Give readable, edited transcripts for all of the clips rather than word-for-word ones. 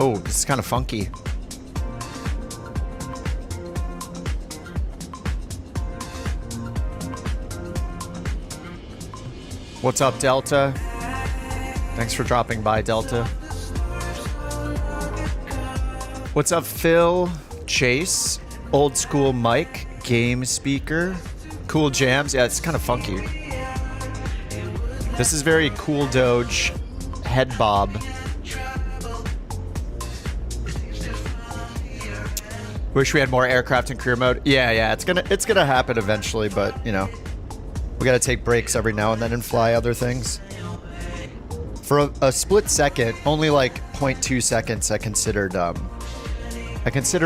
Oh, this is kind of funky. What's up, Delta? Thanks for dropping by, Delta. What's up, Phil? Chase? Old school Mike? Game speaker? Cool jams? Yeah, it's kind of funky. This is very cool Doge head bob. Wish we had more aircraft in career mode. Yeah, it's gonna happen eventually, but you know, we gotta take breaks every now and then and fly other things. For a split second, only like 0.2 seconds, I considered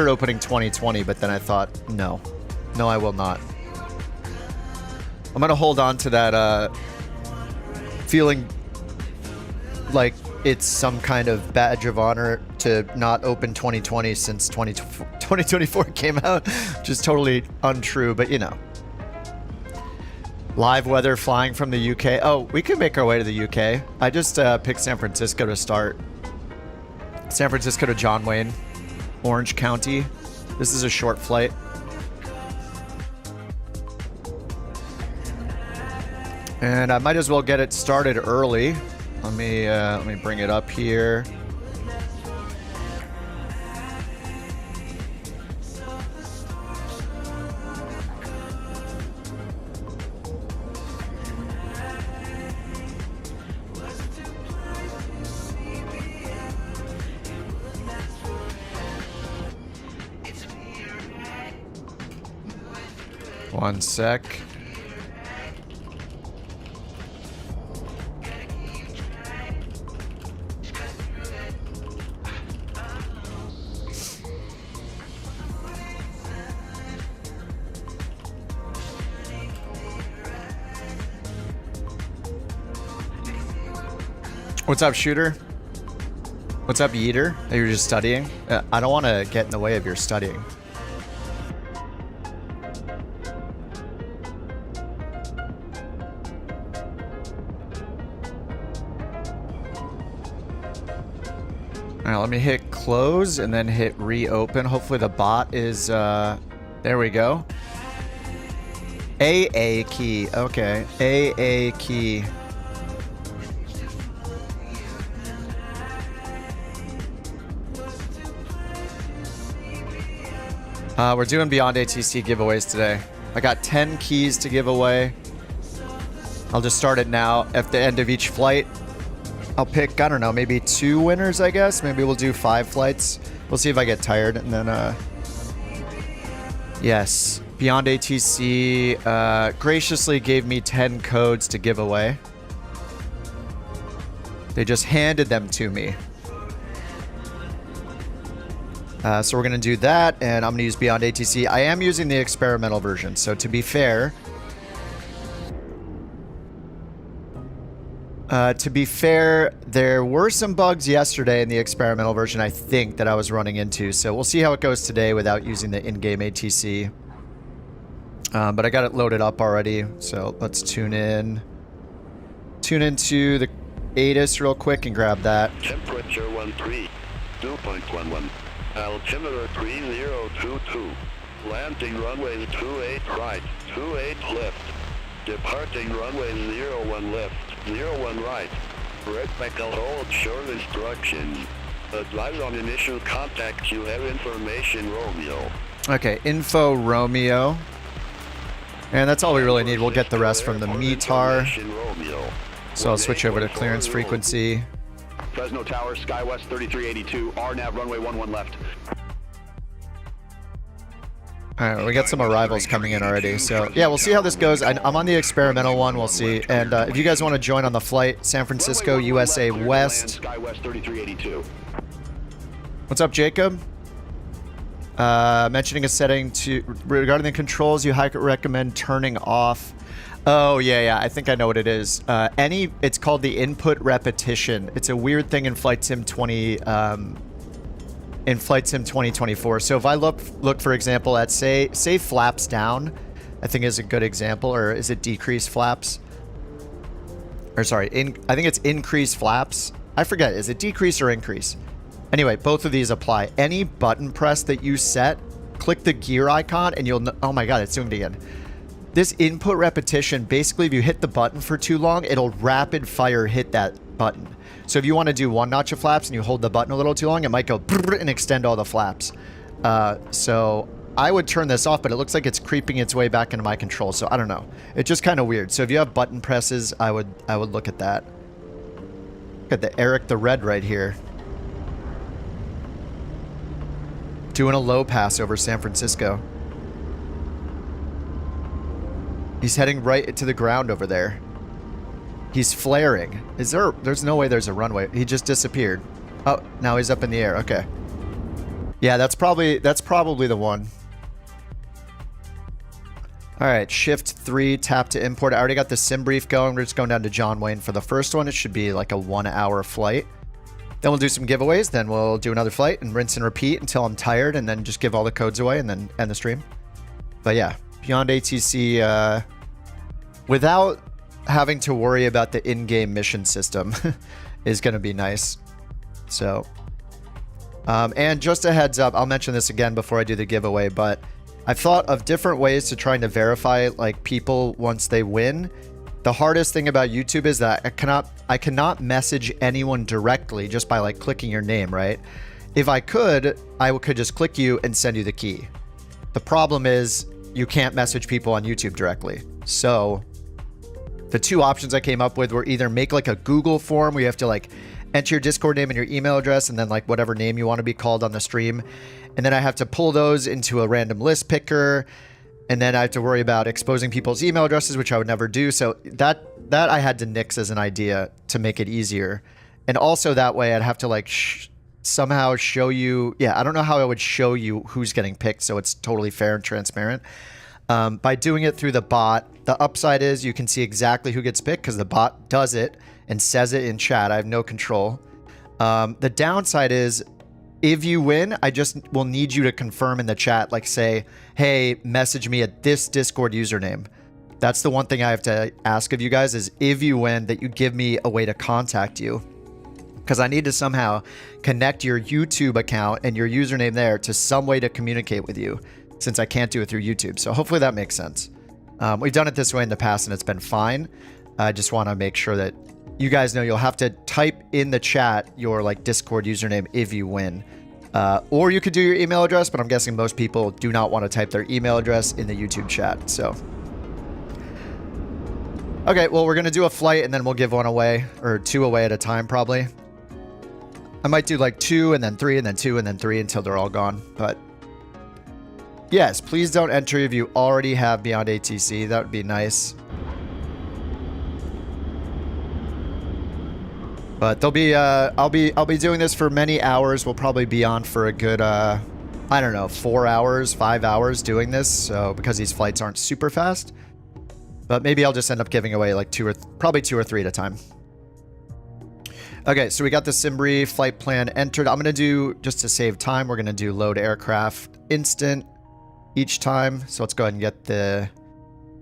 opening 2020, but then I thought, no, I will not. I'm gonna hold on to that feeling like it's some kind of badge of honor to not open 2020 since 2024 came out, which is totally untrue, but you know. Live weather flying from the UK. Oh, we could make our way to the UK. I just picked San Francisco to start. San Francisco to John Wayne, Orange County. This is a short flight. And I might as well get it started early. Let me bring it up here. One sec. What's up, Shooter? What's up, Yeeter? Are you just studying? I don't want to get in the way of your studying. All right, let me hit close and then hit reopen. Hopefully the bot is, there we go. AA key, okay, AA key. We're doing BeyondATC giveaways today. I got 10 keys to give away. I'll just start it now. At the end of each flight, I'll pick, I don't know, maybe 2 winners, I guess. Maybe we'll do 5 flights. We'll see if I get tired. And then, yes, BeyondATC graciously gave me 10 codes to give away. They just handed them to me. So we're going to do that, and I'm going to use BeyondATC. I am using the experimental version, so to be fair, there were some bugs yesterday in the experimental version, I think, that I was running into. So we'll see how it goes today without using the in-game ATC. But I got it loaded up already, so let's tune in. Tune into the ATIS real quick and grab that. Temperature 13, 2.11. Altimeter 3022. Landing runway 28 right, 28 left. Departing runway 01 left, 01 right. Respectful hold short instructions. Advise on initial contact. You have information, Romeo. Okay, info Romeo. And that's all we really need. We'll get the rest from the METAR. So I'll switch over to clearance frequency. Fresno Tower, SkyWest 3382, RNAV runway 11 left. Alright, we got some arrivals coming in already, so yeah, we'll see how this goes. I'm on the experimental one, we'll see. And if you guys want to join on the flight, San Francisco, USA West. SkyWest 3382. What's up, Jacob? Mentioning a setting regarding the controls, you recommend turning off. Oh, yeah, I think I know what it is. It's called the input repetition. It's a weird thing in Flight Sim 2024. So if I look for example at say flaps down, I think is a good example, or is it decrease flaps? Or sorry, I think it's increase flaps. I forget, is it decrease or increase? Anyway, both of these apply. Any button press that you set, click the gear icon and you'll... Oh my god, it's zoomed again. This input repetition, basically if you hit the button for too long, it'll rapid fire hit that button. So if you want to do 1 notch of flaps and you hold the button a little too long, it might go and extend all the flaps. So I would turn this off, but it looks like it's creeping its way back into my control. So I don't know. It's just kind of weird. So if you have button presses, I would look at that. Look at the Eric the Red right here. Doing a low pass over San Francisco. He's heading right to the ground over there. He's flaring. There's no way there's a runway. He just disappeared. Oh, now he's up in the air. Okay. Yeah, that's probably the one. All right, shift 3, tap to import. I already got the sim brief going. We're just going down to John Wayne for the first one. It should be like a 1-hour flight. Then we'll do some giveaways. Then we'll do another flight and rinse and repeat until I'm tired, and then just give all the codes away and then end the stream. But yeah, BeyondATC, without having to worry about the in-game mission system is going to be nice. So, and just a heads up, I'll mention this again before I do the giveaway, but I've thought of different ways to trying to verify like people once they win. The hardest thing about YouTube is that I cannot message anyone directly just by like clicking your name, right? If I could just click you and send you the key. The problem is you can't message people on YouTube directly. So the two options I came up with were either make like a Google form where you have to like enter your Discord name and your email address and then like whatever name you want to be called on the stream. And then I have to pull those into a random list picker. And then I have to worry about exposing people's email addresses, which I would never do. So that I had to nix as an idea to make it easier. And also that way I'd have to like somehow show you. Yeah, I don't know how I would show you who's getting picked so it's totally fair and transparent. By doing it through the bot, the upside is you can see exactly who gets picked because the bot does it and says it in chat. I have no control. The downside is if you win, I just will need you to confirm in the chat, like say, hey, message me at this Discord username. That's the one thing I have to ask of you guys is if you win, that you give me a way to contact you. Because I need to somehow connect your YouTube account and your username there to some way to communicate with you since I can't do it through YouTube. So hopefully that makes sense. We've done it this way in the past and it's been fine. I just want to make sure that you guys know you'll have to type in the chat your like Discord username if you win. Or you could do your email address, but I'm guessing most people do not want to type their email address in the YouTube chat. So, okay, well, we're going to do a flight and then we'll give one away or 2 away at a time probably. I might do like 2 and then 3 and then 2 and then 3 until they're all gone. But yes, please don't enter if you already have BeyondATC. That would be nice. But they'll be, I'll be doing this for many hours. We'll probably be on for a good, I don't know, 4 hours, 5 hours doing this. So because these flights aren't super fast, but maybe I'll just end up giving away like probably 2 or 3 at a time. Okay, so we got the Simbri flight plan entered. I'm going to do, just to save time, we're going to do load aircraft instant each time. So let's go ahead and get the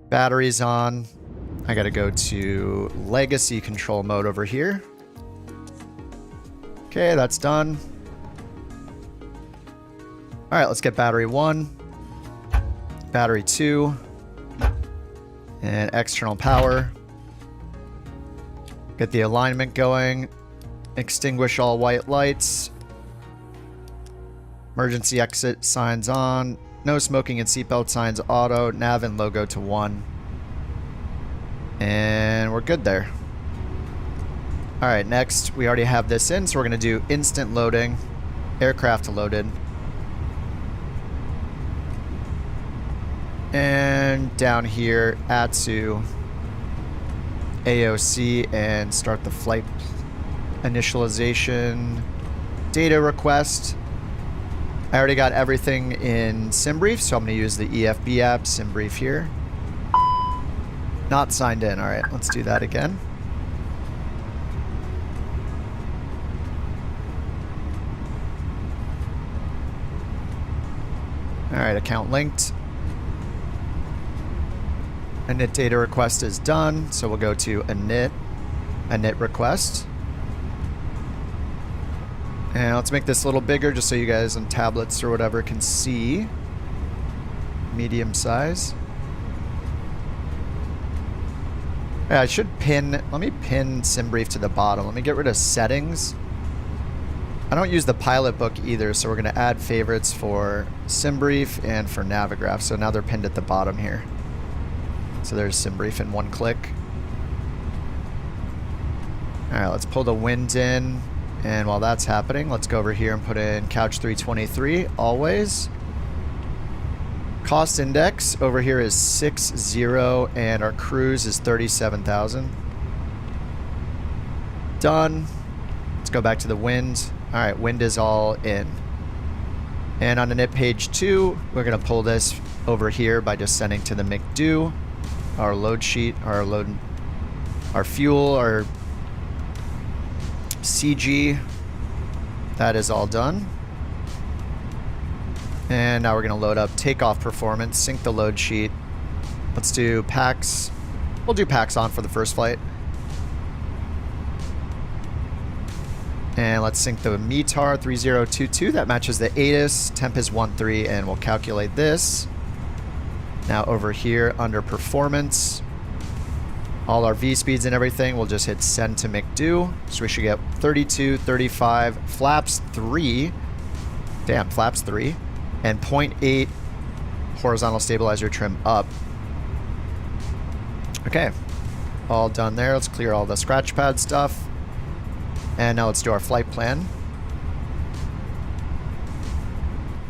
batteries on. I got to go to legacy control mode over here. Okay, that's done. All right, let's get battery 1, battery 2, and external power. Get the alignment going. Extinguish all white lights. Emergency exit signs on. No smoking and seatbelt signs auto. Nav and logo to 1. And we're good there. All right, next, we already have this in, so we're going to do instant loading, aircraft loaded. And down here, ATSU, AOC, and start the flight initialization data request. I already got everything in SimBrief, so I'm going to use the EFB app, SimBrief here. Not signed in. All right, let's do that again. All right, account linked. Init data request is done, so we'll go to init request. And let's make this a little bigger just so you guys on tablets or whatever can see. Medium size. Yeah, I should pin, let me pin SimBrief to the bottom. Let me get rid of settings. I don't use the pilot book either, so we're going to add favorites for SimBrief and for Navigraph. So now they're pinned at the bottom here. So there's SimBrief in one click. All right, let's pull the wind in. And while that's happening, let's go over here and put in Couch 323, always. Cost index over here is 60, and our cruise is 37,000. Done. Let's go back to the wind. All right, wind is all in. And on init page 2, we're going to pull this over here by just sending to the McDo, our load sheet, our fuel, our CG. That is all done. And now we're going to load up takeoff performance, sync the load sheet. Let's do PAX. We'll do PAX on for the first flight. And let's sync the METAR 3022. That matches the ATIS. Temp is 13, and we'll calculate this. Now over here under performance, all our V speeds and everything, we'll just hit send to McDo. So we should get 32, 35, flaps 3. Damn, flaps 3. And 0.8 horizontal stabilizer trim up. Okay, all done there. Let's clear all the scratch pad stuff. And now let's do our flight plan.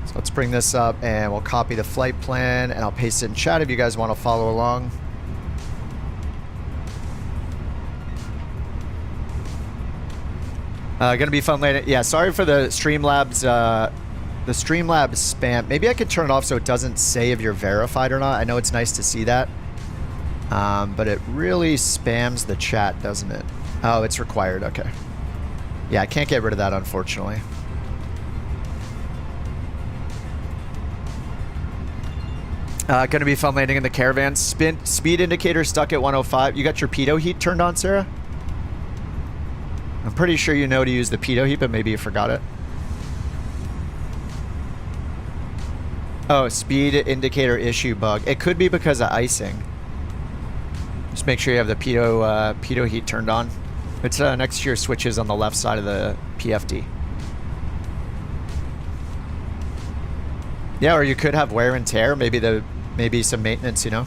So let's bring this up and we'll copy the flight plan and I'll paste it in chat if you guys want to follow along. Gonna be fun later. Yeah, sorry for the Streamlabs spam. Maybe I could turn it off so it doesn't say if you're verified or not. I know it's nice to see that. But it really spams the chat, doesn't it? Oh, it's required. Okay. Yeah, I can't get rid of that, unfortunately. Gonna be fun landing in the Caravan. Speed indicator stuck at 105. You got your pitot heat turned on, Sarah? I'm pretty sure you know to use the pitot heat, but maybe you forgot it. Oh, speed indicator issue bug. It could be because of icing. Just make sure you have the pitot heat turned on. It's next to your switches on the left side of the PFD. Yeah, or you could have wear and tear. Maybe some maintenance, you know.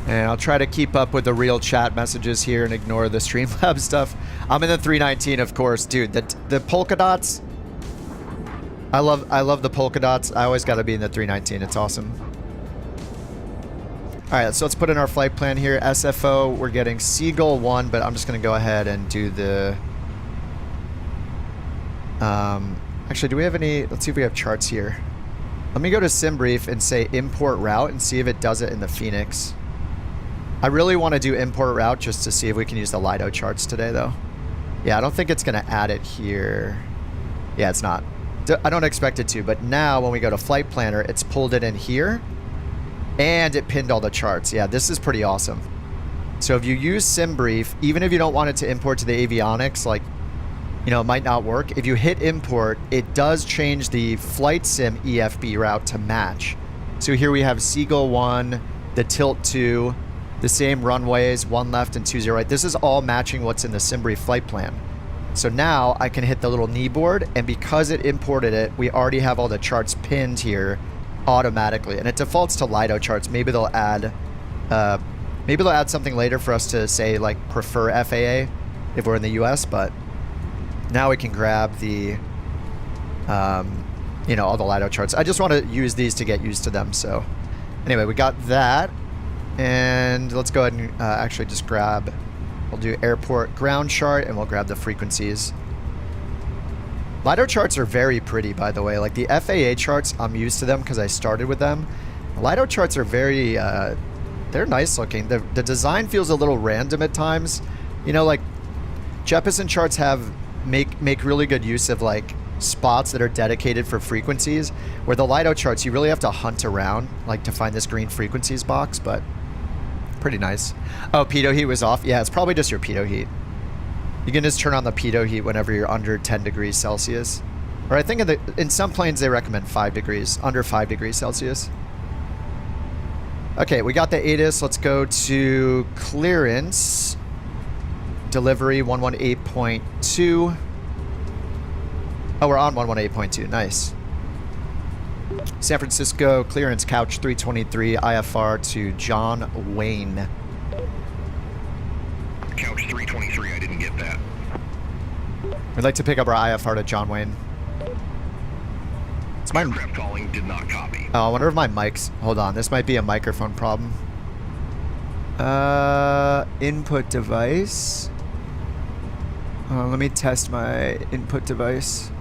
And I'll try to keep up with the real chat messages here and ignore the Streamlabs stuff. I'm in the 319, of course, dude. The polka dots. I love the polka dots. I always got to be in the 319. It's awesome. All right, so let's put in our flight plan here. SFO, we're getting Seagull 1, but I'm just going to go ahead and do the... actually, do we have any... Let's see if we have charts here. Let me go to SimBrief and say import route and see if it does it in the Phoenix. I really want to do import route just to see if we can use the Lido charts today, though. Yeah, I don't think it's going to add it here. Yeah, it's not. I don't expect it to, but now when we go to Flight Planner, it's pulled it in here. And it pinned all the charts. Yeah, this is pretty awesome. So if you use SimBrief, even if you don't want it to import to the avionics, like, you know, it might not work. If you hit import, it does change the flight sim EFB route to match. So here we have Seagull 1, the Tilt 2, the same runways, 1 left and 2 0 right. This is all matching what's in the SimBrief flight plan. So now I can hit the little knee board, and because it imported it, we already have all the charts pinned here automatically, and it defaults to Lido charts. Maybe they'll add something later for us to say like prefer FAA if we're in the US, but now we can grab the you know, all the Lido charts. I just want to use these to get used to them. So anyway, we got that, and let's go ahead and actually just grab, we'll do airport ground chart and we'll grab the frequencies. Lido charts are very pretty, by the way. Like the FAA charts, I'm used to them because I started with them. Lido charts are very, they're nice looking. The design feels a little random at times. You know, like Jeppesen charts make really good use of like spots that are dedicated for frequencies, where the Lido charts, you really have to hunt around like to find this green frequencies box, but pretty nice. Oh, pitot heat was off. Yeah, it's probably just your pitot heat. You can just turn on the pitot heat whenever you're under 10 degrees Celsius. Or I think in some planes they recommend 5 degrees, under 5 degrees Celsius. Okay, we got the ATIS. Let's go to clearance. Delivery 118.2. Oh, we're on 118.2. Nice. San Francisco clearance couch 323 IFR to John Wayne. Couch 323, I didn't get that. We'd like to pick up our IFR to John Wayne. It's my Aircraft calling, did not copy. Oh, I wonder if my mic's... Hold on, this might be a microphone problem. Input device. Let me test my input device.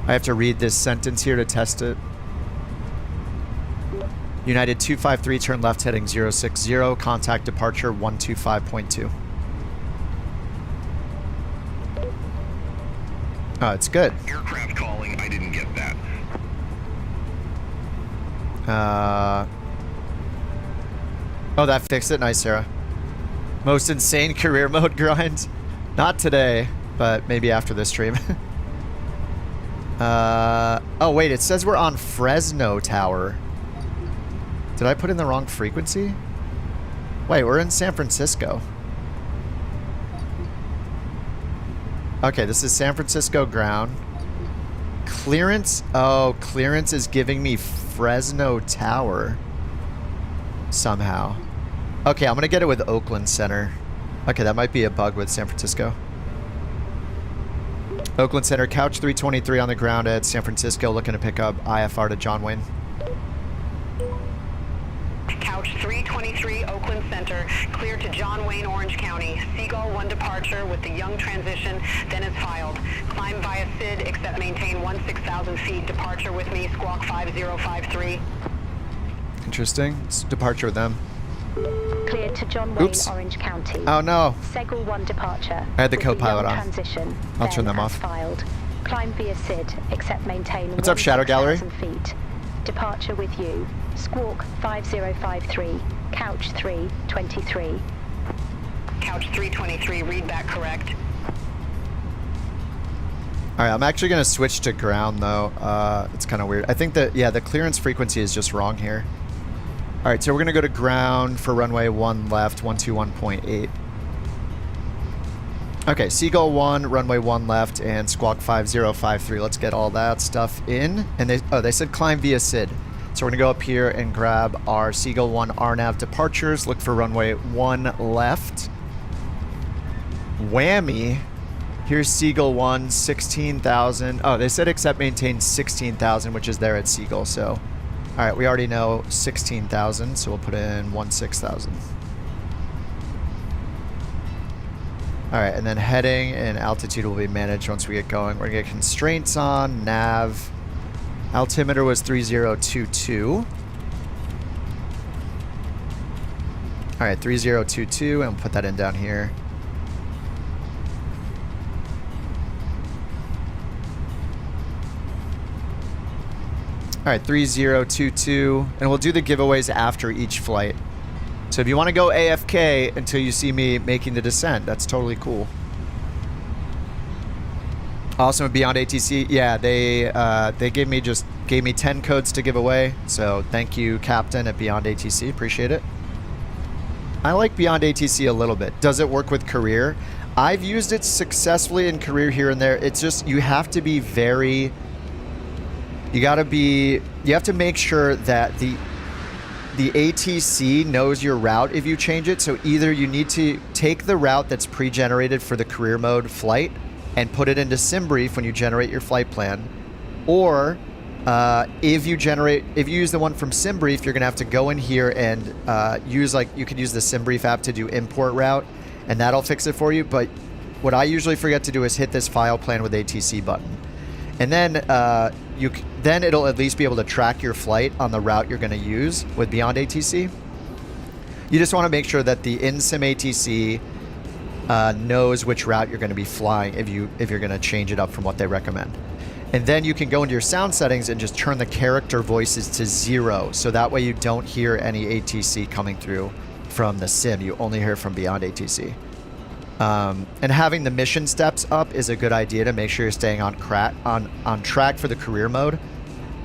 I have to read this sentence here to test it. United 253, turn left heading 060, contact departure 125.2. Oh, it's good. Aircraft calling, I didn't get that. Oh, that fixed it. Nice, Sarah. Most insane career mode grind. Not today, but maybe after this stream. Oh, wait. It says we're on Fresno Tower. Did I put in the wrong frequency? Wait, we're in San Francisco. Okay, this is San Francisco ground. Clearance? Oh, clearance is giving me Fresno Tower. Somehow. Okay, I'm going to get it with Oakland Center. Okay, that might be a bug with San Francisco. Oakland Center, couch 323 on the ground at San Francisco, looking to pick up IFR to John Wayne. Couch 323, Oakland Center, clear to John Wayne, Orange County. Seagull 1 departure with the Young transition, then is filed. Climb via SID, except maintain 16,000 feet. Departure with me, squawk 5053. Interesting. It's departure with them. Cleared to John Wayne, Oops. Orange County. Oh no. Seagull 1 departure. I had the with co-pilot Young on. Transition, I'll turn them then as off. Filed. Climb via SID, except maintain What's up, Shadow Gallery? 16,000 feet. Departure with you. Squawk 5053. Couch 323. Couch 323, read back correct. Alright, I'm actually going to switch to ground, though. It's kind of weird. I think that, yeah, the clearance frequency is just wrong here. Alright, so we're going to go to ground for runway 1 left, 121.8. Okay, Seagull 1, runway 1 left, and squawk 5053. Let's get all that stuff in. And they said climb via SID. So we're going to go up here and grab our Seagull 1 RNAV departures. Look for runway 1 left. Whammy. Here's Seagull 1, 16,000. Oh, they said except maintain 16,000, which is there at Seagull. So, all right, we already know 16,000, so we'll put in 16,000. All right, and then heading and altitude will be managed once we get going. We're going to get constraints on, nav. Altimeter was 3022. All right, 3022, and we'll put that in down here. All right, 3022, and we'll do the giveaways after each flight. So if you want to go AFK until you see me making the descent, that's totally cool. Also, BeyondATC, yeah, they gave me 10 codes to give away. So thank you, Captain at BeyondATC, appreciate it. I like BeyondATC a little bit. Does it work with career? I've used it successfully in career here and there. It's just you have to be very. You have to make sure that the ATC knows your route if you change it. So either you need to take the route that's pre-generated for the career mode flight and put it into SimBrief when you generate your flight plan, or if you use the one from SimBrief, you're gonna have to go in here and you could use the SimBrief app to do import route, and that'll fix it for you. But what I usually forget to do is hit this file plan with ATC button, and then then it'll at least be able to track your flight on the route you're gonna use with BeyondATC. You just want to make sure that the in-sim ATC knows which route you're going to be flying if you're going to change it up from what they recommend. And then you can go into your sound settings and just turn the character voices to 0, so that way you don't hear any ATC coming through from the sim. You only hear from BeyondATC. And having the mission steps up is a good idea to make sure you're staying on track for the career mode,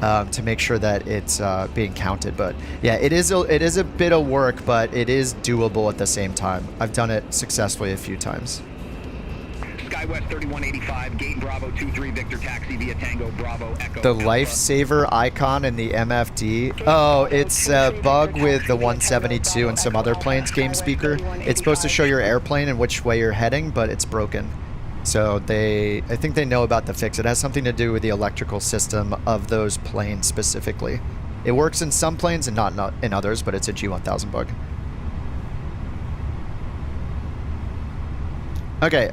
to make sure that it's being counted. But yeah, it is a bit of work, but it is doable at the same time. I've done it successfully a few times. SkyWest 3185, Gate Bravo 23, Victor Taxi via Tango Bravo Echo. The lifesaver icon in the MFD. Oh, it's a bug with the 172 and some other planes game speaker. It's supposed to show your airplane and which way you're heading, but it's broken. So I think they know about the fix. It has something to do with the electrical system of those planes specifically. It works in some planes and not in others, but it's a G1000 bug. Okay,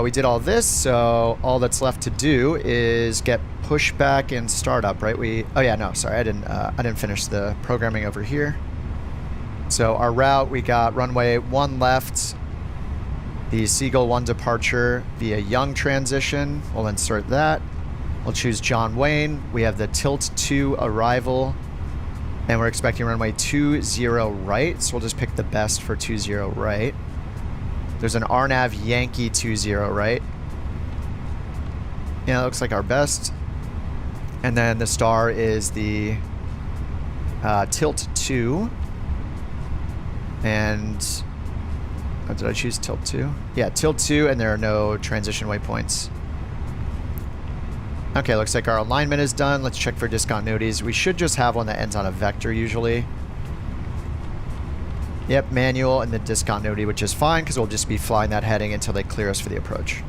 we did all this, so all that's left to do is get pushback and startup, right? Oh yeah, no, sorry, I didn't finish the programming over here. So our route, we got runway 1 left, the Seagull 1 departure via Young transition. We'll insert that. We'll choose John Wayne. We have the Tilt 2 arrival, and we're expecting runway 20 right, so we'll just pick the best for 20 right. There's an RNAV Yankee 20 right. Yeah, that looks like our best. And then the star is the Tilt 2. And oh, did I choose Tilt 2? Yeah, Tilt 2, and there are no transition waypoints. Okay, looks like our alignment is done. Let's check for discontinuities. We should just have one that ends on a vector usually. Yep, manual and the discontinuity, which is fine because we'll just be flying that heading until they clear us for the approach.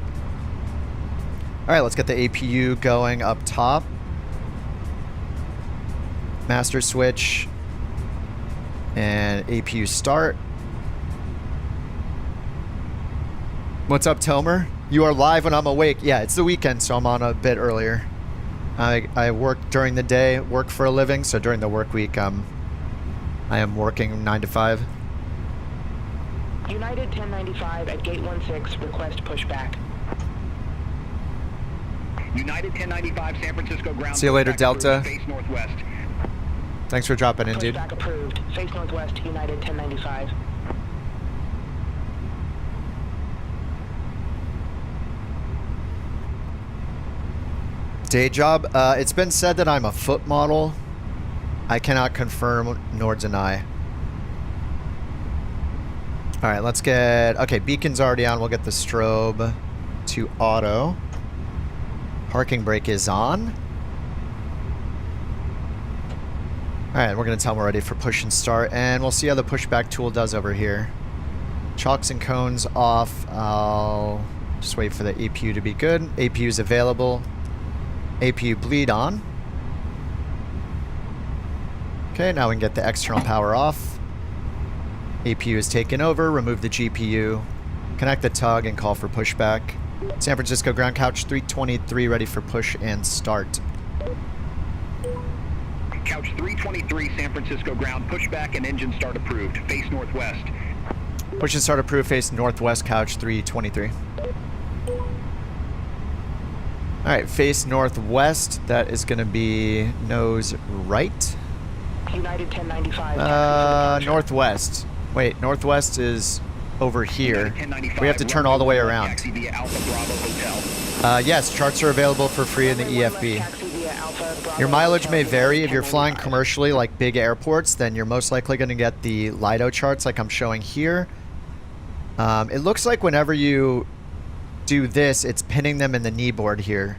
All right, let's get the APU going up top. Master switch and APU start. What's up, Tomer? You are live when I'm awake. Yeah, it's the weekend, so I'm on a bit earlier. I work during the day, work for a living, so during the work week, I am working 9 to 5. United 1095 at gate 16, request pushback. United 1095, San Francisco ground. See you later, pushback Delta. approved, face northwest. Thanks for dropping in, dude. Pushback approved. Face northwest, United 1095. Day job. It's been said that I'm a foot model. I cannot confirm nor deny. All right, let's get... Okay, beacon's already on. We'll get the strobe to auto. Parking brake is on. All right, we're going to tell them we're ready for push and start, and we'll see how the pushback tool does over here. Chalks and cones off. I'll just wait for the APU to be good. APU is available. APU bleed on. Okay, now we can get the external power off. APU is taken over. Remove the GPU. Connect the tug and call for pushback. San Francisco ground couch 323 ready for push and start. Couch 323, San Francisco ground, pushback and engine start approved. Face northwest. Push and start approved. Face northwest couch 323. All right, face northwest. That is going to be nose right. United 1095. Northwest. Wait, northwest is over here. We have to turn all the way around. Taxi via Alpha Bravo Hotel. Yes, charts are available for free in the EFB. Your mileage may vary. If you're flying commercially, like big airports, then you're most likely going to get the LIDO charts like I'm showing here. It looks like whenever you do this, it's pinning them in the knee board here.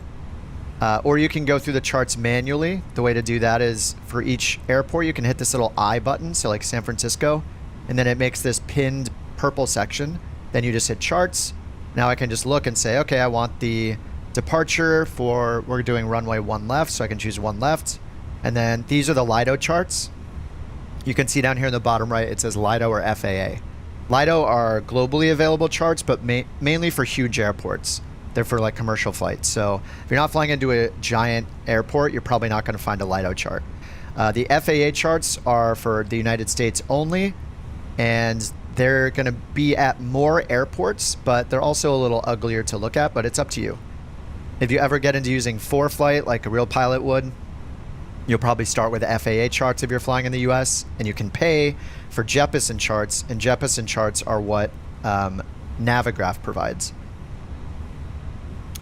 Or you can go through the charts manually. The way to do that is for each airport, you can hit this little I button, so like San Francisco, and then it makes this pinned purple section. Then you just hit charts. Now I can just look and say, okay, I want the departure for, we're doing runway 1 left, so I can choose 1 left. And then these are the LIDO charts. You can see down here in the bottom right, it says LIDO or FAA. LIDO are globally available charts, but mainly for huge airports. They're for like commercial flights. So if you're not flying into a giant airport, you're probably not going to find a LIDO chart. The FAA charts are for the United States only, and they're going to be at more airports, but they're also a little uglier to look at, but it's up to you. If you ever get into using ForeFlight like a real pilot would, you'll probably start with FAA charts if you're flying in the US, and you can pay for Jeppesen charts, and Jeppesen charts are what Navigraph provides.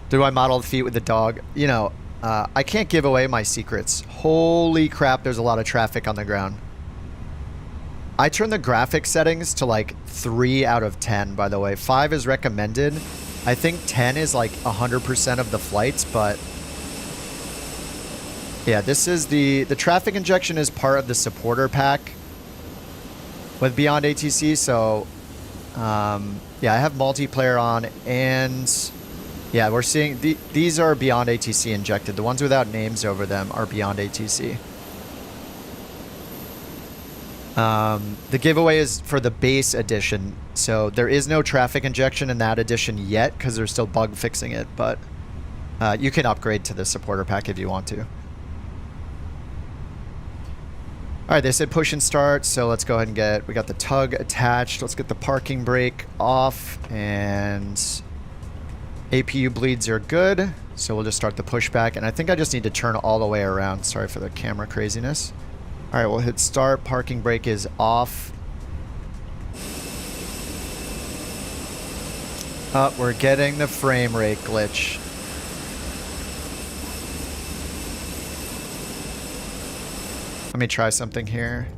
Do I model the feet with the dog? You know, I can't give away my secrets. Holy crap, there's a lot of traffic on the ground. I turn the graphic settings to like 3 out of 10, by the way. 5 is recommended. I think 10 is like 100% of the flights, but yeah, this is the traffic injection is part of the supporter pack with BeyondATC. So yeah, I have multiplayer on, and yeah, we're seeing these are BeyondATC injected. The ones without names over them are BeyondATC. The giveaway is for the base edition, so there is no traffic injection in that edition yet because they're still bug fixing it, but you can upgrade to the supporter pack if you want to. Alright, they said push and start, so let's go ahead and we got the tug attached. Let's get the parking brake off, and APU bleeds are good, so we'll just start the pushback, and I think I just need to turn all the way around. Sorry for the camera craziness. Alright, we'll hit start. Parking brake is off. We're getting the frame rate glitch. Let me try something here.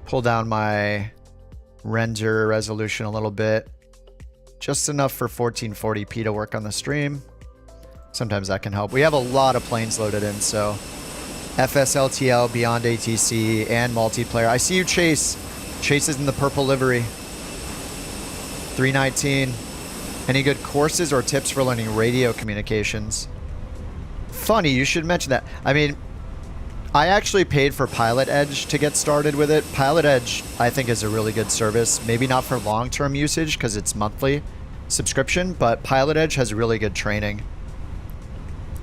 Pull down my render resolution a little bit. Just enough for 1440p to work on the stream. Sometimes that can help. We have a lot of planes loaded in, so FSLTL, BeyondATC, and multiplayer. I see you, Chase. Chase is in the purple livery. 319. Any good courses or tips for learning radio communications? Funny, you should mention that. I mean, I actually paid for Pilot Edge to get started with it. Pilot Edge, I think, is a really good service. Maybe not for long-term usage because it's monthly subscription, but Pilot Edge has really good training.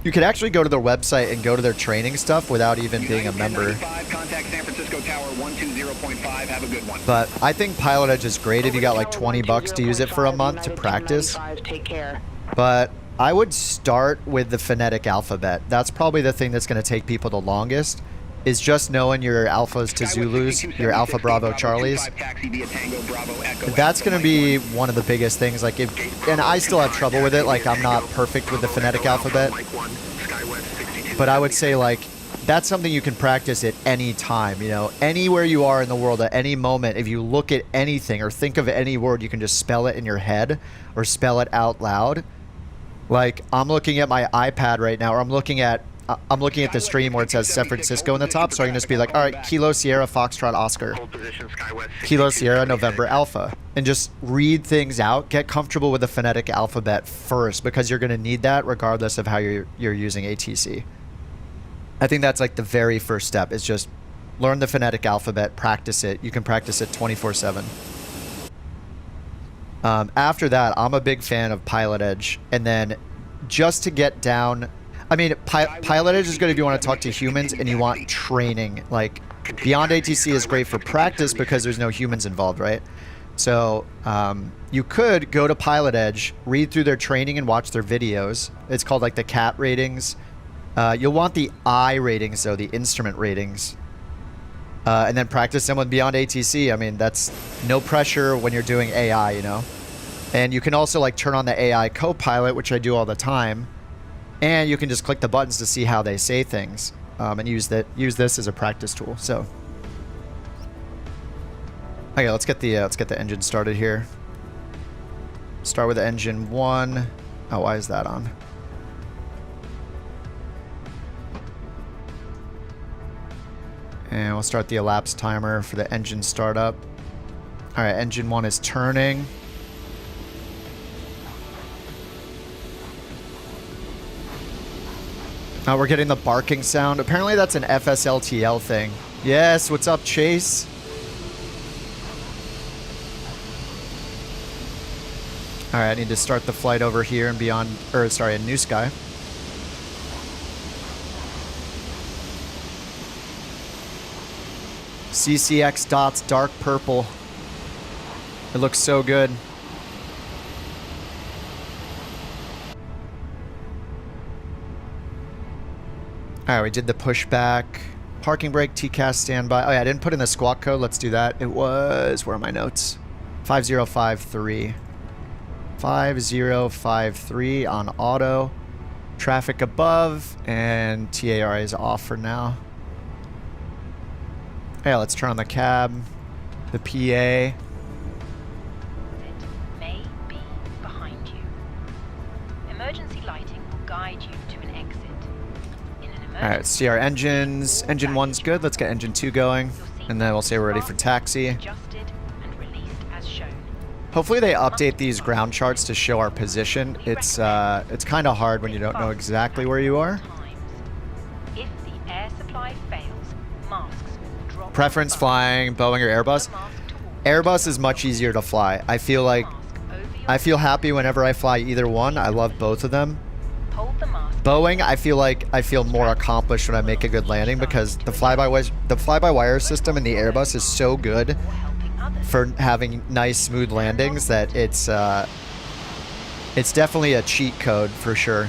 You could actually go to their website and go to their training stuff without even being a member. Contact San Francisco Tower 120.5. Have a good one. But I think Pilot Edge is great if you got like 20 bucks to use it for a month to practice. Take care. But I would start with the phonetic alphabet. That's probably the thing that's going to take people the longest, is just knowing your alphas to Zulus, your Alpha Bravo Charlies. That's going to be one of the biggest things. Like, and I still have trouble with it. Like, I'm not perfect with the phonetic alphabet. But I would say, like, that's something you can practice at any time, you know, anywhere you are in the world at any moment. If you look at anything or think of any word, you can just spell it in your head or spell it out loud. Like, I'm looking at my iPad right now, or I'm looking at the stream where it says San Francisco in the top, so I can just be like, all right, Kilo Sierra Foxtrot Oscar, Kilo Sierra November Alpha, and just read things out. Get comfortable with the phonetic alphabet first, because you're going to need that regardless of how you're using ATC. I think that's like the very first step, is just learn the phonetic alphabet, practice it. You can practice it 24/7. After that, I'm a big fan of Pilot Edge, and then just to get down, I mean, Pilot Edge is good if you want to talk to humans and you want training. Like, BeyondATC is great for practice because there's no humans involved, right? So you could go to Pilot Edge, read through their training and watch their videos. It's called like the CAT ratings. You'll want the I ratings, though, the instrument ratings. And then practice them with BeyondATC. I mean, that's no pressure when you're doing AI, you know? And you can also like turn on the AI Copilot, which I do all the time. And you can just click the buttons to see how they say things, and use this as a practice tool. So, okay, let's get the engine started here. Start with engine 1. Oh, why is that on? And we'll start the elapsed timer for the engine startup. All right, engine 1 is turning. We're getting the barking sound. Apparently that's an FSLTL thing. Yes, what's up, Chase? Alright, I need to start the flight over here and in NewSky. CCX dots, dark purple. It looks so good. Alright, we did the pushback. Parking brake, TCAS standby. Oh yeah, I didn't put in the squawk code. Let's do that. It was, where are my notes? 5053. 5053 on auto. Traffic above, and TAR is off for now. Okay, let's turn on the cab, the PA. It may be behind you. Emergency lighting will guide you to an exit. In an emergency, All right, see our engines. Engine 1's good. Let's get engine 2 going, and then we'll say we're ready for taxi. adjusted and released as shown. Hopefully they update these ground charts to show our position. It's kind of hard when you don't know exactly where you are. If the air supply fails, masks will drop. Preference flying, Boeing or Airbus. Airbus is much easier to fly. I feel happy whenever I fly either one. I love both of them. Hold the mask. Boeing, I feel more accomplished when I make a good landing because the fly-by-wire system in the Airbus is so good for having nice smooth landings that it's definitely a cheat code for sure.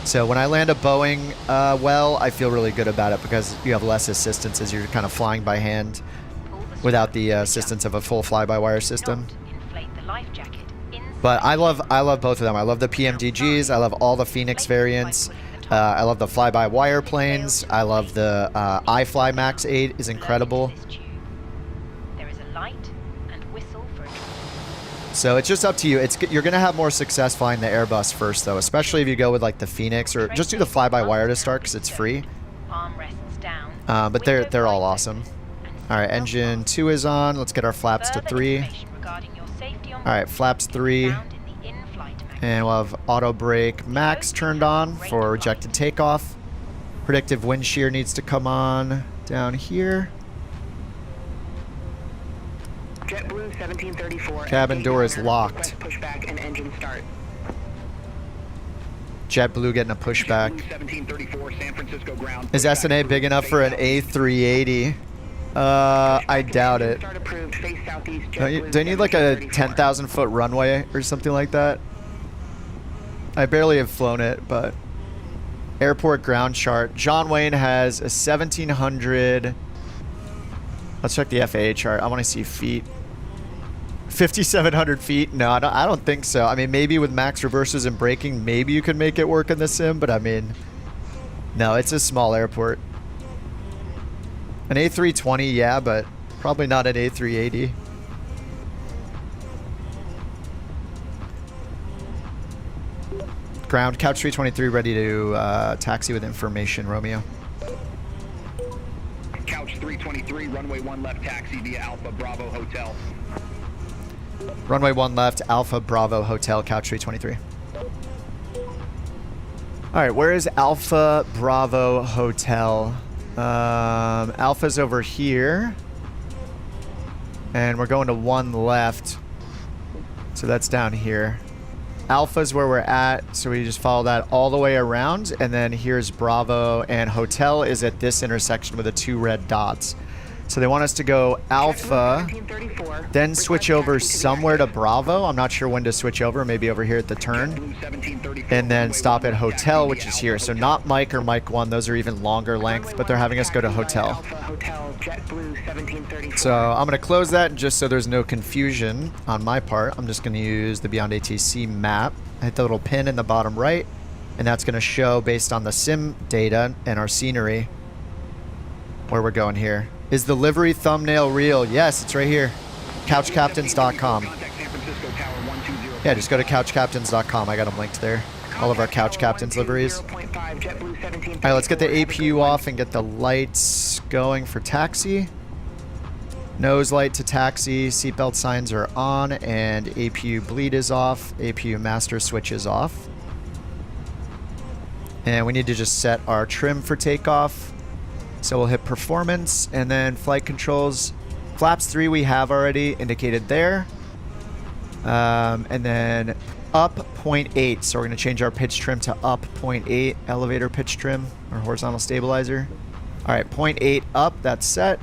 So when I land a Boeing well, I feel really good about it because you have less assistance as you're kind of flying by hand without the assistance of a full fly-by-wire system. Inflate the life jacket inside. But I love both of them. I love the PMDGs. I love all the Phoenix variants. I love the fly-by-wire planes. I love the iFly Max 8 is incredible. There is a light and whistle for a So it's just up to you. You're gonna have more success flying the Airbus first, though, especially if you go with like the Phoenix or just do the fly-by-wire to start because it's free. armrests down. But they're all awesome. All right, engine 2 is on. Let's get our flaps to 3. All right, flaps 3. And we'll have auto brake max turned on for rejected takeoff. Predictive wind shear needs to come on down here. JetBlue 1734. Cabin door is locked. Pushback and engine start. JetBlue getting a pushback. 1734 San Francisco ground. Is SNA big enough for an A380? I doubt it. Start approved. Face southeast. Do you need like a 10,000 foot runway or something like that? I barely have flown it, but airport ground chart. John Wayne has a 1700. Let's check the FAA chart. I want to see feet. 5,700 feet? No, I don't think so. I mean, maybe with max reverses and braking, maybe you could make it work in the sim, but I mean, no, it's a small airport. An A320, yeah, but probably not an A380. Ground, Couch 323 ready to taxi with information, Romeo. Couch 323, runway 1 left taxi via Alpha Bravo Hotel. Runway 1 left, Alpha Bravo Hotel, Couch 323. Alright, where is Alpha Bravo Hotel? Alpha's over here. And we're going to 1 left. So that's down here. Alpha's where we're at, so we just follow that all the way around, and then here's Bravo, and Hotel is at this intersection with the 2 red dots. So they want us to go Alpha, then switch over somewhere to Bravo. I'm not sure when to switch over, maybe over here at the turn. And then stop at Hotel, which is here. So not Mike or Mike 1, those are even longer length, but they're having us go to Hotel. So I'm going to close that just so there's no confusion on my part. I'm just going to use the BeyondATC map. I hit the little pin in the bottom right, and that's going to show based on the sim data and our scenery where we're going here. Is the livery thumbnail real? Yes, it's right here. Couchcaptains.com. Yeah, just go to couchcaptains.com. I got them linked there. All of our Couch Captains liveries. All right, let's get the APU off and get the lights going for taxi. Nose light to taxi. Seatbelt signs are on, and APU bleed is off. APU master switch is off. And we need to just set our trim for takeoff. So we'll hit performance and then flight controls. Flaps 3 we have already indicated there. And then up 0.8. So we're going to change our pitch trim to up 0.8 elevator pitch trim or horizontal stabilizer. All right, 0.8 up, that's set.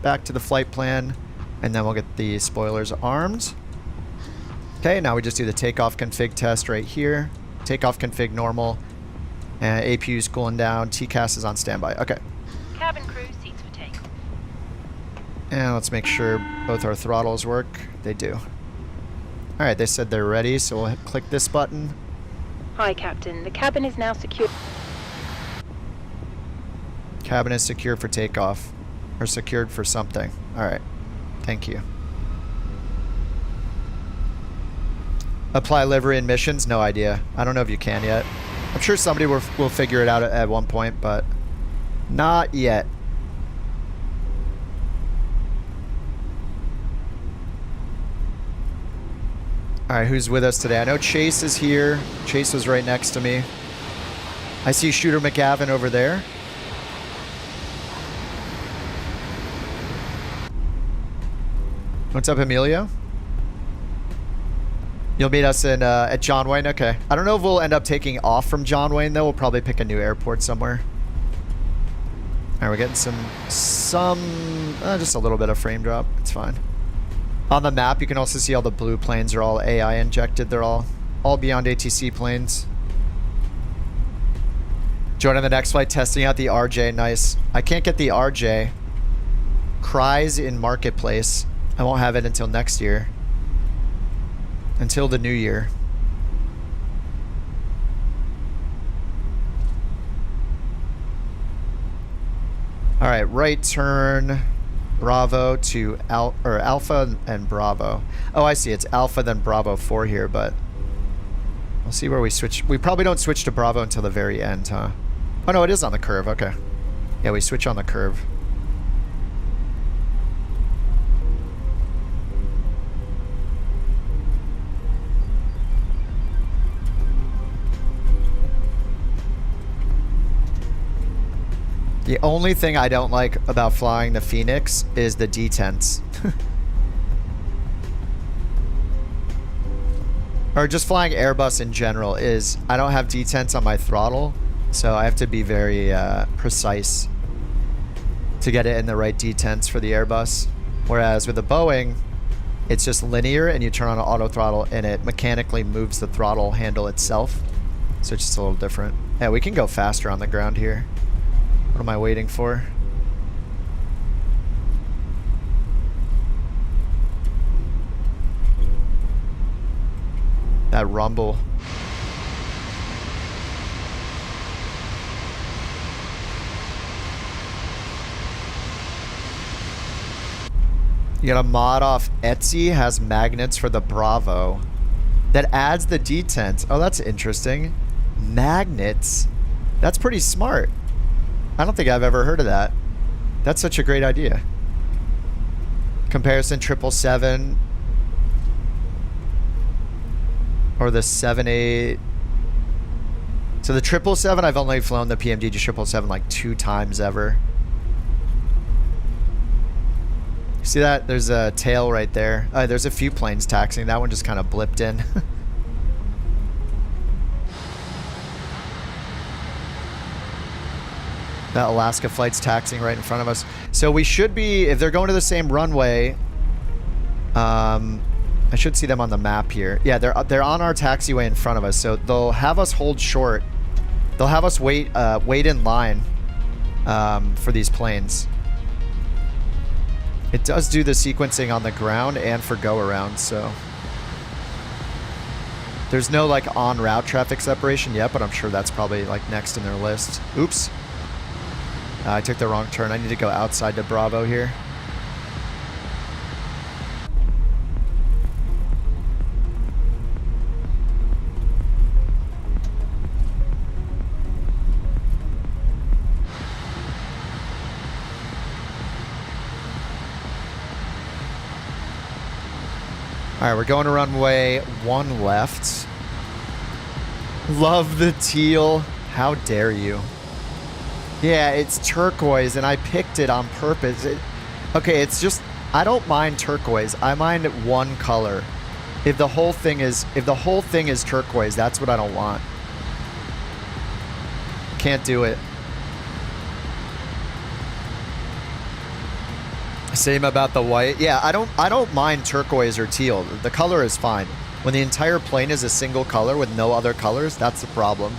Back to the flight plan, and then we'll get the spoilers armed. Okay, now we just do the takeoff config test right here. Takeoff config normal. And APU's cooling down. TCAS is on standby. Okay. Cabin crew, seats for takeoff. And let's make sure both our throttles work. They do. All right, they said they're ready, so we'll click this button. Hi, Captain. The cabin is now secure. Cabin is secured for takeoff. Or secured for something. All right. Thank you. Apply livery and missions? No idea. I don't know if you can yet. I'm sure somebody will figure it out at one point, but not yet. All right, who's with us today? I know Chase is here. Chase was right next to me. I see Shooter McGavin over there. What's up, Emilio? You'll meet us in at John Wayne? Okay. I don't know if we'll end up taking off from John Wayne, though. We'll probably pick a new airport somewhere. All right, we're getting some just a little bit of frame drop. It's fine. On the map, you can also see all the blue planes are all AI injected. They're all BeyondATC planes. Joining the next flight, testing out the RJ. Nice. I can't get the RJ. Cries in Marketplace. I won't have it until next year. Until the new year. All right, right turn. Bravo to Alpha and Bravo. Oh, I see. It's Alpha then Bravo 4 here, but we'll see where we switch. We probably don't switch to Bravo until the very end, huh? Oh, no, it is on the curve. Okay. Yeah, we switch on the curve. The only thing I don't like about flying the Phoenix is the detents. Or just flying Airbus in general is I don't have detents on my throttle, so I have to be very precise to get it in the right detents for the Airbus. Whereas with the Boeing, it's just linear and you turn on auto throttle and it mechanically moves the throttle handle itself. So it's just a little different. Yeah, we can go faster on the ground here. What am I waiting for? That rumble. You got a mod off Etsy, has magnets for the Bravo. That adds the detents. Oh, that's interesting. Magnets? That's pretty smart. I don't think I've ever heard of that. That's such a great idea. Comparison 777 or the 78. So the 777, I've only flown the PMDG 777 like 2 times ever. See that? There's a tail right there. There's a few planes taxiing. That one just kind of blipped in. That Alaska flight's taxiing right in front of us. So we should be, if they're going to the same runway, I should see them on the map here. Yeah, they're on our taxiway in front of us. So they'll have us hold short. They'll have us wait in line for these planes. It does do the sequencing on the ground and for go around, so there's no like on route traffic separation yet, but I'm sure that's probably like next in their list. Oops. I took the wrong turn. I need to go outside to Bravo here. All right, we're going to runway 1 left. Love the teal. How dare you? Yeah, it's turquoise, and I picked it on purpose. Okay, it's just, I don't mind turquoise. I mind one color. If the whole thing is turquoise, that's what I don't want. Can't do it. Same about the white. Yeah, I don't mind turquoise or teal. The color is fine. When the entire plane is a single color with no other colors, that's the problem.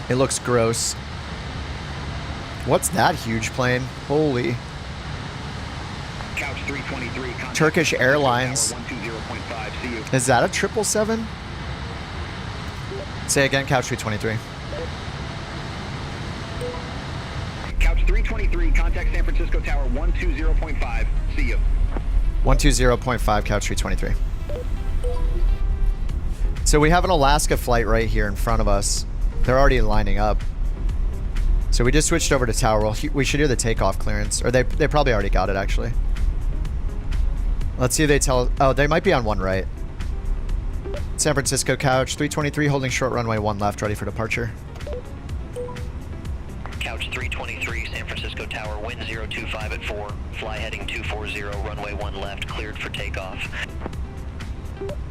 It looks gross. What's that huge plane? Holy. Couch 323. Contact Turkish Airlines. Tower 120.5. See you. Is that a 777? Say again, Couch 323. Couch 323. Contact San Francisco Tower 120.5. See you. 120.5, Couch 323. So we have an Alaska flight right here in front of us. They're already lining up. So we just switched over to tower. Well, we should hear the takeoff clearance. Or they probably already got it, actually. Let's see if they tell... Oh, they might be on one right. San Francisco Couch 323 holding short runway 1 left, ready for departure. Couch 323, San Francisco Tower, wind 025 at 4, fly heading 240, runway 1 left, cleared for takeoff.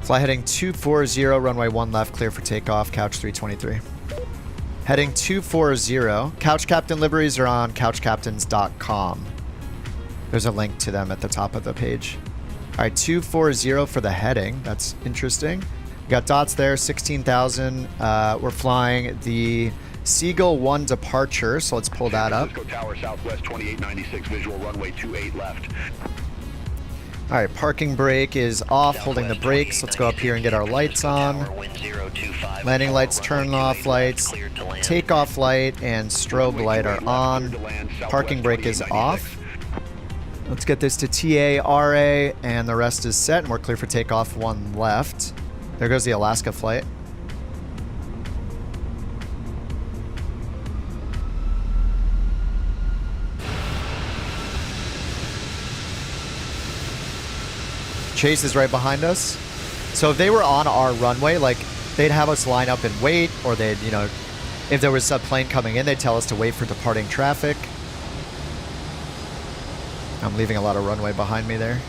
Fly heading 240, runway 1 left, clear for takeoff, Couch 323. Heading 240. Couch Captain liveries are on couchcaptains.com. There's a link to them at the top of the page. All right, 240 for the heading. That's interesting. We got dots there, 16,000. We're flying the Seagull 1 departure, so let's pull that up. San Francisco Tower, Southwest 2896, visual runway 28 left. All right, parking brake is off, holding the brakes. Let's go up here and get our lights on. Landing lights, turn off lights, takeoff light, and strobe light are on. Parking brake is off. Let's get this to TA, RA, and the rest is set, and we're clear for takeoff 1 left. There goes the Alaska flight. Chase is right behind us. So if they were on our runway, like, they'd have us line up and wait, or they'd, you know, if there was a plane coming in, they'd tell us to wait for departing traffic. I'm leaving a lot of runway behind me there.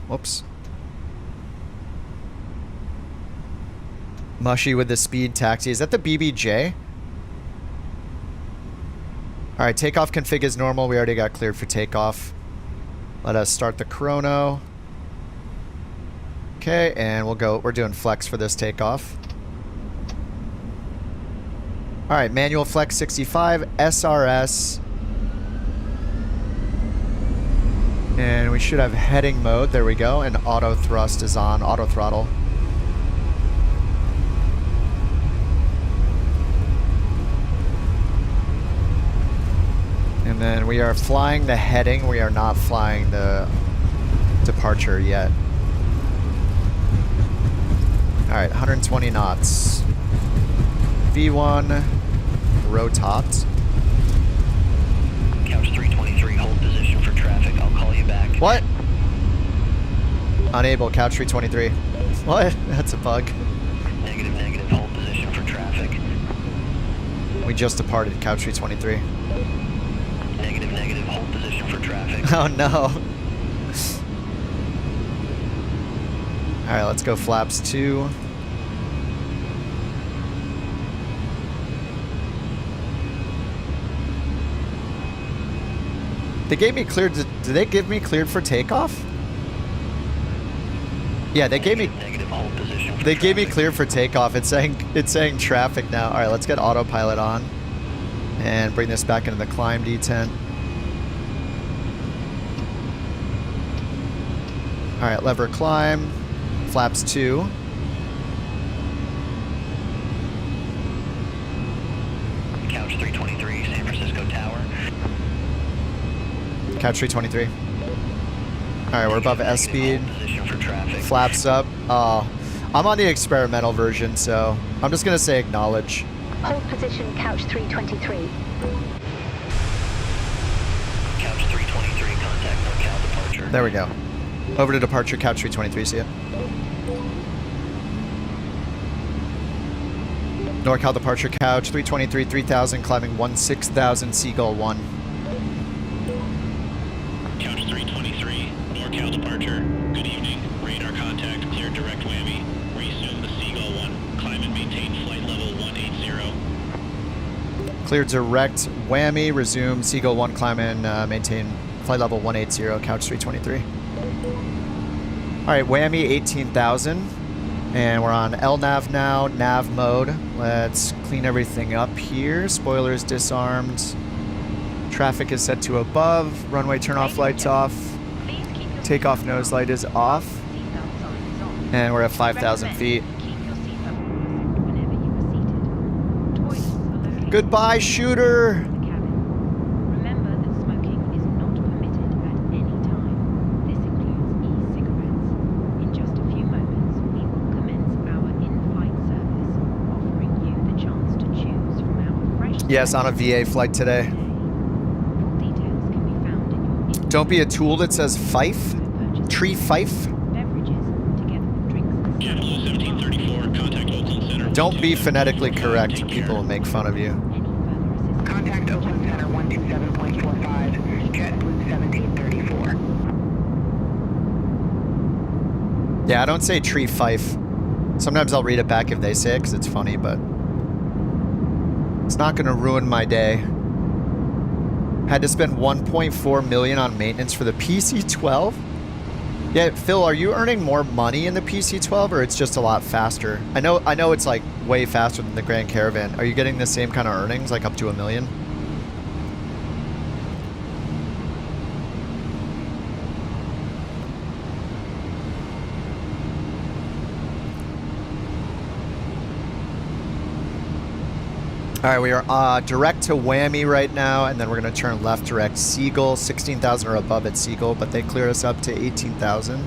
Whoops. Mushy with the speed taxi. Is that the BBJ? All right, takeoff config is normal. We already got cleared for takeoff. Let us start the chrono. Okay, and we'll go. We're doing flex for this takeoff. All right, manual flex 65, SRS. And we should have heading mode. There we go. And auto thrust is on, auto throttle. And then we are flying the heading. We are not flying the departure yet. All right, 120 knots. V1, rotate. Couch 323, hold position for traffic. I'll call you back. What? Unable, Couch 323. What? That's a bug. Negative, negative, hold position for traffic. We just departed, Couch 323. Negative, negative, hold position for traffic. Oh no. All right, let's go flaps 2. They gave me cleared. Did they give me cleared for takeoff? Yeah, they gave me. Negative, hold position for They gave me traffic. cleared for takeoff. It's saying traffic now. All right, let's get autopilot on and bring this back into the climb detent. All right, lever climb, flaps 2. Couch 323, San Francisco Tower. Couch 323. All right, we're above S speed. Hold position for traffic. Flaps up. Oh, I'm on the experimental version, so I'm just gonna say acknowledge. Hold position, Couch 323. Couch 323, contact NorCal departure. There we go. Over to departure, Couch 323, see ya. NorCal departure, Couch 323, 3000, climbing 16,000, Seagull 1. Couch 323, NorCal departure. Good evening. Radar contact, clear direct whammy. Resume the Seagull 1. Climb and maintain flight level 180. Clear direct whammy, resume Seagull 1, climb and maintain flight level 180, Couch 323. All right, whammy 18,000, and we're on LNAV now, nav mode. Let's clean everything up here. Spoilers disarmed. Traffic is set to above. Runway turn-off lights off. Takeoff nose light is off. And we're at 5,000 feet. Goodbye, shooter! Remember that smoking is not permitted at any time. This includes e-cigarettes. In just a few moments, we will commence our in-flight service, offering you the chance to choose from our fresh... Yes, on a VA flight today. Full details can be found in your... Don't be a tool that says Fife. Tree Fife. Beverages, together with drinks. JetBlue 1734, contact Oakland Center. Don't be phonetically correct or people will make fun of you. Contact Oakland Center 127.45, JetBlue 1734. Yeah, I don't say Tree Fife. Sometimes I'll read it back if they say it because it's funny, but it's not going to ruin my day. Had to spend 1.4 million on maintenance for the PC-12. Yeah, Phil, are you earning more money in the PC-12 or it's just a lot faster? I know it's like way faster than the Grand Caravan. Are you getting the same kind of earnings, like up to $1 million? All right, we are direct to Whammy right now, and then we're going to turn left direct Seagull, 16,000 or above at Seagull, but they cleared us up to 18,000.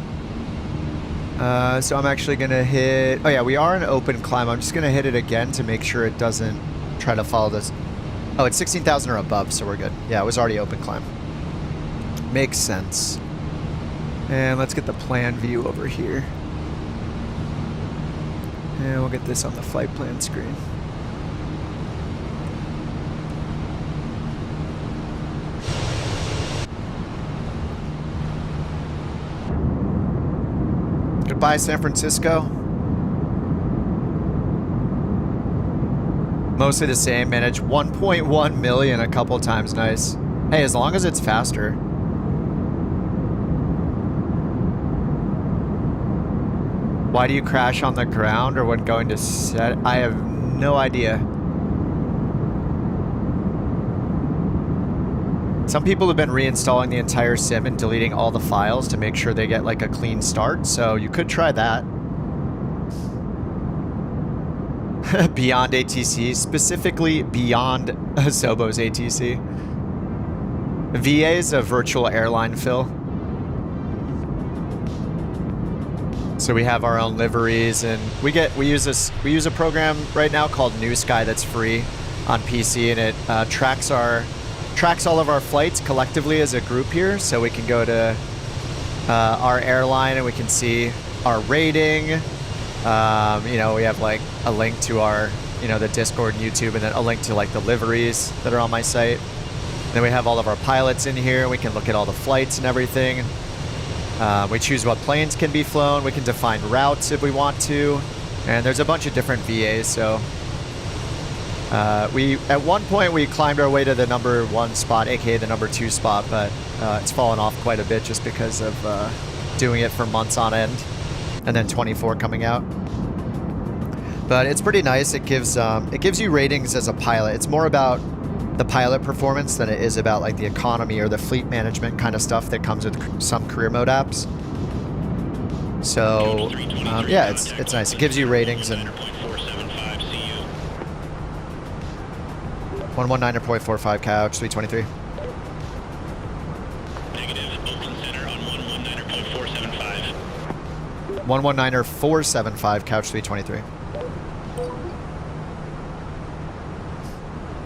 So I'm actually going to hit... Oh, yeah, we are in open climb. I'm just going to hit it again to make sure it doesn't try to follow this. Oh, it's 16,000 or above, so we're good. Yeah, it was already open climb. Makes sense. And let's get the plan view over here. And we'll get this on the flight plan screen. Goodbye, San Francisco. Mostly the same. Managed 1.1 million a couple times. Nice. Hey, as long as it's faster. Why do you crash on the ground or when going to set? I have no idea. Some people have been reinstalling the entire sim and deleting all the files to make sure they get like a clean start, so you could try that. BeyondATC, specifically beyond Zobo's ATC. VA is a virtual airline, Phil. So we have our own liveries, and we use a program right now called NewSky that's free on PC, and it tracks all of our flights collectively as a group here, so we can go to our airline and we can see our rating. You know, we have like a link to our, you know, the Discord and YouTube, and then a link to like the liveries that are on my site. And then we have all of our pilots in here. We can look at all the flights and everything. We choose what planes can be flown. We can define routes if we want to. And there's a bunch of different VAs, so at one point we climbed our way to the number 1 spot, aka the number 2 spot, but it's fallen off quite a bit just because of doing it for months on end, and then 24 coming out. But it's pretty nice. It gives you ratings as a pilot. It's more about the pilot performance than it is about like the economy or the fleet management kind of stuff that comes with some career mode apps. So yeah, it's nice. It gives you ratings and 119.45 couch, 323. Negative, Oakland Center on 119.475. 119.475, couch 323.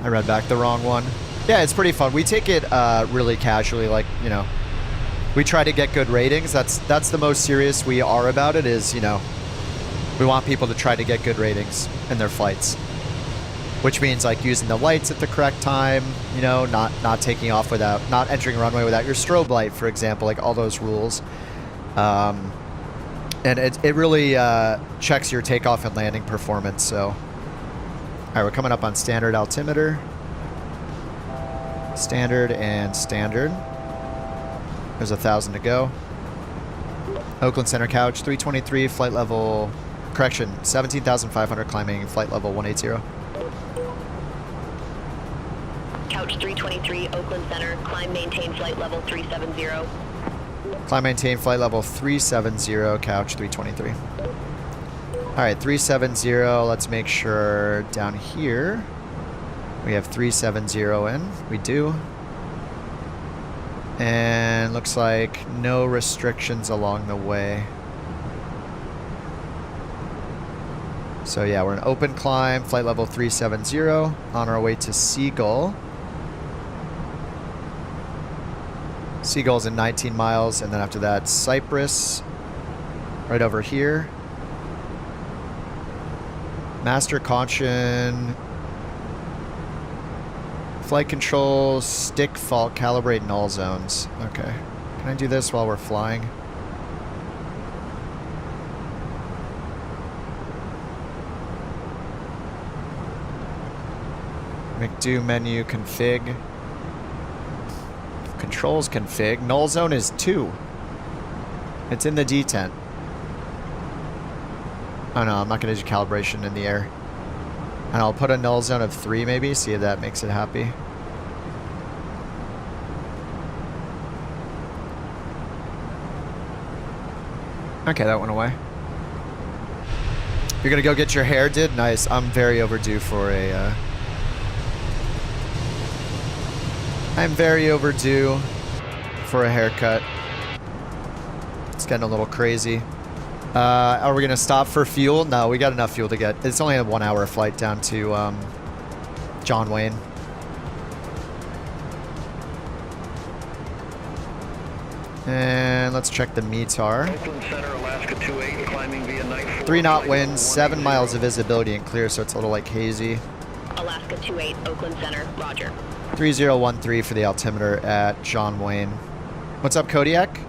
I read back the wrong one. Yeah, it's pretty fun. We take it really casually, like, you know, we try to get good ratings. That's the most serious we are about it is, you know, we want people to try to get good ratings in their flights. Which means like using the lights at the correct time, you know, not taking off without, not entering runway without your strobe light, for example, like all those rules. And it really checks your takeoff and landing performance. So, all right, we're coming up on standard altimeter. Standard and standard. There's 1,000 to go. Oakland Center couch, 323, flight level, correction, 17,500 climbing, flight level 180. Couch 323, Oakland Center. Climb, maintain flight level 370. Climb, maintain flight level 370, couch 323. All right, 370. Let's make sure down here we have 370 in. We do. And looks like no restrictions along the way. So yeah, we're in open climb, flight level 370, on our way to Seagull. Seagull's in 19 miles, and then after that, Cypress, right over here. Master caution, flight control, stick fault, calibrate null zones. Okay, can I do this while we're flying? McDo menu config. Controls config. Null zone is 2. It's in the detent. Oh no, I'm not going to do calibration in the air. And I'll put a null zone of 3 maybe, see if that makes it happy. Okay, that went away. You're going to go get your hair did? Nice. I'm very overdue for a... I'm very overdue for a haircut. It's getting a little crazy. Are we going to stop for fuel? No, we got enough fuel to get... It's only a 1-hour flight down to John Wayne. And let's check the METAR. Oakland Center, Alaska 28, climbing via night 3 knot winds, 7 miles of visibility and clear, so it's a little like hazy. Alaska 28, Oakland Center, roger. 3013 for the altimeter at John Wayne. What's up, Kodiak?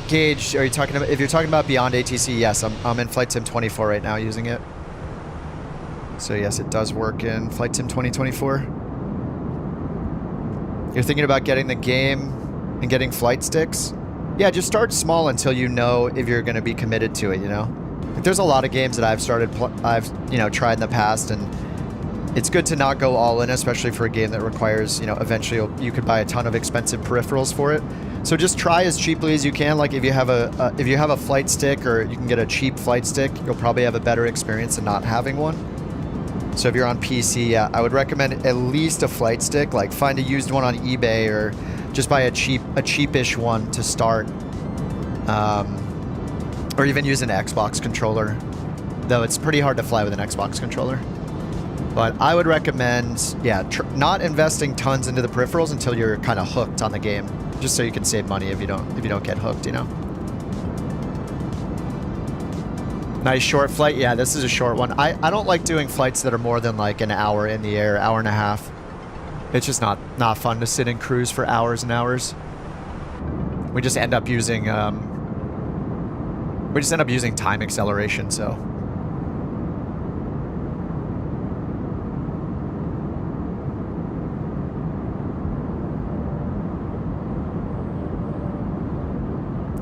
Gage, are you talking about, if you're talking about BeyondATC, yes, I'm in Flight Sim 24 right now using it. So yes, it does work in Flight Sim 2024. You're thinking about getting the game and getting flight sticks? Yeah, just start small until you know if you're going to be committed to it, you know? Like, there's a lot of games that I've tried in the past, and it's good to not go all in, especially for a game that requires, eventually you could buy a ton of expensive peripherals for it. So just try as cheaply as you can. Like if you have a flight stick, or you can get a cheap flight stick, you'll probably have a better experience than not having one. So if you're on PC, yeah, I would recommend at least a flight stick. Like find a used one on eBay, or just buy a cheapish one to start. Or even use an Xbox controller, though it's pretty hard to fly with an Xbox controller. But I would recommend, yeah, not investing tons into the peripherals until you're kind of hooked on the game, just so you can save money if you don't get hooked, you know. Nice short flight. Yeah, this is a short one. I don't like doing flights that are more than like an hour in the air, hour and a half. It's just not fun to sit and cruise for hours and hours. We just end up using time acceleration, so.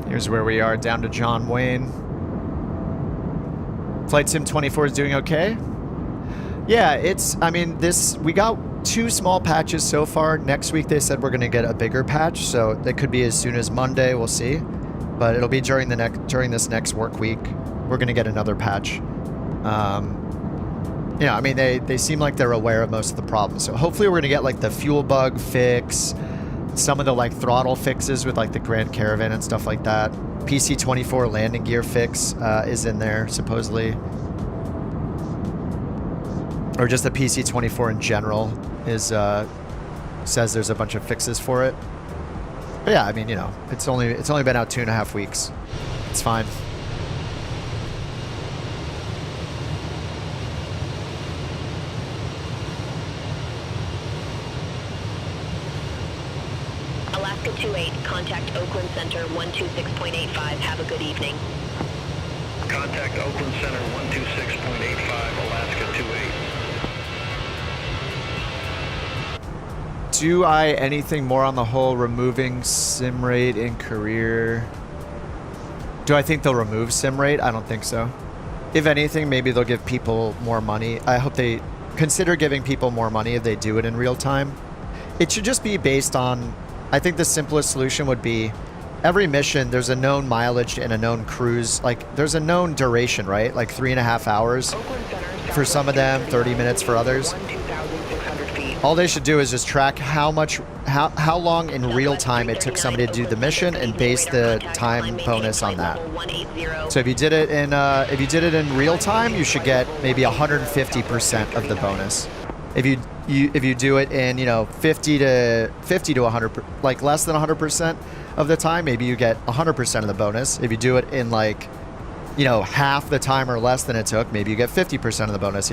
Here's where we are, down to John Wayne. Flight Sim 24 is doing okay. Yeah, we got 2 small patches so far. Next week they said we're going to get a bigger patch, so it could be as soon as Monday, we'll see. But it'll be during this next work week. We're going to get another patch. Yeah, I mean, they seem like they're aware of most of the problems. So hopefully we're going to get like the fuel bug fix, some of the like throttle fixes with like the Grand Caravan and stuff like that. PC-24 landing gear fix is in there, supposedly. Or just the PC-24 in general says there's a bunch of fixes for it. But yeah, I mean, it's only been out 2.5 weeks. It's fine. Alaska 28, contact Oakland Center 126.85. Have a good evening. Contact Oakland Center 126.85, Alaska 28. Do anything more on the whole removing sim rate in career? Do I think they'll remove sim rate? I don't think so. If anything, maybe they'll give people more money. I hope they consider giving people more money if they do it in real time. It should just be based on, I think the simplest solution would be every mission, there's a known mileage and a known cruise. Like, there's a known duration, right? Like 3.5 hours for some of them, 30 minutes for others. All they should do is just track how long in real time it took somebody to do the mission and base the time bonus on that. So if you did it in real time, you should get maybe 150% of the bonus. If you do it in 50 to 100, like less than 100% of the time, maybe you get 100% of the bonus. If you do it in like half the time or less than it took, maybe you get 50% of the bonus.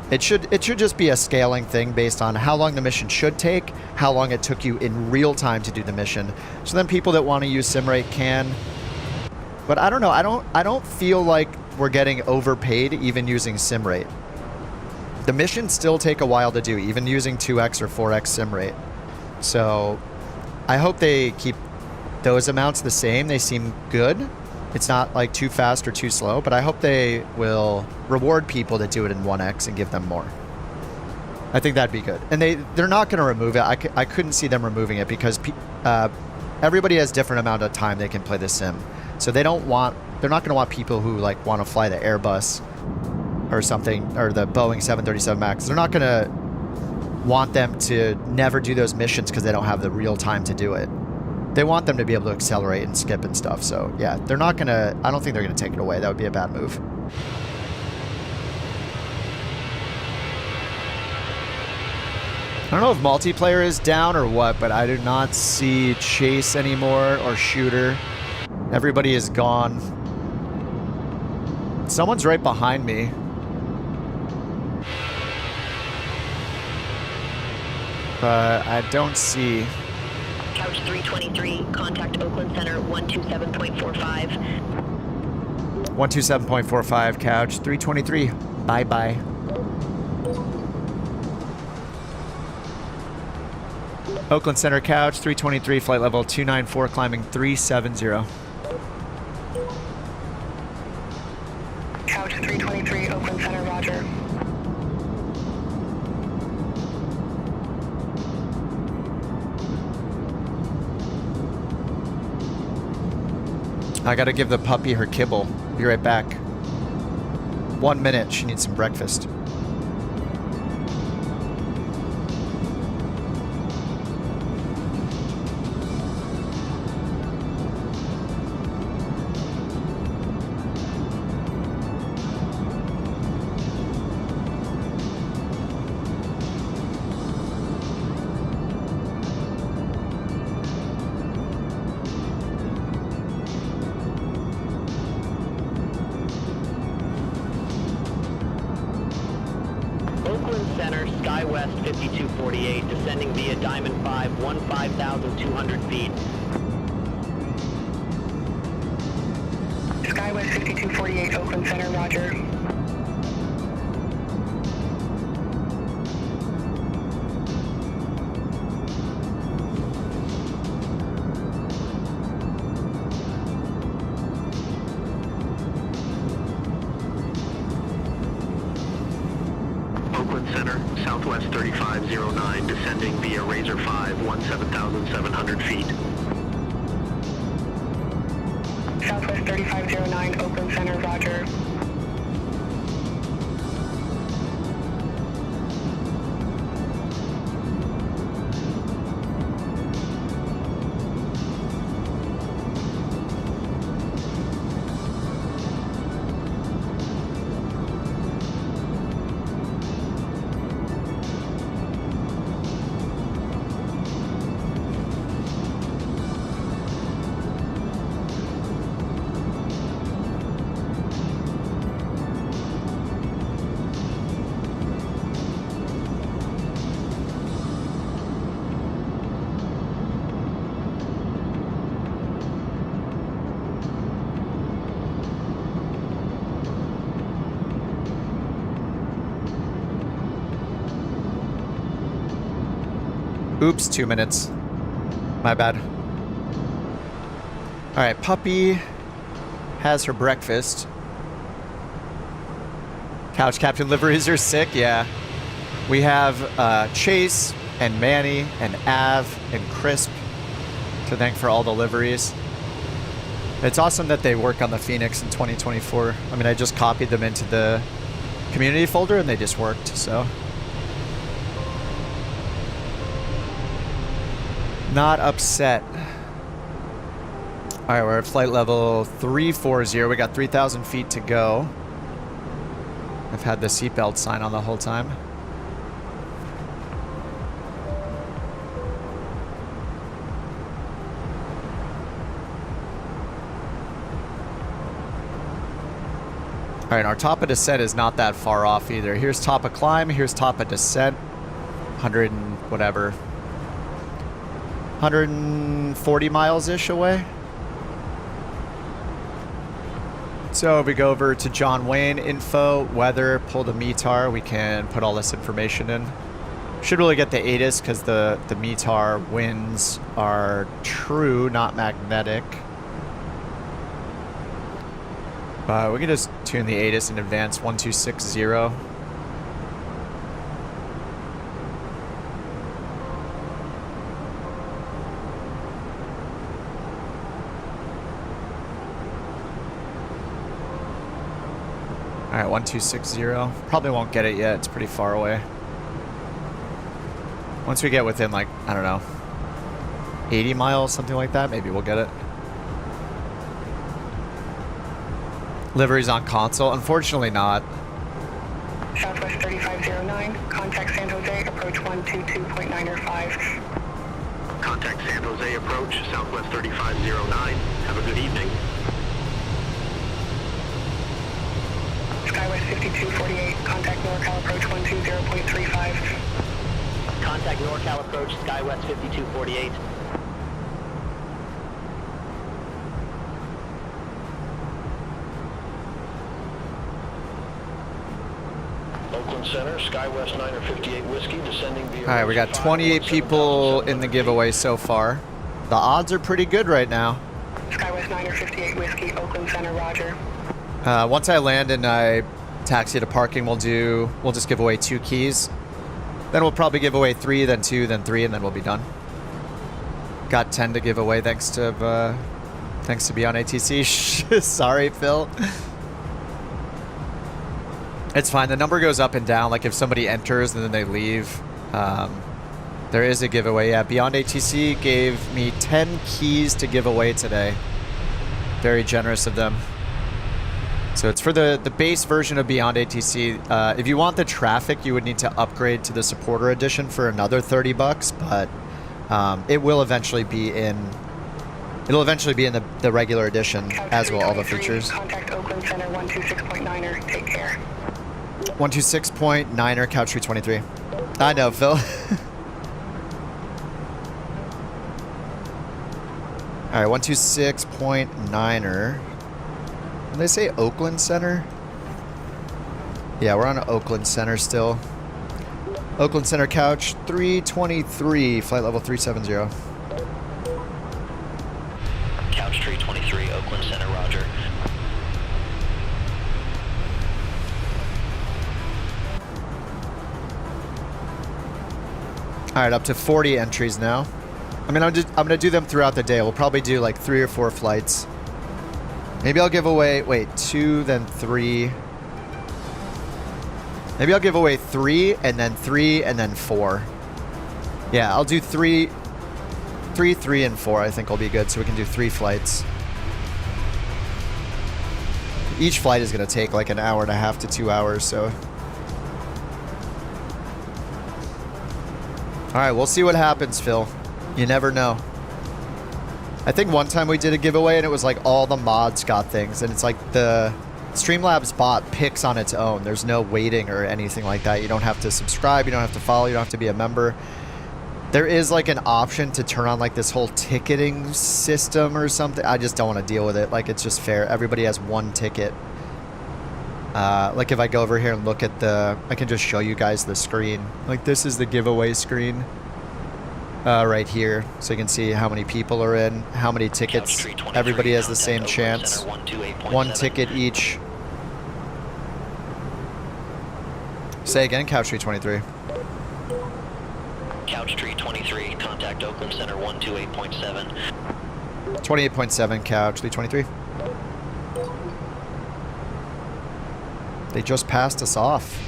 It should just be a scaling thing based on how long the mission should take, how long it took you in real time to do the mission. So then people that want to use SimRate can. But I don't know. I don't feel like we're getting overpaid even using SimRate. The missions still take a while to do, even using 2x or 4x SimRate. So I hope they keep those amounts the same. They seem good. It's not like too fast or too slow, but I hope they will reward people that do it in 1x and give them more. I think that'd be good. And they're not going to remove it. I couldn't see them removing it because everybody has different amount of time they can play the sim. So they're not going to want people who like want to fly the Airbus or something, or the Boeing 737 MAX. They're not going to want them to never do those missions because they don't have the real time to do it. They want them to be able to accelerate and skip and stuff. So yeah, they're not going to, I don't think they're going to take it away. That would be a bad move. I don't know if multiplayer is down or what, but I do not see Chase anymore or Shooter. Everybody is gone. Someone's right behind me. But I don't see. Couch 323, contact Oakland Center 127.45. 127.45, Couch 323. Bye-bye. Oakland Center, Couch 323, flight level 294, climbing 370. Couch 323, Oakland Center, roger. I gotta give the puppy her kibble. Be right back. 1 minute, she needs some breakfast. West 5248, descending via Diamond 5, 15,200 feet. Skywest 5248, Oakland Center, roger. Center, Southwest 3509, descending via Razor 5, 17,700 feet. Southwest 3509, Oakland Center, roger. Oops, 2 minutes. My bad. All right, puppy. has her breakfast. Couch Captain liveries are sick, yeah. We have Chase and Manny and Av and Crisp to thank for all the liveries. It's awesome that they work on the Phoenix in 2024. I mean, I just copied them into the community folder and they just worked, so. Not upset. All right, we're at flight level 340. We got 3,000 feet to go. I've had the seatbelt sign on the whole time. All right, our top of descent is not that far off either. Here's top of climb, here's top of descent. 100 and whatever. 140 miles-ish away. So if we go over to John Wayne info, weather, pull the METAR, we can put all this information in. Should really get the ATIS because the METAR winds are true, not magnetic. We can just tune the ATIS in advance, 1260. All right, 1260. Probably won't get it yet. It's pretty far away. Once we get within, like, I don't know, 80 miles, something like that, maybe we'll get it. Liveries on console? Unfortunately not. Southwest 3509, contact San Jose, approach 122.905. Contact San Jose approach, Southwest 3509. Have a good evening. Skywest 5248, contact NorCal approach 120.35. Contact NorCal approach, Skywest 5248. Oakland Center, Skywest 958 Whiskey, descending via... All right, we got 28 people in the giveaway so far. The odds are pretty good right now. Skywest 958 Whiskey, Oakland Center, roger. Once I land and I taxi to parking, we'll just give away 2 keys. Then we'll probably give away 3, then 2, then 3, and then we'll be done. Got 10 to give away thanks to BeyondATC. Sorry, Phil. It's fine. The number goes up and down. Like if somebody enters and then they leave, there is a giveaway. Yeah, BeyondATC gave me 10 keys to give away today. Very generous of them. So it's for the base version of BeyondATC. If you want the traffic, you would need to upgrade to the supporter edition for another $30, but it will eventually be in. It'll eventually be in the regular edition, as will all the features. Contact Oakland Center 126.9er. Take care. 126.9er, Couch 323. I know, Phil. All right, 126.9er. Did they say Oakland Center? Yeah, we're on Oakland Center still. Oakland Center, Couch 323, flight level 370. Couch 323, Oakland Center, roger. All right, up to 40 entries now. I mean, I'm gonna do them throughout the day. We'll probably do like 3 or 4 flights. Maybe I'll give away, wait, 2, then 3. Maybe I'll give away 3, and then 3, and then 4. Yeah, I'll do 3, 3, and 4. I think will be good, so we can do 3 flights. Each flight is gonna take like an hour and a half to 2 hours, so. All right, we'll see what happens, Phil. You never know. I think one time we did a giveaway and it was like all the mods got things, and it's like the Streamlabs bot picks on its own. There's no waiting or anything like that. You don't have to subscribe, you don't have to follow, you don't have to be a member. There is like an option to turn on like this whole ticketing system or something. I just don't want to deal with it. Like, it's just fair. Everybody has one ticket. Like if I go over here and look at I can just show you guys the screen. Like, this is the giveaway screen. right here, so you can see how many people are in, how many tickets. Everybody has the same chance. 1 ticket each. Say again, Couch 323. Couch 323, contact Oakland Center 128.7. 28.7, Couch 323. They just passed us off.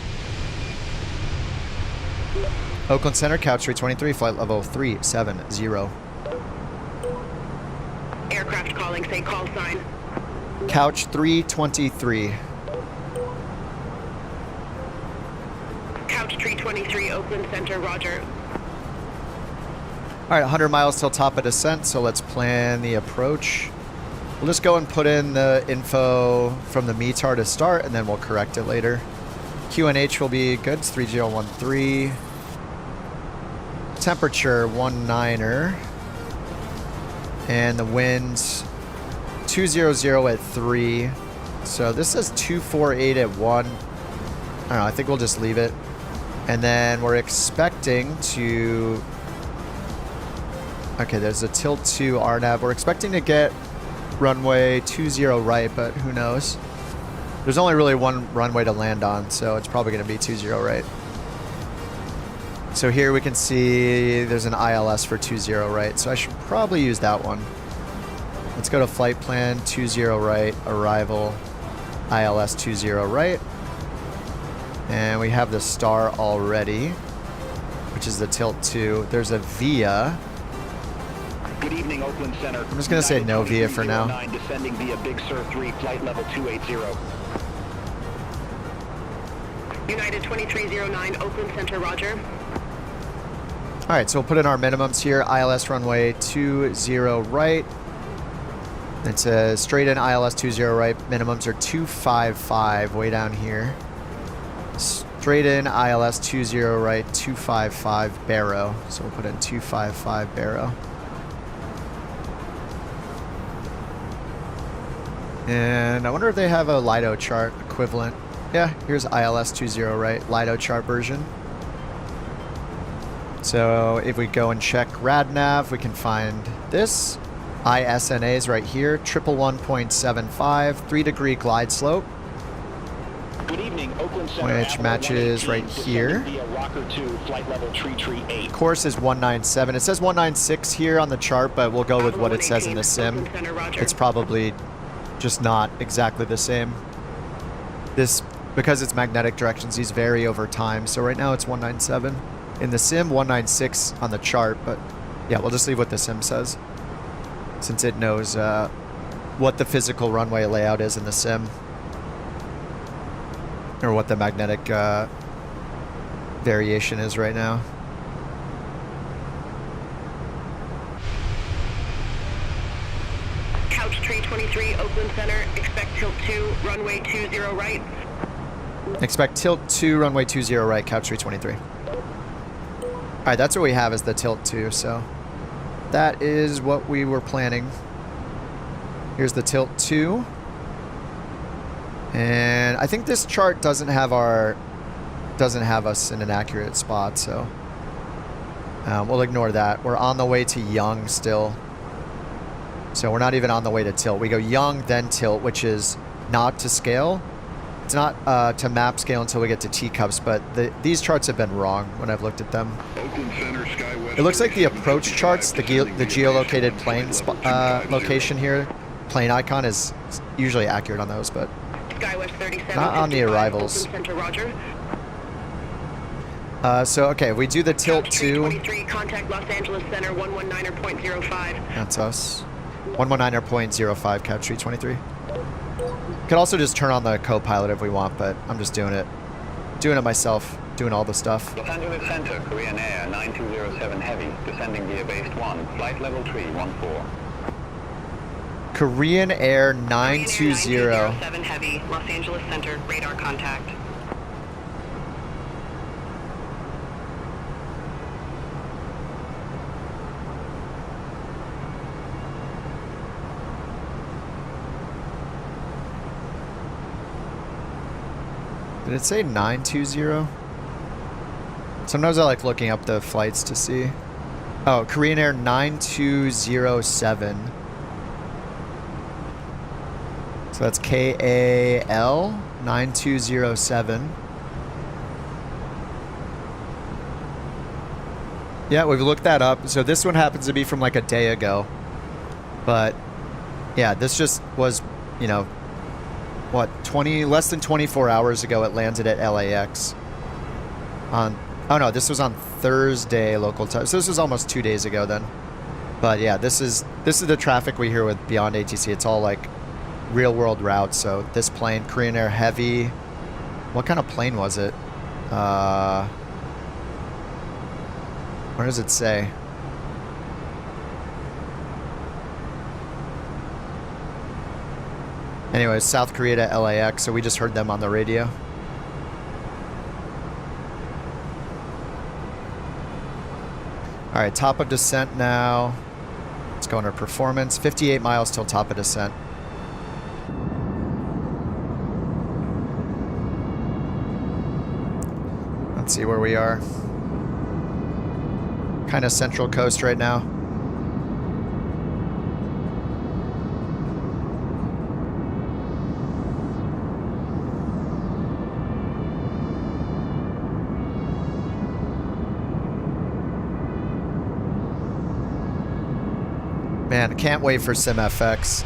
Oakland Center, Couch 323, flight level 370. Aircraft calling, say call sign. Couch 323. Couch 323, Oakland Center, roger. All right, 100 miles till top of descent, so let's plan the approach. We'll just go and put in the info from the METAR to start, and then we'll correct it later. QNH will be good, it's 3013. Temperature 19er. And the winds 200 at 3. So this says 248 at 1. I don't know, I think we'll just leave it. And then we're expecting to... Okay, there's a tilt 2 RNAV. We're expecting to get runway 20 right, but who knows? There's only really one runway to land on, so it's probably going to be 20 right. So here we can see there's an ILS for 20 right, so I should probably use that one. Let's go to flight plan 20 right, arrival, ILS 20 right. And we have the star already, which is the tilt 2. There's a VIA. Good evening, Oakland Center. I'm just going to say no VIA for now. Descending via Big Sur 3, flight level 280. United 2309, Oakland Center, roger. All right, so we'll put in our minimums here. ILS runway 20 right. It says straight in ILS 20 right. Minimums are 255 way down here. Straight in ILS 20 right, 255 Barrow. So we'll put in 255 Barrow. And I wonder if they have a LIDO chart equivalent. Yeah, here's ILS 20 right, LIDO chart version. So if we go and check RadNav, we can find this. ISNA is right here, 111.75, 3-degree glide slope. Good evening, Oakland Center, which matches right here. Rocker 2, flight level 338. Course is 197. It says 196 here on the chart, but we'll go with what it says in the sim. It's probably just not exactly the same. This, because it's magnetic directions, these vary over time. So right now it's 197. In the sim, 196 on the chart, but yeah, we'll just leave what the sim says, since it knows what the physical runway layout is in the sim, or what the magnetic variation is right now. Couch 323, Oakland Center, expect tilt 2, runway 20 right. Expect tilt 2, runway 20 right, Couch 323. All right, that's what we have as the tilt 2, so that is what we were planning. Here's the tilt 2. And I think this chart doesn't have us in an accurate spot, so we'll ignore that. We're on the way to Young still. So we're not even on the way to tilt. We go Young, then tilt, which is not to scale. It's not to map scale until we get to teacups, but these charts have been wrong when I've looked at them. It looks like the approach charts, the geolocated plane location here, plane icon is usually accurate on those, but not on the arrivals. So okay, we do the tilt 2. Contact Los Angeles Center 119.05. That's us. 119.05, Couch 323. Could also just turn on the co-pilot if we want, but I'm just doing it myself, doing all the stuff. Los Angeles Center, Korean Air 9207 Heavy, descending via base 1, flight level 314. Korean Air 920. 9207 Heavy, Los Angeles Center, radar contact. Did it say 920? Sometimes I like looking up the flights to see. Oh, Korean Air 9207. So that's KAL 9207. Yeah, we've looked that up. So this one happens to be from like a day ago. But yeah, this just was, you know, what, less than 24 hours ago it landed at LAX. Oh no, this was on Thursday local time. So this was almost 2 days ago then. But yeah, this is the traffic we hear with BeyondATC. It's all like real world routes. So this plane, Korean Air Heavy. What kind of plane was it? Where does it say? Anyways, South Korea to LAX, so we just heard them on the radio. Alright, top of descent now. Let's go under performance. 58 miles till top of descent. Let's see where we are. Kind of central coast right now. Man, can't wait for SimFX.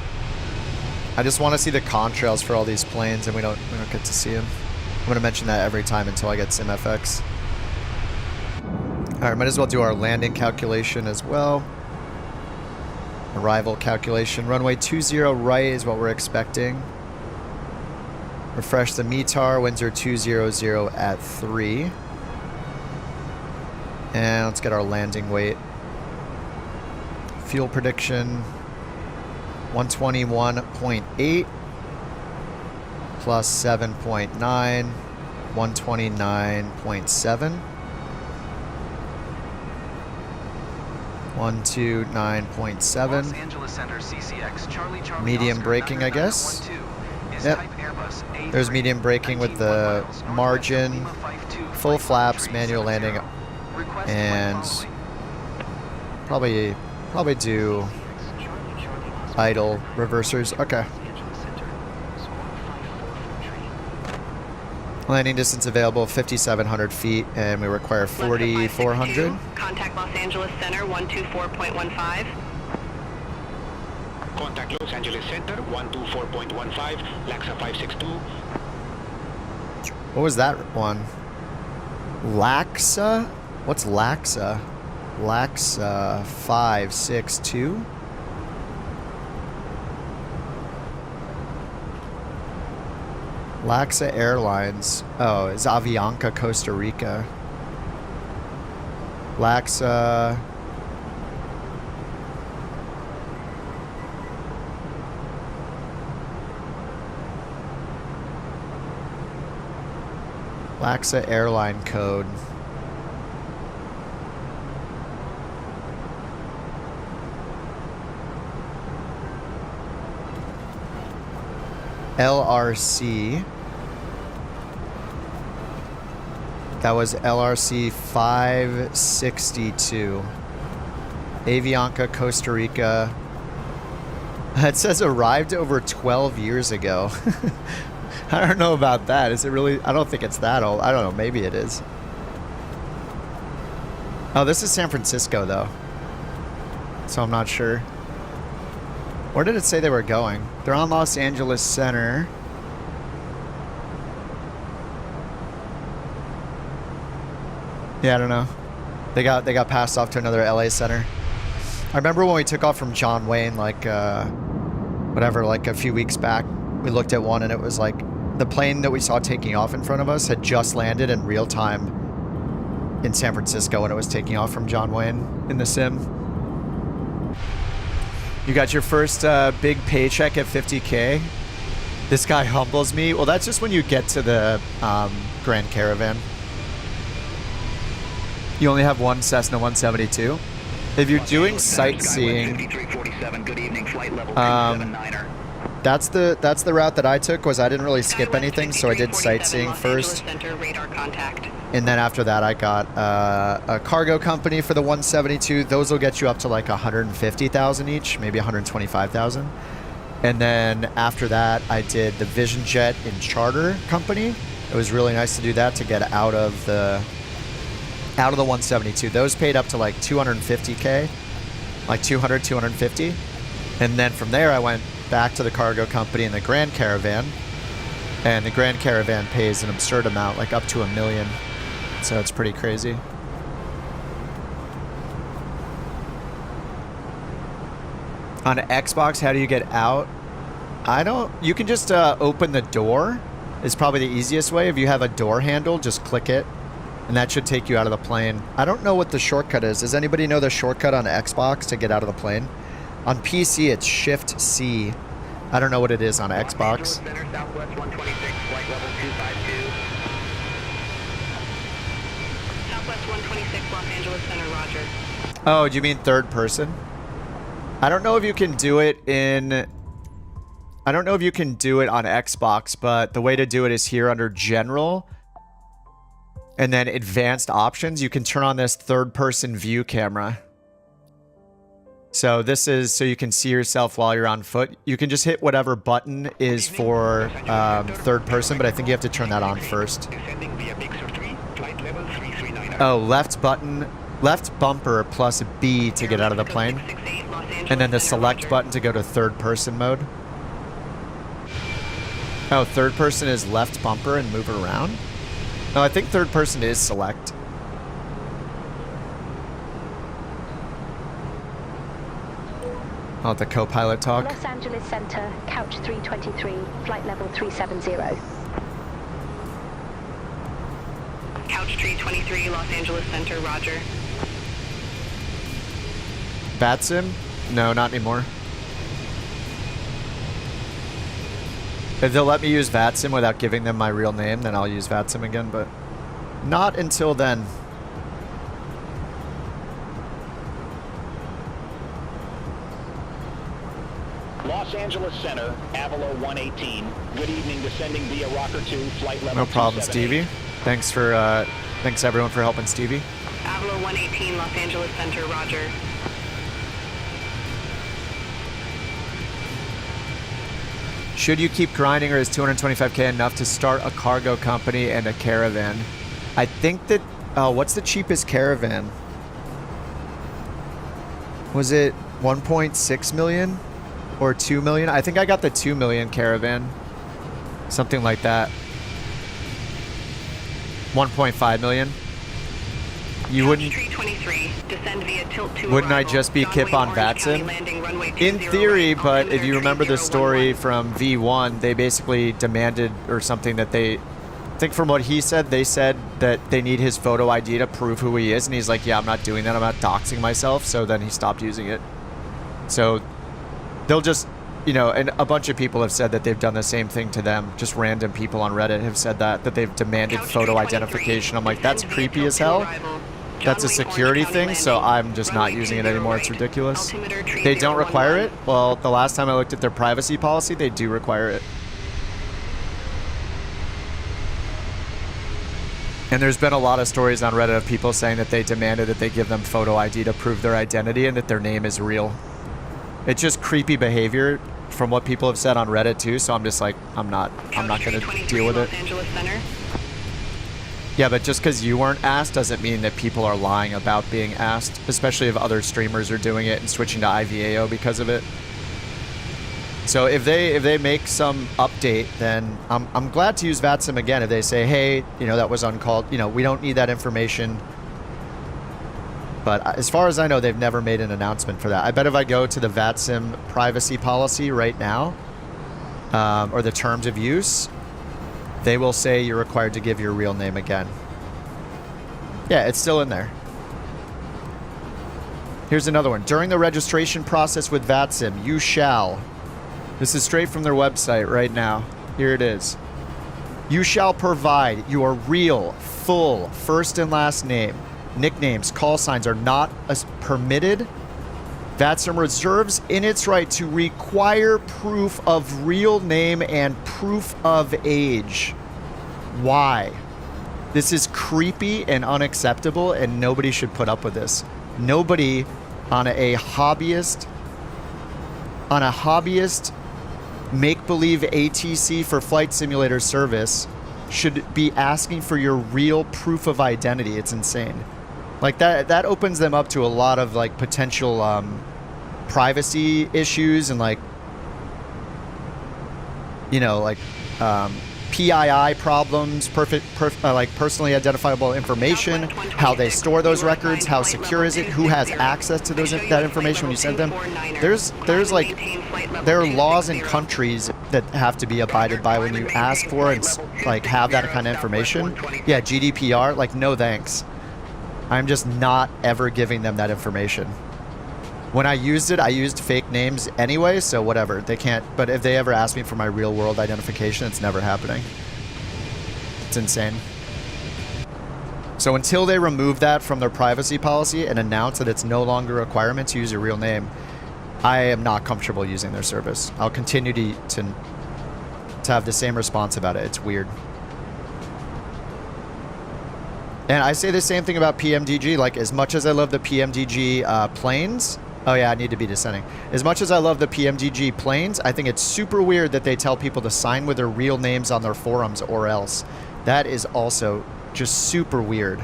I just want to see the contrails for all these planes, and we don't get to see them. I'm going to mention that every time until I get SimFX. Alright, might as well do our landing calculation as well. Arrival calculation. Runway 20 right is what we're expecting. Refresh the METAR. Winds are 200 at 3. And let's get our landing weight. Fuel prediction. 121.8 plus 7.9. 129.7. 129.7. Medium braking, I guess. Yep. There's medium braking with the margin, full flaps, manual landing, and probably do idle reversers. Okay. Landing distance available 5,700 feet, and we require 4,400. Contact Los Angeles Center 124.15. Contact Los Angeles Center 124.15, LAXA 562. What was that one? LAXA? What's LAXA? LAXA 562? LAXA Airlines. Oh, it's Avianca, Costa Rica. LAXA. LAXA airline code. LRC. That was LRC 562. Avianca, Costa Rica. It says arrived over 12 years ago. I don't know about that. Is it really? I don't think it's that old. I don't know. Maybe it is. Oh, this is San Francisco, though. So I'm not sure. Where did it say they were going? They're on Los Angeles Center. Yeah, I don't know. They got passed off to another LA center. I remember when we took off from John Wayne, like whatever, like a few weeks back. We looked at one and it was like the plane that we saw taking off in front of us had just landed in real time in San Francisco when it was taking off from John Wayne in the sim. You got your first big paycheck at 50K. This guy humbles me. Well, that's just when you get to the Grand Caravan. You only have one Cessna 172. If you're doing sightseeing, that's the route that I took. Was I didn't really skip anything, so I did sightseeing first. And then after that, I got a cargo company for the 172. Those will get you up to like 150,000 each, maybe 125,000. And then after that, I did the Vision Jet in charter company. It was really nice to do that to get out of the 172. Those paid up to like 250K, like 200, 250. And then from there, I went back to the cargo company in the Grand Caravan. And the Grand Caravan pays an absurd amount, like up to $1 million. So it's pretty crazy. On Xbox, how do you get out? You can just open the door. Is probably the easiest way. If you have a door handle, just click it. And that should take you out of the plane. I don't know what the shortcut is. Does anybody know the shortcut on Xbox to get out of the plane? On PC, it's Shift C. I don't know what it is on Xbox. Center, Southwest 126, flight level 252. Southwest 126, Los Angeles Center, roger. Oh, do you mean third person? I don't know if you can do it in... I don't know if you can do it on Xbox, but the way to do it is here under General. And then Advanced Options. You can turn on this third-person view camera. So this is so you can see yourself while you're on foot. You can just hit whatever button is for third person, but I think you have to turn that on first. Oh, left bumper plus B to get out of the plane. And then the select button to go to third person mode. Oh, third person is left bumper and move around? No, I think third person is select. I'll let the co-pilot talk. Los Angeles Center, couch 323, flight level 370. Couch 323, Los Angeles Center, roger. VATSIM? No, not anymore. If they'll let me use VATSIM without giving them my real name, then I'll use VATSIM again, but not until then. Los Angeles Center, Avalo 118. Good evening, descending via Rocker 2, flight level No problem, 278. Stevie. Thanks everyone for helping Stevie. Avalo 118, Los Angeles Center, roger. Should you keep grinding, or is 225K enough to start a cargo company and a caravan? I think that... what's the cheapest caravan? Was it 1.6 million? Or 2 million? I think I got the 2 million caravan. Something like that. 1.5 million. You wouldn't... Wouldn't I just be Kip on VATSIM? In theory, but if you remember the story from V1, they basically demanded or something that they... I think from what he said, they said that they need his photo ID to prove who he is. And he's like, yeah, I'm not doing that. I'm not doxing myself. So then he stopped using it. So they'll just... You know, and a bunch of people have said that they've done the same thing to them. Just random people on Reddit have said that they've demanded photo identification. I'm like, that's creepy as hell. That's a security thing, so I'm just not using it anymore. It's ridiculous. They don't require it? Well, the last time I looked at their privacy policy, they do require it. And there's been a lot of stories on Reddit of people saying that they demanded that they give them photo ID to prove their identity and that their name is real. It's just creepy behavior from what people have said on Reddit too, so I'm just like, I'm not going to deal with it. Yeah, but just because you weren't asked doesn't mean that people are lying about being asked, especially if other streamers are doing it and switching to IVAO because of it. So if they make some update, then I'm glad to use VATSIM again. If they say, hey, you know, that was uncalled, you know, we don't need that information. But as far as I know, they've never made an announcement for that. I bet if I go to the VATSIM privacy policy right now, or the terms of use, they will say you're required to give your real name again. Yeah, it's still in there. Here's another one. During the registration process with VATSIM, you shall... This is straight from their website right now. Here it is. You shall provide your real, full, first and last name. Nicknames, call signs are not permitted. VATSIM reserves in its right to require proof of real name and proof of age. Why? This is creepy and unacceptable, and nobody should put up with this. Nobody on a hobbyist make-believe ATC for flight simulator service should be asking for your real proof of identity. It's insane. Like that opens them up to a lot of like potential privacy issues and like, you know, like PII problems, like personally identifiable information, how they store those records, how secure is it, who has access to that information when you send them. There are laws in countries that have to be abided by when you ask for and like have that kind of information. Yeah, GDPR, like no thanks. I'm just not ever giving them that information. When I used it, I used fake names anyway, so whatever. They can't, but if they ever ask me for my real world identification, it's never happening. It's insane. So until they remove that from their privacy policy and announce that it's no longer a requirement to use your real name, I am not comfortable using their service. I'll continue to have the same response about it. It's weird. And I say the same thing about PMDG. Like, as much as I love the PMDG planes, oh yeah, I need to be descending. As much as I love the PMDG planes, I think it's super weird that they tell people to sign with their real names on their forums or else. That is also just super weird.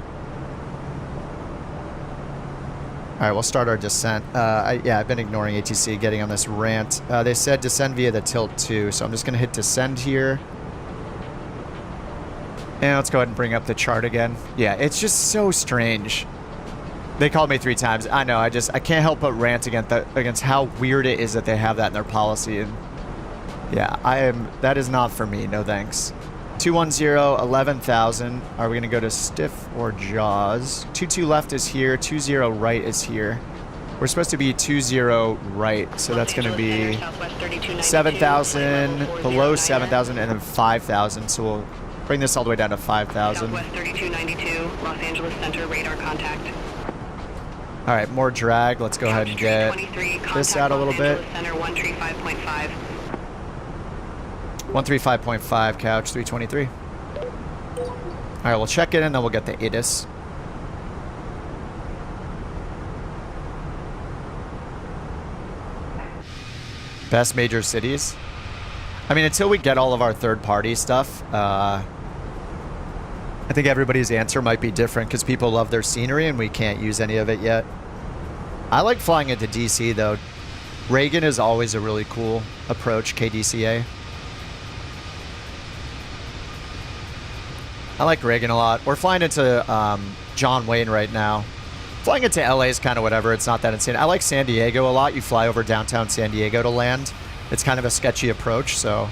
All right, we'll start our descent. Yeah, I've been ignoring ATC, getting on this rant. They said descend via the tilt 2, so I'm just gonna hit descend here. And let's go ahead and bring up the chart again. Yeah, it's just so strange. They called me 3 times. I know, I can't help but rant against how weird it is that they have that in their policy. And yeah, that is not for me, no thanks. 210, 11,000. Are we gonna go to stiff or jaws? 22 left is here, 20 right is here. We're supposed to be 20 right, so that's gonna be 7,000, below 7,000, and then 5,000. So we'll bring this all the way down to 5,000. Southwest 3292, Los Angeles Center, radar contact. All right, more drag. Let's go ahead and get this out a little bit. Center 135.5. 135.5, couch 323. All right, we'll check it and then we'll get the ATIS. Best major cities. I mean, until we get all of our third-party stuff, I think everybody's answer might be different because people love their scenery and we can't use any of it yet. I like flying into DC though. Reagan is always a really cool approach, KDCA. I like Reagan a lot. We're flying into John Wayne right now. Flying into LA is kind of whatever. It's not that insane. I like San Diego a lot. You fly over downtown San Diego to land. It's kind of a sketchy approach. So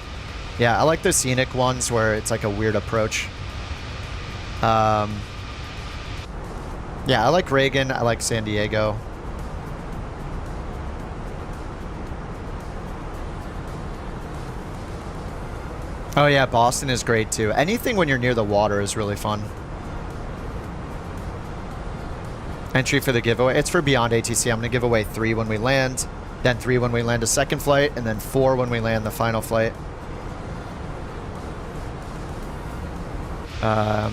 yeah, I like the scenic ones where it's like a weird approach. Yeah, I like Reagan. I like San Diego. Oh yeah, Boston is great too. Anything when you're near the water is really fun. Entry for the giveaway. It's for BeyondATC. I'm going to give away 3 when we land, then 3 when we land a second flight, and then 4 when we land the final flight. Yeah,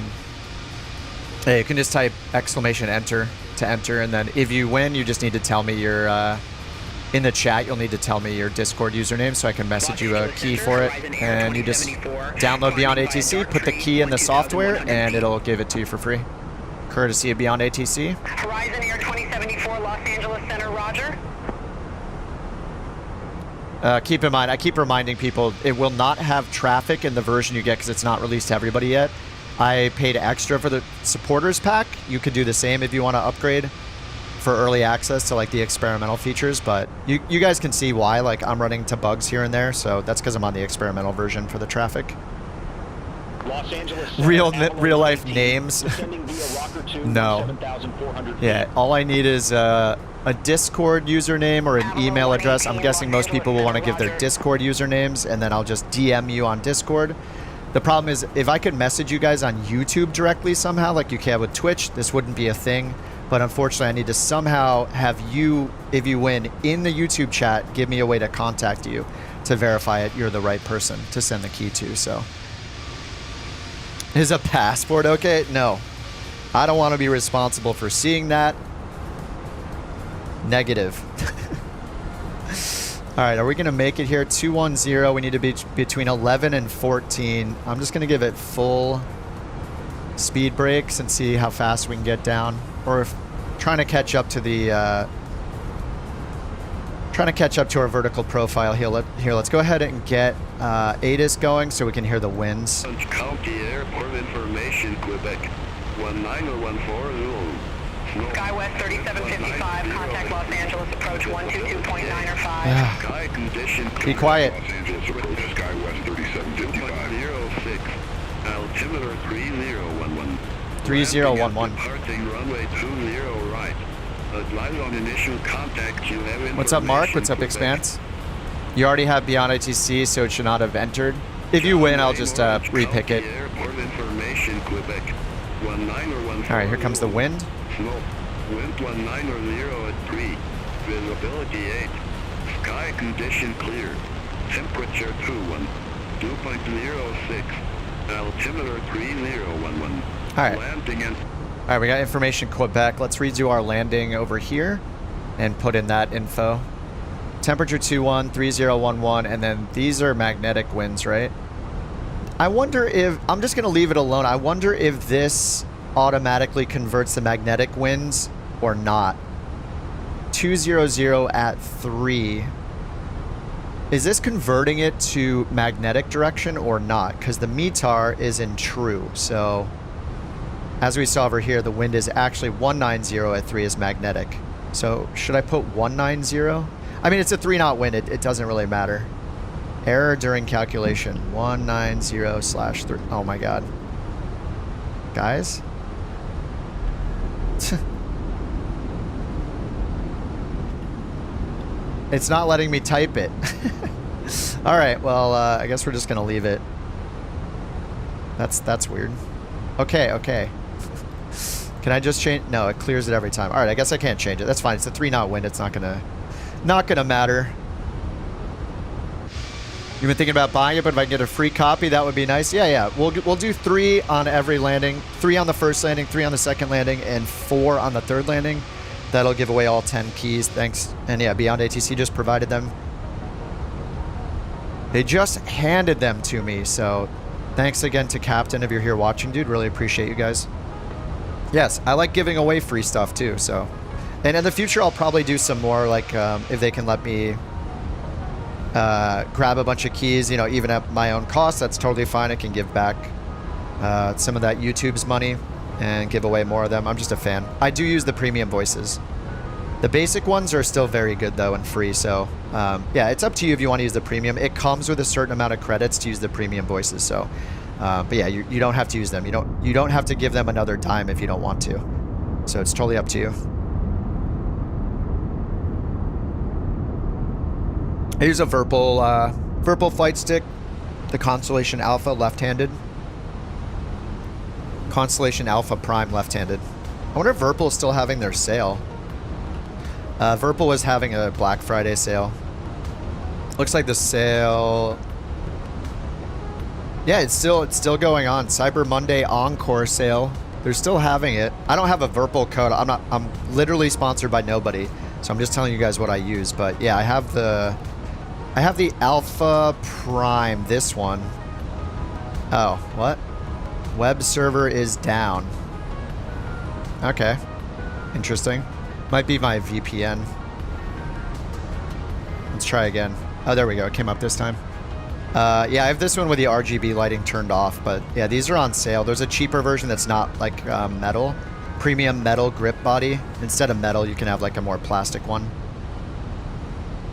you can just type !enter to enter, and then if you win, you just need to tell me your... in the chat, you'll need to tell me your Discord username so I can message you a key for it. And you just download BeyondATC, put the key in the software, and it'll give it to you for free. Courtesy of BeyondATC. Horizon Air 2074, Los Angeles Center, roger. Keep in mind, I keep reminding people, it will not have traffic in the version you get because it's not released to everybody yet. I paid extra for the supporters pack. You could do the same if you want to upgrade for early access to like the experimental features, but you guys can see why. Like, I'm running into bugs here and there, so that's because I'm on the experimental version for the traffic. Los Angeles, real life names. No. Yeah, all I need is a Discord username or an email address. I'm guessing most people will want to give their Discord usernames, and then I'll just DM you on Discord. The problem is, if I could message you guys on YouTube directly somehow, like you can with Twitch, this wouldn't be a thing. But unfortunately, I need to somehow have you, if you win, in the YouTube chat, give me a way to contact you to verify it you're the right person to send the key to. So Is a passport okay? No. I don't want to be responsible for seeing that. Negative. All right, are we going to make it here? 210. We need to be between 11 and 14. I'm just going to give it full speed brakes and see how fast we can get down. Or if trying to catch up to the our vertical profile here. Here, let's go ahead and get ATIS going so we can hear the winds. County Airport information, Quebec. 1914. SkyWest 3755, contact Los Angeles, approach 122.9 or 5. Sky condition. Be quiet. Los Angeles approach SkyWest 3755. 06. Altimeter 3011. 3011. Departing runway 20 right. Advise on initial contact. You have What's up, Mark? What's up, Quebec. Expanse? You already have BeyondATC, so it should not have entered. If you win, I'll just repick it. Airport information, Quebec. 1914. All right, here comes the wind. Slope. Wind 19 at 3. Visibility 8. Sky condition clear. Temperature 2.06. Altimeter 3011. All right. Landing and All right, we got information Quebec. Let's redo our landing over here and put in that info. Temperature 21, 3011, and then these are magnetic winds, right? I wonder if, I'm just going to leave it alone. I wonder if this automatically converts the magnetic winds or not. 200 at 3. Is this converting it to magnetic direction or not? Because the METAR is in true. So as we saw over here, the wind is actually 190 at 3 is magnetic. So should I put 190? I mean, it's a 3-knot wind. It doesn't really matter. Error during calculation. 190/3. Oh my God. Guys? It's not letting me type it. All right, well, I guess we're just gonna leave it. That's weird. Okay. Can I just change? No, it clears it every time. All right, I guess I can't change it. That's fine. It's a 3-knot wind. It's not gonna matter. You've been thinking about buying it, but if I can get a free copy, that would be nice. Yeah. We'll do 3 on every landing. 3 on the first landing, 3 on the second landing, and 4 on the third landing. That'll give away all 10 keys. Thanks. And yeah, BeyondATC just provided them. They just handed them to me. So thanks again to Captain if you're here watching, dude. Really appreciate you guys. Yes, I like giving away free stuff too. So, and in the future, I'll probably do some more, like if they can let me grab a bunch of keys, you know, even at my own cost, that's totally fine. I can give back some of that YouTube's money and give away more of them. I'm just a fan. I do use the premium voices. The basic ones are still very good though and free. So yeah, it's up to you if you want to use the premium. It comes with a certain amount of credits to use the premium voices. So, but yeah, you don't have to use them. You don't have to give them another dime if you don't want to. So it's totally up to you. I use a Virpil flight stick, the Constellation Alpha left-handed. Constellation Alpha Prime left-handed. I wonder if Virpil is still having their sale. Virpil was having a Black Friday sale. Looks like the sale... Yeah, it's still going on. Cyber Monday Encore sale. They're still having it. I don't have a Virpil code. I'm literally sponsored by nobody. So I'm just telling you guys what I use. But yeah, I have the Alpha Prime, this one. Oh, what? Web server is down. Okay. Interesting. Might be my VPN. Let's try again. Oh, there we go. It came up this time. Yeah, I have this one with the RGB lighting turned off, but yeah, these are on sale. There's a cheaper version that's not like metal. Premium metal grip body. Instead of metal, you can have like a more plastic one.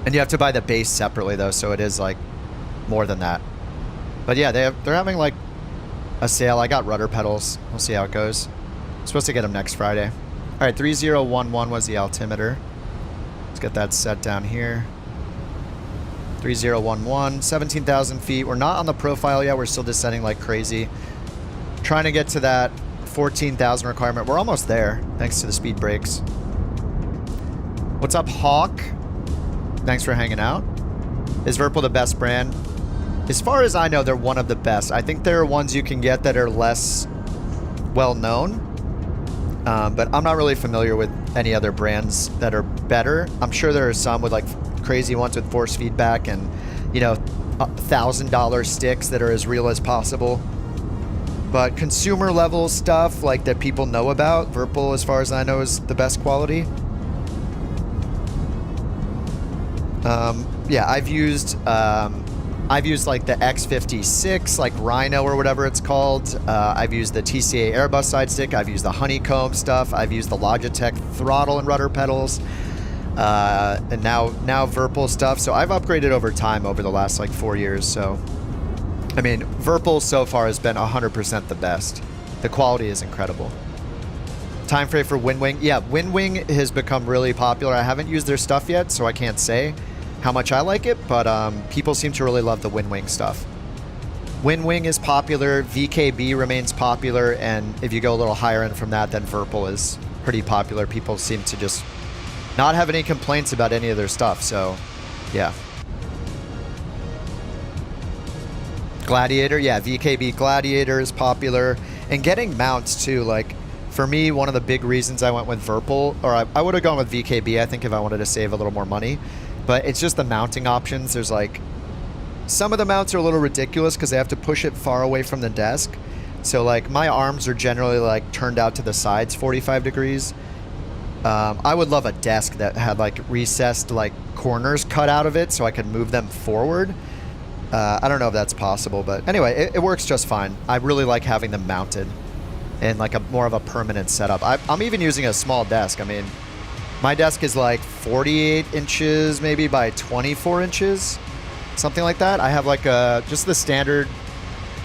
And you have to buy the base separately though, so it is like more than that. But yeah, they're having like a sale. I got rudder pedals. We'll see how it goes. I'm supposed to get them next Friday. All right, 3011 was the altimeter. Let's get that set down here. 3011, 17,000 feet. We're not on the profile yet. We're still descending like crazy. Trying to get to that 14,000 requirement. We're almost there, thanks to the speed brakes. What's up, Hawk? Thanks for hanging out. Is Virpil the best brand? As far as I know, they're one of the best. I think there are ones you can get that are less well known, but I'm not really familiar with any other brands that are better. I'm sure there are some with like crazy ones with force feedback and, you know, $1,000 sticks that are as real as possible. But consumer level stuff like that people know about, Virpil, as far as I know, is the best quality. Yeah, I've used like the X56, like Rhino or whatever it's called. I've used the TCA Airbus side stick. I've used the Honeycomb stuff. I've used the Logitech throttle and rudder pedals. And now Virpil stuff. So I've upgraded over time over the last like 4 years. So, I mean, Virpil so far has been 100% the best. The quality is incredible. Time frame for WindWing. Yeah, WindWing has become really popular. I haven't used their stuff yet, so I can't say how much I like it, but people seem to really love the WindWing stuff. WindWing is popular, VKB remains popular, and if you go a little higher end from that, then Virpil is pretty popular. People seem to just not have any complaints about any of their stuff, so yeah. Gladiator, yeah, VKB Gladiator is popular. And getting mounts too, like, for me, one of the big reasons I went with Virpil, or I would have gone with VKB, I think, if I wanted to save a little more money. But it's just the mounting options. There's like, some of the mounts are a little ridiculous because they have to push it far away from the desk. So like my arms are generally like turned out to the sides 45 degrees. I would love a desk that had like recessed like corners cut out of it so I could move them forward. I don't know if that's possible, but anyway, it works just fine. I really like having them mounted in like a more of a permanent setup. I'm even using a small desk. I mean, my desk is like 48 inches maybe by 24 inches, something like that. I have like a just the standard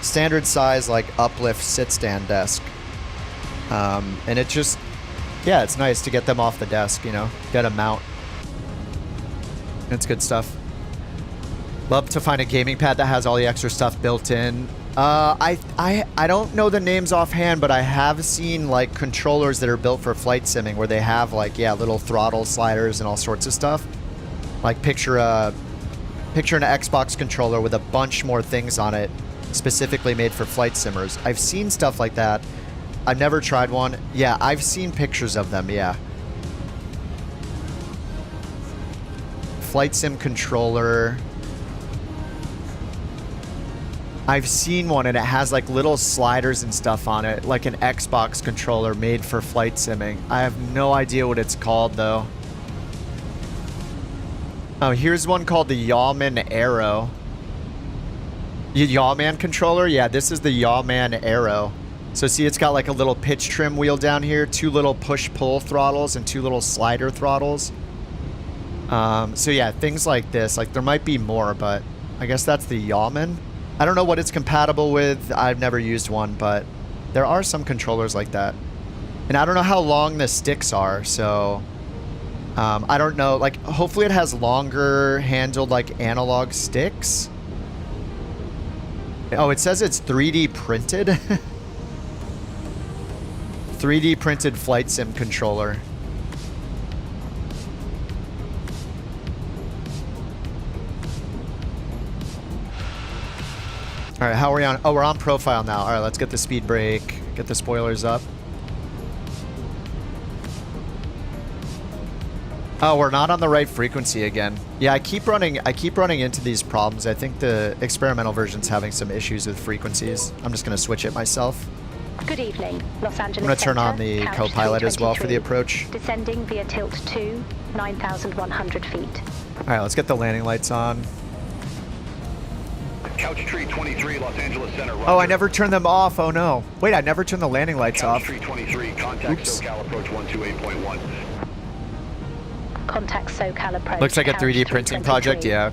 size like uplift sit stand desk, and it just, yeah, it's nice to get them off the desk, you know, get a mount. It's good stuff. Love to find a gaming pad that has all the extra stuff built in. I don't know the names offhand, but I have seen like controllers that are built for flight simming where they have like, yeah, little throttle sliders and all sorts of stuff. Like picture an Xbox controller with a bunch more things on it specifically made for flight simmers. I've seen stuff like that. I've never tried one. Yeah, I've seen pictures of them, yeah. Flight sim controller. I've seen one and it has like little sliders and stuff on it, like an Xbox controller made for flight simming. I have no idea what it's called though. Oh, here's one called the Yawman Arrow. Yawman controller? Yeah, this is the Yawman Arrow. So see, it's got like a little pitch trim wheel down here, 2 little push-pull throttles and 2 little slider throttles. So yeah, things like this. Like there might be more, but I guess that's the Yawman. I don't know what it's compatible with. I've never used one, but there are some controllers like that. And I don't know how long the sticks are, so I don't know. Like, hopefully it has longer handled, like, analog sticks. Oh, it says it's 3D printed. 3D printed flight sim controller. All right, how are we on? Oh, we're on profile now. All right, let's get the speed brake, get the spoilers up. Oh, we're not on the right frequency again. Yeah, I keep running into these problems. I think the experimental version's having some issues with frequencies. I'm just gonna switch it myself. Good evening, Los Angeles. I'm gonna turn on the co-pilot as well for the approach. Descending via tilt 2, 9,100 feet. All right, let's get the landing lights on. Couch Tree 23, Los Angeles Center. Roger. Oh, I never turned them off. Oh no. Wait, I never turned the landing lights off. Couch Tree 23, contact SoCal approach 128.1. Contact SoCal approach. Looks like a 3D printing project, yeah.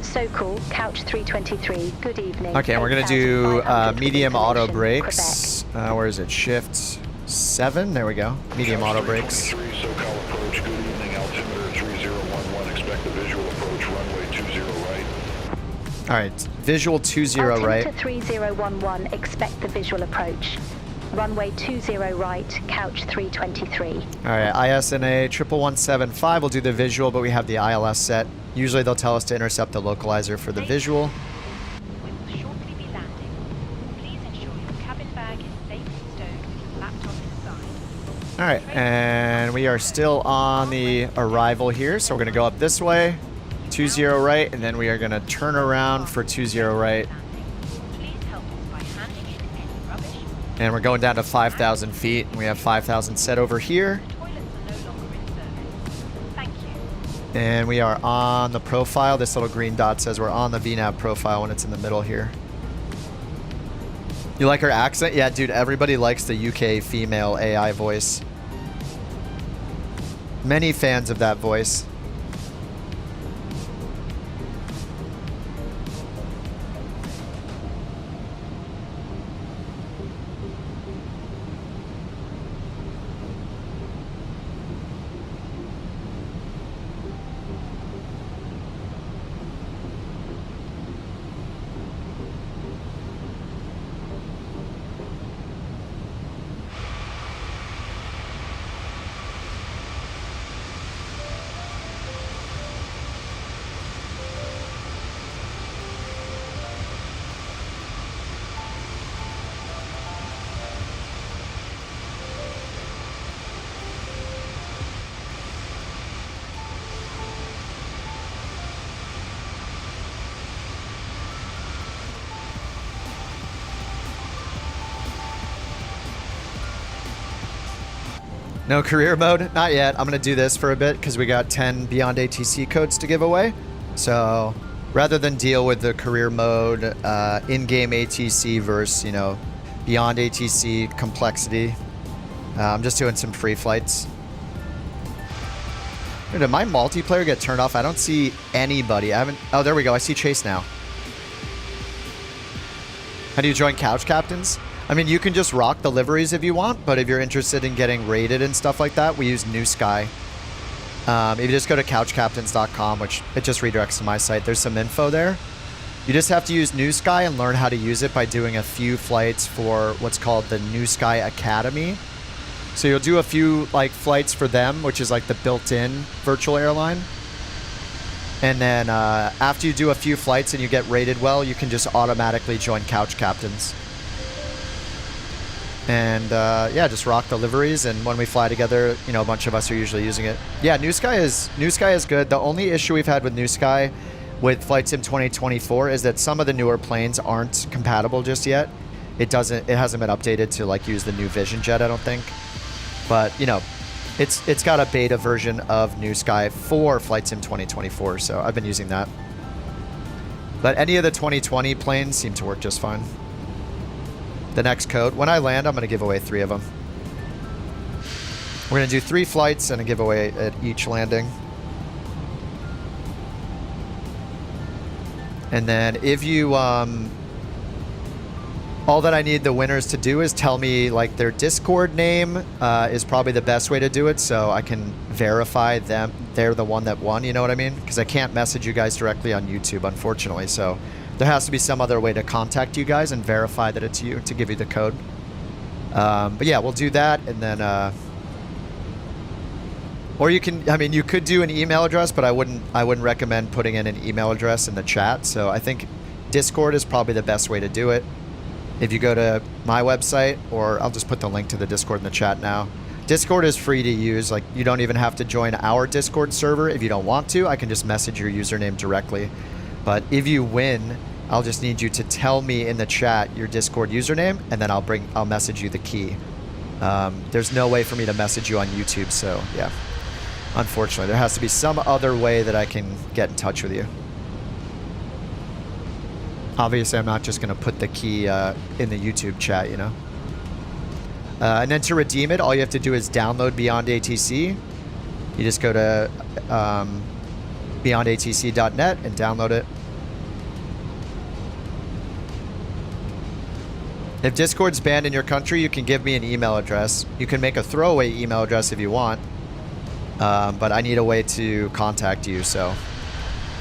SoCal, Couch 323, good evening. Okay, and we're gonna do medium auto brakes. Where is it? Shift 7, there we go. Medium auto brakes. SoCal approach, good evening, altimeter 3011, expect the visual approach, runway 20 right. All right, visual 20 right. Altimeter 3011, expect the visual approach. Runway 20 right, Couch 323. All right, ISNA 11175 will do the visual, but we have the ILS set. Usually they'll tell us to intercept the localizer for the visual. We will shortly be landing. Please ensure your cabin bag is safely stowed with your laptop inside. All right, and we are still on the arrival here, so we're gonna go up this way, 20 right, and then we are gonna turn around for 20 right. Please help us by handing in any rubbish. And we're going down to 5,000 feet, and we have 5,000 set over here. Toilets are no longer in service. Thank you. And we are on the profile. This little green dot says we're on the VNAV profile when it's in the middle here. You like her accent? Yeah, dude, everybody likes the UK female AI voice. Many fans of that voice. No career mode? Not yet. I'm going to do this for a bit because we got 10 BeyondATC codes to give away. So rather than deal with the career mode, in-game ATC versus, you know, BeyondATC complexity, I'm just doing some free flights. Did my multiplayer get turned off? I don't see anybody. I haven't... Oh, there we go. I see Chase now. How do you join Couch Captains? I mean, you can just rock the liveries if you want, but if you're interested in getting rated and stuff like that, we use NewSky. If you just go to couchcaptains.com, which it just redirects to my site, there's some info there. You just have to use NewSky and learn how to use it by doing a few flights for what's called the NewSky Academy. So you'll do a few like flights for them, which is like the built-in virtual airline. And then after you do a few flights and you get rated well, you can just automatically join Couch Captains. And yeah, just rock the liveries, and when we fly together, you know, a bunch of us are usually using it. Yeah, NewSky is good. The only issue we've had with NewSky with Flight Sim 2024 is that some of the newer planes aren't compatible just yet. It hasn't been updated to like use the new Vision Jet, I don't think. But you know, it's got a beta version of NewSky for Flight Sim 2024, so I've been using that. But any of the 2020 planes seem to work just fine. The next code. When I land, I'm going to give away 3 of them. We're going to do 3 flights and a giveaway at each landing. And then if you, all that I need the winners to do is tell me like their Discord name is probably the best way to do it, so I can verify them. They're the one that won, you know what I mean? Because I can't message you guys directly on YouTube, unfortunately, so there has to be some other way to contact you guys and verify that it's you to give you the code. But yeah, we'll do that, and then or you can, I mean, you could do an email address, but I wouldn't recommend putting in an email address in the chat. So I think Discord is probably the best way to do it. If you go to my website, or I'll just put the link to the Discord in the chat now. Discord is free to use. Like, you don't even have to join our Discord server if you don't want to. I can just message your username directly. But if you win, I'll just need you to tell me in the chat your Discord username, and then I'll message you the key. There's no way for me to message you on YouTube, so yeah. Unfortunately, there has to be some other way that I can get in touch with you. Obviously, I'm not just going to put the key in the YouTube chat, you know. And then to redeem it, all you have to do is download BeyondATC. You just go to BeyondATC.net and download it. If Discord's banned in your country, you can give me an email address. You can make a throwaway email address if you want. But I need a way to contact you, so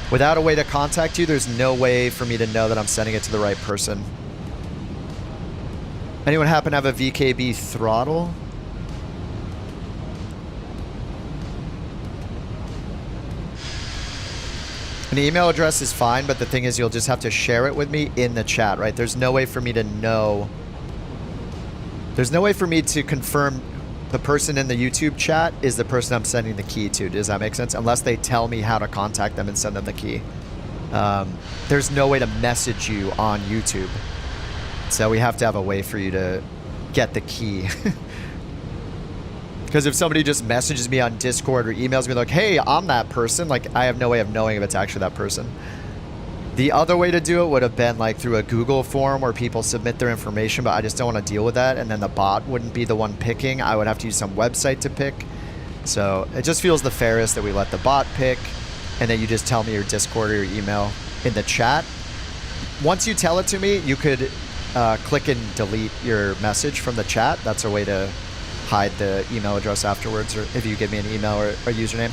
without a way to contact you, there's no way for me to know that I'm sending it to the right person. Anyone happen to have a VKB throttle? An email address is fine, but the thing is you'll just have to share it with me in the chat, right? There's no way for me to know. There's no way for me to confirm the person in the YouTube chat is the person I'm sending the key to. Does that make sense? Unless they tell me how to contact them and send them the key. There's no way to message you on YouTube. So we have to have a way for you to get the key. Because if somebody just messages me on Discord or emails me like, hey, I'm that person, like I have no way of knowing if it's actually that person. The other way to do it would have been like through a Google form where people submit their information, but I just don't want to deal with that. And then the bot wouldn't be the one picking. I would have to use some website to pick. So it just feels the fairest that we let the bot pick and then you just tell me your Discord or your email in the chat. Once you tell it to me, you could click and delete your message from the chat. That's a way to hide the email address afterwards, or if you give me an email or a username.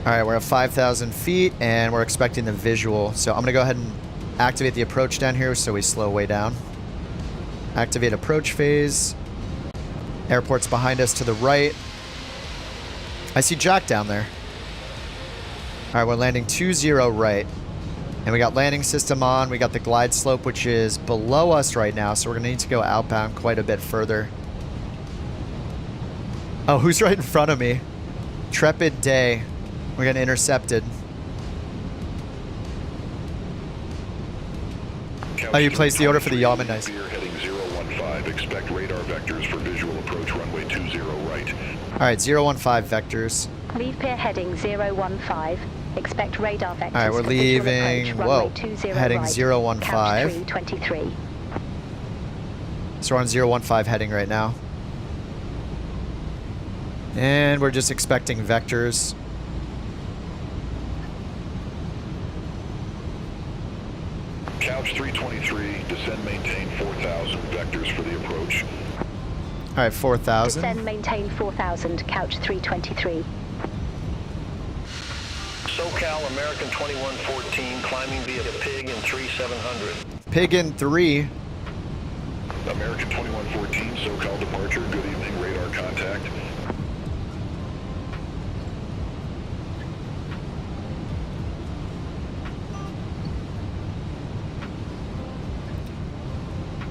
All right, we're at 5,000 feet and we're expecting the visual. So I'm gonna go ahead and activate the approach down here so we slow way down. Activate approach phase. Airport's behind us to the right. I see Jack down there. All right, we're landing 20 right. And we got landing system on. We got the glide slope, which is below us right now. So we're gonna need to go outbound quite a bit further. Oh, who's right in front of me? Trepid Day. We're getting intercepted. Oh, you placed the order for the Yaman. Nice. Heading 015. Expect radar vectors for visual approach runway 20 right. All right, 015 vectors. Leave pier heading 015. Expect radar vectors. All right, we're for visual leaving. approach, Whoa, runway 20 heading right, 015. Couch 323. So we're on 015 heading right now. And we're just expecting vectors. Couch 323, descend maintain 4,000 vectors for the approach. All right, 4,000. Descend maintain 4,000, couch 323. SoCal American 2114 climbing via Pig in 3700. Pig in 3. American 2114, SoCal departure. Good evening, radar contact.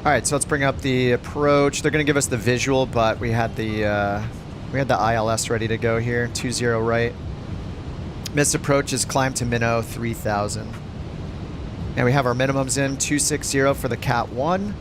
All right, so let's bring up the approach. They're going to give us the visual, but we had the ILS ready to go here. 20 right. Missed approach is climb to minnow 3,000. And we have our minimums in 260 for the Cat 1.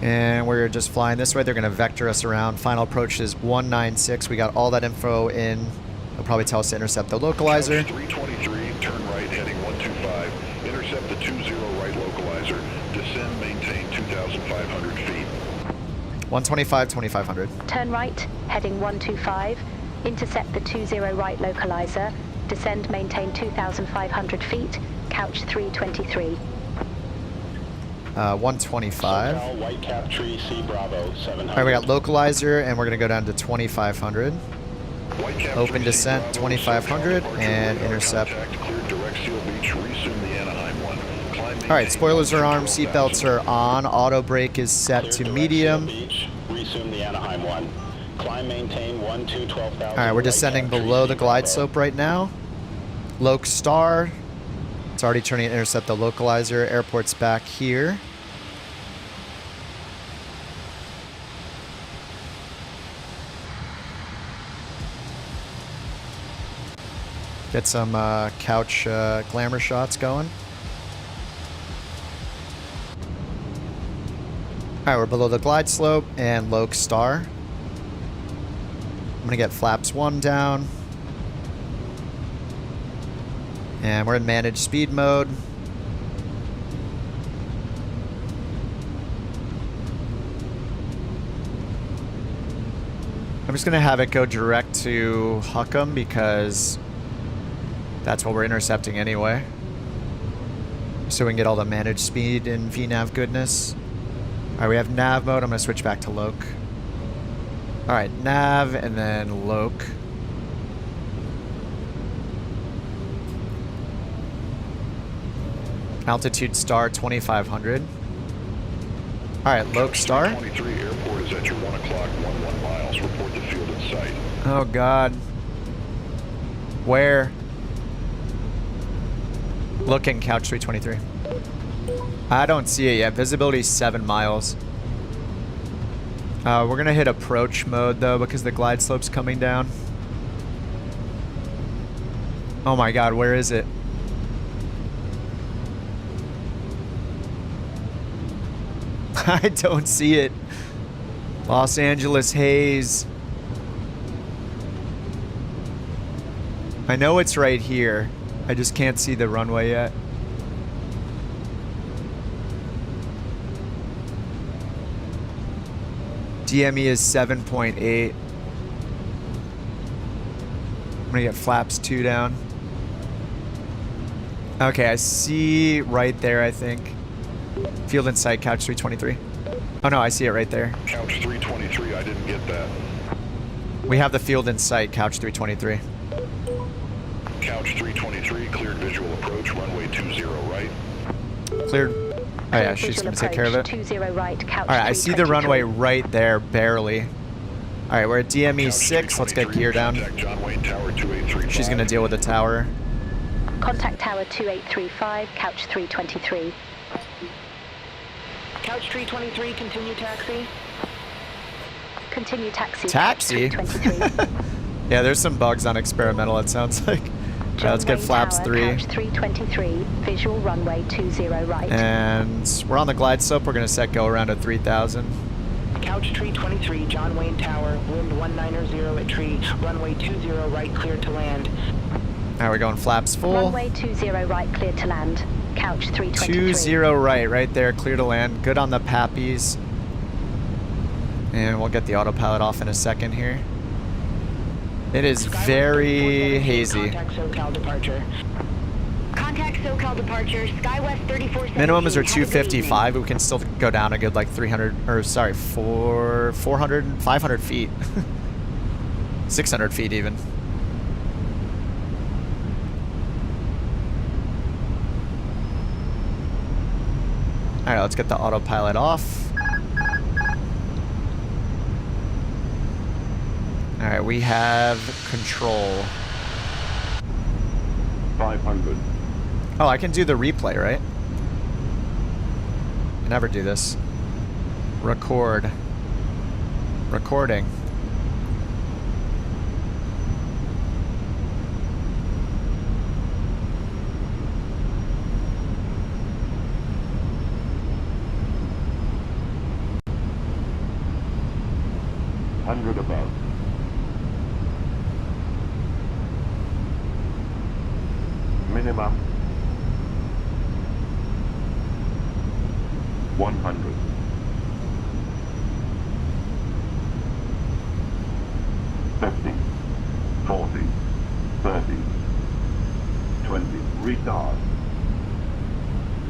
And we're just flying this way. They're going to vector us around. Final approach is 196. We got all that info in. They'll probably tell us to intercept the localizer. Couch 323, turn right heading 125. Intercept the 20 right localizer. Descend, maintain 2,500 feet. 125, 2,500. Turn right, heading 125. Intercept the 20 right localizer. Descend, maintain 2,500 feet. Couch 323. 125. SoCal, White Cap Tree, C Bravo, 700. All right, we got localizer, and we're going to go down to 2,500. Open descent 2,500 and intercept. All right, spoilers are armed, seatbelts are on, auto brake is set to medium. Resume the Anaheim 1. Climb, maintain 12,000. All right, we're descending below the glide slope right now. Loc Star. It's already turning to intercept the localizer. Airport's back here. Get some couch glamour shots going. All right, we're below the glide slope and Loc Star. I'm gonna get flaps 1 down. And we're in managed speed mode. I'm just gonna have it go direct to Huckham because that's what we're intercepting anyway. So we can get all the managed speed in VNav goodness. All right, we have nav mode. I'm gonna switch back to Loc. All right, nav and then Loc. Altitude star 2,500. All right, Loc Star. 23 airport is at your 1 o'clock, 11 miles. Report the field in sight. Oh God. Where? Looking, couch 323. I don't see it yet. Visibility 7 miles. We're gonna hit approach mode though because the glide slope's coming down. Oh my God, where is it? I don't see it. Los Angeles haze. I know it's right here. I just can't see the runway yet. DME is 7.8. I'm gonna get flaps 2 down. Okay, I see right there, I think. Field in sight, couch 323. Oh no, I see it right there. Couch 323, I didn't get that. We have the field in sight, couch 323. Couch 323, cleared visual approach, runway 20 right. Cleared. Oh yeah, she's gonna take care of it. 20 right, couch Alright, I see the runway right there, barely. Alright, we're at DME 6. Let's get gear down. John Wayne Tower 2835. She's gonna deal with the tower. Contact tower 2835, couch 323. Couch 323, continue taxi. Continue taxi. Taxi? Couch 323. Yeah, there's some bugs on experimental, it sounds like. Alright, let's get flaps Tower, 3. Couch 323, visual runway 20 right. And we're on the glide slope. We're gonna set go around at 3,000. Couch 323, John Wayne Tower, wind 190 at tree, runway 20 right, cleared to land. Alright, we're going flaps full. Runway 20 right, cleared to land. Couch 323. 20 right there, clear to land. Good on the pappies. And we'll get the autopilot off in a second here. It is very hazy. Contact SoCal departure. Contact SoCal departure, SkyWest 3417. Minimums are 255, but we can still go down a good like 300, or sorry, 400, 500 feet. 600 feet even. Alright, let's get the autopilot off. Alright, we have control. 500. Oh, I can do the replay, right? I never do this. Record. Recording. Above. Minimum 100. 50, 40, 30, 20. Retard.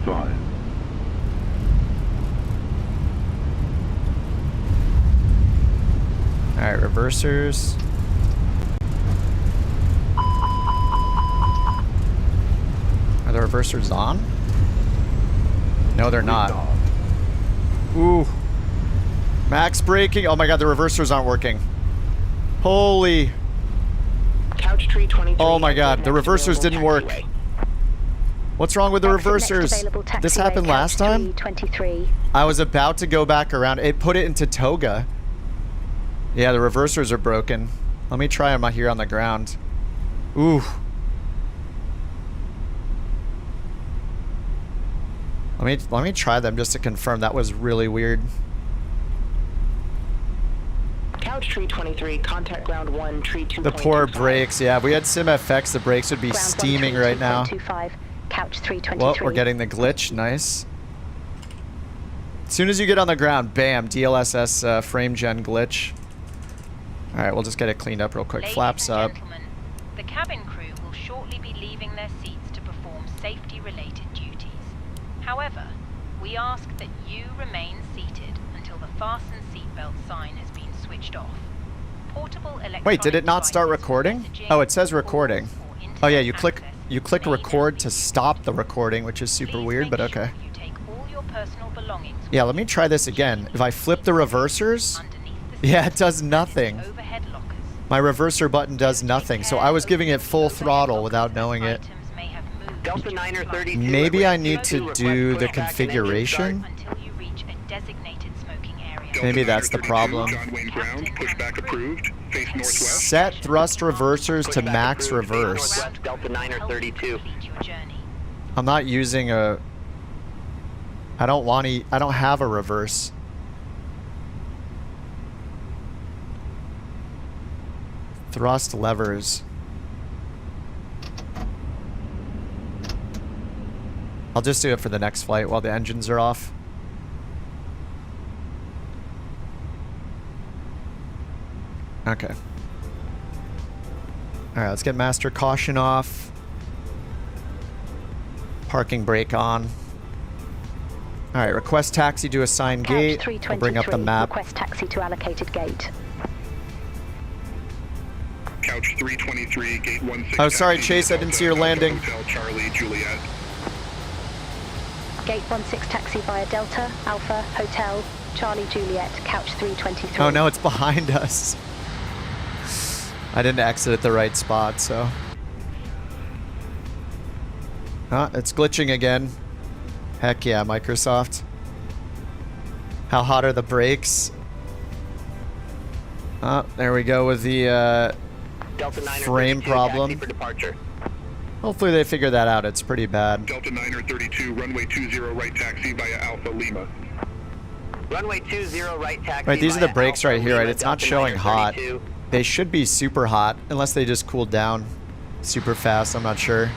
5. Alright, reversers. Are the reversers on? No, they're not. Ooh. Max braking. Oh my god, the reversers aren't working. Holy. Couch 323. Oh my god, the reversers didn't work. What's wrong with the reversers? This happened last time? I was about to go back around. It put it into toga. Yeah, the reversers are broken. Let me try them out here on the ground. Ooh. Let me try them just to confirm. That was really weird. Couch 323, contact ground 1, tree 2. The poor brakes. Yeah, if we had SimFX, the brakes would be Ground steaming 1, right now. 2.25, couch 323. Well, we're getting the glitch. Nice. As soon as you get on the ground, bam, DLSS frame gen glitch. All right, we'll just get it cleaned up real quick. Ladies Flaps and up. gentlemen, the cabin crew will shortly be leaving their seats to perform safety-related duties. However, we ask that you remain seated until the fasten seatbelt sign has been switched off. Portable electronic Wait, did it not start devices for recording? messaging, Oh, it says calls, recording. or Oh yeah, internet you click access record may to not be stop the recording, which is super Please weird, make but sure okay. you take all your personal belongings Yeah, with let me you. try this again. If I flip the reversers, Underneath the yeah, seat it does and nothing. overhead lockers. My reverser button does nothing, so I was giving it full throttle without knowing it. Delta 9er 32. Maybe I need to do the configuration. Until you reach a designated smoking area. Maybe that's the problem. John Wayne ground, pushback approved, face northwest. Set thrust reversers to max reverse. Northwest, Delta 9er 32. Complete your journey. I'm not using a... I don't have a reverse. Thrust levers. I'll just do it for the next flight while the engines are off. Okay. Alright, let's get master caution off. Parking brake on. Alright, request taxi to assigned gate. I'll bring up the map. Request taxi to allocated gate. Couch 323, gate 16. Oh, sorry, Chase, I didn't see your landing. Hotel Charlie, Juliet. Gate 16 taxi via Delta, Alpha, Hotel, Charlie, Juliet, couch 323. Oh no, it's behind us. I didn't exit at the right spot, so. Ah, it's glitching again. Heck yeah, Microsoft. How hot are the brakes? Oh, there we go with the Delta 9er frame 32, problem. taxi for departure. Hopefully they figure that out. It's pretty bad. Delta 9er 32, runway 20 right taxi via Alpha Lima. Runway 20 right taxi. Right, these are the via brakes Alpha right here, right? Lima, It's not Delta showing 9er hot. 32. They should be super hot, unless they just cooled down super fast. I'm not sure.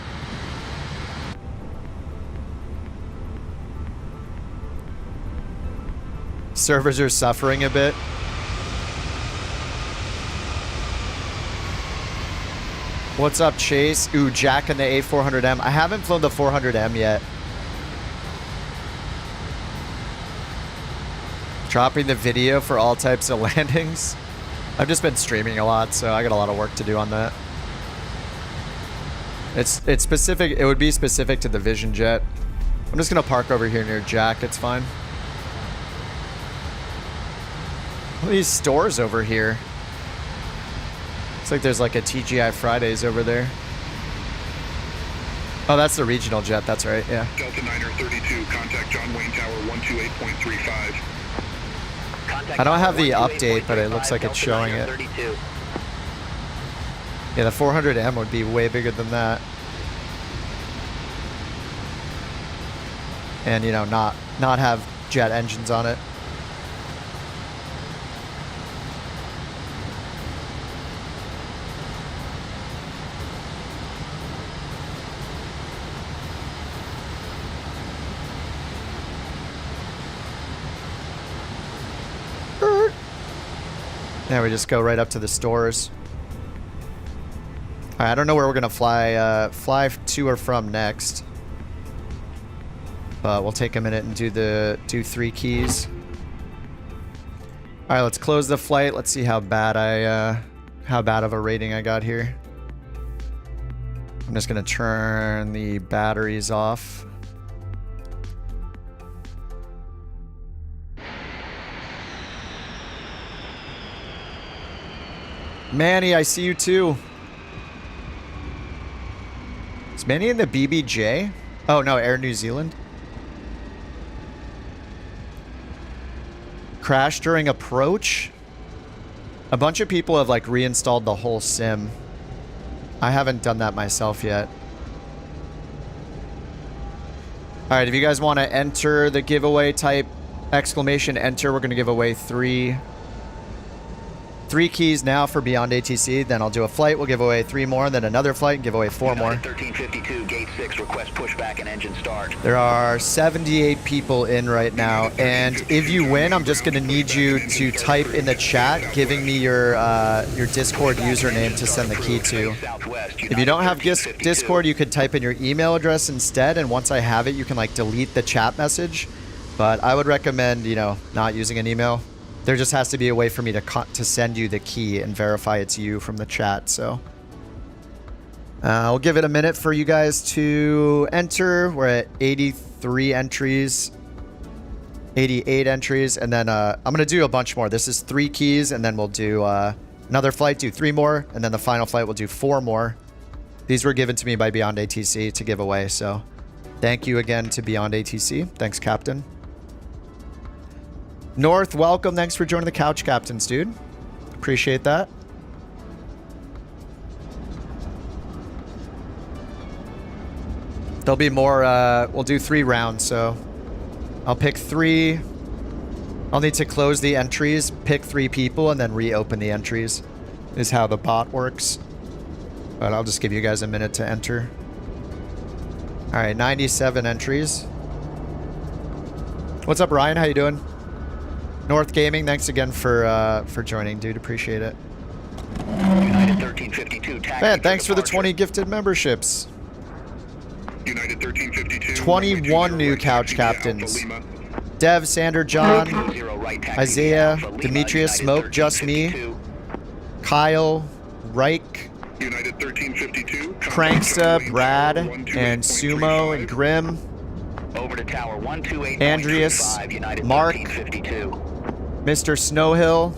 Servers are suffering a bit. What's up, Chase? Ooh, Jack in the A400M. I haven't flown the 400M yet. Dropping the video for all types of landings. I've just been streaming a lot, so I got a lot of work to do on that. It's specific. It would be specific to the Vision Jet. I'm just gonna park over here near Jack. It's fine. What are these stores over here? Looks like there's like a TGI Fridays over there. Oh, that's the regional jet. That's right. Yeah. Delta 9er 32, contact John Wayne Tower 128.35. I don't have the update, but it looks like it's showing it. Yeah, the 400M would be way bigger than that. And, you know, not have jet engines on it. Yeah, we just go right up to the stores. Alright, I don't know where we're gonna fly to or from next. But we'll take a minute and do 3 keys. Alright, let's close the flight. Let's see how bad of a rating I got here. I'm just gonna turn the batteries off. Manny, I see you too. Is Manny in the BBJ? Oh no, Air New Zealand. Crash during approach? A bunch of people have like reinstalled the whole sim. I haven't done that myself yet. Alright, if you guys want to enter the giveaway, type exclamation enter. We're going to give away 3 keys now for BeyondATC. Then I'll do a flight. We'll give away 3 more. Then another flight and give away 4 more. 1352, gate 6, request pushback and engine start. There are 78 people in right now. And if you win, I'm just going to need you to type in the chat giving me your Discord username to send the key to. If you don't have Discord, you could type in your email address instead. And once I have it, you can like delete the chat message. But I would recommend, you know, not using an email. There just has to be a way for me to send you the key and verify it's you from the chat. So I'll give it a minute for you guys to enter. We're at 83 entries, 88 entries, and then I'm gonna do a bunch more. This is 3 keys, and then we'll do Another flight, do 3 more, and then the final flight will do 4 more. These were given to me by BeyondATC to give away, so thank you again to BeyondATC. Thanks, Captain. North, welcome. Thanks for joining the Couch Captains, dude. Appreciate that. There'll be more, we'll do 3 rounds, so I'll pick 3. I'll need to close the entries, pick 3 people, and then reopen the entries is how the bot works. But I'll just give you guys a minute to enter. All right, 97 entries. What's up, Ryan? How you doing? North Gaming, thanks again for joining, dude. Appreciate it. United 1352. Man, thanks for the 20 gifted memberships. United 1352. 21 new Couch Captains. Dev, Sander, John, Isaiah, Demetrius, Smoke, Just Me, Kyle, Reich, United 1352. Pranksta, Brad, and Sumo, and Grim, Over to tower 128. Andreas, United Mark, 1352. Mr. Snowhill,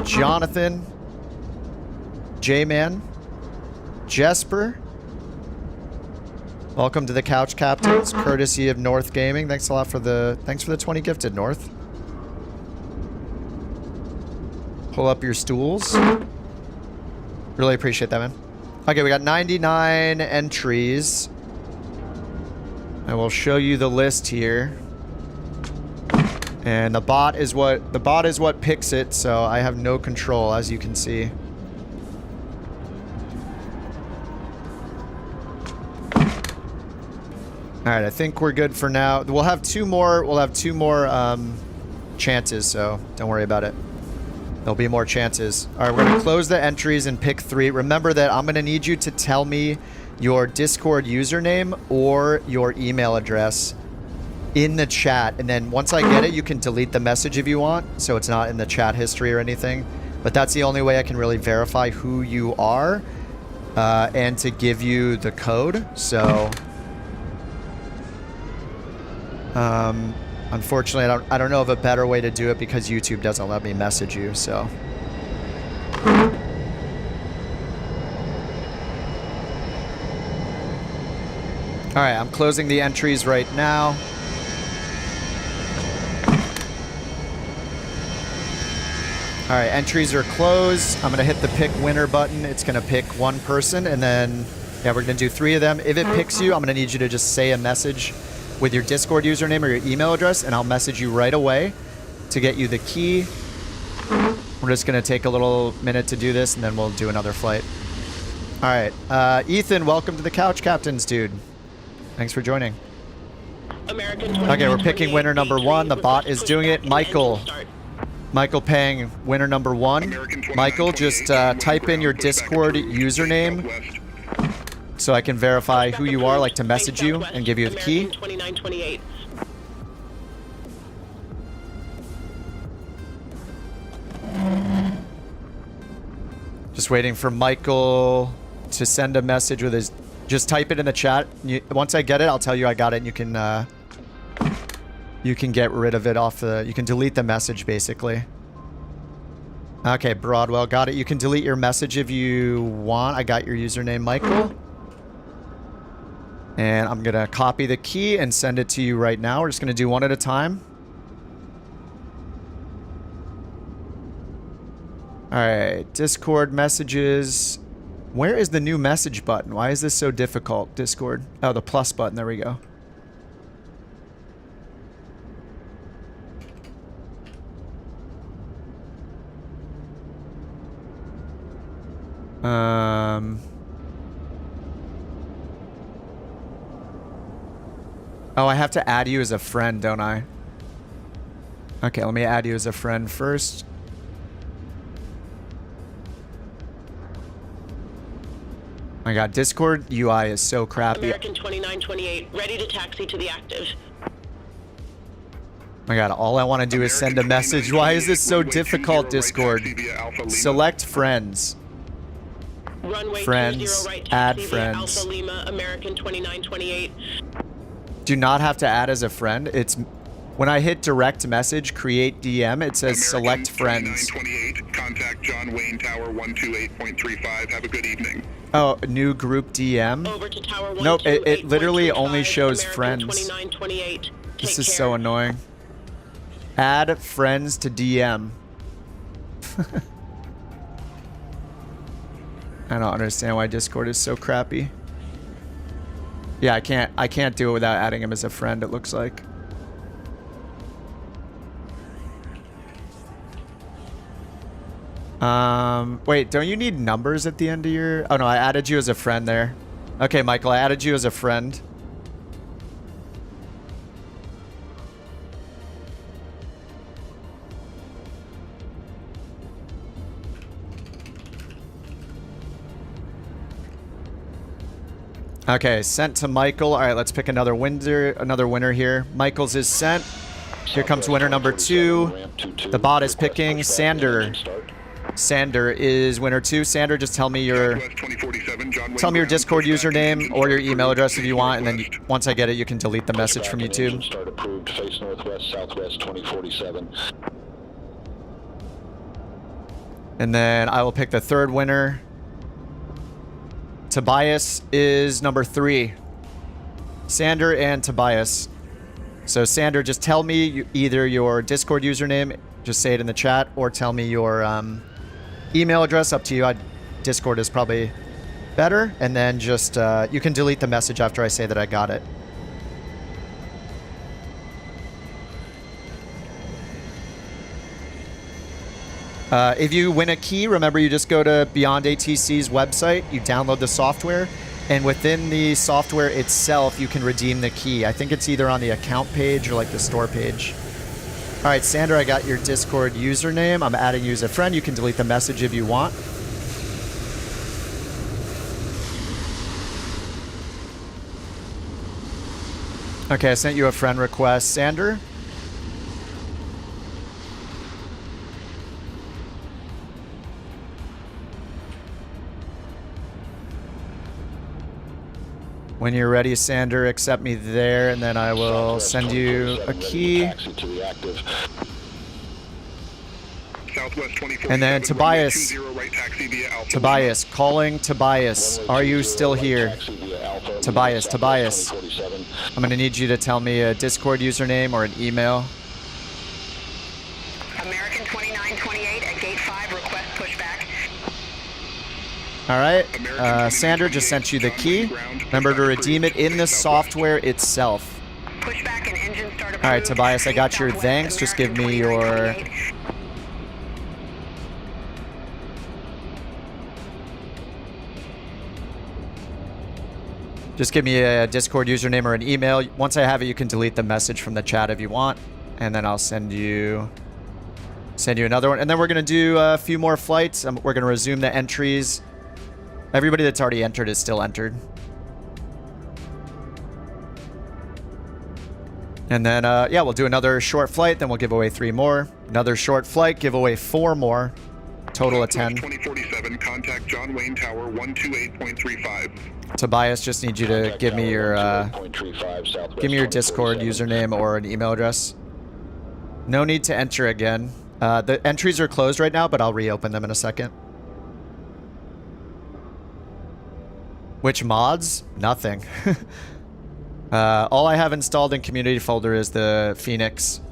Jonathan, J-Man, Jesper. Welcome to the Couch Captains, courtesy of North Gaming. Thanks a lot for the 20 gifted, North. Pull up your stools. Really appreciate that, man. Okay, we got 99 entries. I will show you the list here. And the bot is what picks it, so I have no control, as you can see. All right, I think we're good for now. We'll have 2 more. We'll have 2 more chances, so don't worry about it. There'll be more chances. All right, we're gonna close the entries and pick 3. Remember that I'm gonna need you to tell me your Discord username or your email address in the chat, and then once I get it, you can delete the message if you want, so it's not in the chat history or anything. But that's the only way I can really verify who you are, and to give you the code. So. Unfortunately, I don't know of a better way to do it because YouTube doesn't let me message you, so. All right, I'm closing the entries right now. All right, entries are closed. I'm gonna hit the pick winner button. It's gonna pick 1 person, and then, yeah, we're gonna do 3 of them. If it picks you, I'm gonna need you to just say a message with your Discord username or your email address, and I'll message you right away to get you the key. We're just gonna take a little minute to do this, and then we'll do another flight. All right, Ethan, welcome to the Couch Captains, dude. Thanks for joining. Okay, we're picking winner number 1. The bot is doing it. Michael paying winner number 1. Michael, just type in your Discord username so I can verify who you are, like to message you and give you the key. 2928. Just waiting for Michael to send a message with his... Just type it in the chat. Once I get it, I'll tell you I got it, and you can get rid of it off the... You can delete the message, basically. Okay, Broadwell, got it. You can delete your message if you want. I got your username, Michael. And I'm going to copy the key and send it to you right now. We're just going to do one at a time. All right, Discord messages. Where is the new message button? Why is this so difficult, Discord? Oh, the plus button. There we go. Oh, I have to add you as a friend, don't I? Okay, let me add you as a friend first. My god, Discord UI is so crappy. American 2928, ready to taxi to the active. My god, all I want to do is send a message. Why is this so difficult, Discord? Select friends. Runway Friends. 20 right, Add taxi via friends. Alpha Lima, American 2928. Do not have to add as a friend. It's... When I hit direct message, create DM, it says select friends. 2928, contact John Wayne Tower 128.35. Have a good evening. Oh, new group DM? Over to Tower Nope, it literally only 128.35, shows American friends. 2928. This Take is care. so annoying. Add friends to DM. I don't understand why Discord is so crappy. Yeah, I can't do it without adding him as a friend, it looks like. Wait, don't you need numbers at the end of your... Oh no, I added you as a friend there. Okay, Michael, I added you as a friend. Okay, sent to Michael. All right, let's pick another winner here. Michael's is sent. Here comes winner number 2. The bot is picking Sander. Sander is winner 2. Sander, just tell me your Discord username or your email address if you want, and then once I get it, you can delete the message from YouTube. Start approved. Face northwest, southwest 2047. And then I will pick the 3rd winner. Tobias is number 3. Sander and Tobias. So Sander, just tell me either your Discord username, just say it in the chat, or tell me your email address. Up to you. Discord is probably better. And then just you can delete the message after I say that I got it. If you win a key, remember you just go to BeyondATC's website, you download the software, and within the software itself, you can redeem the key. I think it's either on the account page or like the store page. All right, Sandra, I got your Discord username. I'm adding you as a friend. You can delete the message if you want. Okay, I sent you a friend request. Sander? When you're ready, Sander, accept me there, and then I will send you a key. And then Tobias. Tobias, calling Tobias. Are you still here? Tobias, Tobias. I'm going to need you to tell me a Discord username or an email. American 2928 at gate 5, request pushback. All right, Sander just sent you the key. Remember to redeem it in the software itself. Pushback and engine start approved. All right, Tobias, I got your thanks. Just give me your... Just give me a Discord username or an email. Once I have it, you can delete the message from the chat if you want. And then I'll send you another one. And then we're going to do a few more flights. We're going to resume the entries. Everybody that's already entered is still entered. And then, yeah, we'll do another short flight. Then we'll give away 3 more. Another short flight, give away 4 more. Total of 10. 2047, contact John Wayne Tower 128.35. Tobias, just need you to give me your Discord username or an email address. No need to enter again. The entries are closed right now, but I'll reopen them in a second. Which mods? Nothing. All I have installed in community folder is the Phoenix.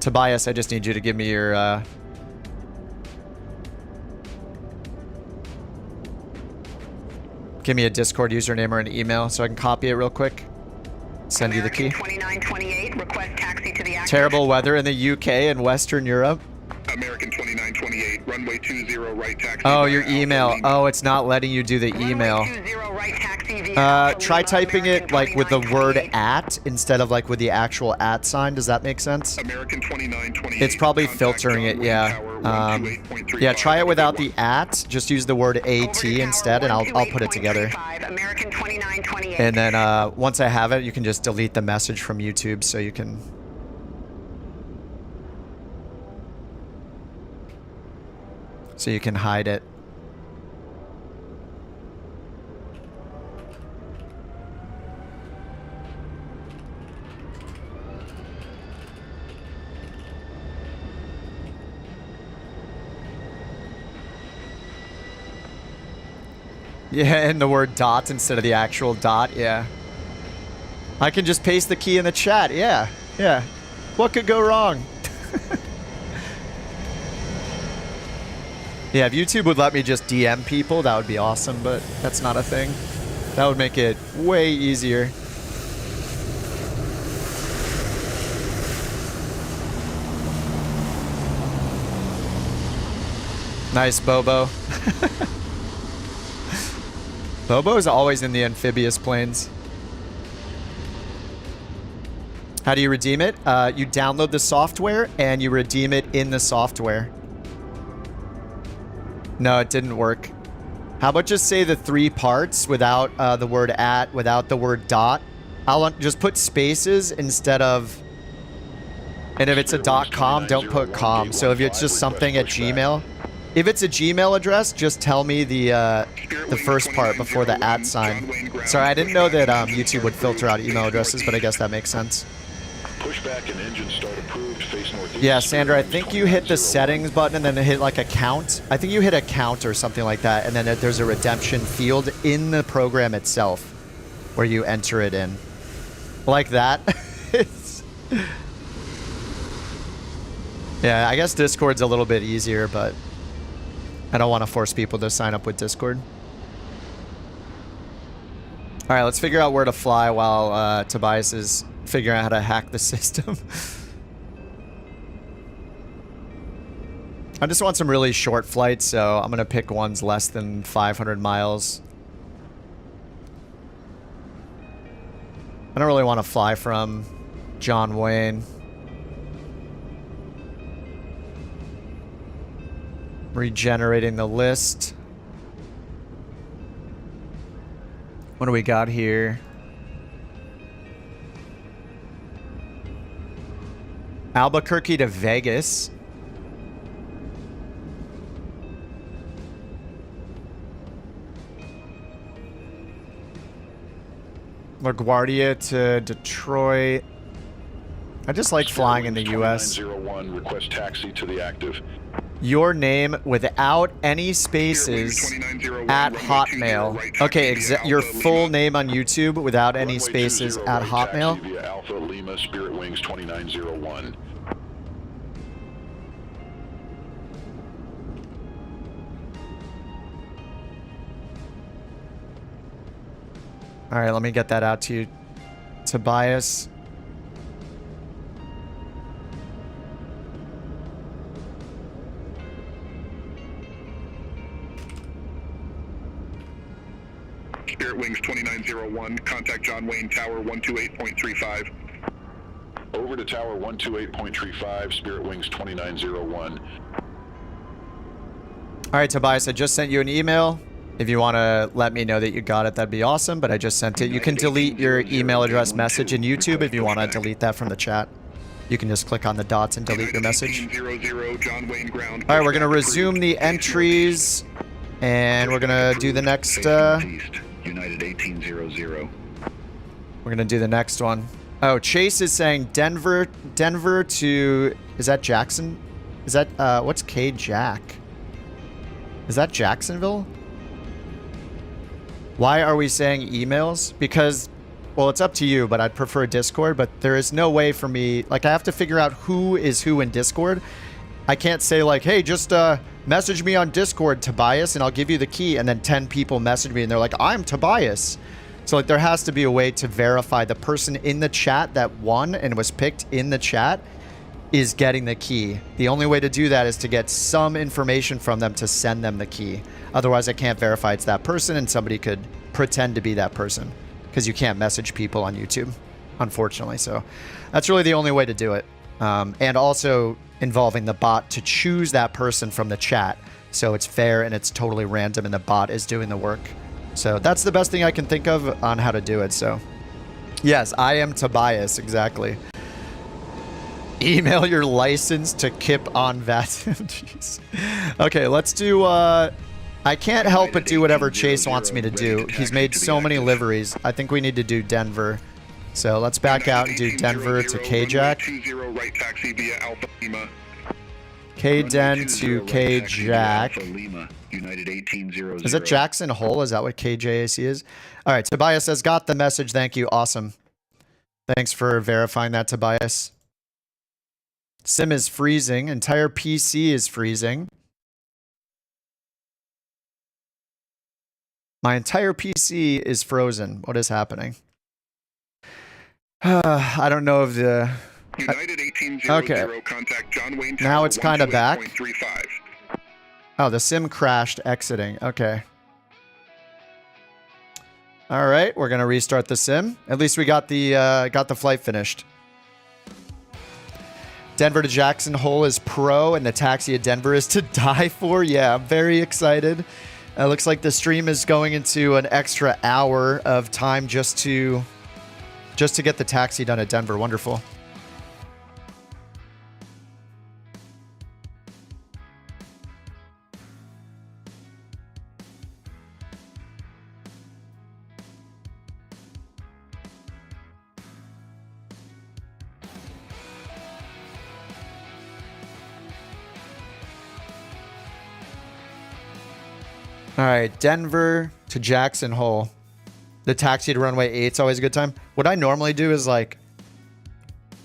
Tobias, I just need you to give me your... Give me a Discord username or an email so I can copy it real quick. Send you the key. 2928, request taxi to the active. Terrible weather in the UK and Western Europe. American 2928, runway 20 right taxi. Oh, your email. Oh, it's not letting you do the email. Try typing it like with the word at instead of like with the actual at sign. Does that make sense? American 2928. It's probably filtering it, yeah. Yeah, try it without the at. Just use the word AT instead, and I'll put it together. American 2928. And then once I have it, you can just delete the message from YouTube so you can... So you can hide it. Yeah, and the word dot instead of the actual dot, yeah. I can just paste the key in the chat, yeah. Yeah. What could go wrong? Yeah, if YouTube would let me just DM people, that would be awesome, but that's not a thing. That would make it way easier. Nice, Bobo. Bobo is always in the amphibious planes. How do you redeem it? You download the software and you redeem it in the software. No, it didn't work. How about just say the 3 parts without the word at, without the word dot? I'll just put spaces instead of... And if it's a .com, don't put com. So if it's just something at Gmail... If it's a Gmail address, just tell me the first part before the @ sign. Sorry, I didn't know that YouTube would filter out email addresses, but I guess that makes sense. Pushback and engine start approved. Face northeast. Yeah, Sandra, I think you hit the settings button and then hit like account. I think you hit account or something like that, and then there's a redemption field in the program itself where you enter it in. Like that. Yeah, I guess Discord's a little bit easier, but I don't want to force people to sign up with Discord. All right, let's figure out where to fly while Tobias is figuring out how to hack the system. I just want some really short flights, so I'm going to pick ones less than 500 miles. I don't really want to fly from John Wayne. Regenerating the list. What do we got here? Albuquerque to Vegas. LaGuardia to Detroit. I just like flying in the U.S. 2901, request taxi to the active. Your name without any spaces at Hotmail. Okay, your full name on YouTube without any spaces at Hotmail. Via Alpha Lima Spirit Wings 2901. All right, let me get that out to you, Tobias. Spirit Wings 2901, contact John Wayne Tower 128.35. Over to Tower 128.35, Spirit Wings 2901. All right, Tobias, I just sent you an email. If you want to let me know that you got it, that'd be awesome, but I just sent it. You can delete your email address message in YouTube if you want to delete that from the chat. You can just click on the dots and delete your message. All right, we're going to resume the entries, and we're going to do the next... United 1800. We're going to do the next one. Oh, Chase is saying Denver to... Is that Jackson? Is that... what's K-Jack? Is that Jacksonville? Why are we saying emails? Because, well, it's up to you, but I'd prefer Discord, but there is no way for me... Like, I have to figure out who is who in Discord. I can't say, like, hey, just message me on Discord, Tobias, and I'll give you the key, and then 10 people message me, and they're like, I'm Tobias. So, like, there has to be a way to verify the person in the chat that won and was picked in the chat is getting the key. The only way to do that is to get some information from them to send them the key. Otherwise, I can't verify it's that person, and somebody could pretend to be that person because you can't message people on YouTube, unfortunately. So that's really the only way to do it. And also involving the bot to choose that person from the chat. So it's fair and it's totally random and the bot is doing the work. So that's the best thing I can think of on how to do it. So yes, I am Tobias. Exactly. Email your license to Kip on VAT. Jeez. Okay, let's do... I can't help but do whatever Chase wants me to do. He's made so many liveries. I think we need to do Denver. So let's back out and do Denver to K-Jack. K-Den to K-Jack. United 1800. Is it Jackson Hole? Is that what KJAC is? All right, Tobias says, got the message. Thank you. Awesome. Thanks for verifying that, Tobias. Sim is freezing. Entire PC is freezing. My entire PC is frozen. What is happening? I don't know if the... United 1800, contact John Wayne Tower. Now it's kind of back. 128.35. Oh, the sim crashed exiting. Okay. All right, we're gonna restart the sim. At least we got the flight finished. Denver to Jackson Hole is pro, and the taxi at Denver is to die for. Yeah, I'm very excited. Looks like the stream is going into an extra hour of time just to get the taxi done at Denver. Wonderful. All right, Denver to Jackson Hole. The taxi to runway 8 is always a good time. What I normally do is like,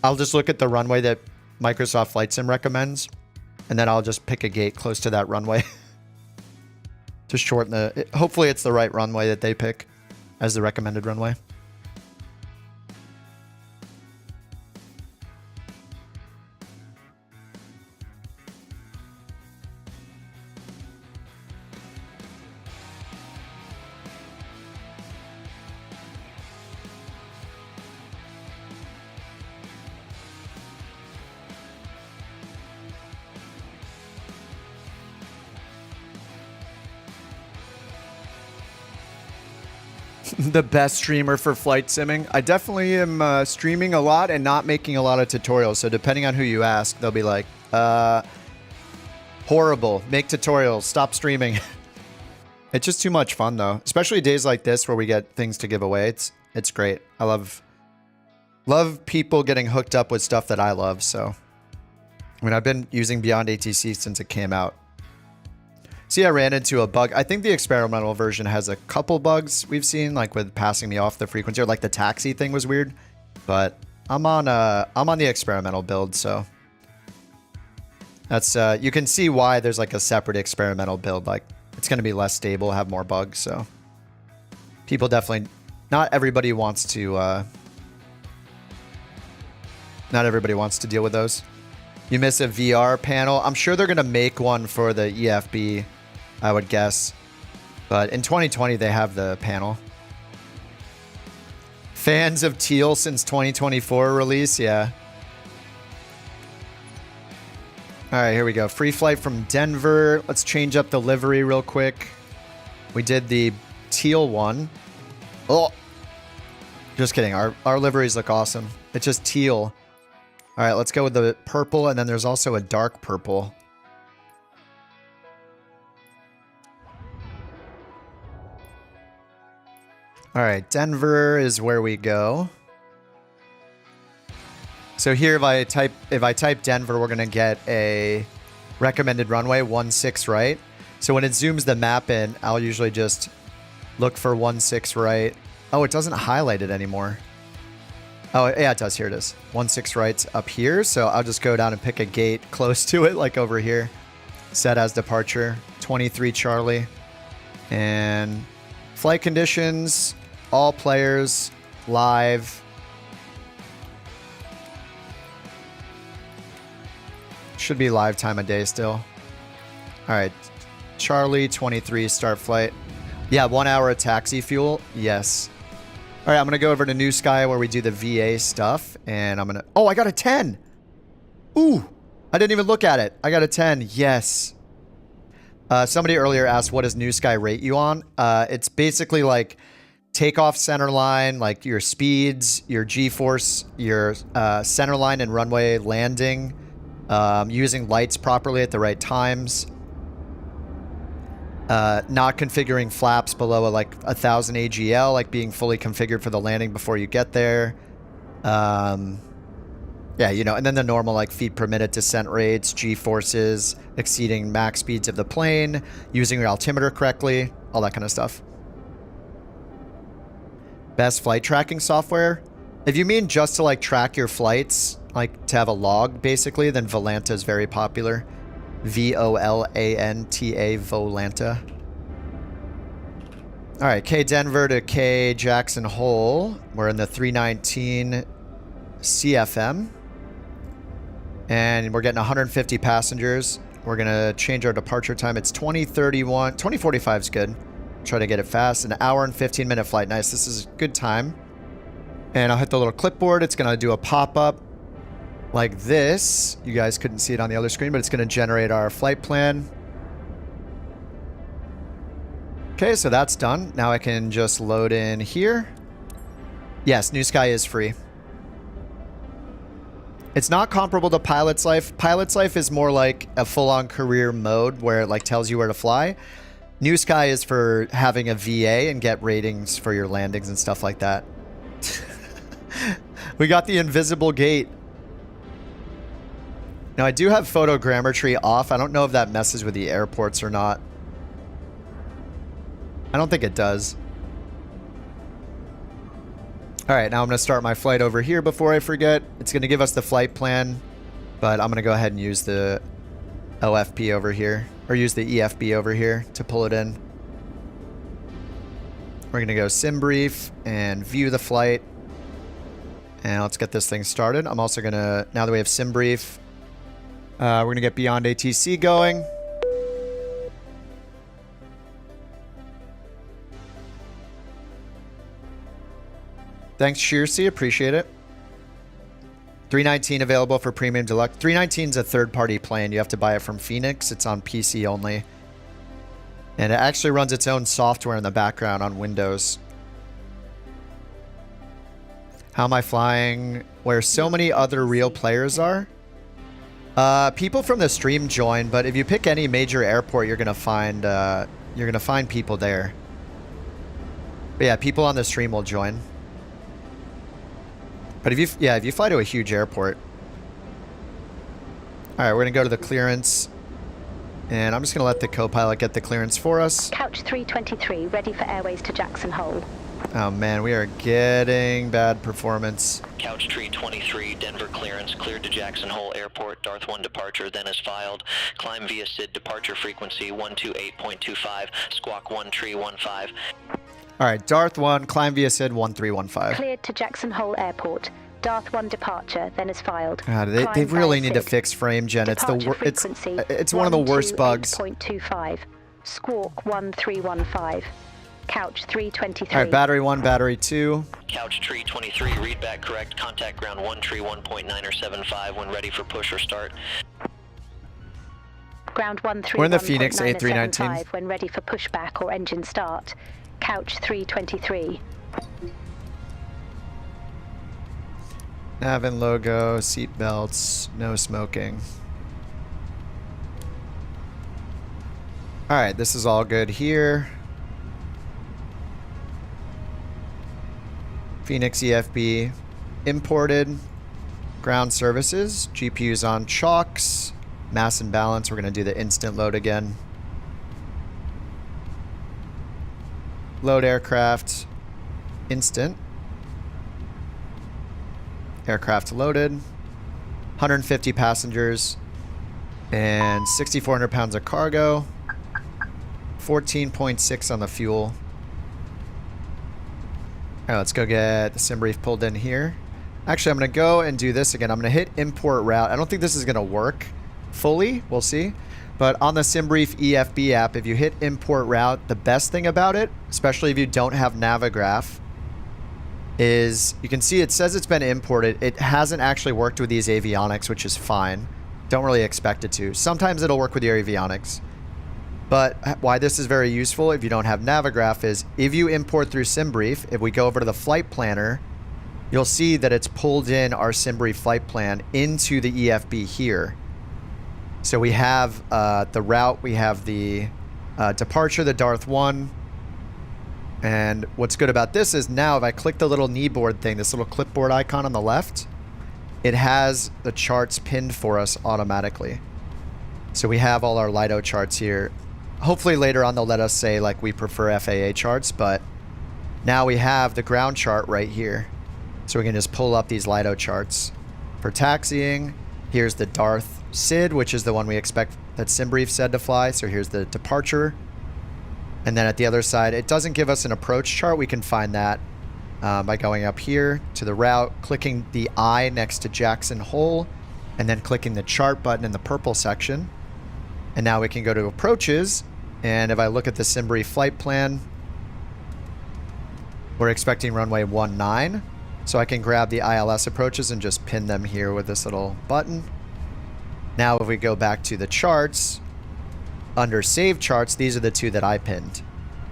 I'll just look at the runway that Microsoft Flight Sim recommends, and then I'll just pick a gate close to that runway to shorten the... Hopefully it's the right runway that they pick as the recommended runway. The best streamer for flight simming. I definitely am streaming a lot and not making a lot of tutorials. So depending on who you ask, they'll be like, horrible, make tutorials, stop streaming. It's just too much fun though. Especially days like this where we get things to give away. It's great. I love people getting hooked up with stuff that I love. So, I mean, I've been using BeyondATC since it came out. See, I ran into a bug. I think the experimental version has a couple bugs we've seen, like with passing me off the frequency, or like the taxi thing was weird. But I'm on the experimental build, so that's you can see why there's like a separate experimental build. Like it's going to be less stable, have more bugs. So people definitely, not everybody wants to deal with those. You miss a VR panel. I'm sure they're going to make one for the EFB, I would guess. But in 2020, they have the panel. Fans of Teal since 2024 release, yeah. All right, here we go. Free flight from Denver. Let's change up the livery real quick. We did the teal one. Oh, just kidding. Our liveries look awesome. It's just teal. All right, let's go with the purple, and then there's also a dark purple. All right, Denver is where we go. So here, if I type Denver, we're gonna get a recommended runway 16 right. So when it zooms the map in, I'll usually just look for 16 right. Oh, it doesn't highlight it anymore. Oh, yeah, it does. Here it is. 16 right's up here. So I'll just go down and pick a gate close to it, like over here. Set as departure, 23 Charlie. And flight conditions, all players, live. Should be live time of day still. All right, Charlie, 23, start flight. Yeah, 1 hour of taxi fuel. Yes. All right, I'm going to go over to NewSky where we do the VA stuff. And I'm going to... Oh, I got a 10. Ooh, I didn't even look at it. I got a 10. Yes. Somebody earlier asked, what does NewSky rate you on? It's basically like takeoff center line, like your speeds, your G-force, your center line and runway landing, using lights properly at the right times. Not configuring flaps below like 1,000 AGL, like being fully configured for the landing before you get there. Yeah, you know, and then the normal like feet per minute descent rates, G-forces, exceeding max speeds of the plane, using your altimeter correctly, all that kind of stuff. Best flight tracking software? If you mean just to like track your flights, like to have a log basically, then Volanta is very popular. Volanta, Volanta. All right, K Denver to K Jackson Hole. We're in the 319 CFM. And we're getting 150 passengers. We're going to change our departure time. It's 20:31. 20:45 is good. Try to get it fast. An hour and 15-minute flight. Nice. This is a good time. And I'll hit the little clipboard. It's going to do a pop-up like this. You guys couldn't see it on the other screen, but it's going to generate our flight plan. Okay, so that's done. Now I can just load in here. Yes, NewSky is free. It's not comparable to Pilot's Life. Pilot's Life is more like a full-on career mode where it like tells you where to fly. NewSky is for having a VA and get ratings for your landings and stuff like that. We got the invisible gate. Now I do have photogrammetry off. I don't know if that messes with the airports or not. I don't think it does. All right, now I'm going to start my flight over here before I forget. It's going to give us the flight plan, but I'm going to go ahead and use the OFP over here, or use the EFB over here to pull it in. We're going to go sim brief and view the flight. And let's get this thing started. I'm also going to, now that we have sim brief, we're going to get BeyondATC going. Thanks, Shearsey. Appreciate it. 319 available for Premium Deluxe. 319 is a third-party plane. You have to buy it from Phoenix. It's on PC only. And it actually runs its own software in the background on Windows. How am I flying? Where so many other real players are? People from the stream join, but if you pick any major airport, you're gonna find people there. But yeah, people on the stream will join. But if you fly to a huge airport. All right, we're gonna go to the clearance, and I'm just gonna let the co-pilot get the clearance for us. Couch 323, ready for airways to Jackson Hole. Oh man, we are getting bad performance. Couch 323, Denver clearance, cleared to Jackson Hole Airport, Darth 1 departure, then is filed. Climb via SID departure frequency 128.25, squawk 1315. All right, Darth 1, climb via SID 1315. Cleared to Jackson Hole Airport. Darth 1 departure, then is filed. God, they really need to fix frame gen. It's one of the worst bugs. 128.25. Squawk 1315. Couch 323. All right, battery 1, battery 2. Couch 323, read back correct. Contact ground 131.9 or 75 when ready for push or start. Ground 131.9 We're in the Phoenix A319. when ready for pushback or engine start. Couch 323. Nav and logo, seat belts, no smoking. All right, this is all good here. Phoenix EFB imported. Ground services, GPUs on chocks, mass and balance. We're going to do the instant load again. Load aircraft, instant. Aircraft loaded. 150 passengers and 6,400 pounds of cargo. 14.6 on the fuel. All right, let's go get the sim brief pulled in here. Actually, I'm going to go and do this again. I'm going to hit import route. I don't think this is going to work fully. We'll see. But on the SimBrief EFB app, if you hit import route, the best thing about it, especially if you don't have Navigraph, is you can see it says it's been imported. It hasn't actually worked with these avionics, which is fine. Don't really expect it to. Sometimes it'll work with your avionics. But why this is very useful if you don't have Navigraph is if you import through SimBrief, if we go over to the flight planner, you'll see that it's pulled in our SimBrief flight plan into the EFB here. So we have the route, we have the departure, the Darth 1. And what's good about this is now if I click the little kneeboard thing, this little clipboard icon on the left, it has the charts pinned for us automatically. So we have all our LIDO charts here. Hopefully later on they'll let us say like we prefer FAA charts, but now we have the ground chart right here. So we can just pull up these LIDO charts. For taxiing, here's the Darth SID, which is the one we expect that SimBrief said to fly. So here's the departure. And then at the other side, it doesn't give us an approach chart. We can find that by going up here to the route, clicking the I next to Jackson Hole, and then clicking the chart button in the purple section. And now we can go to approaches. And if I look at the SimBrief flight plan, we're expecting runway 19. So I can grab the ILS approaches and just pin them here with this little button. Now if we go back to the charts, under save charts, these are the two that I pinned.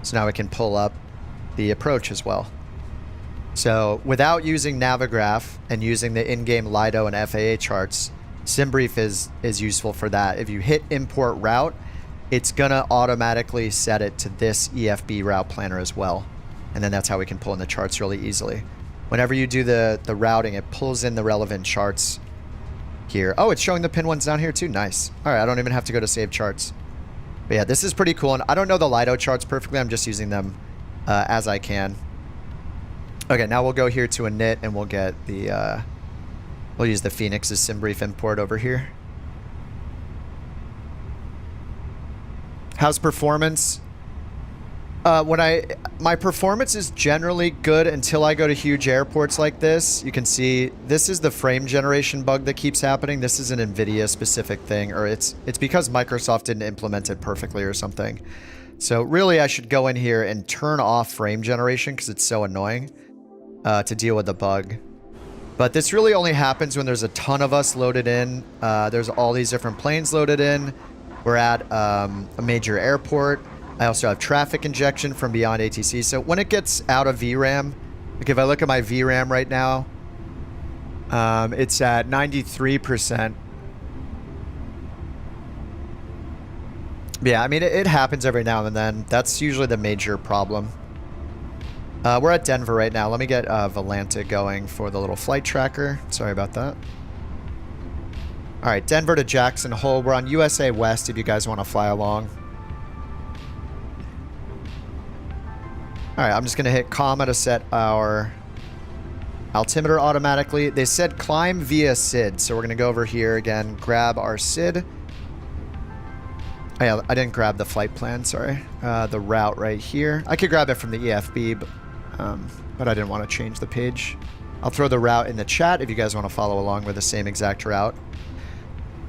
So now we can pull up the approach as well. So without using Navigraph and using the in-game LIDO and FAA charts, SimBrief is useful for that. If you hit import route, it's gonna automatically set it to this EFB route planner as well. And then that's how we can pull in the charts really easily. Whenever you do the routing, it pulls in the relevant charts here. Oh, it's showing the pin ones down here too. Nice. All right, I don't even have to go to save charts. But yeah, this is pretty cool. And I don't know the LIDO charts perfectly. I'm just using them as I can. Okay, now we'll go here to init and we'll get the, we'll use the Phoenix's SimBrief import over here. How's performance? My performance is generally good until I go to huge airports like this. You can see this is the frame generation bug that keeps happening. This is an NVIDIA specific thing, or it's because Microsoft didn't implement it perfectly or something. So really I should go in here and turn off frame generation because it's so annoying to deal with the bug. But this really only happens when there's a ton of us loaded in. There's all these different planes loaded in. We're at a major airport. I also have traffic injection from BeyondATC. So when it gets out of VRAM, like if I look at my VRAM right now, it's at 93%. Yeah, I mean, it happens every now and then. That's usually the major problem. We're at Denver right now. Let me get Volanta going for the little flight tracker. Sorry about that. All right, Denver to Jackson Hole. We're on USA West if you guys want to fly along. All right, I'm just going to hit comma to set our altimeter automatically. They said climb via SID, so we're going to go over here again, grab our SID. Oh, yeah, I didn't grab the flight plan, sorry. The route right here. I could grab it from the EFB, but I didn't want to change the page. I'll throw the route in the chat if you guys want to follow along with the same exact route.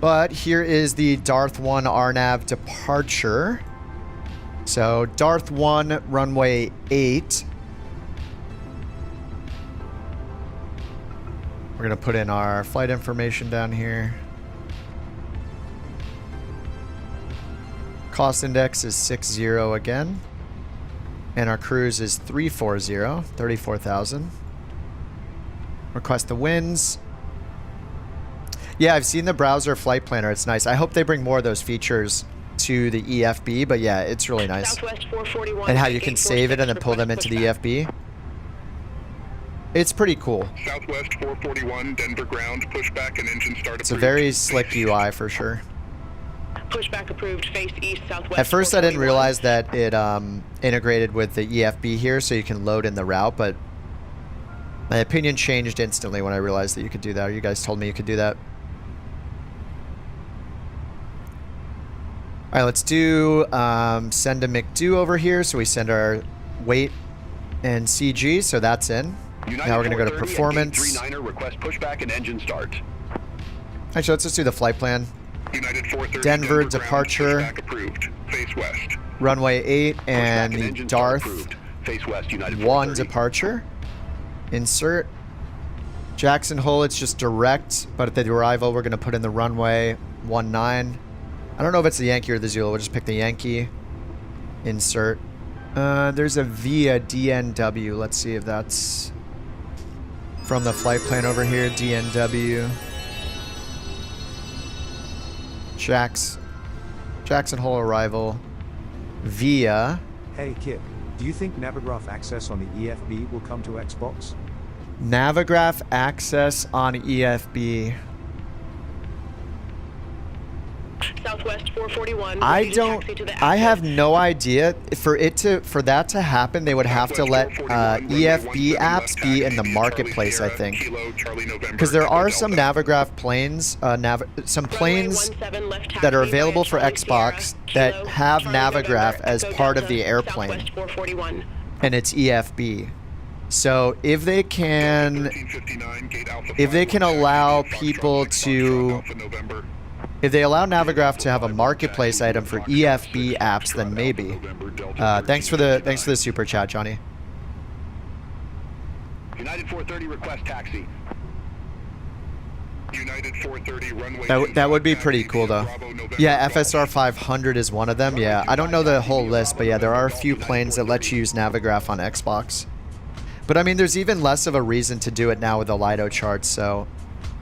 But here is the Darth 1 RNAV departure. So Darth 1, runway 8. We're going to put in our flight information down here. Cost index is 60 again. And our cruise is 340, 34,000. Request the winds. Yeah, I've seen the browser flight planner. It's nice. I hope they bring more of those features to the EFB, but yeah, it's really nice. And how you can save it and then pull them into the EFB. It's pretty cool. Southwest 441, Denver ground, pushback and engine start. It's a very slick UI for sure. Pushback approved, face east, southwest. At first I didn't realize that it integrated with the EFB here, so you can load in the route, but my opinion changed instantly when I realized that you could do that. Or you guys told me you could do that. All right, let's do send a McDo over here. So we send our weight and CG, so that's in. United now we're gonna go to performance. Request pushback and engine start. Actually, let's just do the flight plan. United 430, Denver departure. Ground, approved. Face west. Runway 8 and the Darth Face west, United 1 departure. Insert. Jackson Hole, it's just direct, but at the arrival we're gonna put in the runway 19. I don't know if it's the Yankee or the Zulu. We'll just pick the Yankee. Insert. There's a via DNW. Let's see if that's from the flight plan over here. DNW. Jackson Hole arrival. Via. Hey Kip, do you think Navigraph access on the EFB will come to Xbox? Navigraph access on EFB. Southwest 441. I have no idea. For that to happen, they would have to let EFB apps be in the marketplace, I think. Because there are some Navigraph planes, some planes that are available for Xbox that have Navigraph as part of the airplane. And it's EFB. So if they can allow people to, if they allow Navigraph to have a marketplace item for EFB apps, then maybe. Thanks for the super chat, Johnny. United 430 request taxi. United 430 runway. That would be pretty cool though. Yeah, FSR 500 is one of them. Yeah, I don't know the whole list, but yeah, there are a few planes that let you use Navigraph on Xbox. But I mean, there's even less of a reason to do it now with the Lido charts, so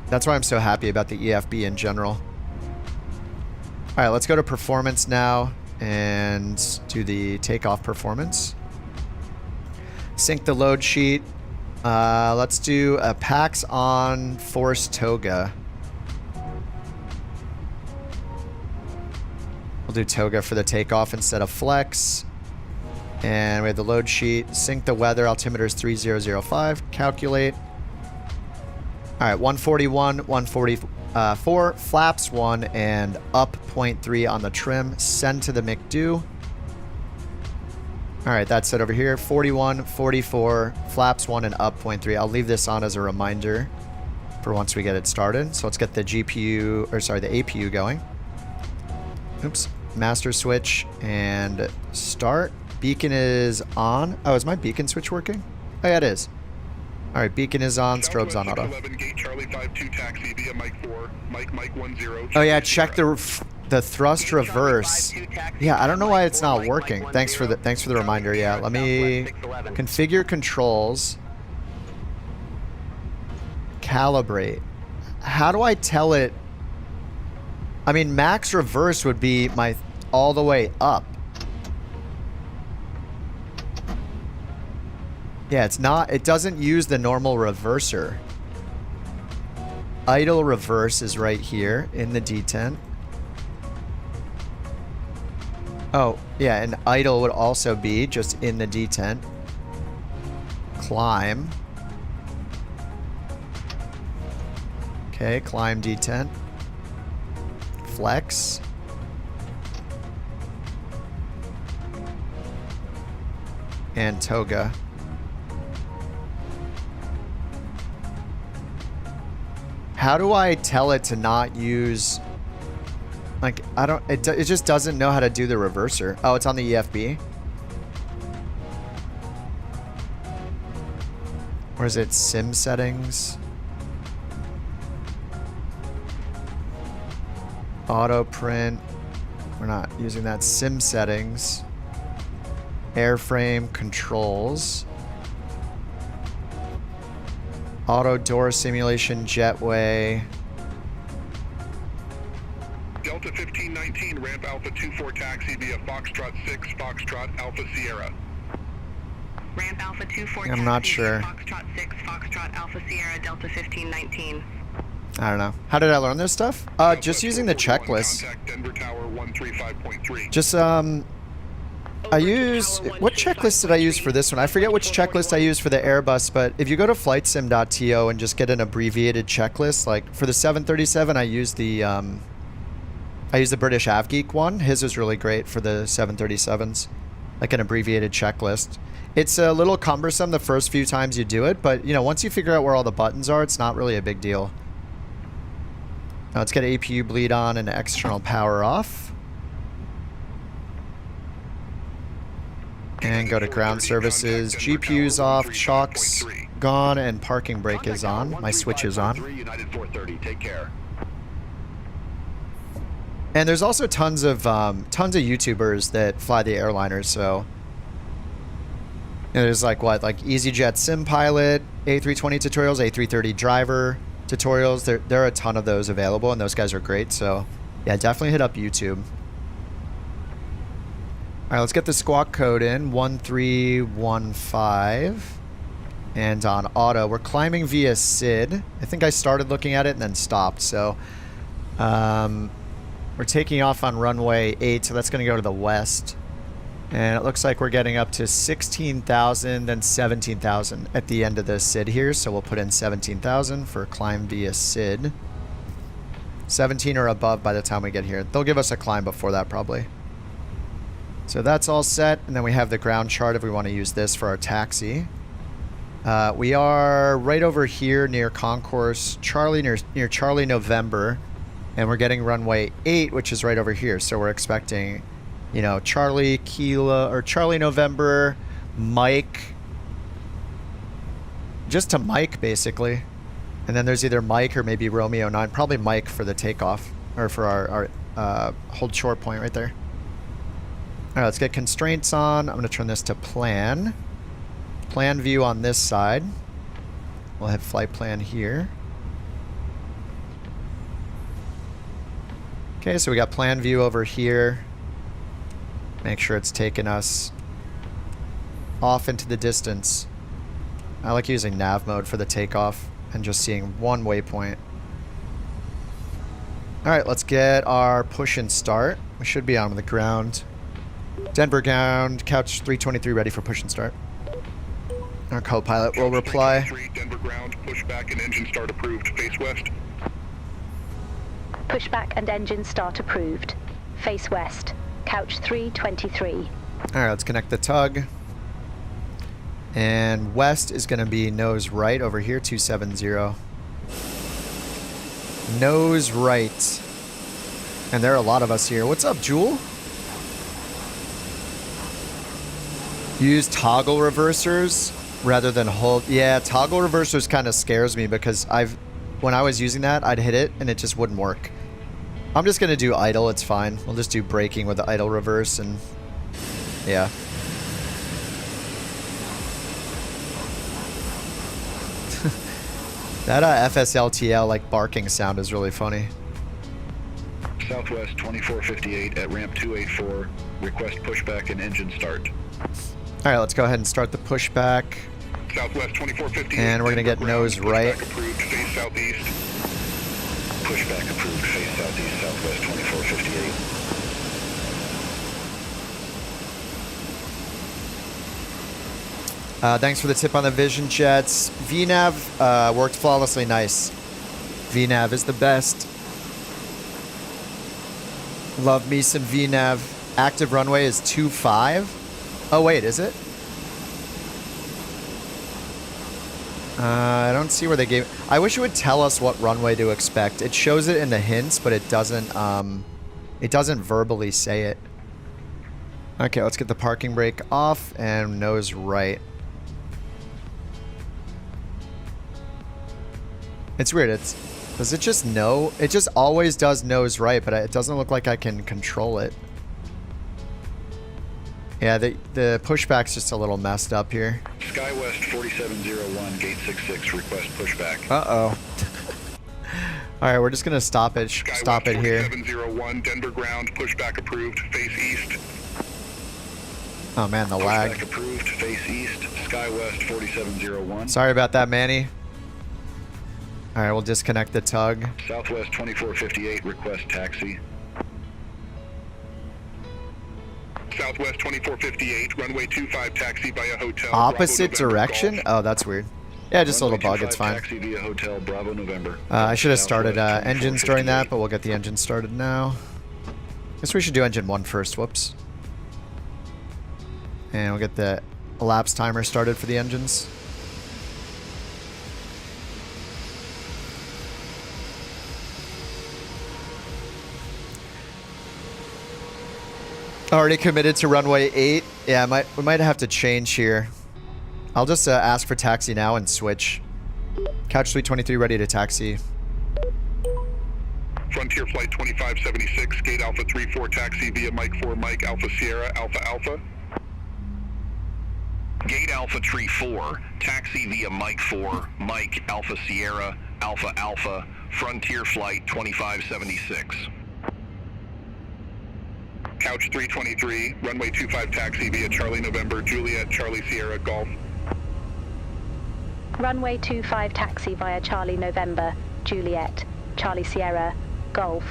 that's why I'm so happy about the EFB in general. All right, let's go to performance now and do the takeoff performance. Sync the load sheet. Let's do a PAX on Force Toga. We'll do Toga for the takeoff instead of Flex. And we have the load sheet. Sync the weather. Altimeter is 3005. Calculate. All right, 141, 144, flaps 1, and up 0.3 on the trim. Send to the McDo. All right, that's it over here. 41, 44, flaps 1, and up 0.3. I'll leave this on as a reminder for once we get it started. So let's get the GPU, or sorry, the APU going. Oops. Master switch and start. Beacon is on. Oh, is my beacon switch working? Oh, yeah, it is. All right, beacon is on. Strobe's on auto. Oh, yeah, check the thrust reverse. Yeah, I don't know why it's not working. Thanks for the reminder. Yeah, let me configure controls. Calibrate. How do I tell it? I mean, max reverse would be my all the way up. Yeah, it's not, it doesn't use the normal reverser. Idle reverse is right here in the detent. Oh, yeah, and idle would also be just in the detent. Climb. Okay, climb detent. Flex. And Toga. How do I tell it to not use, like, I don't, it just doesn't know how to do the reverser. Oh, it's on the EFB? Or is it sim settings? Auto print. We're not using that. Sim settings. Airframe controls. Auto door simulation jetway. Delta 1519, ramp Alpha 24 taxi via Foxtrot 6, Foxtrot Alpha Sierra. Ramp Alpha 24 taxi I'm not sure. via Foxtrot 6, Foxtrot Alpha Sierra, Delta 1519. I don't know. How did I learn this stuff? Just using the checklist. Just, I use, what checklist did I use for this one? I forget which checklist I used for the Airbus, but if you go to flightsim.to and just get an abbreviated checklist, like for the 737, I used the British AvGeek one. His was really great for the 737s, like an abbreviated checklist. It's a little cumbersome the first few times you do it, but you know, once you figure out where all the buttons are, it's not really a big deal. Now let's get APU bleed on and external power off. And go to ground services. GPU's off, chocks gone, and parking brake is on. My switch is on. And there's also tons of YouTubers that fly the airliners. So you know, there's like what, like EasyJet Sim Pilot, A320 tutorials, A330 driver tutorials. There are a ton of those available, and those guys are great. So yeah, definitely hit up YouTube. All right, let's get the squawk code in, 1315. and on auto. We're climbing via SID. I think I started looking at it and then stopped. So we're taking off on runway 8, so that's going to go to the west. And it looks like we're getting up to 16,000, then 17,000 at the end of the SID here. So we'll put in 17,000 for climb via SID. 17 or above by the time we get here. They'll give us a climb before that probably. So that's all set. And then we have the ground chart if we want to use this for our taxi. We are right over here near Concourse Charlie, near Charlie November. And we're getting runway 8, which is right over here. So we're expecting, you know, Charlie Kilo or Charlie November, Mike, just to Mike basically. And then there's either Mike or maybe Romeo 9, probably Mike for the takeoff or for our hold short point right there. All right, let's get constraints on. I'm going to turn this to plan. Plan view on this side. We'll have flight plan here. Okay, so we got plan view over here. Make sure it's taking us off into the distance. I like using nav mode for the takeoff and just seeing one waypoint. All right, let's get our push and start. We should be on the ground. Denver ground, couch 323 ready for push and start. Our co-pilot will reply. Denver ground, pushback and engine start approved. Face west. Pushback and engine start approved. Face west. Couch 323. All right, let's connect the tug. And west is going to be nose right over here, 270. Nose right. And there are a lot of us here. What's up, Jewel? Use toggle reversers rather than hold. Yeah, toggle reversers kind of scares me because when I was using that, I'd hit it and it just wouldn't work. I'm just going to do idle. It's fine. We'll just do braking with the idle reverse and yeah. That FSLTL like barking sound is really funny. Southwest 2458 at ramp 284. Request pushback and engine start. All right, let's go ahead and start the pushback. Southwest 2458. And we're going to get nose right. Pushback approved, face southeast. Pushback approved, face southeast, Southwest 2458. Thanks for the tip on the Vision Jets. VNAV worked flawlessly nice. VNAV is the best. Love me some VNAV. Active runway is 25. Oh, wait, is it? I don't see where they gave... I wish it would tell us what runway to expect. It shows it in the hints, but it doesn't verbally say it. Okay, let's get the parking brake off and nose right. It's weird. Does it just know? It just always does nose right, but it doesn't look like I can control it. Yeah, the pushback's just a little messed up here. SkyWest 4701, gate 66, request pushback. Uh-oh. All right, we're just going to stop it here. 4701, Denver ground, pushback approved, face east. Oh, man, the lag. Pushback approved, face east, SkyWest 4701. Sorry about that, Manny. All right, we'll disconnect the tug. Southwest 2458, request taxi. Southwest 2458, runway 25 taxi via hotel. Opposite Bravo, direction? Golf. Oh, that's weird. Yeah, just Runway a little bug. 25 It's fine. Taxi via hotel, Bravo, November. I should have started Southwest engines during that, but we'll get the engine started now. Guess we should do engine 1 first. Whoops. And we'll get the elapsed timer started for the engines. Already committed to runway 8. Yeah, we might have to change here. I'll just ask for taxi now and switch. Couch 323 ready to taxi. Frontier Flight 2576, gate Alpha 34 taxi via Mike 4 Mike Alpha Sierra Alpha Alpha. Gate Alpha Tree 4, taxi via Mike 4 Mike Alpha Sierra Alpha Alpha, Frontier Flight 2576. Couch 323, runway 25 taxi via Charlie November, Juliet, Charlie Sierra, Golf. Runway 25 taxi via Charlie November, Juliet, Charlie Sierra, Golf,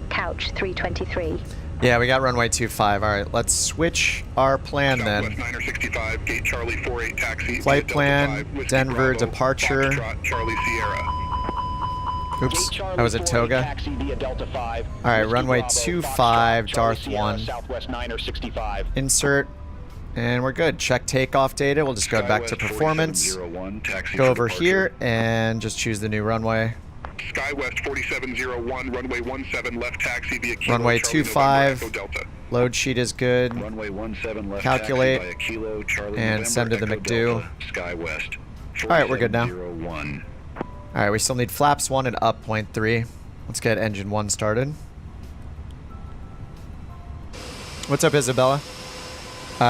couch 323. Yeah, we got runway 25. All right, let's switch our plan then. Southwest 965, gate Charlie 48 taxi. Flight Delta plan, 5, Whiskey Denver Bravo, departure. Foxtrot, Charlie Sierra. Oops, that was a toga. All right, runway 25, Darth 1. Southwest 965. Insert, and we're good. Check takeoff data. We'll just go back to performance. 4701, taxi Go for over departure. here and just choose the new runway. SkyWest 4701, runway 17 left taxi via Kilo, Runway Charlie 25. November, Echo Delta. Load sheet is good. Runway 17 left Calculate taxi via Kilo, Charlie and November, send to the Echo McDo. Delta, SkyWest. All right, we're good now. 4701. All right, we still need flaps 1 and up 0.3. Let's get engine 1 started. What's up, Isabella?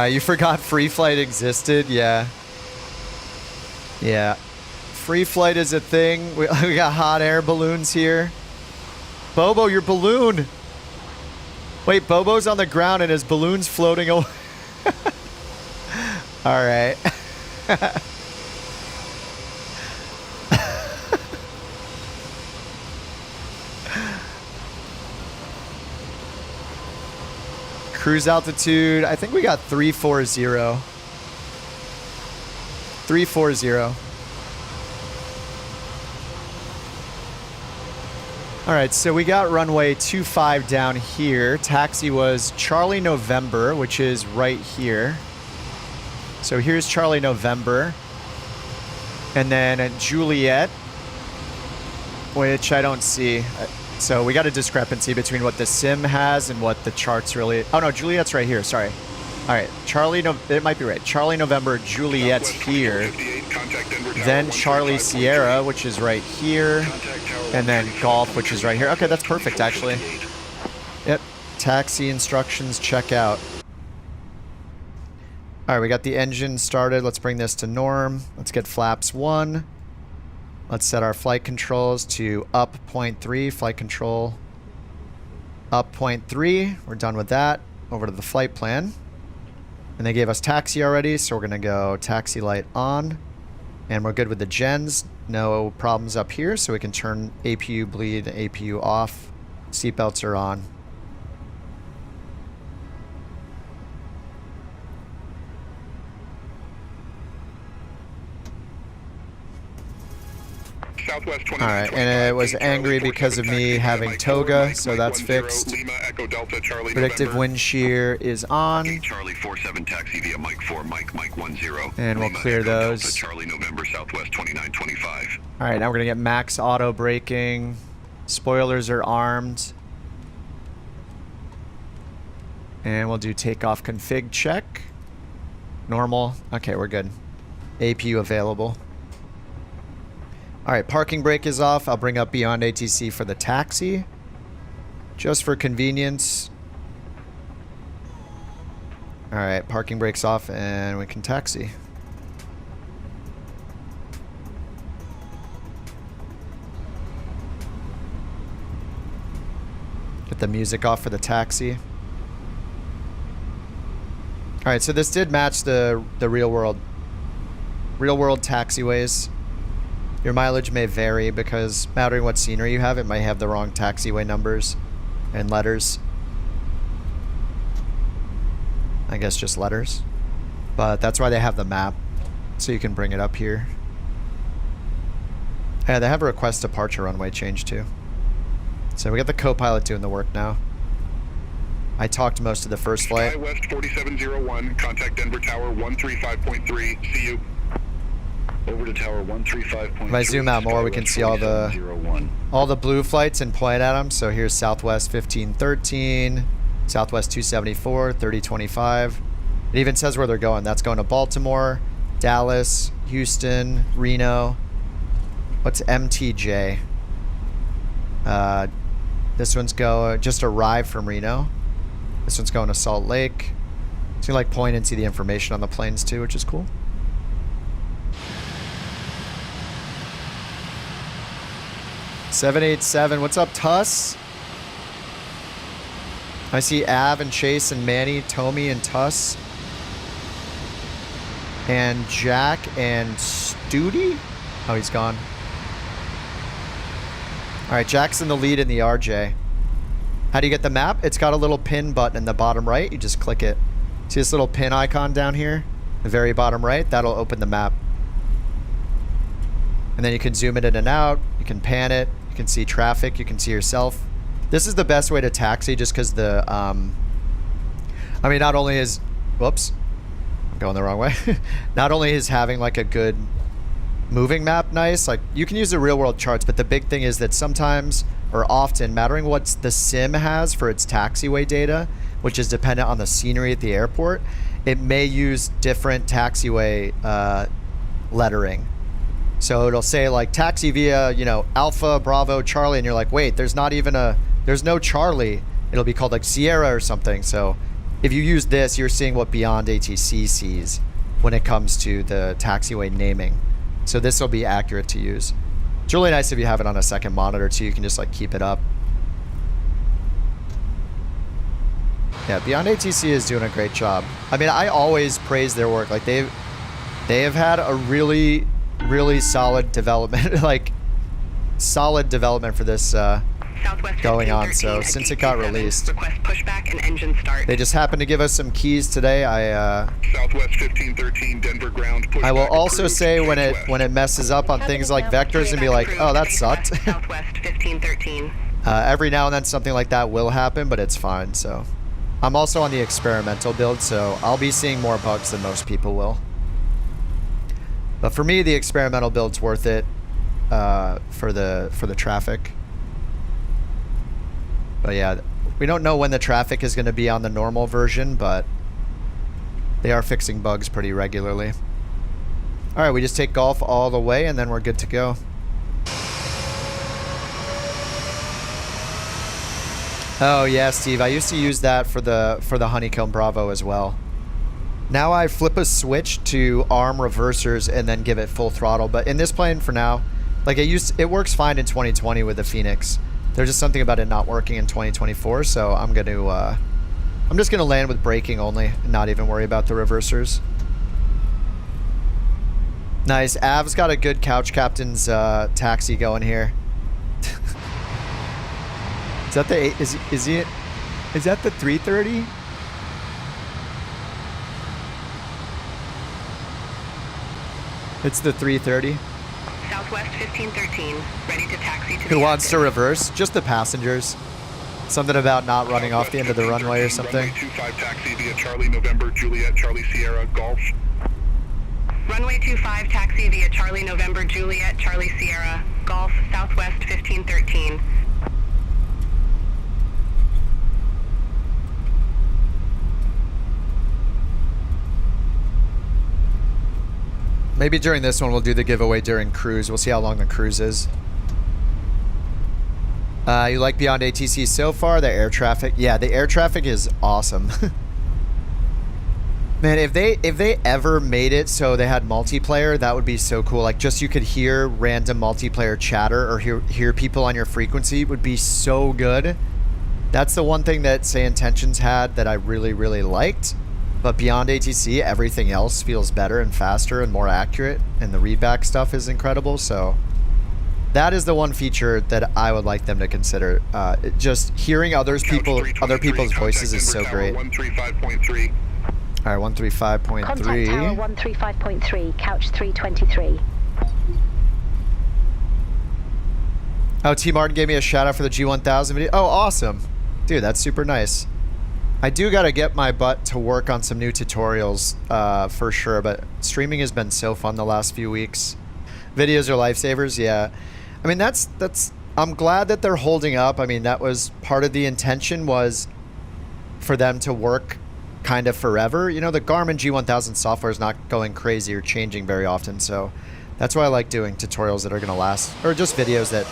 You forgot free flight existed? Yeah. Yeah. Free flight is a thing. We got hot air balloons here. Bobo, your balloon. Wait, Bobo's on the ground and his balloon's floating away. All right. Cruise altitude, I think we got 340. 340. All right, so we got runway 25 down here. Taxi was Charlie November, which is right here. So here's Charlie November. And then Juliet, which I don't see. So we got a discrepancy between what the sim has and what the charts really... Oh, no, Juliet's right here. Sorry. All right, it might be right. Charlie November, Juliet's here. Then Charlie Sierra, which is right here. And then Golf, which is right here. Okay, that's perfect, actually. Yep. Taxi instructions, check out. All right, we got the engine started. Let's bring this to norm. Let's get flaps 1. Let's set our flight controls to up 0.3. Flight control up 0.3. We're done with that. Over to the flight plan. And they gave us taxi already, so we're going to go taxi light on. And we're good with the gens. No problems up here, so we can turn APU bleed, APU off. Seatbelts are on. Southwest All right, and it was angry because of me having toga, so that's fixed. Predictive wind shear is on. Charlie 47 taxi via Mike 4, Mike 10. And we'll clear those. Charlie November Southwest 2925. All right, now we're gonna get max auto braking. Spoilers are armed. And we'll do takeoff config check. Normal. Okay, we're good. APU available. All right, parking brake is off. I'll bring up BeyondATC for the taxi. Just for convenience. All right, parking brake's off and we can taxi. Get the music off for the taxi. All right, so this did match the real world taxiways. Your mileage may vary because mattering what scenery you have, it might have the wrong taxiway numbers and letters. I guess just letters. But that's why they have the map, so you can bring it up here. Yeah, they have a request departure runway change too. So we got the co-pilot doing the work now. I talked most of the first flight. SkyWest 4701, contact Denver Tower 135.3. See you. Over to Tower 135.3. If I zoom out more, we can see all the blue flights and point at them. So here's Southwest 1513, Southwest 274, 3025. It even says where they're going. That's going to Baltimore, Dallas, Houston, Reno. What's MTJ? This one's just arrived from Reno. This one's going to Salt Lake. So you like point and see the information on the planes too, which is cool. $787. What's up, Tuss? I see Av and Chase and Manny, Tommy and Tuss. And Jack and Studi? Oh, he's gone. All right, Jack's in the lead in the RJ. How do you get the map? It's got a little pin button in the bottom right. You just click it. See this little pin icon down here? The very bottom right? That'll open the map. And then you can zoom it in and out. You can pan it. You can see traffic. You can see yourself. This is the best way to taxi just because the... I mean, not only is... Whoops. I'm going the wrong way. Not only is having like a good moving map nice, like you can use the real world charts, but the big thing is that sometimes or often, mattering what the sim has for its taxiway data, which is dependent on the scenery at the airport, it may use different taxiway lettering. So it'll say like taxi via, you know, Alpha, Bravo, Charlie, and you're like, wait, there's no Charlie. It'll be called like Sierra or something. So if you use this, you're seeing what BeyondATC sees when it comes to the taxiway naming. So this will be accurate to use. It's really nice if you have it on a second monitor too. You can just like keep it up. Yeah, BeyondATC is doing a great job. I mean, I always praise their work. Like they have had a really, really solid development, like solid development for this going on. So since it got released, request pushback and engine start. They just happened to give us some keys today. Southwest 1513 Denver ground. I will also say when it messes up on things like vectors and be like, oh, that sucked. Southwest 1513. Every now and then something like that will happen, but it's fine. So I'm also on the experimental build, so I'll be seeing more bugs than most people will. But for me, the experimental build's worth it for the traffic. But yeah, we don't know when the traffic is going to be on the normal version, but they are fixing bugs pretty regularly. All right, we just take golf all the way, and then we're good to go. Oh yeah, Steve, I used to use that for the Honeycomb Bravo as well. Now I flip a switch to arm reversers and then give it full throttle. But in this plane for now, like it works fine in 2020 with the Phoenix. There's just something about it not working in 2024, so I'm just gonna land with braking only and not even worry about the reversers. Nice. Av's got a good couch captain's taxi going here. Is that the is that the 330? It's the 330. Southwest 1513, ready to taxi to Who wants to reverse? Just the passengers. Something about not running off the end of the runway or something. Runway 25 taxi via Charlie November Juliet Charlie Sierra Golf. Runway 25 taxi via Charlie November Juliet Charlie Sierra Golf Southwest 1513. Maybe during this one we'll do the giveaway during cruise. We'll see how long the cruise is. You like BeyondATC so far? The air traffic? Yeah, the air traffic is awesome. Man, if they ever made it so they had multiplayer, that would be so cool. Like just you could hear random multiplayer chatter or hear people on your frequency would be so good. That's the one thing that Say Intentions had that I really, really liked. But BeyondATC, everything else feels better and faster and more accurate, and the readback stuff is incredible. So that is the one feature that I would like them to consider. Just hearing other people's voices is so great. 135.3. All right, 135.3. Contact tower 135.3, couch 323. Oh, T Martin gave me a shout out for the G1000 video. Oh, awesome. Dude, that's super nice. I do got to get my butt to work on some new tutorials for sure, but streaming has been so fun the last few weeks. Videos are lifesavers, yeah. I mean, I'm glad that they're holding up. I mean, that was part of the intention, was for them to work kind of forever. You know, the Garmin G1000 software is not going crazy or changing very often, so that's why I like doing tutorials that are going to last, or just videos that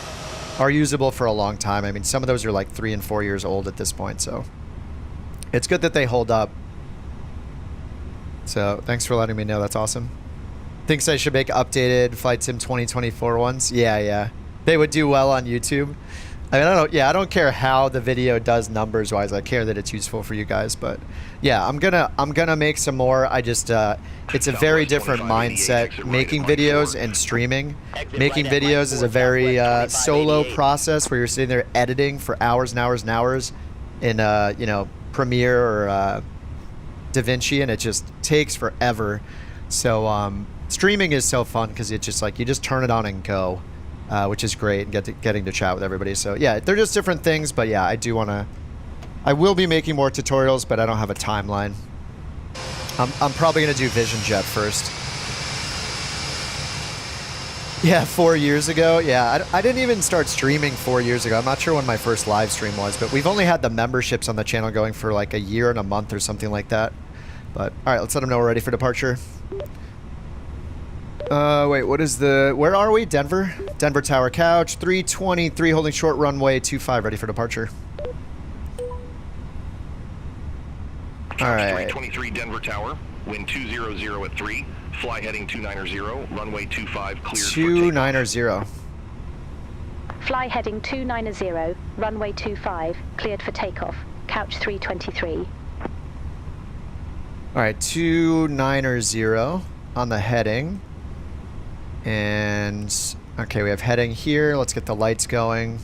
are usable for a long time. I mean, some of those are like 3 and 4 years old at this point, so it's good that they hold up. So thanks for letting me know. That's awesome. Thinks I should make updated Flight Sim 2024 ones. Yeah. They would do well on YouTube. I mean, I don't care how the video does numbers wise. I care that it's useful for you guys. But yeah, I'm gonna make some more. I just it's a very different mindset making videos and streaming. Making videos is a very solo process where you're sitting there editing for hours and hours and hours in you know, Premiere or DaVinci, and it just takes forever. So streaming is so fun because it's just like you just turn it on and go. Which is great, and getting to chat with everybody. So yeah, they're just different things, but yeah, I will be making more tutorials, but I don't have a timeline. I'm probably gonna do Vision Jet first. Yeah, 4 years ago. Yeah, I didn't even start streaming 4 years ago. I'm not sure when my first live stream was, but we've only had the memberships on the channel going for like a year and a month or something like that. But all right, let's let them know we're ready for departure. Wait, what is the... Where are we? Denver? Denver Tower Couch, 323, holding short runway 25, ready for departure. Alright. 323 Denver Tower, wind 200 at 3, fly heading 290, runway 25, cleared 290. Fly heading 290, runway 25, cleared for takeoff. Couch 323. Alright, 290 on the heading. And okay, we have heading here. Let's get the lights going.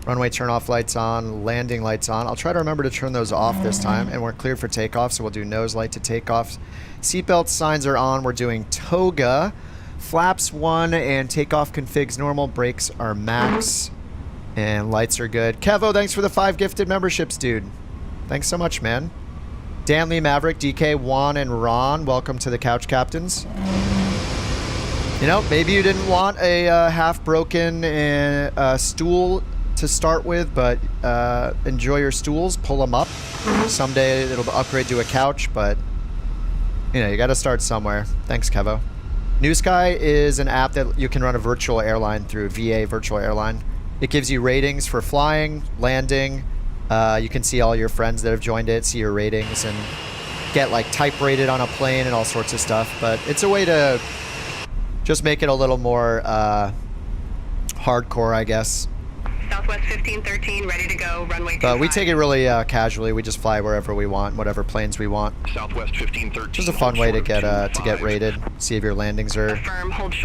Runway turn off lights on, landing lights on. I'll try to remember to turn those off this time. And we're cleared for takeoff, so we'll do nose light to takeoff. Seatbelt signs are on. We're doing toga. Flaps 1 and takeoff configs normal. Brakes are max. And lights are good. Kevo, thanks for the 5 gifted memberships, dude. Thanks so much, man. Danley, Maverick, DK, Juan, and Ron, welcome to the Couch Captains. You know, maybe you didn't want a half-broken stool to start with, but enjoy your stools. Pull them up. Someday it'll upgrade to a couch, but, you know, you got to start somewhere. Thanks, Kevo. NewSky is an app that you can run a virtual airline through, VA Virtual Airline. It gives you ratings for flying, landing. You can see all your friends that have joined it, see your ratings, and get, like, type rated on a plane and all sorts of stuff. But it's a way to... just make it a little more hardcore, I guess. Southwest 1513, ready to go, runway 25. But we take it really casually. We just fly wherever we want, whatever planes we want. Southwest 1513. Just a fun way to get rated. See if your landings are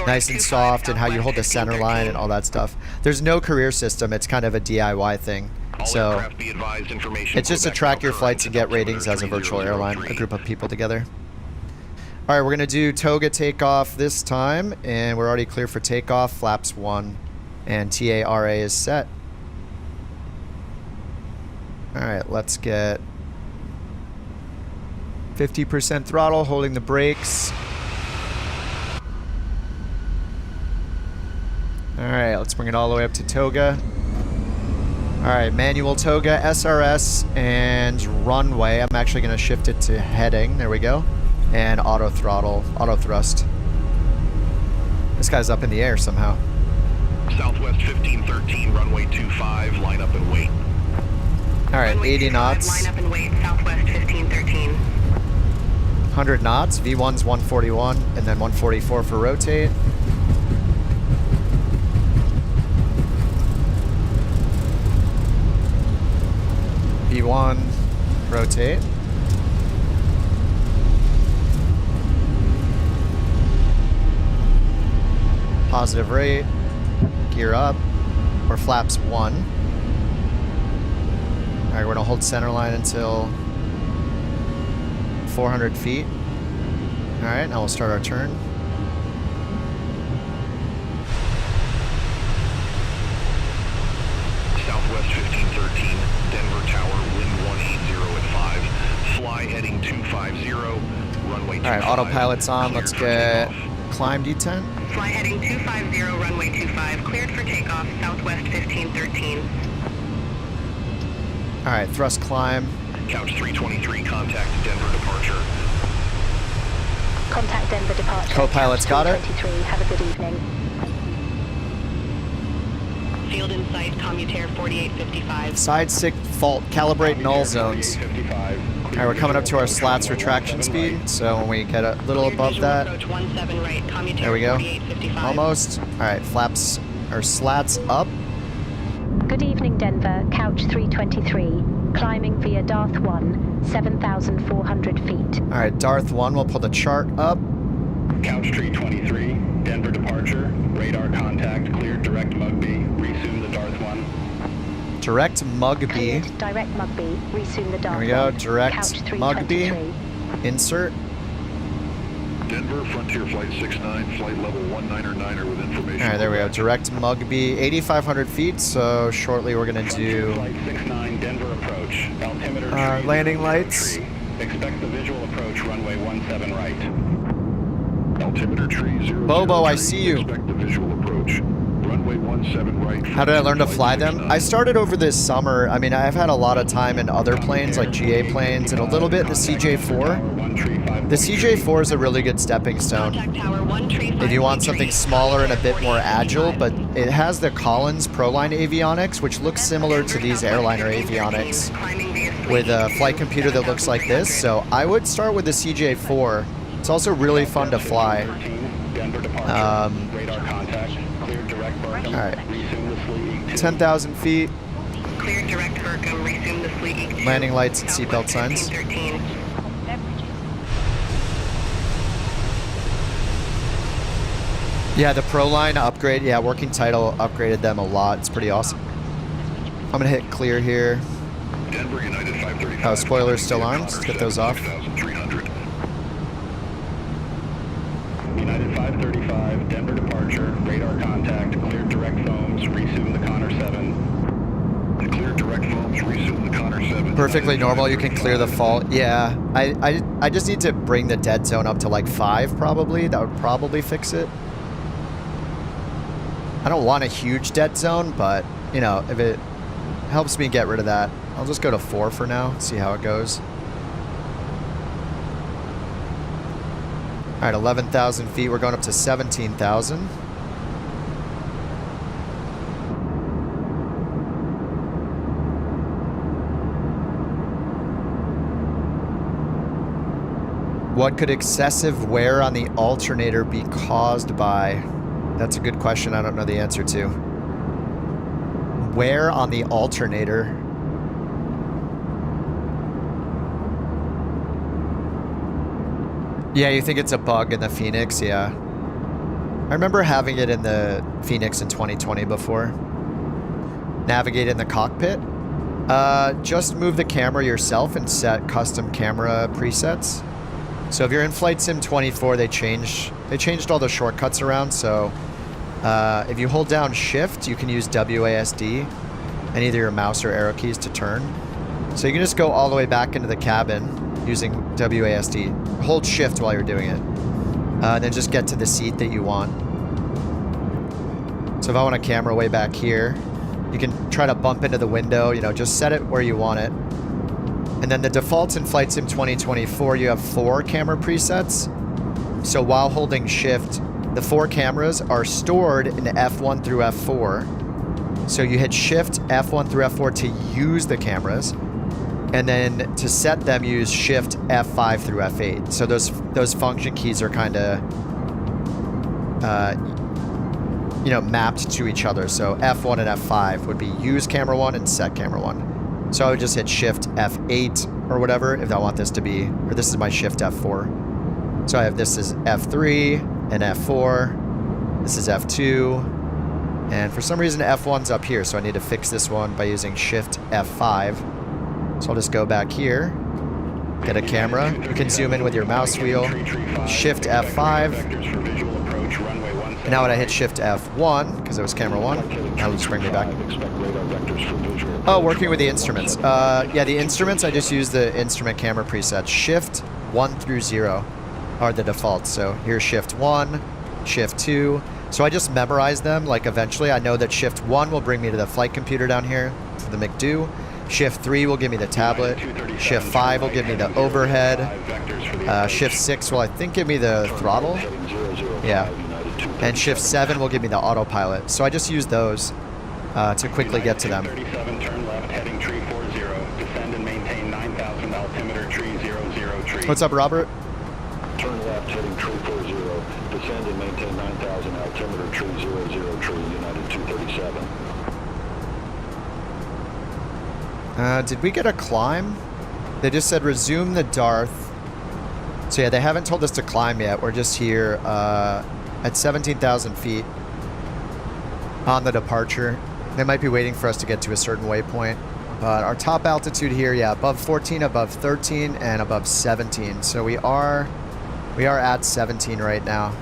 nice and soft, and how you hold the center line and all that stuff. There's no career system. It's kind of a DIY thing. So it's just to track your flights and get ratings as a virtual airline, a group of people together. All right, we're going to do toga takeoff this time, and we're already clear for takeoff. Flaps 1 and TARA is set. All right, let's get 50% throttle, holding the brakes. All right, let's bring it all the way up to toga. All right, manual toga, SRS, and runway. I'm actually going to shift it to heading. There we go. And auto throttle, auto thrust. This guy's up in the air somehow. Southwest 1513, runway 25, line up and wait. All right, Runway 80 25, knots. line up and wait, Southwest 1513. 100 knots, V1's 141, and then 144 for rotate. V1, rotate. Positive rate, gear up, or flaps 1. All right, we're gonna hold center line until 400 feet. All right, now we'll start our turn. Southwest 1513, Denver Tower, wind 180 at 5, fly heading 250, runway 25. All right, autopilot's on. Let's get climb detent. Fly heading 250, runway 25, cleared for takeoff, Southwest 1513. All right, thrust climb. Couch 323, contact Denver departure. Contact Denver departure. Co-pilot's got it. 323, have a good evening. Field in sight, commutator 4855. Side stick fault, calibrate null zones. All right, we're coming up to our slats retraction speed, so when we get a little above that, there we go. Almost. All right, flaps or slats up. Good evening, Denver, couch 323, climbing via Darth 1, 7,400 feet. All right, Darth 1, we'll pull the chart up. Couch 323, Denver departure, radar contact, cleared direct Mugby, resume the Darth 1. Direct Mugby. Cleared direct Mugby, resume the Darth 1. There we go, direct couch Mugby. 323. Insert. Denver, Frontier Flight 69, flight level 199er with information. All right, there we go. Direct Mugby, 8,500 feet. So shortly we're gonna do Flight 69, Denver approach, altimeter landing 30 lights. tree. Expect the visual approach, runway 17 right. Altimeter tree 0. Bobo, I see you. Expect the visual approach. Runway 17 right. How did I learn to fly them? 69. I started over this summer. I mean, I've had a lot of time in other planes like GA planes and a little bit in the CJ4. The CJ4 is a really good stepping stone if you want something smaller and a bit more agile, but it has the Collins ProLine avionics, which looks similar to these airliner avionics with a flight computer that looks like this. So I would start with the CJ4. It's also really fun to fly. All right, 10,000 feet. Cleared direct Kirkham, resume the fleet. Landing lights and seatbelt signs. Yeah, the ProLine upgrade. Yeah, Working Title upgraded them a lot. It's pretty awesome. I'm gonna hit clear here. Denver, United 535. Oh, spoilers still on. Let's get those off. 6,300. United 535, Denver departure, radar contact, cleared direct foams, resume the Connor 7. Clear direct foams, resume the Connor 7. Perfectly normal. You can clear the fault. Yeah, I just need to bring the dead zone up to like 5 probably. That would probably fix it. I don't want a huge dead zone, but you know, if it helps me get rid of that, I'll just go to 4 for now. See how it goes. All right, 11,000 feet. We're going up to 17,000. What could excessive wear on the alternator be caused by? That's a good question. I don't know the answer to. Wear on the alternator. Yeah, you think it's a bug in the Phoenix? Yeah. I remember having it in the Phoenix in 2020 before. Navigate in the cockpit. Just move the camera yourself and set custom camera presets. So if you're in Flight Sim 24, they changed all the shortcuts around. So if you hold down Shift, you can use WASD and either your mouse or arrow keys to turn. So you can just go all the way back into the cabin using WASD. Hold Shift while you're doing it. And then just get to the seat that you want. So if I want a camera way back here, you can try to bump into the window, you know, just set it where you want it. And then the defaults in Flight Sim 2024, you have 4 camera presets. So while holding Shift, the 4 cameras are stored in F1 through F4. So you hit Shift F1 through F4 to use the cameras. And then to set them, use Shift F5 through F8. So those function keys are kind of, you know, mapped to each other. So F1 and F5 would be use camera 1 and set camera 1. So I would just hit Shift F8 or whatever if I want this to be, or this is my Shift F4. So I have this is F3 and F4. This is F2. And for some reason F1's up here, so I need to fix this one by using Shift F5. So I'll just go back here, get a camera. You can zoom in with your mouse wheel, Shift F5. And now when I hit Shift F1, because it was camera 1, that'll just bring me back. Oh, working with the instruments. Yeah, the instruments, I just use the instrument camera presets. Shift 1 through 0 are the defaults. So here's Shift 1, Shift 2. So I just memorize them. Like eventually I know that Shift 1 will bring me to the flight computer down here, to the McDo. Shift 3 will give me the tablet. Shift 5 will give me the overhead. Shift 6 will, I think, give me the throttle. Yeah. And Shift 7 will give me the autopilot. So I just use those to quickly get to them. What's up, Robert? Turn left, heading tree 40. Descend and maintain 9,000, altimeter tree 00 tree, United 237. Did we get a climb? They just said resume the Darth. So yeah, they haven't told us to climb yet. We're just here at 17,000 feet on the departure. They might be waiting for us to get to a certain waypoint. But our top altitude here, yeah, above 14, above 13, and above 17. So we are at 17 right now.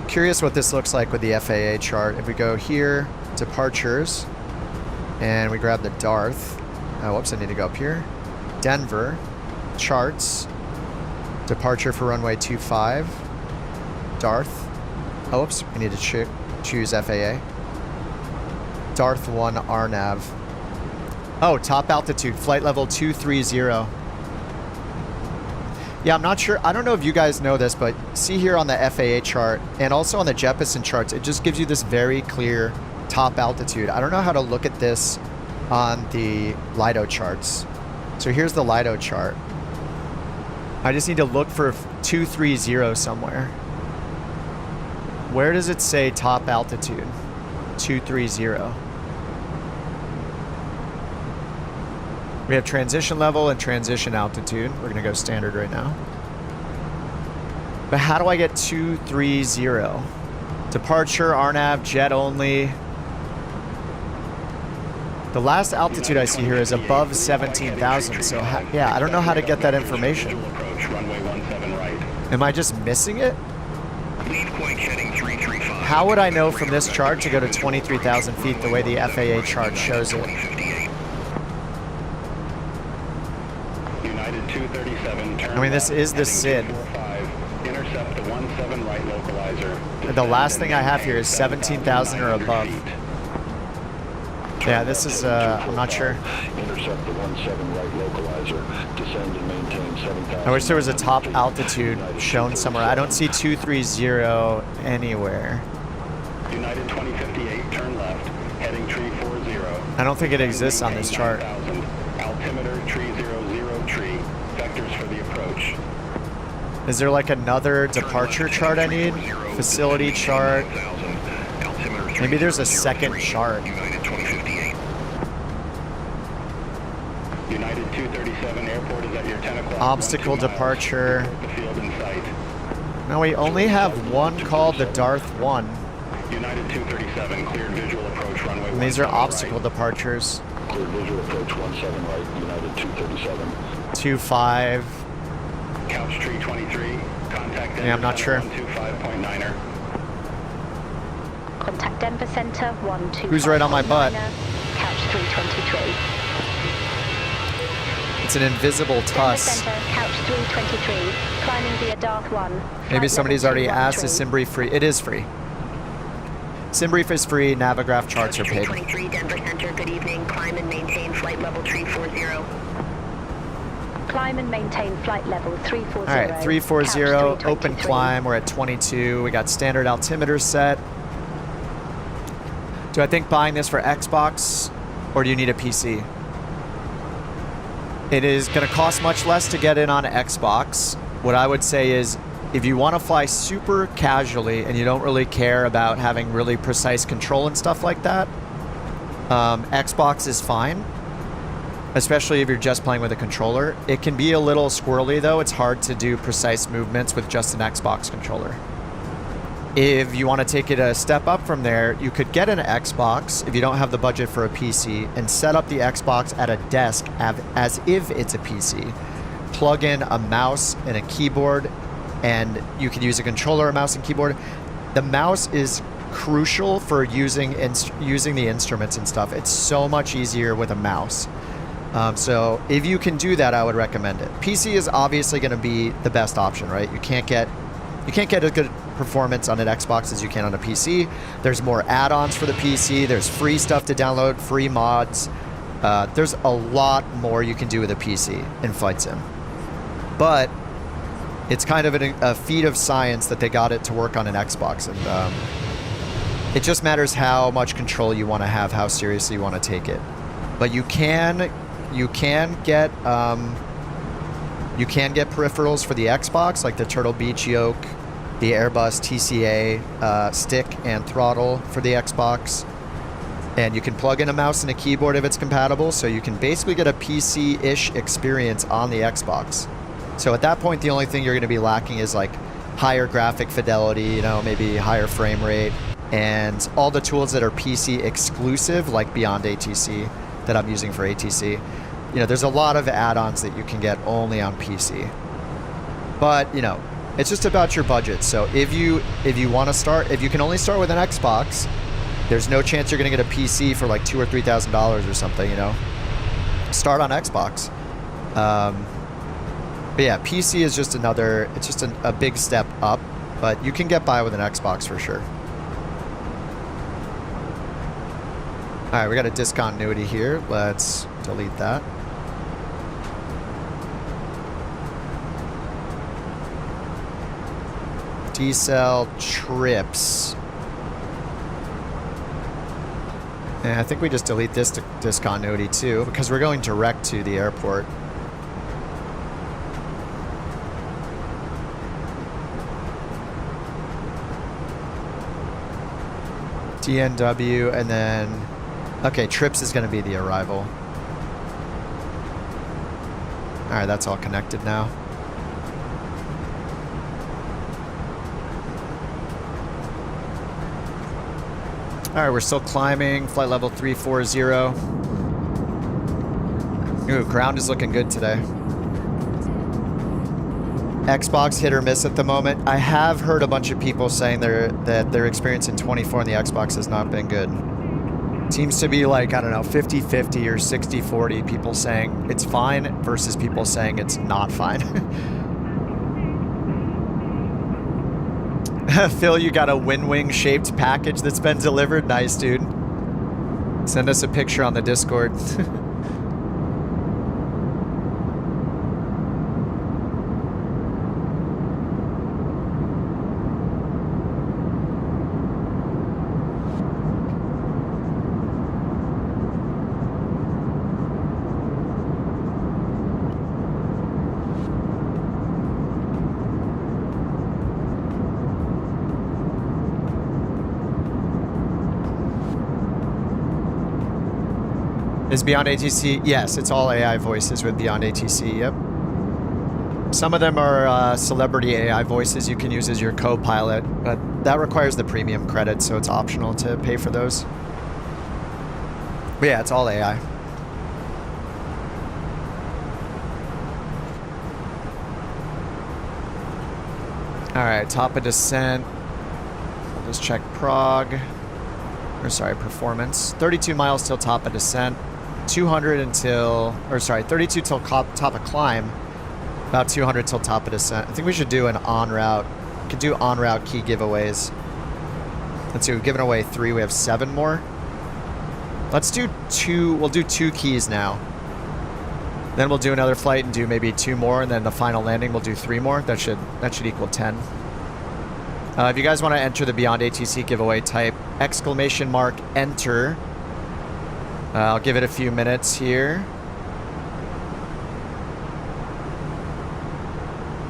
Curious what this looks like with the FAA chart. If we go here, departures, and we grab the Darth. Oh, whoops, I need to go up here. Denver, charts, departure for runway 25, Darth. Oh, oops, we need to choose FAA. Darth 1 RNAV. Oh, top altitude, flight level 230. Yeah, I'm not sure. I don't know if you guys know this, but see here on the FAA chart and also on the Jeppesen charts, it just gives you this very clear top altitude. I don't know how to look at this on the LIDO charts. So here's the LIDO chart. I just need to look for 230 somewhere. Where does it say top altitude? 230. We have transition level and transition altitude. We're going to go standard right now. But how do I get 230? Departure, RNAV, jet only. The last altitude I see here is above 17,000. So yeah, I don't know how to get that information. Am I just missing it? How would I know from this chart to go to 23,000 feet the way the FAA chart shows it? United 237, turn I mean, this is the SID. Intercept the 17 right localizer. The last thing I have here is 17,000 or above. Yeah, this is, I'm not sure. Intercept the 17 right localizer. Descend and maintain 7,000. I wish there was a top altitude shown somewhere. I don't see 230 anywhere. United 2058, turn left, heading tree 40. I don't think it exists on this chart. Altimeter tree 00 tree. Vectors for the approach. Is there like another departure chart I need? Facility chart. Maybe there's a second chart. United 237 airport is at your 10 o'clock. Obstacle departure. The field in sight. No, we only have one called the Darth 1. United 237 cleared visual approach runway. And these are obstacle departures. Clear visual approach 17 right, United 237. 25. Couch tree 23. Contact Yeah, I'm not sure. 125.9er. Contact Denver Center 125. Who's right on my butt? Couch 323. It's an invisible Denver tuss. Center, couch 323. Climbing via Darth 1. Maybe somebody's already asked, is 213. SimBrief free? It is free. SimBrief is free, Navigraph charts are paid. 23 Denver Center, good evening. Climb and maintain flight level 340. Climb and maintain flight level 340. All right, 340, open climb. We're at 22. We got standard altimeter set. Do I think buying this for Xbox, or do you need a PC? It is going to cost much less to get in on Xbox. What I would say is, if you want to fly super casually and you don't really care about having really precise control and stuff like that, Xbox is fine. Especially if you're just playing with a controller. It can be a little squirrely though. It's hard to do precise movements with just an Xbox controller. If you want to take it a step up from there, you could get an Xbox if you don't have the budget for a PC and set up the Xbox at a desk as if it's a PC. Plug in a mouse and a keyboard, and you can use a controller, a mouse, and keyboard. The mouse is crucial for using the instruments and stuff. It's so much easier with a mouse. So if you can do that, I would recommend it. PC is obviously going to be the best option, right? You can't get as good performance on an Xbox as you can on a PC. There's more add-ons for the PC. There's free stuff to download, free mods. There's a lot more you can do with a PC in Flight Sim. But it's kind of a feat of science that they got it to work on an Xbox. And it just matters how much control you want to have, how seriously you want to take it. But you can get peripherals for the Xbox, like the Turtle Beach yoke, the Airbus TCA stick and throttle for the Xbox. And you can plug in a mouse and a keyboard if it's compatible, so you can basically get a PC-ish experience on the Xbox. So at that point, the only thing you're going to be lacking is like higher graphic fidelity, you know, maybe higher frame rate, and all the tools that are PC exclusive, like BeyondATC that I'm using for ATC. You know, there's a lot of add-ons that you can get only on PC. But, you know, it's just about your budget. So if you want to start, if you can only start with an Xbox, there's no chance you're going to get a PC for like $2,000 or $3,000 or something, you know. Start on Xbox. But yeah, PC is just another, it's just a big step up, but you can get by with an Xbox for sure. All right, we got a discontinuity here. Let's delete that. Decel trips. And I think we just delete this discontinuity too, because we're going direct to the airport. DNW, and then, okay, trips is going to be the arrival. All right, that's all connected now. All right, we're still climbing, flight level 340. Ooh, ground is looking good today. Xbox hit or miss at the moment. I have heard a bunch of people saying that their experience in 24 on the Xbox has not been good. Seems to be like, I don't know, 50-50 or 60-40, people saying it's fine versus people saying it's not fine. Phil, you got a Windwing shaped package that's been delivered. Nice, dude. Send us a picture on the Discord. Is BeyondATC? Yes, it's all AI voices with BeyondATC, yep. Some of them are celebrity AI voices you can use as your co-pilot, but that requires the premium credit, so it's optional to pay for those. But yeah, it's all AI. All right, top of descent. We'll just check Prague. Or sorry, performance. 32 miles till top of descent. 200 until, or sorry, 32 till top of climb. About 200 till top of descent. I think we should do an en route. We could do en route key giveaways. Let's see, we've given away 3. We have 7 more. Let's do 2. We'll do 2 keys now. Then we'll do another flight and do maybe 2 more, and then the final landing we'll do 3 more. That should equal 10. If you guys want to enter the BeyondATC giveaway, type !enter. I'll give it a few minutes here.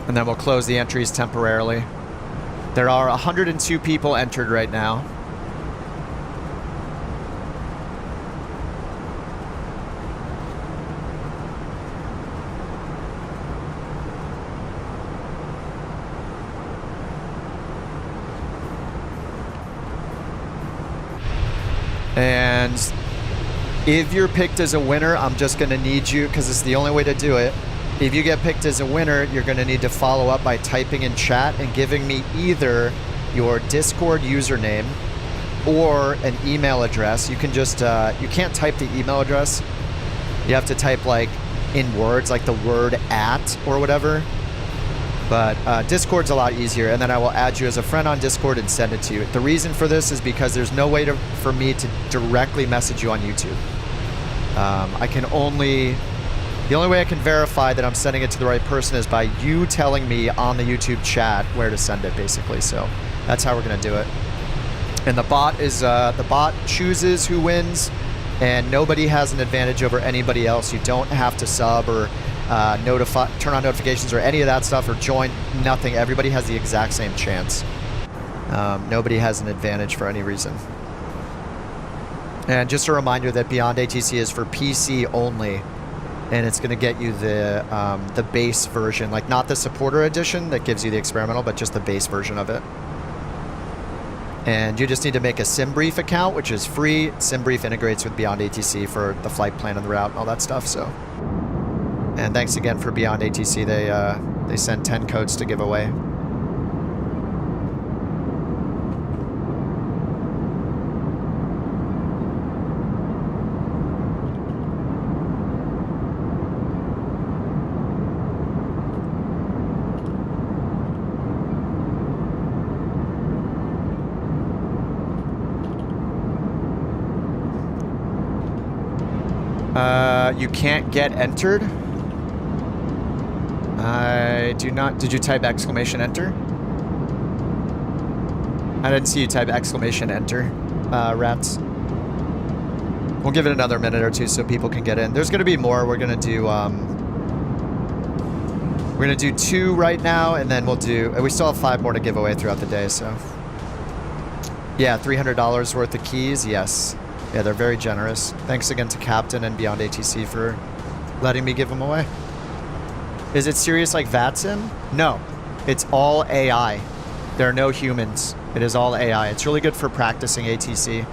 And then we'll close the entries temporarily. There are 102 people entered right now. And if you're picked as a winner, I'm just going to need you, because it's the only way to do it. If you get picked as a winner, you're going to need to follow up by typing in chat and giving me either your Discord username or an email address. You can just, you can't type the email address. You have to type like in words, like the word @ or whatever. But Discord's a lot easier, and then I will add you as a friend on Discord and send it to you. The reason for this is because there's no way for me to directly message you on YouTube. The only way I can verify that I'm sending it to the right person is by you telling me on the YouTube chat where to send it, basically. So that's how we're gonna do it. And the bot is, the bot chooses who wins, and nobody has an advantage over anybody else. You don't have to sub or turn on notifications or any of that stuff, or join, nothing. Everybody has the exact same chance. Nobody has an advantage for any reason. And just a reminder that BeyondATC is for PC only, and it's going to get you the base version, like not the supporter edition that gives you the experimental, but just the base version of it. And you just need to make a SimBrief account, which is free. SimBrief integrates with BeyondATC for the flight plan and the route and all that stuff. So, and thanks again for BeyondATC. They sent 10 codes to give away. You can't get entered. I do not. Did you type exclamation enter? I didn't see you type exclamation enter, rats. We'll give it another minute or two so people can get in. There's going to be more. We're going to do 2 right now, and then we still have 5 more to give away throughout the day. So yeah, $300 worth of keys. Yes. Yeah, they're very generous. Thanks again to Captain and BeyondATC for letting me give them away. Is it serious like VATSIM? No, it's all AI. There are no humans. It is all AI. It's really good for practicing ATC.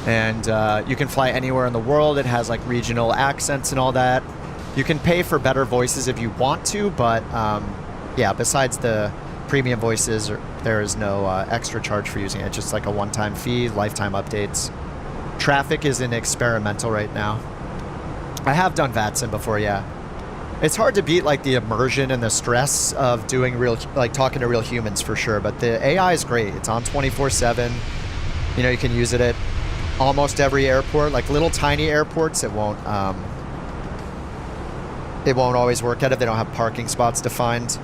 And you can fly anywhere in the world. It has like regional accents and all that. You can pay for better voices if you want to, but yeah, besides the premium voices, there is no extra charge for using it. It's just like a one-time fee, lifetime updates. Traffic is in experimental right now. I have done VATSIM before, yeah. It's hard to beat like the immersion and the stress of doing real, like talking to real humans for sure, but the AI is great. It's on 24/7. You know, you can use it at almost every airport. Like little tiny airports, it won't always work at it. They don't have parking spots defined.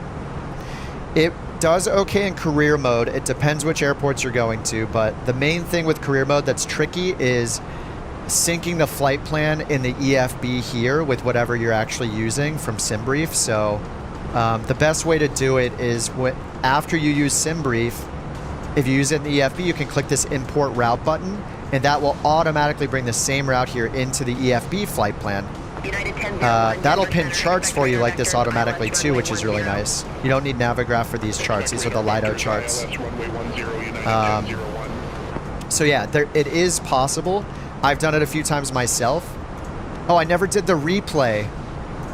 It does okay in career mode. It depends which airports you're going to, but the main thing with career mode that's tricky is syncing the flight plan in the EFB here with whatever you're actually using from SimBrief. So the best way to do it is after you use SimBrief, if you use it in the EFB, you can click this import route button, and that will automatically bring the same route here into the EFB flight plan. That'll pin charts for you like this automatically too, which is really nice. You don't need Navigraph for these charts. These are the LIDO charts. So yeah, it is possible. I've done it a few times myself. Oh, I never did the replay.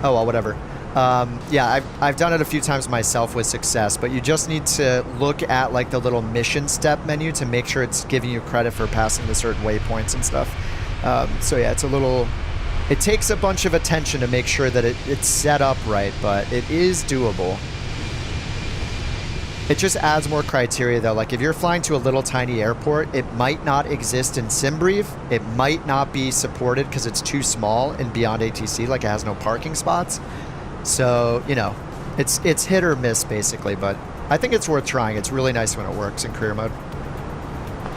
Oh, well, whatever. Yeah, I've done it a few times myself with success, but you just need to look at like the little mission step menu to make sure it's giving you credit for passing the certain waypoints and stuff. So yeah, it takes a bunch of attention to make sure that it's set up right, but it is doable. It just adds more criteria though. Like if you're flying to a little tiny airport, it might not exist in SimBrief. It might not be supported because it's too small in BeyondATC, like it has no parking spots. So, you know, it's hit or miss basically, but I think it's worth trying. It's really nice when it works in career mode.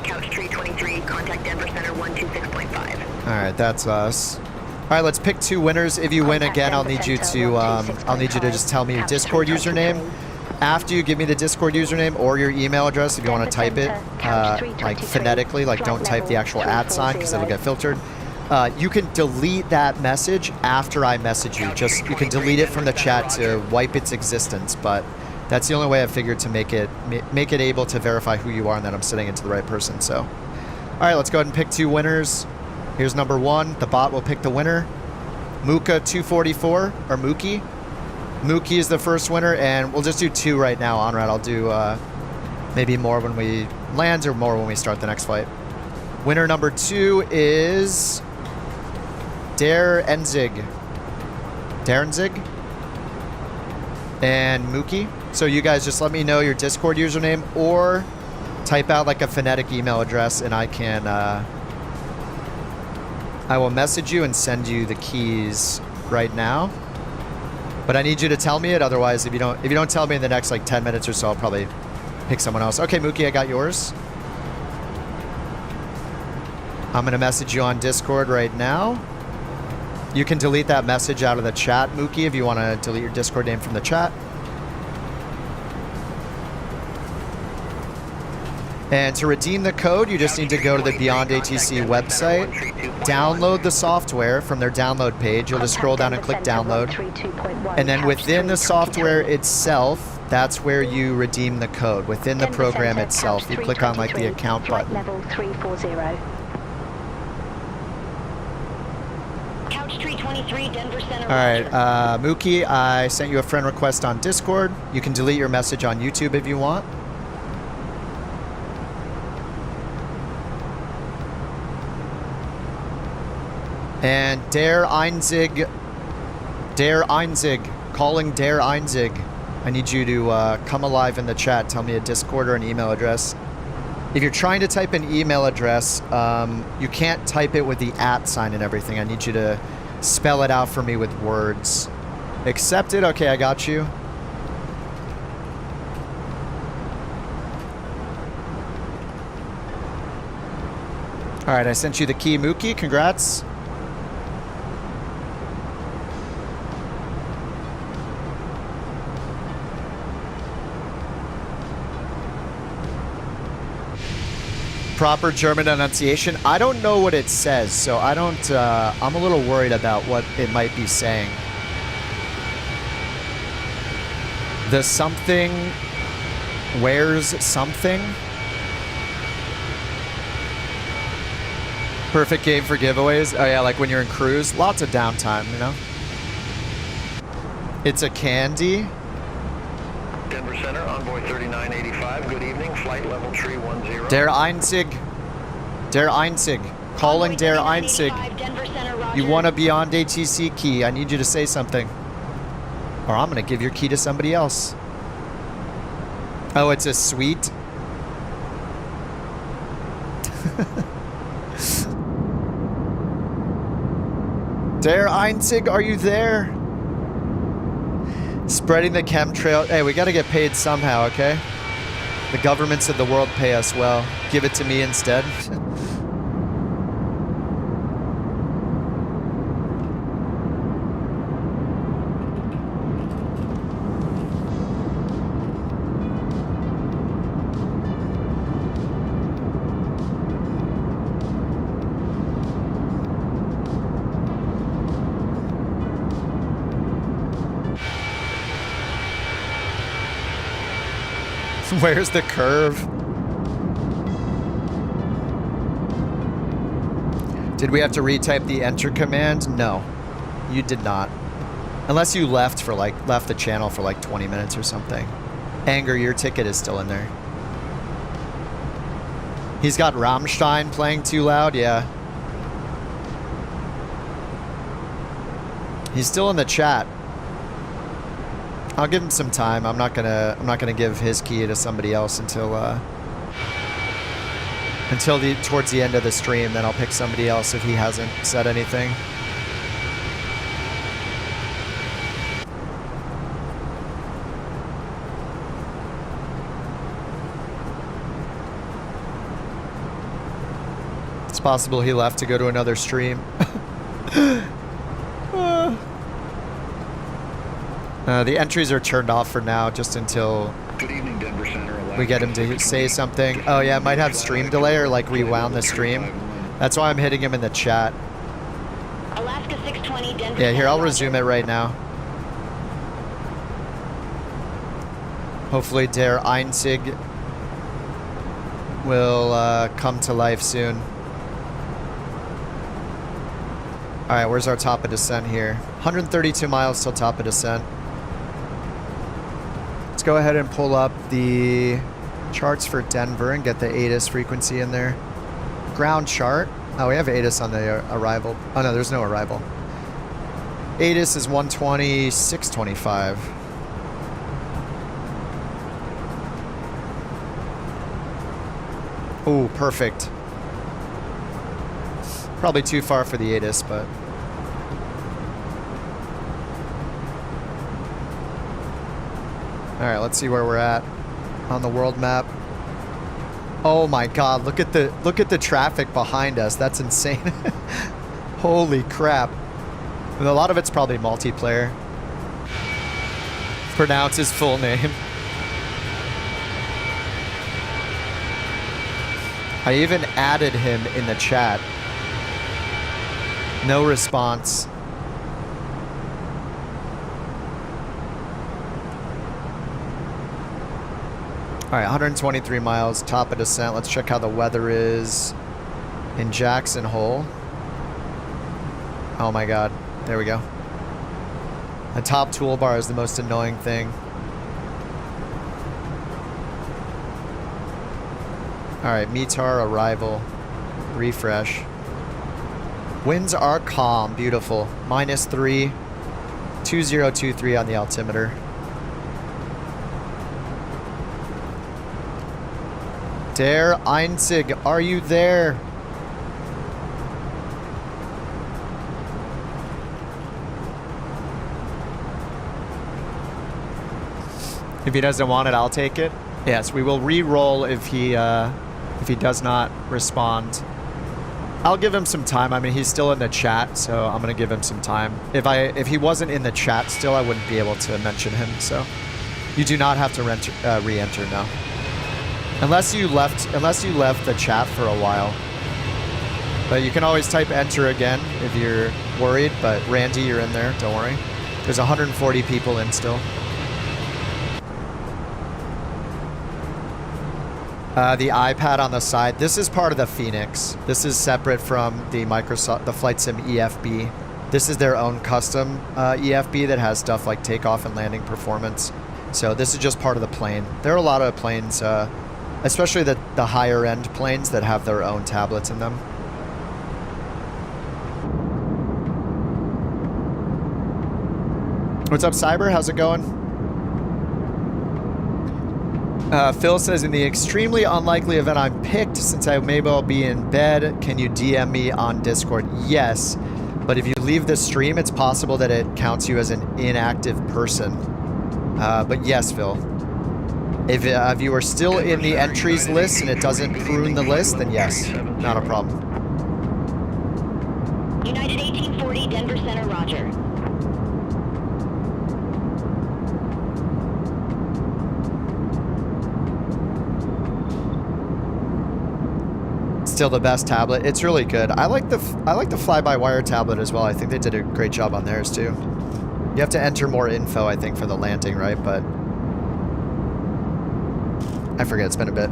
Couch 323, contact Denver Center 126.5. All right, that's us. All right, let's pick 2 winners. If you win again, I'll need you to just tell me your Discord username. After you give me the Discord username or your email address, if you want to type it like phonetically, like don't type the actual @ because it'll get filtered. You can delete that message after I message you. You can delete it from the chat to wipe its existence, but that's the only way I've figured to make it able to verify who you are and that I'm sending it to the right person. So, all right, let's go ahead and pick 2 winners. Here's number 1. The bot will pick the winner. Mooka244, or Mookie. Mookie is the first winner, and we'll just do 2 right now. Onrad, I'll do maybe more when we land or more when we start the next flight. Winner number 2 is Darenzig and Mookie. So you guys just let me know your Discord username or type out like a phonetic email address, and I will message you and send you the keys right now. But I need you to tell me it. Otherwise, if you don't tell me in the next like 10 minutes or so, I'll probably pick someone else. Okay, Mookie, I got yours. I'm gonna message you on Discord right now. You can delete that message out of the chat, Mookie, if you want to delete your Discord name from the chat. And to redeem the code, you just need to go to the BeyondATC website, download the software from their download page. You'll just scroll down and click download. And then within the software itself, that's where you redeem the code. Within the program itself, you click on like the account button. Level 340. Couch 323, Denver Center. All right, Mookie, I sent you a friend request on Discord. You can delete your message on YouTube if you want. And Der Einzig, calling Der Einzig. I need you to come alive in the chat. Tell me a Discord or an email address. If you're trying to type an email address, you can't type it with the @ sign and everything. I need you to spell it out for me with words. Accepted? Okay, I got you. All right, I sent you the key, Mookie. Congrats. Proper German enunciation. I don't know what it says, so I don't, I'm a little worried about what it might be saying. The something wears something. Perfect game for giveaways. Oh yeah, like when you're in cruise, lots of downtime, you know? It's a candy. Denver Center, Envoy 3985, good evening, flight level 310. Der Einzig. Calling Der Einzig. You want a BeyondATC key. I need you to say something. Or I'm going to give your key to somebody else. Oh, it's a suite? Der Einzig, are you there? Spreading the chemtrail. Hey, we got to get paid somehow, okay? The governments of the world pay us well. Give it to me instead. Where's the curve? Did we have to retype the enter command? No, you did not. Unless you left the channel for like 20 minutes or something. Anger, your ticket is still in there. He's got Rammstein playing too loud, yeah. He's still in the chat. I'll give him some time. I'm not gonna give his key to somebody else until towards the end of the stream. Then I'll pick somebody else if he hasn't said anything. It's possible he left to go to another stream. The entries are turned off for now, just until Good evening, Denver Center. we get him to say something. Oh yeah, it might have stream delay or like rewound the stream. That's why I'm hitting him in the chat. Alaska 620, Denver. Yeah, here, I'll resume it right now. Hopefully Der Einzig will come to life soon. All right, where's our top of descent here? 132 miles till top of descent. Let's go ahead and pull up the charts for Denver and get the ATIS frequency in there. Ground chart. Oh, we have ATIS on the arrival. Oh no, there's no arrival. ATIS is 120,625. Ooh, perfect. Probably too far for the ATIS, but... Alright, let's see where we're at on the world map. Oh my god, look at the traffic behind us. That's insane. Holy crap. And a lot of it's probably multiplayer. Pronounce his full name. I even added him in the chat. No response. All right, 123 miles, top of descent. Let's check how the weather is in Jackson Hole. Oh my God, there we go. The top toolbar is the most annoying thing. All right, METAR arrival, refresh. Winds are calm, beautiful. -3, 2023 on the altimeter. Der Einzig, are you there? If he doesn't want it, I'll take it. Yes, we will re-roll if he does not respond. I'll give him some time. I mean, he's still in the chat, so I'm gonna give him some time. If he wasn't in the chat still, I wouldn't be able to mention him. So you do not have to re-enter now, unless you left the chat for a while. But you can always type enter again if you're worried. But Randy, you're in there. Don't worry. There's 140 people in still. The iPad on the side. This is part of the Phoenix. This is separate from the Microsoft, the Flight Sim EFB. This is their own custom EFB that has stuff like takeoff and landing performance. So this is just part of the plane. There are a lot of planes, especially the higher end planes that have their own tablets in them. What's up, Cyber? How's it going? Phil says, in the extremely unlikely event I'm picked, since I may well be in bed, can you DM me on Discord? Yes, but if you leave the stream, it's possible that it counts you as an inactive person. But yes, Phil. If you are still in the entries list and it doesn't prune the list, then yes, not a problem. United 1840, Denver Center, roger. Still the best tablet. It's really good. I like the fly-by-wire tablet as well. I think they did a great job on theirs too. You have to enter more info, I think, for the landing, right? But I forget. It's been a bit.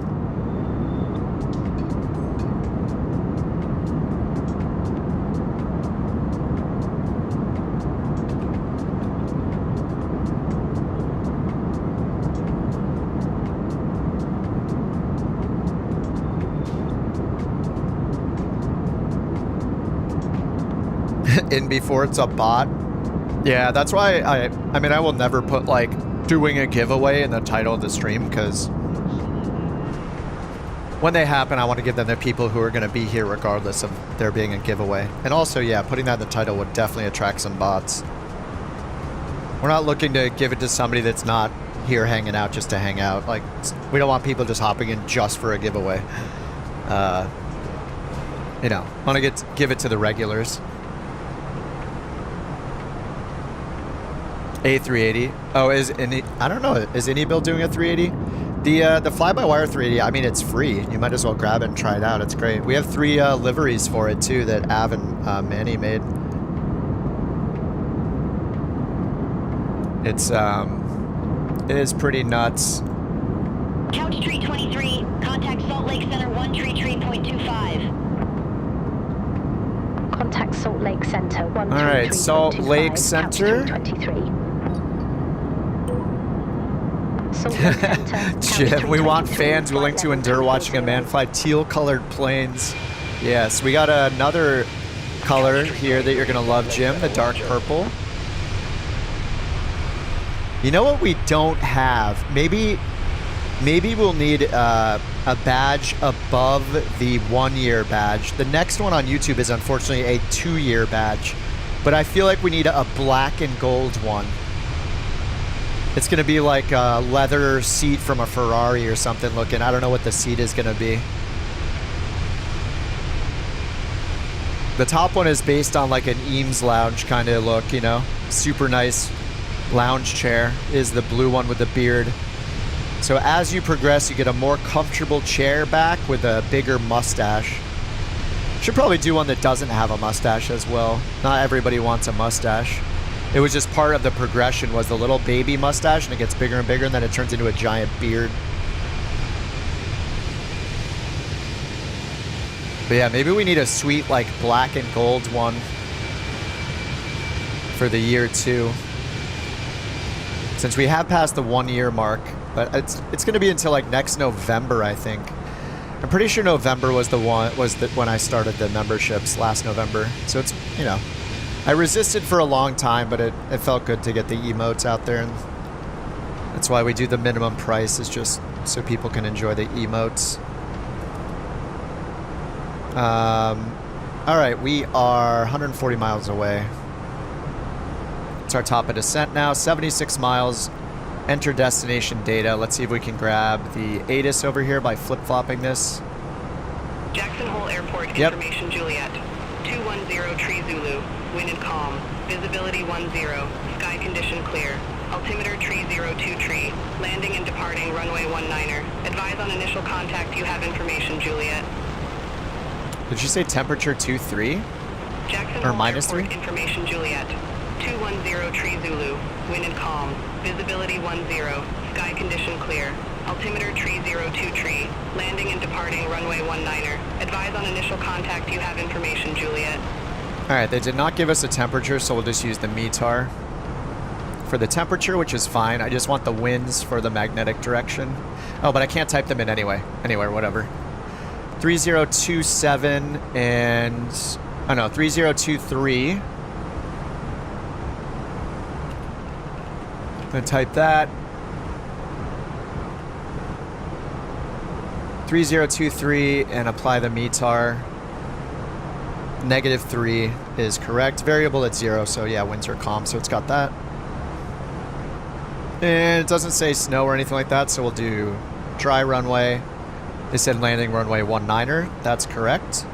In before it's a bot. Yeah, that's why I mean, I will never put like doing a giveaway in the title of the stream, because when they happen, I want to give them the people who are going to be here regardless of there being a giveaway. And also, yeah, putting that in the title would definitely attract some bots. We're not looking to give it to somebody that's not here hanging out just to hang out. Like, we don't want people just hopping in just for a giveaway. You know, want to give it to the regulars. A380. Oh, I don't know. Is AnyBuild doing a 380? The fly-by-wire 380, I mean, it's free. You might as well grab it and try it out. It's great. We have 3 liveries for it, too, that Av and Manny made. It is pretty nuts. Couch Tree 23, contact Salt Lake Center 133.25. Contact Salt Lake Center 133.25. All right, Salt Lake Center. Couch 23. Jim, we want fans willing to endure watching a man fly teal-colored planes. Yes, we got another color here that you're going to love, Jim, the dark purple. You know what we don't have? Maybe we'll need a badge above the 1-year badge. The next one on YouTube is unfortunately a 2-year badge, but I feel like we need a black and gold one. It's going to be like a leather seat from a Ferrari or something looking. I don't know what the seat is going to be. The top one is based on like an Eames lounge kind of look, you know. Super nice lounge chair is the blue one with the beard. So as you progress, you get a more comfortable chair back with a bigger mustache. Should probably do one that doesn't have a mustache as well. Not everybody wants a mustache. It was just part of the progression was the little baby mustache, and it gets bigger and bigger, and then it turns into a giant beard. But yeah, maybe we need a sweet, like, black and gold one for the year 2. Since we have passed the 1 year mark, but it's going to be until like next November, I think. I'm pretty sure November was when I started the memberships last November. So it's, you know, I resisted for a long time, but it felt good to get the emotes out there, and that's why we do the minimum price, is just so people can enjoy the emotes. All right, we are 140 miles away. It's our top of descent now, 76 miles. Enter destination data. Let's see if we can grab the ATIS over here by flip-flopping this. Jackson Hole Airport, information Juliet. 210 Tree Zulu, wind and calm. Visibility 10, sky condition clear. Altimeter tree 02 tree, landing and departing runway 19er. Advise on initial contact, you have information Juliet. Did you say temperature 23? Jackson or Hole minus Airport, 3? information Juliet. 210 Tree Zulu, wind and calm. Visibility 10, sky condition clear. Altimeter tree 02 tree, landing and departing runway 19er. Advise on initial contact, you have information Juliet. Alright, they did not give us a temperature, so we'll just use the METAR for the temperature, which is fine. I just want the winds for the magnetic direction. Oh, but I can't type them in anywhere, whatever. 3027 and... oh no, 3023. I'm gonna type that. 3023 and apply the METAR. -3 is correct. Variable at 0, so yeah, winds are calm, so it's got that. And it doesn't say snow or anything like that, so we'll do dry runway. They said landing runway 19er. That's correct.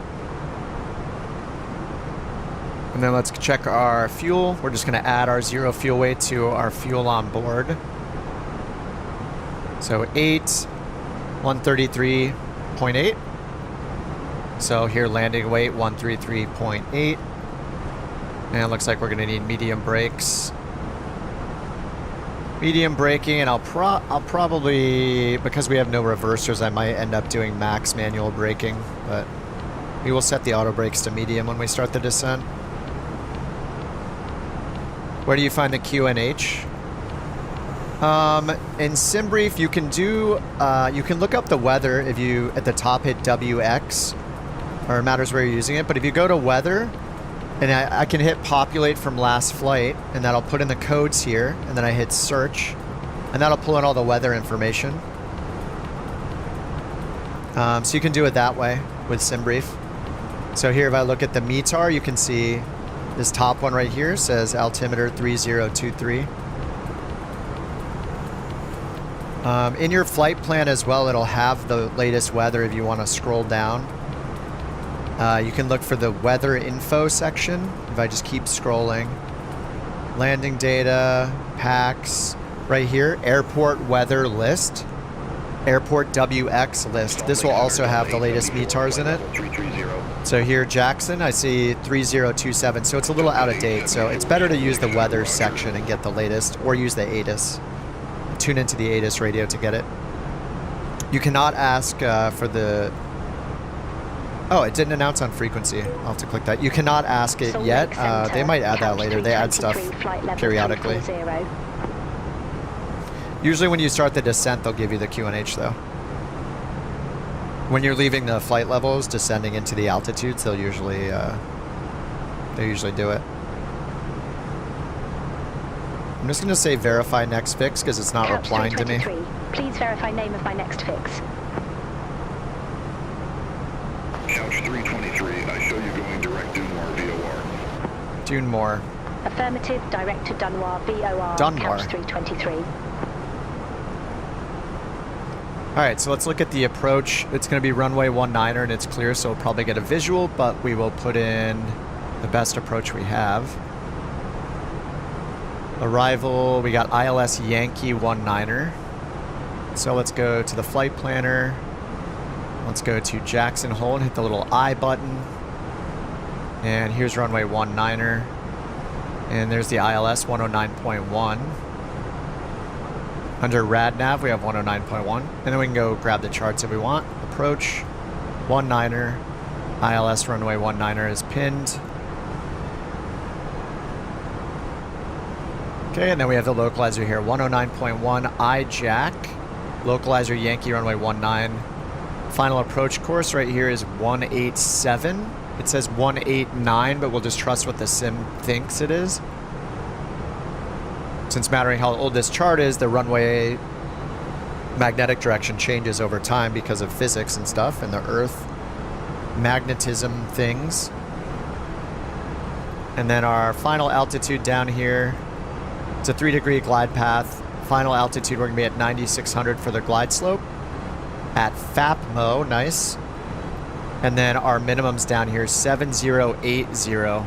And then let's check our fuel. We're just going to add our 0 fuel weight to our fuel on board. So 133.8. So here landing weight 133.8. And it looks like we're going to need medium brakes. Medium braking, and I'll probably, because we have no reversers, I might end up doing max manual braking, but we will set the auto brakes to medium when we start the descent. Where do you find the QNH? In SimBrief, you can do, you can look up the weather if you, at the top, hit WX, or it matters where you're using it, but if you go to weather, and I can hit populate from last flight, and that'll put in the codes here, and then I hit search, and that'll pull in all the weather information. So you can do it that way with SimBrief. So here, if I look at the METAR, you can see this top one right here says altimeter 3023. In your flight plan as well, it'll have the latest weather if you want to scroll down. You can look for the weather info section. If I just keep scrolling, landing data, packs, right here, airport weather list, airport WX list. This will also have the latest METARs in it. So here, Jackson, I see 3027, so it's a little out of date. So it's better to use the weather section and get the latest, or use the ATIS. Tune into the ATIS radio to get it. You cannot ask for the... oh, it didn't announce on frequency. I'll have to click that. You cannot ask it yet. They might add that later. They add stuff periodically. Usually when you start the descent, they'll give you the QNH though. When you're leaving the flight levels, descending into the altitudes, they'll usually do it. I'm just going to say verify next fix because it's not replying to me. Please verify name of my next fix. Couch 323, I show you going direct Dunmore VOR. Dunmore. Affirmative, direct to Dunmore VOR. Dunmore. Couch 323. Alright, so let's look at the approach. It's going to be runway 19er and it's clear, so we'll probably get a visual, but we will put in the best approach we have. Arrival, we got ILS Yankee 19er. So let's go to the flight planner. Let's go to Jackson Hole and hit the little I button. And here's runway 19er. And there's the ILS 109.1. Under RadNav, we have 109.1. And then we can go grab the charts if we want. Approach, 19er. ILS runway 19er is pinned. Okay, and then we have the localizer here, 109.1 IJack. Localizer Yankee runway 19. Final approach course right here is 187. It says 189, but we'll just trust what the sim thinks it is. Since mattering how old this chart is, the runway magnetic direction changes over time because of physics and stuff and the Earth magnetism things. And then our final altitude down here, it's a 3-degree glide path. Final altitude, we're going to be at 9,600 for the glide slope. At FAPMO, nice. And then our minimums down here, 7080.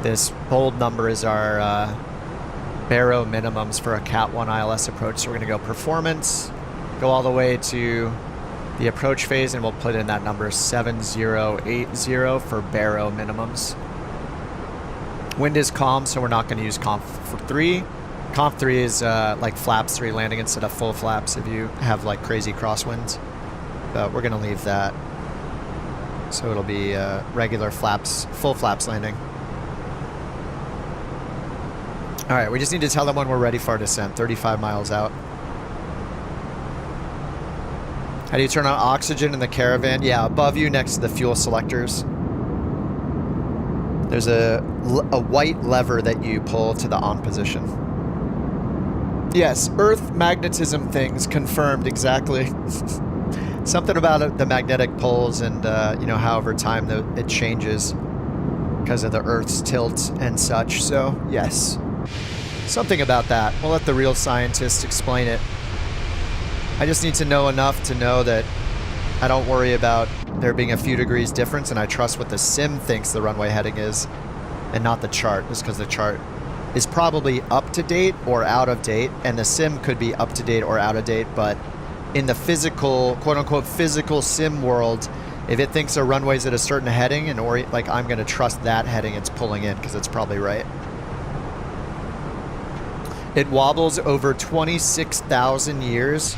This bold number is our Barrow minimums for a Cat 1 ILS approach. So we're going to go performance, go all the way to the approach phase, and we'll put in that number 7080 for Barrow minimums. Wind is calm, so we're not going to use Comp 3. Comp 3 is like flaps 3 landing instead of full flaps if you have like crazy crosswinds. But we're going to leave that. So it'll be regular flaps, full flaps landing. All right, we just need to tell them when we're ready for our descent, 35 miles out. How do you turn on oxygen in the Caravan? Yeah, above you next to the fuel selectors. There's a white lever that you pull to the on position. Yes, Earth magnetism things confirmed, exactly. Something about the magnetic poles and, you know, how over time it changes because of the Earth's tilt and such. So, yes, something about that. We'll let the real scientists explain it. I just need to know enough to know that I don't worry about there being a few degrees difference, and I trust what the sim thinks the runway heading is and not the chart, just because the chart is probably up to date or out of date, and the sim could be up to date or out of date, but in the physical, quote-unquote physical sim world, if it thinks a runway's at a certain heading, and or like I'm going to trust that heading it's pulling in because it's probably right. It wobbles over 26,000 years.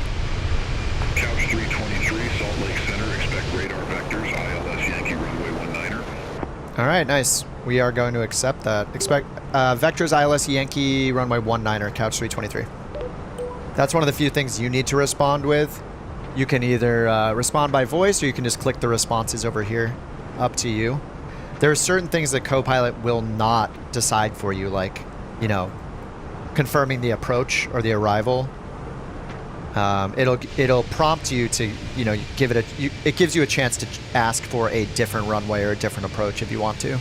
Couch 323, Salt Lake Center, expect radar vectors, ILS Yankee runway 19er. All right, nice. We are going to accept that. Expect vectors, ILS Yankee runway 19er, Couch 323. That's one of the few things you need to respond with. You can either respond by voice or you can just click the responses over here. Up to you. There are certain things that Copilot will not decide for you, like, you know, confirming the approach or the arrival. It'll prompt you to, you know, give it it gives you a chance to ask for a different runway or a different approach if you want to.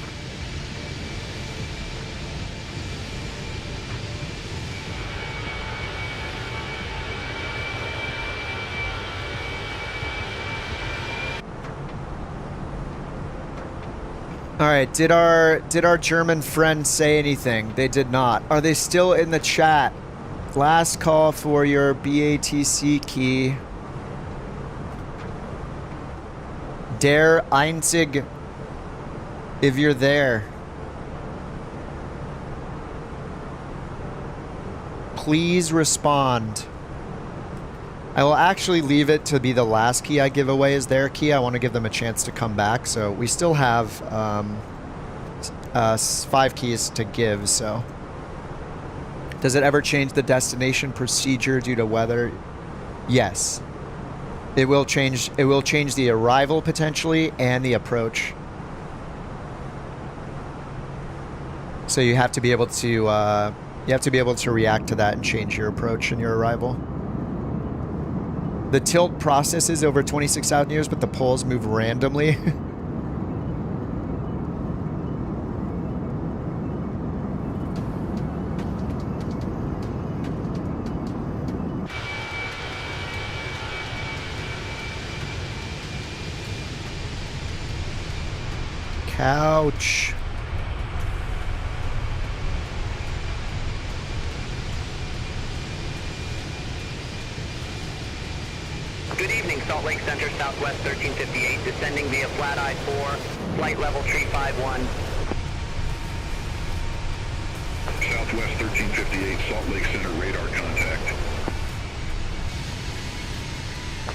All right, did our German friend say anything? They did not. Are they still in the chat? Last call for your BATC key. Der Einzig, if you're there. Please respond. I will actually leave it to be the last key I give away as their key. I want to give them a chance to come back. So we still have 5 keys to give, so. Does it ever change the destination procedure due to weather? Yes. It will change the arrival potentially and the approach. So you have to be able to react to that and change your approach and your arrival. The tilt processes over 26,000 years, but the poles move randomly. Couch. Good evening, Salt Lake Center, Southwest 1358, descending via Flat Eye 4, flight level 351. Southwest 1358, Salt Lake Center, radar contact.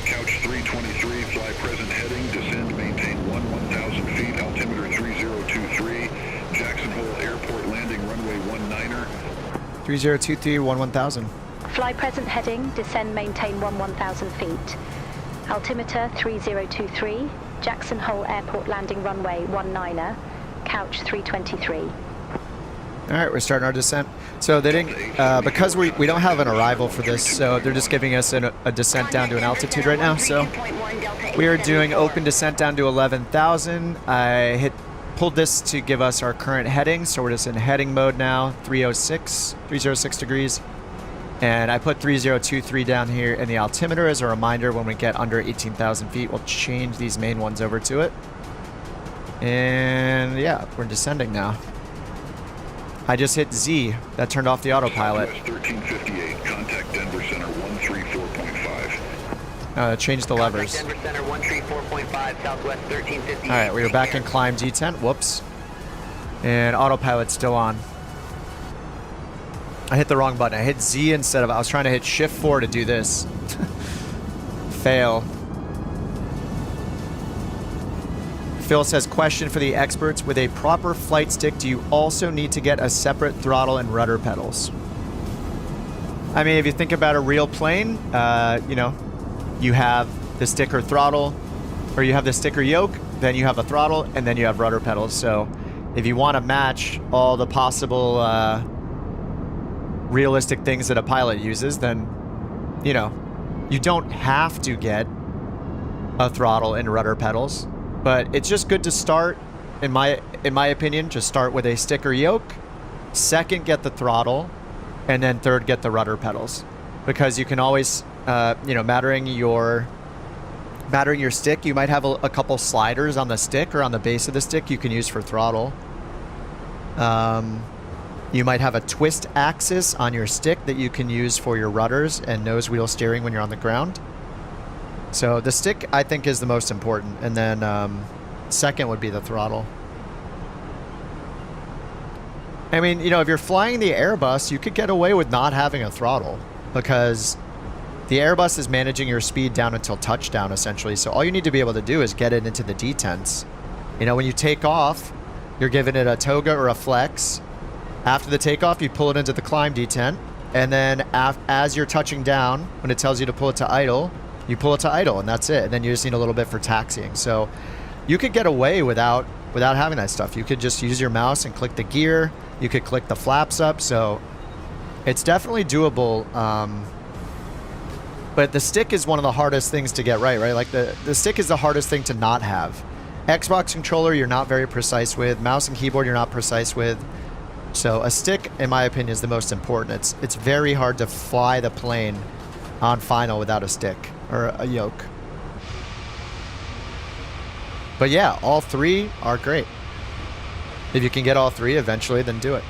Couch 323, fly present heading, descend, maintain 1,000 feet, altimeter 3023, Jackson Hole Airport landing, runway 19er. 3023, 11,000. Fly present heading, descend, maintain 1,000 feet. Altimeter 3023, Jackson Hole Airport landing runway 19er, couch 323. All right, we're starting our descent. So they didn't, because we don't have an arrival for this, so they're just giving us a descent down to an altitude right now. So we are doing open descent down to 11,000. I pulled this to give us our current heading, so we're just in heading mode now, 306 degrees. And I put 3023 down here in the altimeter as a reminder when we get under 18,000 feet, we'll change these main ones over to it. And yeah, we're descending now. I just hit Z. That turned off the autopilot. Southwest 1358, contact Denver Center 134.5. Change the levers. Denver Center 134.5, Southwest 1358. All right, we are back in climb descent. Whoops. And autopilot's still on. I hit the wrong button. I hit Z instead of... I was trying to hit Shift 4 to do this. Fail. Phil says, question for the experts. With a proper flight stick, do you also need to get a separate throttle and rudder pedals? I mean, if you think about a real plane, you know, you have the stick or throttle, or you have the stick or yoke, then you have a throttle, and then you have rudder pedals. So if you want to match all the possible realistic things that a pilot uses, then, you know, you don't have to get a throttle and rudder pedals. But it's just good to start, in my opinion, just start with a stick or yoke, second get the throttle, and then third get the rudder pedals. Because you can always, you know, mattering your stick, you might have a couple sliders on the stick or on the base of the stick you can use for throttle. You might have a twist axis on your stick that you can use for your rudders and nose wheel steering when you're on the ground. So the stick, I think, is the most important. And then second would be the throttle. I mean, you know, if you're flying the Airbus, you could get away with not having a throttle because the Airbus is managing your speed down until touchdown, essentially. So all you need to be able to do is get it into the detents. You know, when you take off, you're giving it a toga or a flex. After the takeoff, you pull it into the climb detent. And then as you're touching down, when it tells you to pull it to idle, you pull it to idle, and that's it. And then you just need a little bit for taxiing. So you could get away without having that stuff. You could just use your mouse and click the gear. You could click the flaps up. So it's definitely doable. But the stick is one of the hardest things to get right? Like the stick is the hardest thing to not have. Xbox controller, you're not very precise with. Mouse and keyboard, you're not precise with. So a stick, in my opinion, is the most important. It's very hard to fly the plane on final without a stick or a yoke. But yeah, all three are great. If you can get all three eventually, then do it.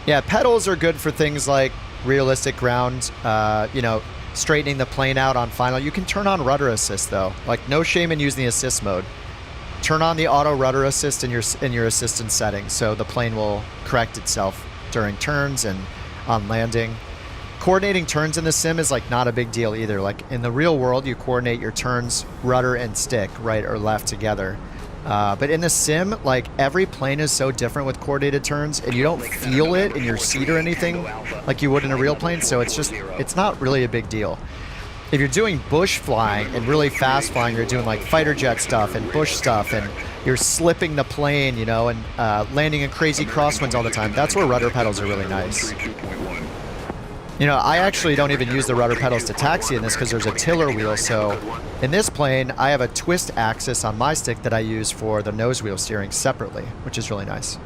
Yeah, pedals are good for things like realistic ground, you know, straightening the plane out on final. You can turn on rudder assist though. Like, no shame in using the assist mode. Turn on the auto rudder assist in your assistance settings so the plane will correct itself during turns and on landing. Coordinating turns in the sim is like not a big deal either. Like in the real world, you coordinate your turns, rudder and stick, right or left together. But in the sim, like every plane is so different with coordinated turns, and you don't feel it in your seat or anything like you would in a real plane. So it's not really a big deal. If you're doing bush flying and really fast flying, you're doing like fighter jet stuff and bush stuff, and you're slipping the plane, you know, and landing in crazy crosswinds all the time. That's where rudder pedals are really nice. You know, I actually don't even use the rudder pedals to taxi in this because there's a tiller wheel. So in this plane, I have a twist axis on my stick that I use for the nose wheel steering separately, which is really nice.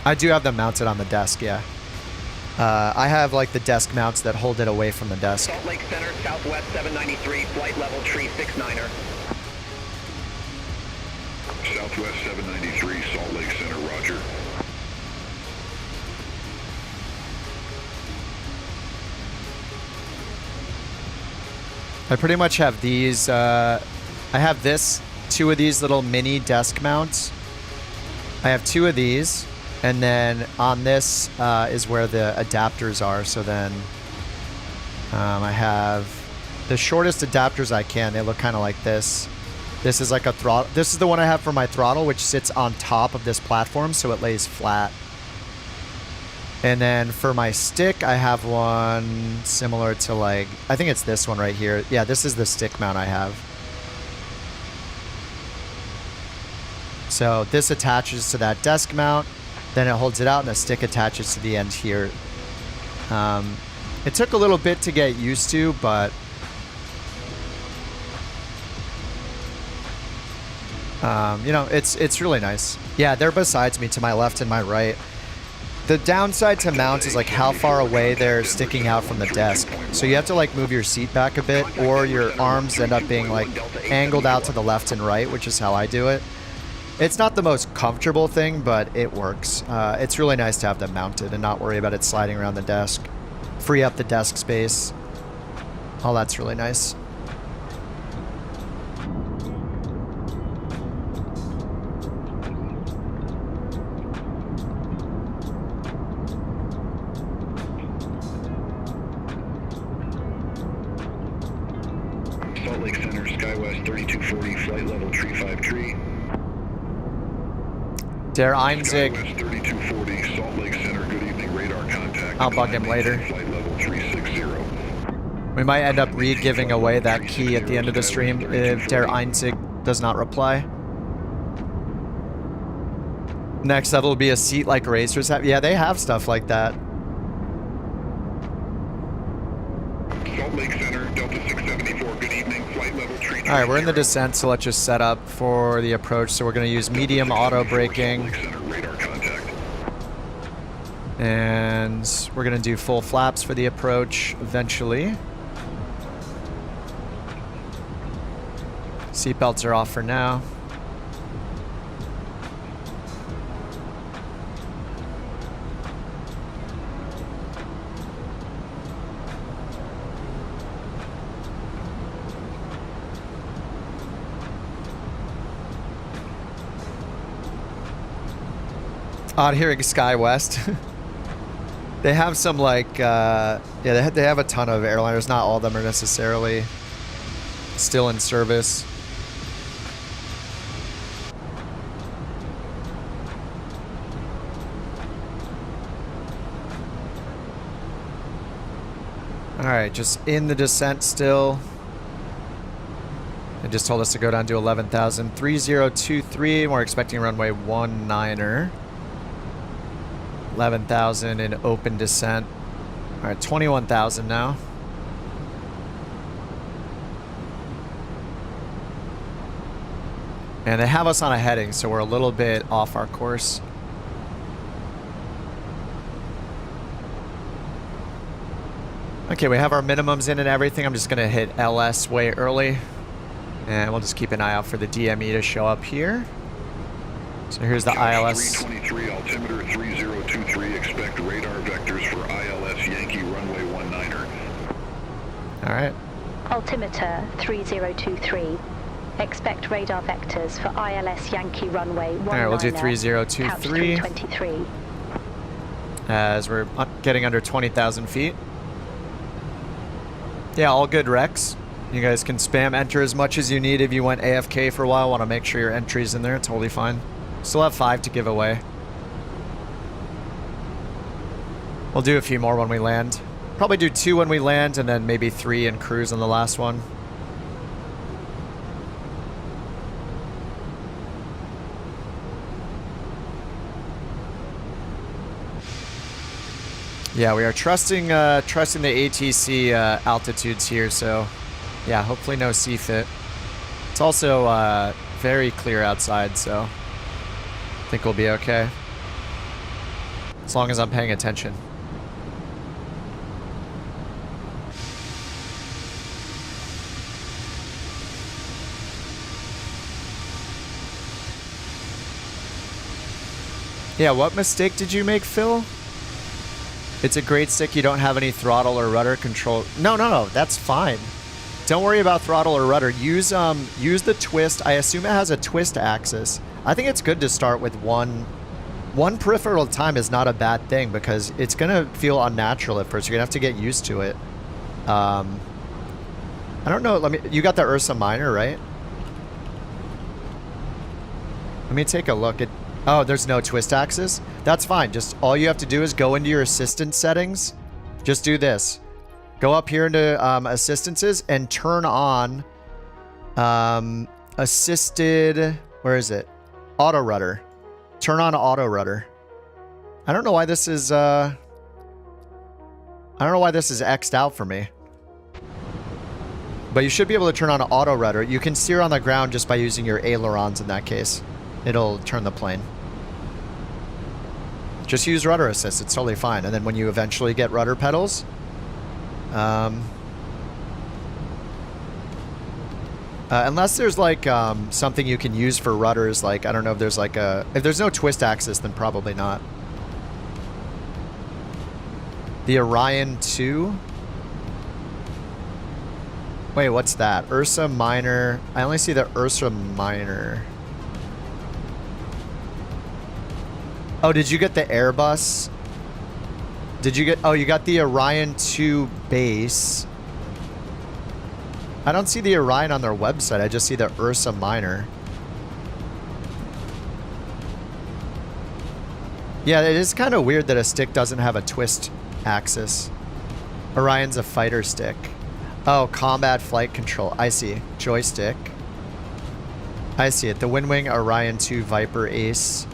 I do have them mounted on the desk, yeah. I have like the desk mounts that hold it away from the desk. Salt Lake Center, Southwest 793, flight level tree 69er. Southwest 793, Salt Lake Center, roger. I pretty much have these. I have this, 2 of these little mini desk mounts. I have 2 of these, and then on this is where the adapters are. So then I have the shortest adapters I can. They look kind of like this. This is like a throttle. This is the one I have for my throttle, which sits on top of this platform, so it lays flat. And then for my stick, I have one similar to like, I think it's this one right here. Yeah, this is the stick mount I have. So this attaches to that desk mount, then it holds it out, and the stick attaches to the end here. It took a little bit to get used to, but you know, it's really nice. Yeah, they're besides me to my left and my right. The downside to mounts is like how far away they're sticking out from the desk. So you have to like move your seat back a bit, or your arms end up being like angled out to the left and right, which is how I do it. It's not the most comfortable thing, but it works. It's really nice to have them mounted and not worry about it sliding around the desk. Free up the desk space. Oh, that's really nice. Salt Lake Center, SkyWest 3240, flight level tree 5 tree. Der Einzig. SkyWest 3240, Salt Lake Center, good evening, radar contact. I'll bug him later. Flight level 360. We might end up re-giving away that key at the end of the stream if Der Einzig does not reply. Next up will be a seat like racers have. Yeah, they have stuff like that. Salt Lake Center, Delta 674, good evening, flight level tree. All right, we're in the descent, so let's just set up for the approach. So we're going to use medium auto braking. And we're going to do full flaps for the approach eventually. Seatbelts are off for now. Odd hearing SkyWest. They have some like, yeah, they have a ton of airliners. Not all of them are necessarily still in service. All right, just in the descent still. They just told us to go down to 11,000. 3023, and we're expecting runway 19er. 11,000 in open descent. All right, 21,000 now. And they have us on a heading, so we're a little bit off our course. Okay, we have our minimums in and everything. I'm just going to hit LS way early. And we'll just keep an eye out for the DME to show up here. So here's the ILS. 323, altimeter 3023, expect radar vectors for ILS Yankee runway 19er. All right. Altimeter 3023. Expect radar vectors for ILS Yankee runway 19er. All right, we'll do 3023. 323. As we're getting under 20,000 feet. Yeah, all good recs. You guys can spam enter as much as you need if you went AFK for a while. Want to make sure your entry's in there. Totally fine. Still have 5 to give away. We'll do a few more when we land. Probably do 2 when we land, and then maybe 3 and cruise on the last one. Yeah, we are trusting the ATC altitudes here, so yeah, hopefully no CFIT. It's also very clear outside, so I think we'll be okay. As long as I'm paying attention. Yeah, what mistake did you make, Phil? It's a great stick. You don't have any throttle or rudder control. No, that's fine. Don't worry about throttle or rudder. Use the twist. I assume it has a twist axis. I think it's good to start with one peripheral at a time is not a bad thing because it's gonna feel unnatural at first. You're gonna have to get used to it. I don't know. You got the Ursa Minor, right? Let me take a look at. Oh, there's no twist axis. That's fine. Just all you have to do is go into your assistant settings. Just do this. Go up here into assistances and turn on assisted. Where is it? Auto rudder. Turn on auto rudder. I don't know why this is X'd out for me. But you should be able to turn on auto rudder. You can steer on the ground just by using your ailerons in that case. It'll turn the plane. Just use rudder assist. It's totally fine. And then when you eventually get rudder pedals, unless there's like something you can use for rudders, like I don't know if there's like if there's no twist axis, then probably not. The Orion 2. Wait, what's that? Ursa Minor. I only see the Ursa Minor. Oh, did you get the Airbus? Did you get... Oh, you got the Orion 2 base. I don't see the Orion on their website. I just see the Ursa Minor. Yeah, it is kind of weird that a stick doesn't have a twist axis. Orion's a fighter stick. Oh, combat flight control. I see. Joystick. I see it. The Windwing Orion 2 Viper Ace.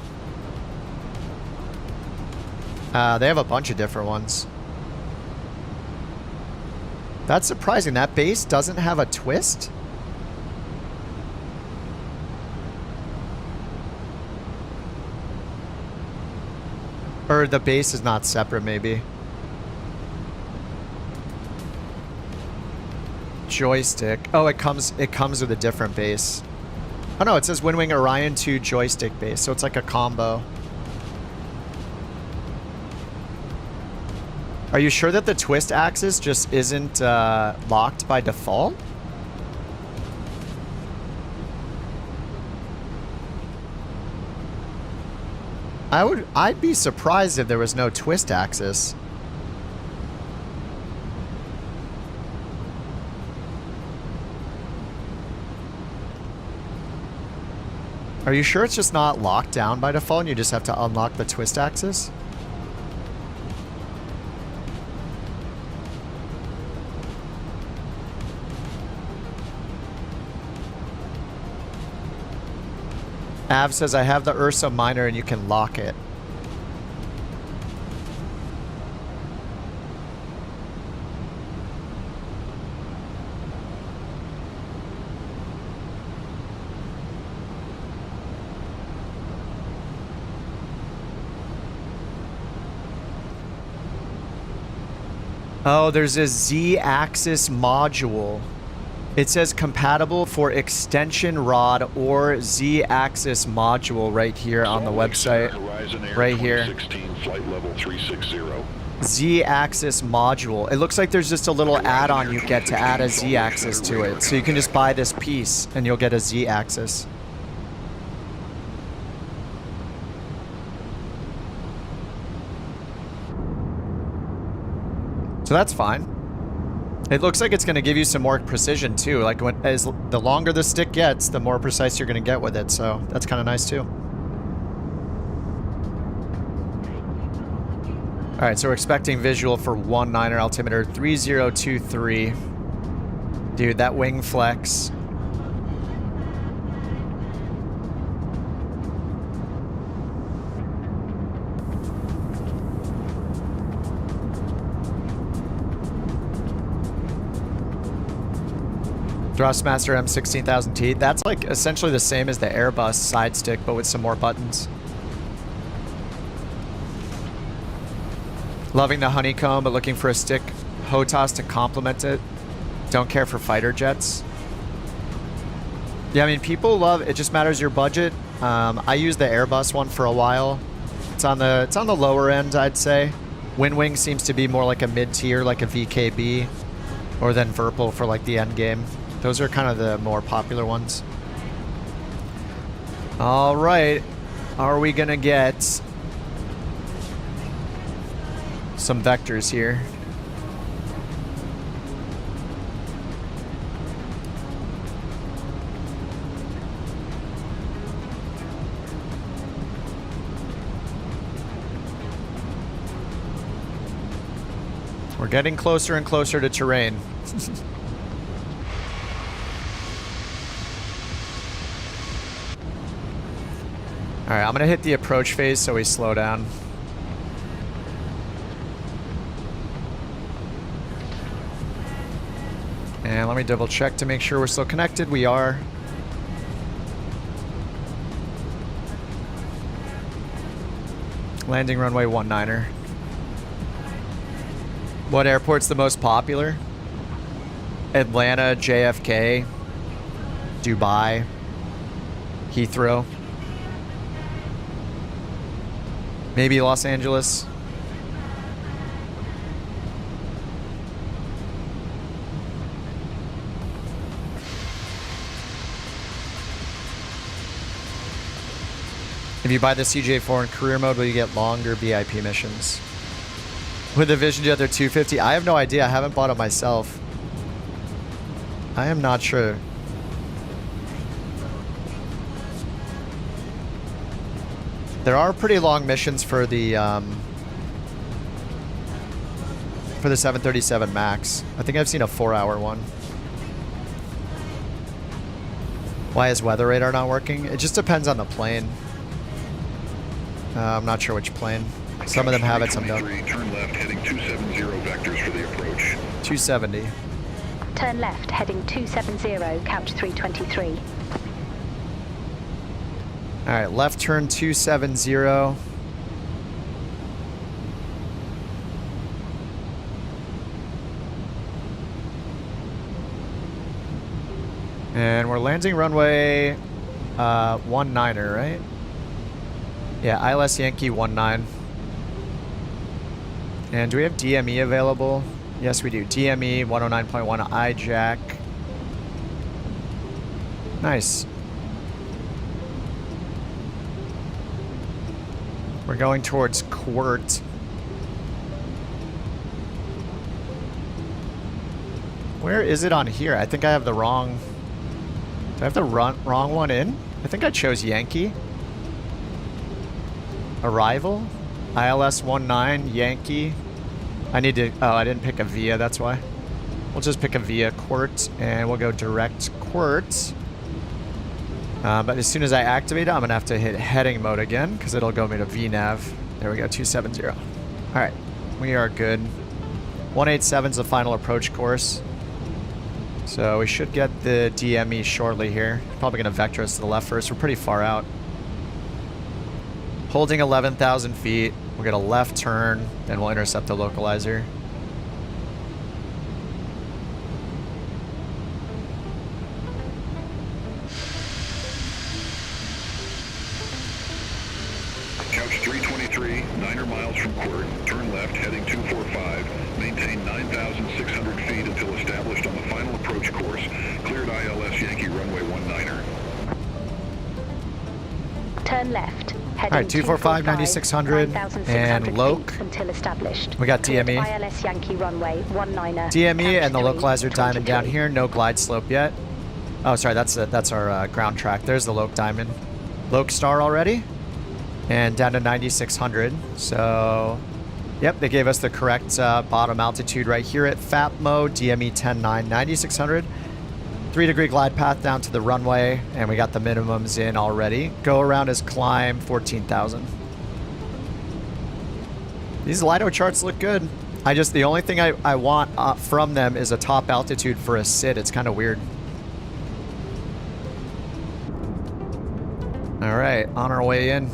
They have a bunch of different ones. That's surprising. That base doesn't have a twist? Or the base is not separate, maybe. Joystick. Oh, it comes with a different base. Oh no, it says Windwing Orion 2 joystick base, so it's like a combo. Are you sure that the twist axis just isn't locked by default? I'd be surprised if there was no twist axis. Are you sure it's just not locked down by default and you just have to unlock the twist axis? Av says, I have the Ursa Minor and you can lock it. Oh, there's a Z-axis module. It says compatible for extension rod or Z-axis module right here on the website. Right here. 16, flight level 360. Z-axis module. It looks like there's just a little add-on you get to add a Z-axis to it. So you can just buy this piece and you'll get a Z-axis. So that's fine. It looks like it's going to give you some more precision too. Like the longer the stick gets, the more precise you're going to get with it. So that's kind of nice too. All right, so we're expecting visual for 19er altimeter 3023. Dude, that wing flex. Thrustmaster M16000T. That's like essentially the same as the Airbus side stick, but with some more buttons. Loving the honeycomb, but looking for a stick HOTAS to complement it. Don't care for fighter jets. Yeah, I mean, people love it. Just matters your budget. I used the Airbus one for a while. It's on the lower end, I'd say. Windwing seems to be more like a mid-tier, like a VKB. Or then Verpal for like the end game. Those are kind of the more popular ones. All right. Are we going to get some vectors here? We're getting closer and closer to terrain. All right, I'm gonna hit the approach phase so we slow down. And let me double check to make sure we're still connected. We are. Landing runway 19er. What airport's the most popular? Atlanta, JFK, Dubai, Heathrow. Maybe Los Angeles. If you buy the CJ4 in career mode, will you get longer VIP missions? With the Vision Jet, they're $250. I have no idea. I haven't bought it myself. I am not sure. There are pretty long missions for the 737 MAX. I think I've seen a 4-hour one. Why is weather radar not working? It just depends on the plane. I'm not sure which plane. Some of them have it, some don't. Turn left, heading 270 vectors for the approach. 270. Turn left, heading 270, couch 323. All right, left turn 270. And we're landing runway 19er, right? Yeah, ILS Yankee 19. And do we have DME available? Yes, we do. DME 109.1 IJack. Nice. We're going towards Quirt. Where is it on here? I think I have the wrong... Do I have the wrong one in? I think I chose Yankee. Arrival? ILS 19, Yankee. I need to... Oh, I didn't pick a VIA, that's why. We'll just pick a VIA Quirt, and we'll go direct Quirt. But as soon as I activate it, I'm going to have to hit heading mode again, because it'll go me to VNAV. There we go, 270. All right, we are good. 187 is the final approach course. So we should get the DME shortly here. Probably going to vector us to the left first. We're pretty far out. Holding 11,000 feet. We'll get a left turn, then we'll intercept the localizer. Couch 323, 9 miles from Quirt. Turn left, heading 245. Maintain 9,600 feet until established on the final approach course. Cleared ILS Yankee runway 19er. Turn left. All right, 245, 9,600, and Loc. Until established. We got DME. ILS Yankee runway 19er. DME and the localizer diamond down here. No glide slope yet. Oh, sorry, that's our ground track. There's the Loc diamond. Loc star already, and down to 9,600. So, yep, they gave us the correct bottom altitude right here at FAP mode. DME 10.9, 9,600. 3-degree glide path down to the runway, and we got the minimums in already. Go around is climb 14,000. These LiDAR charts look good. The only thing I want from them is a top altitude for a sit. It's kind of weird. All right, on our way in.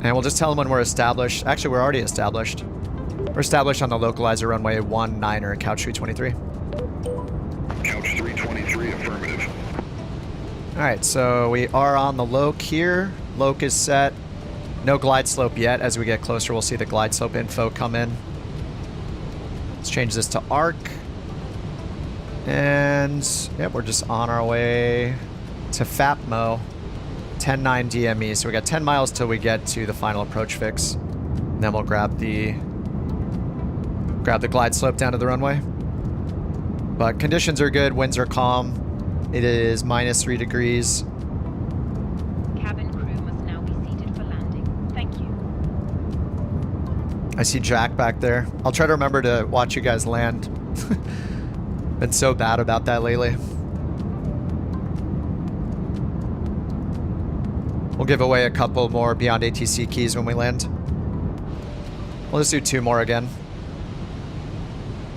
And we'll just tell them when we're established. Actually, we're already established. We're established on the localizer runway 19er, couch 323. Couch 323, affirmative. All right, so we are on the Loc here. Loc is set. No glide slope yet. As we get closer, we'll see the glide slope info come in. Let's change this to ARC. And yeah, we're just on our way to FAPMO, 10-9 DME. So we got 10 miles till we get to the final approach fix. And then we'll grab the glide slope down to the runway. But conditions are good, winds are calm. It is -3 degrees. Cabin crew must now be seated for landing. Thank you. I see Jack back there. I'll try to remember to watch you guys land. Been so bad about that lately. We'll give away a couple more BeyondATC keys when we land. We'll just do 2 more again.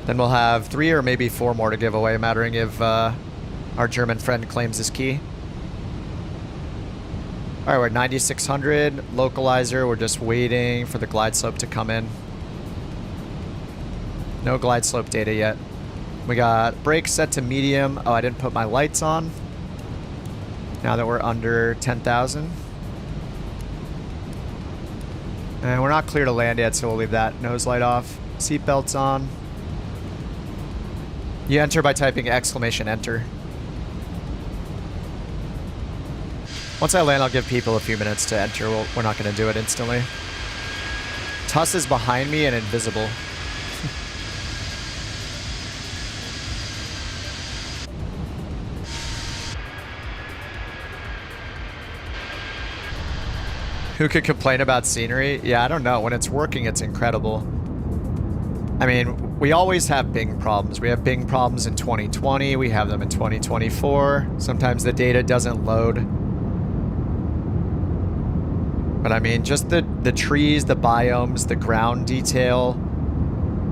Then we'll have 3 or maybe 4 more to give away, mattering if our German friend claims his key. Alright, we're at 9600. Localizer, we're just waiting for the glide slope to come in. No glide slope data yet. We got brakes set to medium. Oh, I didn't put my lights on. Now that we're under 10,000. And we're not clear to land yet, so we'll leave that nose light off. Seatbelts on. You enter by typing !enter. Once I land, I'll give people a few minutes to enter. We're not going to do it instantly. Tuss is behind me and invisible. Who could complain about scenery? Yeah, I don't know. When it's working, it's incredible. I mean, we always have Bing problems. We have Bing problems in 2020. We have them in 2024. Sometimes the data doesn't load. But I mean, just the trees, the biomes, the ground detail,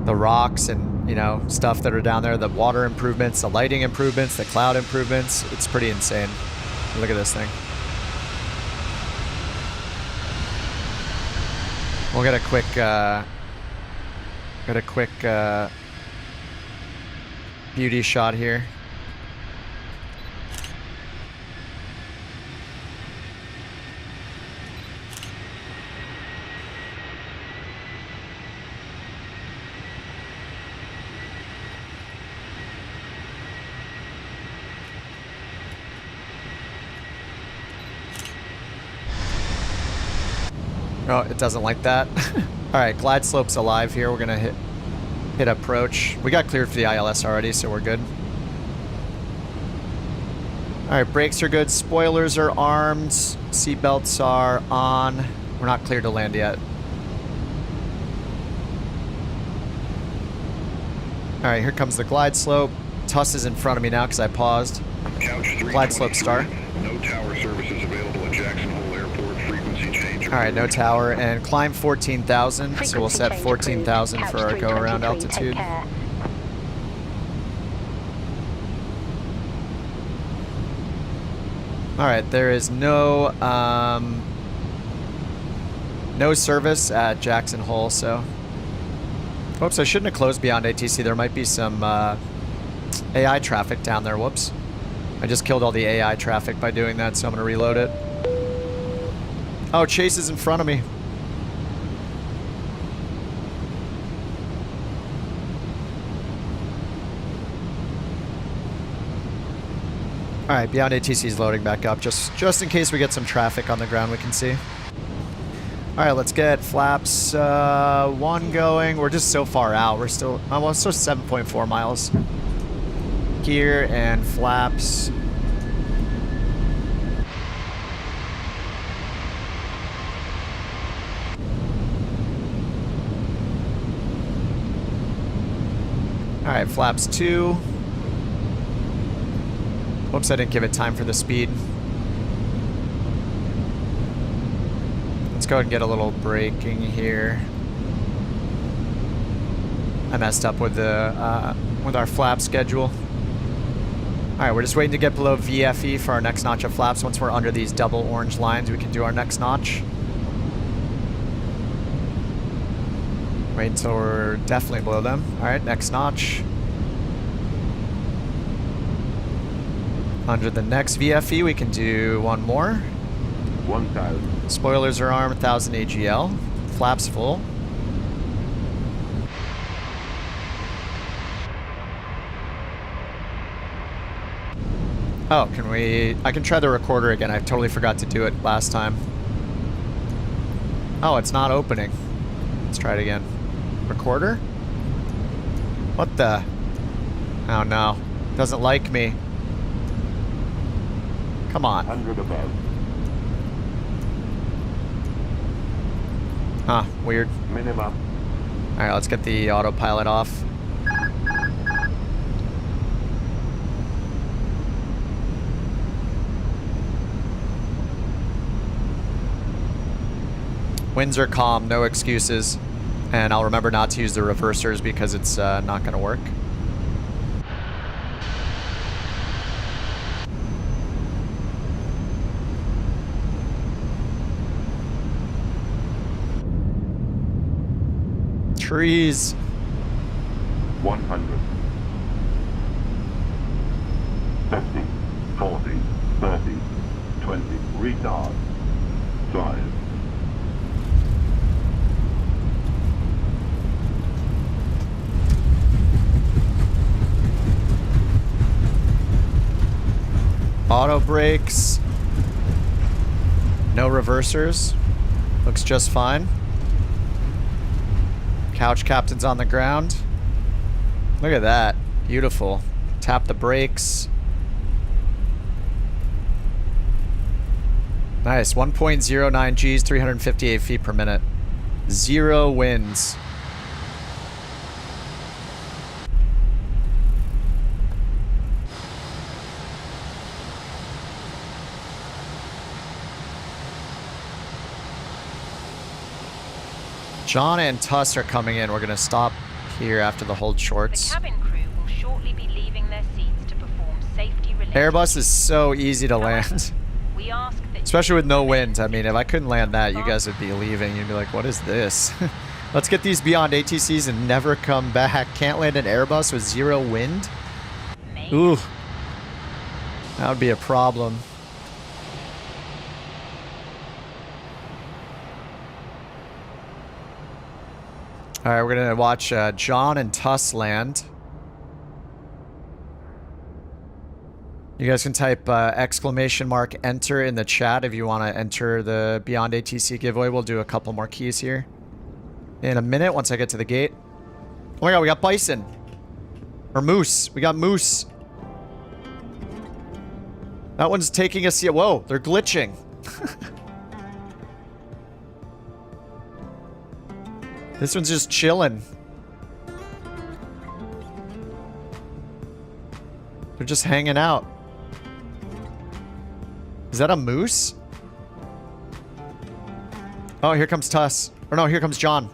the rocks and, you know, stuff that are down there, the water improvements, the lighting improvements, the cloud improvements. It's pretty insane. Look at this thing. We'll get a quick beauty shot here. Oh, it doesn't like that. All right, glide slope's alive here. We're gonna hit approach. We got cleared for the ILS already, so we're good. All right, brakes are good. Spoilers are armed. Seatbelts are on. We're not cleared to land yet. All right, here comes the glide slope. Tuss is in front of me now because I paused. Glide slope start. No tower services available at Jackson Hole Airport. Frequency change. All right, no tower, and climb 14,000. So we'll set 14,000 for our go-around altitude. All right, there is no service at Jackson Hole, so. Whoops, I shouldn't have closed BeyondATC. There might be some AI traffic down there. Whoops. I just killed all the AI traffic by doing that, so I'm going to reload it. Oh, Chase is in front of me. All right, BeyondATC is loading back up, just in case we get some traffic on the ground we can see. All right, let's get flaps 1 going. We're just so far out. We're still almost 7.4 miles. Gear and flaps. All right, flaps 2. Whoops, I didn't give it time for the speed. Let's go ahead and get a little braking here. I messed up with the with our flap schedule. All right, we're just waiting to get below VFE for our next notch of flaps. Once we're under these double orange lines, we can do our next notch. Wait until we're definitely below them. All right, next notch. Under the next VFE, we can do 1 more. 1,000. Spoilers are armed, 1,000 AGL. Flaps full. Oh, can we... I can try the recorder again. I totally forgot to do it last time. Oh, it's not opening. Let's try it again. Recorder? What the... Oh no. Doesn't like me. Come on. 100 above. Huh, weird. Minimum. Alright, let's get the autopilot off. Winds are calm, no excuses. And I'll remember not to use the reversers because it's not going to work. Trees. 100. 50. 40. 30. 20. Retard. 5. Auto brakes. No reversers. Looks just fine. Couch captain's on the ground. Look at that. Beautiful. Tap the brakes. Nice. 1.09 Gs, 358 feet per minute. 0 winds. John and Tuss are coming in. We're going to stop here after the hold shorts. The cabin crew will shortly be leaving their seats to perform safety-related... Airbus is so easy to land. We ask that Especially with no wind. I mean, if I couldn't land that, you guys would be leaving. You'd be like, what is this? Let's get these Beyond ATCs and never come back. Can't land an Airbus with 0 wind? Ooh. That would be a problem. Alright, we're gonna watch John and Tuss land. You guys can type !enter in the chat if you want to enter the Beyond ATC giveaway. We'll do a couple more keys here in a minute once I get to the gate. Oh my god, we got bison. Or moose. We got moose. That one's taking us... Whoa, they're glitching. This one's just chilling. They're just hanging out. Is that a moose? Oh, here comes Tuss. Or no, here comes John.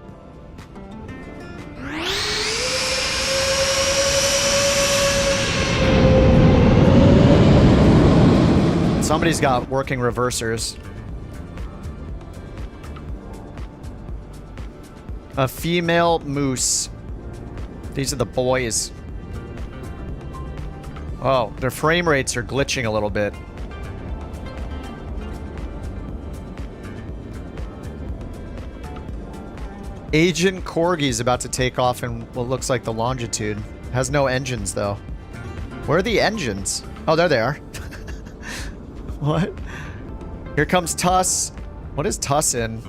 Somebody's got working reversers. A female moose. These are the boys. Oh, their frame rates are glitching a little bit. Agent Corgi's about to take off in what looks like the longitude. Has no engines, though. Where are the engines? Oh, there they are. What? Here comes Tuss. What is Tuss in?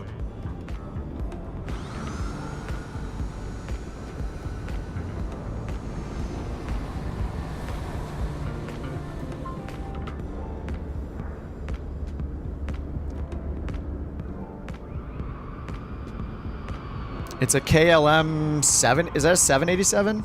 It's a KLM 7. Is that a 787?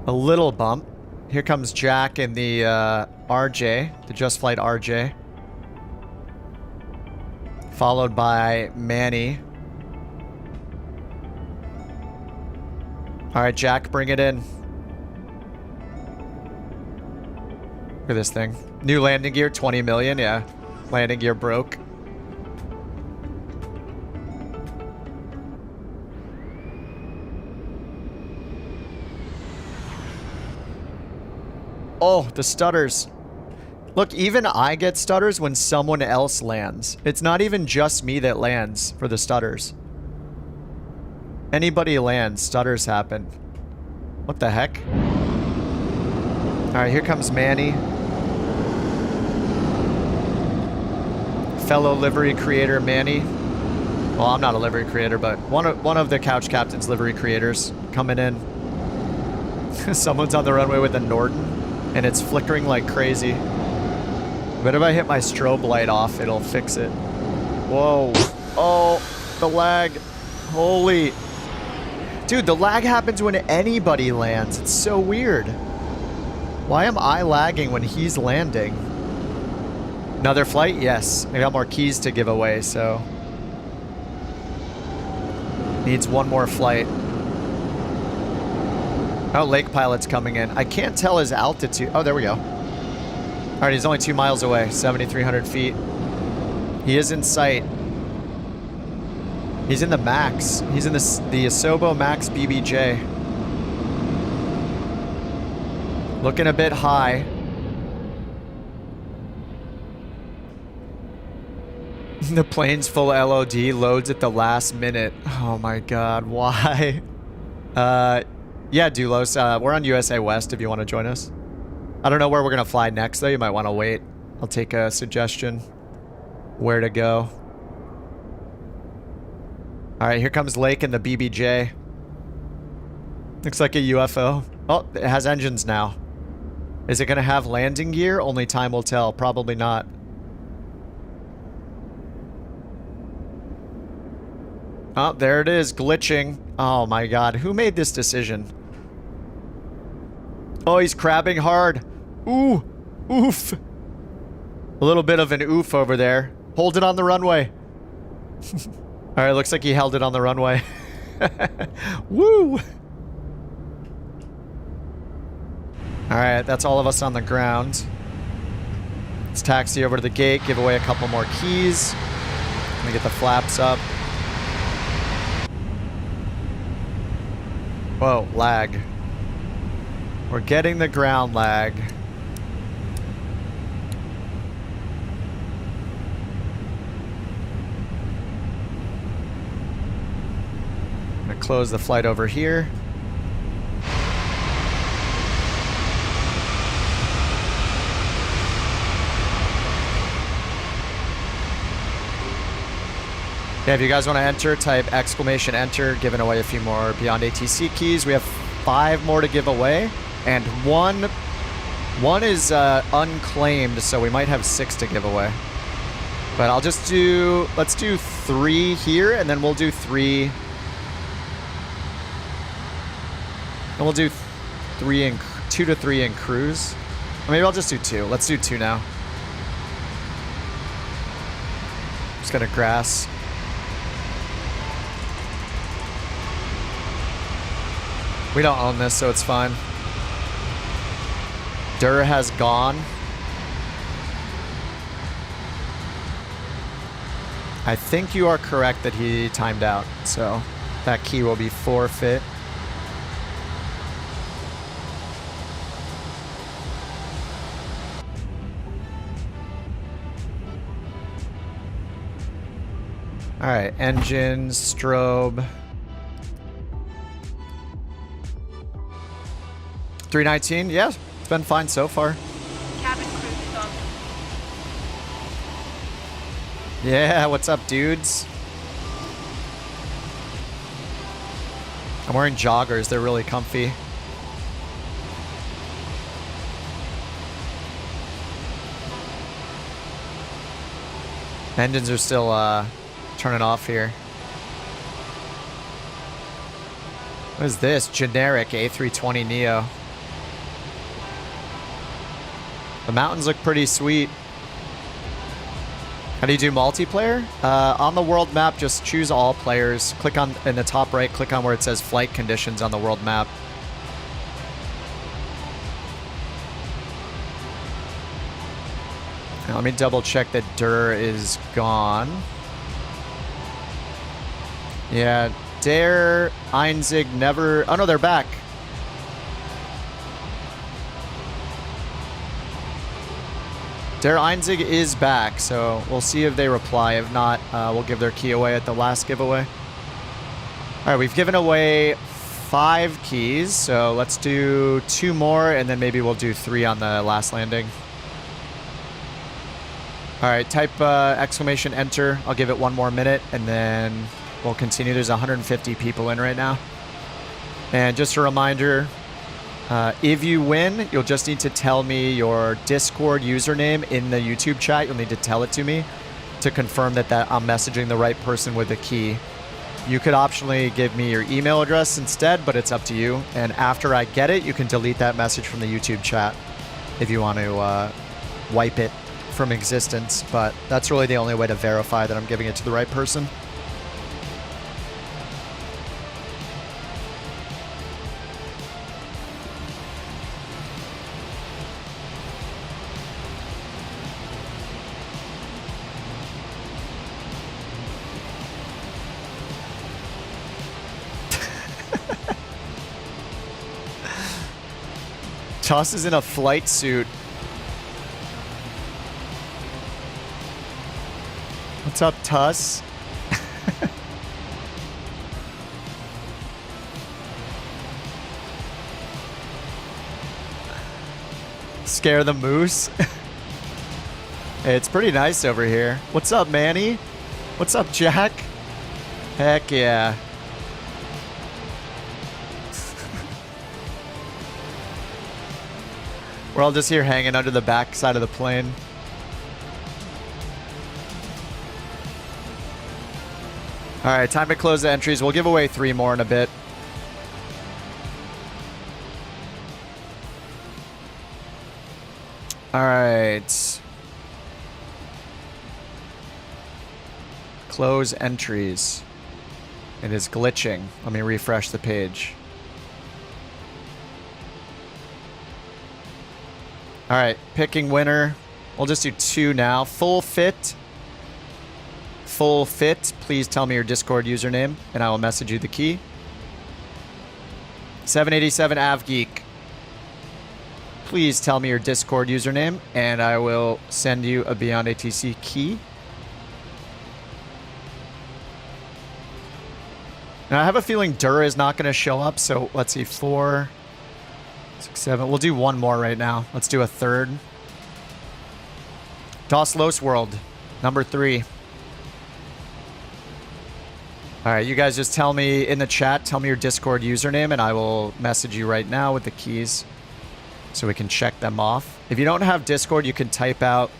A little bump. Here comes Jack in the RJ, the Just Flight RJ. Followed by Manny. All right, Jack, bring it in. Look at this thing. New landing gear, 20 million. Yeah. Landing gear broke. Oh, the stutters. Look, even I get stutters when someone else lands. It's not even just me that lands for the stutters. Anybody lands, stutters happen. What the heck? Alright, here comes Manny. Fellow livery creator Manny. Well, I'm not a livery creator, but one of the Couch Captain's livery creators coming in. Someone's on the runway with a Norton, and it's flickering like crazy. But if I hit my strobe light off, it'll fix it. Whoa. Oh, the lag. Holy. Dude, the lag happens when anybody lands. It's so weird. Why am I lagging when he's landing? Another flight? Yes. I got more keys to give away, so... Needs one more flight. Oh, Lake Pilot's coming in. I can't tell his altitude. Oh, there we go. Alright, he's only 2 miles away. 7,300 feet. He is in sight. He's in the Max. He's in the Asobo Max BBJ. Looking a bit high. The plane's full LOD, loads at the last minute. Oh my god, why? Yeah, Dulos, we're on USA West if you want to join us. I don't know where we're going to fly next, though. You might want to wait. I'll take a suggestion. Where to go. Alright, here comes Lake and the BBJ. Looks like a UFO. Oh, it has engines now. Is it going to have landing gear? Only time will tell. Probably not. Oh, there it is, glitching. Oh my god, who made this decision? Oh, he's crabbing hard. Ooh, oof. A little bit of an oof over there. Hold it on the runway. Alright, looks like he held it on the runway. Woo! Alright, that's all of us on the ground. Let's taxi over to the gate, give away a couple more keys. Let me get the flaps up. Whoa, lag. We're getting the ground lag. I'm gonna close the flight over here. Yeah, if you guys want to enter, type exclamation enter, giving away a few more BeyondATC keys. We have 5 more to give away, and one is unclaimed, so we might have 6 to give away. But I'll just do, let's do 3 here, and then we'll do 3. And we'll do 2 to 3 in cruise. Or maybe I'll just do 2. Let's do 2 now. Just gonna grass. We don't own this, so it's fine. Dur has gone. I think you are correct that he timed out, so that key will be forfeit. Alright, engine, strobe. 319, yeah, it's been fine so far. Cabin crew is on. Yeah, what's up, dudes? I'm wearing joggers, they're really comfy. Engines are still turning off here. What is this? Generic A320neo. The mountains look pretty sweet. How do you do multiplayer? On the world map, just choose all players. Click on, in the top right, click on where it says flight conditions on the world map. Now, let me double check that Dur is gone. Yeah, Der, Einzig, never... Oh no, they're back. Der Einzig is back, so we'll see if they reply. If not, we'll give their key away at the last giveaway. All right, we've given away 5 keys, so let's do 2 more, and then maybe we'll do 3 on the last landing. All right, type exclamation enter. I'll give it 1 more minute, and then we'll continue. There's 150 people in right now. And just a reminder, if you win, you'll just need to tell me your Discord username in the YouTube chat. You'll need to tell it to me to confirm that I'm messaging the right person with the key. You could optionally give me your email address instead, but it's up to you. And after I get it, you can delete that message from the YouTube chat if you want to wipe it from existence. But that's really the only way to verify that I'm giving it to the right person. Toss is in a flight suit. What's up, Tuss? Scare the moose? Hey, it's pretty nice over here. What's up, Manny? What's up, Jack? Heck yeah. We're all just here hanging under the back side of the plane. All right, time to close the entries. We'll give away 3 more in a bit. All right. Close entries. It is glitching. Let me refresh the page. All right, picking winner. We'll just do 2 now. Full fit. Full fit. Please tell me your Discord username, and I will message you the key. 787 AvGeek. Please tell me your Discord username, and I will send you a BeyondATC key. Now, I have a feeling Dura is not going to show up, so let's see. 4, 6, 7. We'll do 1 more right now. Let's do a 3rd. Dos Los World, number 3. All right, you guys just tell me in the chat, tell me your Discord username, and I will message you right now with the keys so we can check them off. If you don't have Discord, you can type out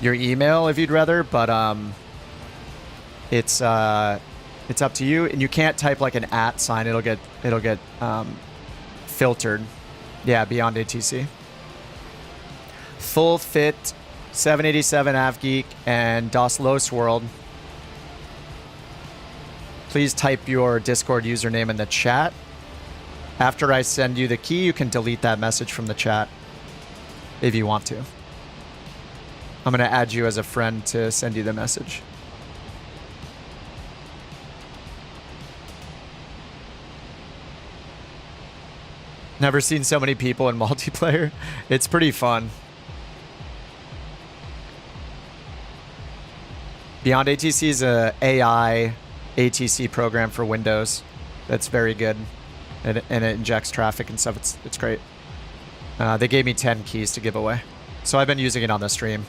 your email if you'd rather, but it's up to you. And you can't type like an @ sign. It'll get filtered. Yeah, BeyondATC. Full fit, 787 AvGeek, and Dos Los World. Please type your Discord username in the chat. After I send you the key, you can delete that message from the chat if you want to. I'm going to add you as a friend to send you the message. Never seen so many people in multiplayer. It's pretty fun. BeyondATC is a AI ATC program for Windows that's very good, and it injects traffic and stuff. It's great. They gave me 10 keys to give away, so I've been using it on the stream.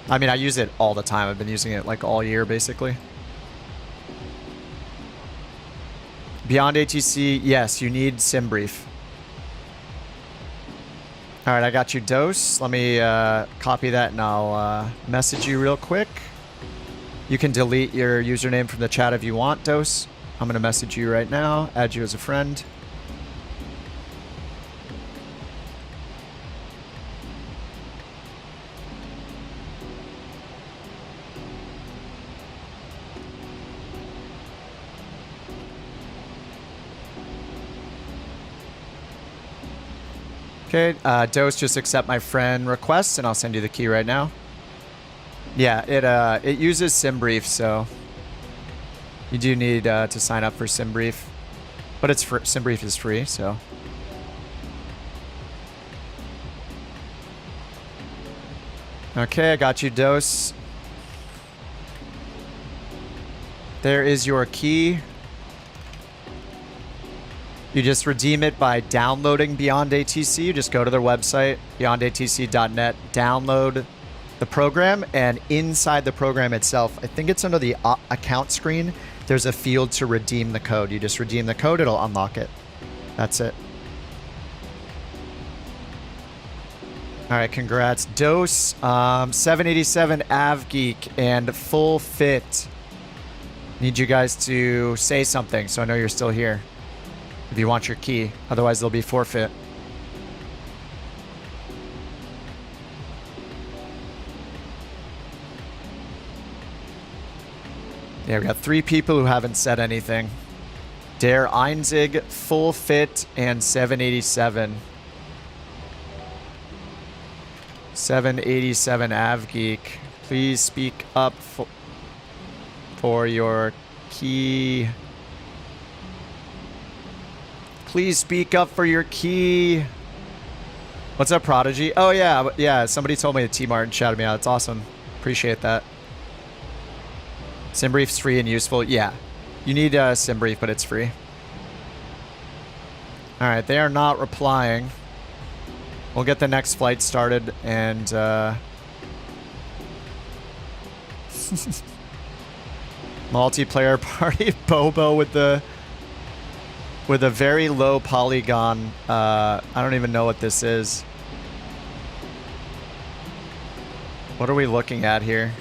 I mean, I use it all the time. I've been using it like all year, basically. BeyondATC, yes, you need SimBrief. All right, I got you, Dose. Let me copy that, and I'll message you real quick. You can delete your username from the chat if you want, Dose. I'm going to message you right now, add you as a friend. Okay, Dose, just accept my friend request, and I'll send you the key right now. Yeah, it uses SimBrief, so you do need to sign up for SimBrief, but SimBrief is free, so. Okay, I got you, Dose. There is your key. You just redeem it by downloading BeyondATC. You just go to their website, beyondatc.net, download the program, and inside the program itself, I think it's under the account screen, there's a field to redeem the code. You just redeem the code, it'll unlock it. That's it. All right, congrats. Dose, 787 AvGeek, and Full Fit. Need you guys to say something so I know you're still here. If you want your key, otherwise there'll be forfeit. Yeah, we got 3 people who haven't said anything. Der Einzig, Full Fit, and 787. 787 AvGeek. Please speak up for your key. Please speak up for your key. What's up, Prodigy? Oh, yeah. Yeah, somebody told me that T-Martin shouted me out. It's awesome. Appreciate that. SimBrief's free and useful. Yeah. You need SimBrief, but it's free. All right. They are not replying. We'll get the next flight started and... multiplayer party. Bobo with a very low polygon. I don't even know what this is. What are we looking at here?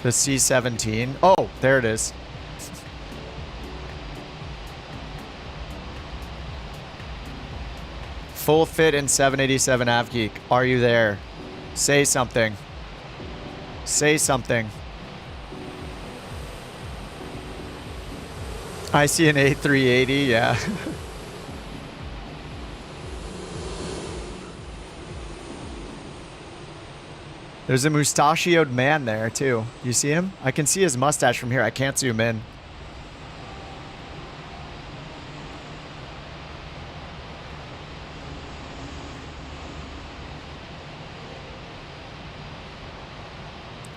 The C-17. Oh, there it is. Full Fit and 787 AvGeek. Are you there? Say something. Say something. I see an A380, yeah. There's a mustachioed man there, too. You see him? I can see his mustache from here. I can't zoom in.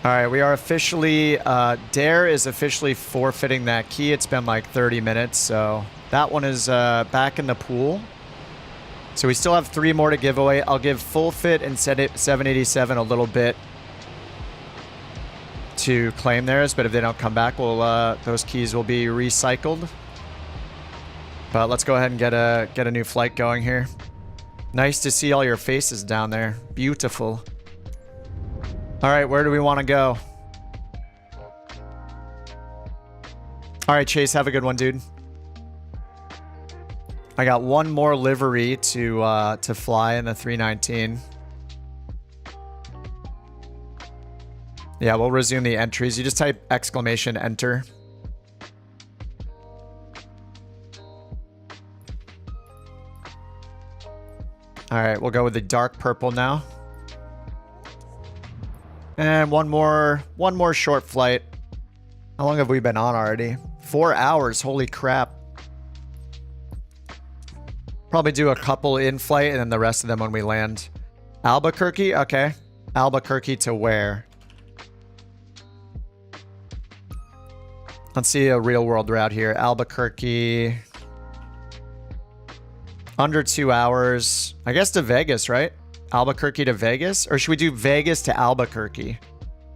All right, we are officially, Dare is officially forfeiting that key. It's been like 30 minutes, so that one is back in the pool. So we still have 3 more to give away. I'll give Full Fit and 787 a little bit to claim theirs, but if they don't come back, we'll, those keys will be recycled. But let's go ahead and get a new flight going here. Nice to see all your faces down there. Beautiful. All right, where do we want to go? All right, Chase, have a good one, dude. I got 1 more livery to fly in the 319. Yeah, we'll resume the entries. You just type exclamation enter. All right, we'll go with the dark purple now. And one more short flight. How long have we been on already? 4 hours. Holy crap. Probably do a couple in flight and then the rest of them when we land. Albuquerque? Okay. Albuquerque to where? Let's see a real world route here. Albuquerque. Under 2 hours. I guess to Vegas, right? Albuquerque to Vegas? Or should we do Vegas to Albuquerque?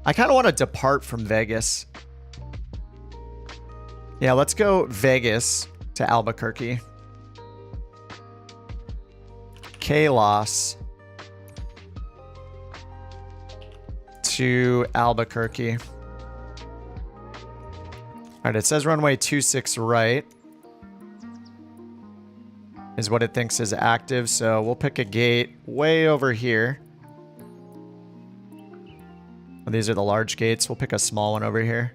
I kind of want to depart from Vegas. Yeah, let's go Vegas to Albuquerque. Kalos to Albuquerque. All right, it says runway 26 right is what it thinks is active, so we'll pick a gate way over here. Well, these are the large gates. We'll pick a small one over here.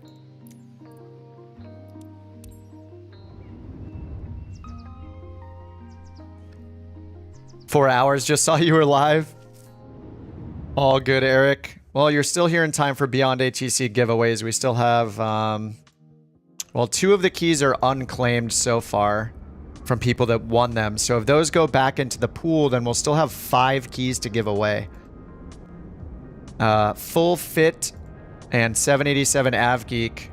Four hours, just saw you were live. All good, Eric. Well, you're still here in time for BeyondATC giveaways. We still have, well, 2 of the keys are unclaimed so far from people that won them. So if those go back into the pool, then we'll still have 5 keys to give away. Full Fit and 787 AvGeek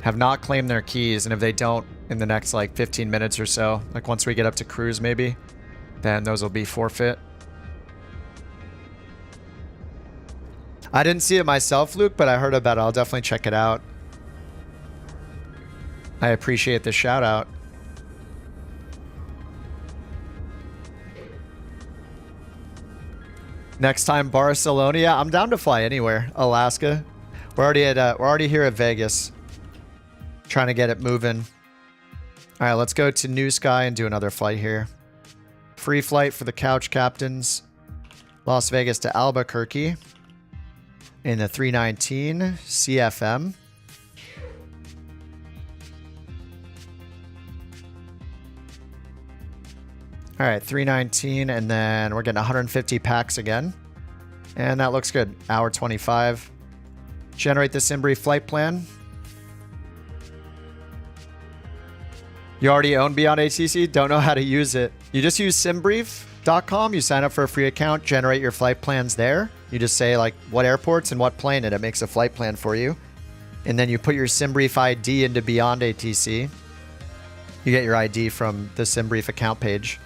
have not claimed their keys, and if they don't in the next like 15 minutes or so, like once we get up to cruise maybe, then those will be forfeit. I didn't see it myself, Luke, but I heard about it. I'll definitely check it out. I appreciate the shout out. Next time, Barcelona. Yeah, I'm down to fly anywhere. Alaska. We're already here at Vegas. Trying to get it moving. All right, let's go to NewSky and do another flight here. Free flight for the couch captains. Las Vegas to Albuquerque in the 319 CFM. All right, 319, and then we're getting 150 packs again. And that looks good. Hour 25. Generate the SimBrief flight plan. You already own BeyondATC? Don't know how to use it. You just use simbrief.com. You sign up for a free account, generate your flight plans there. You just say like what airports and what plane, and it makes a flight plan for you. And then you put your SimBrief ID into BeyondATC. You get your ID from the SimBrief account page.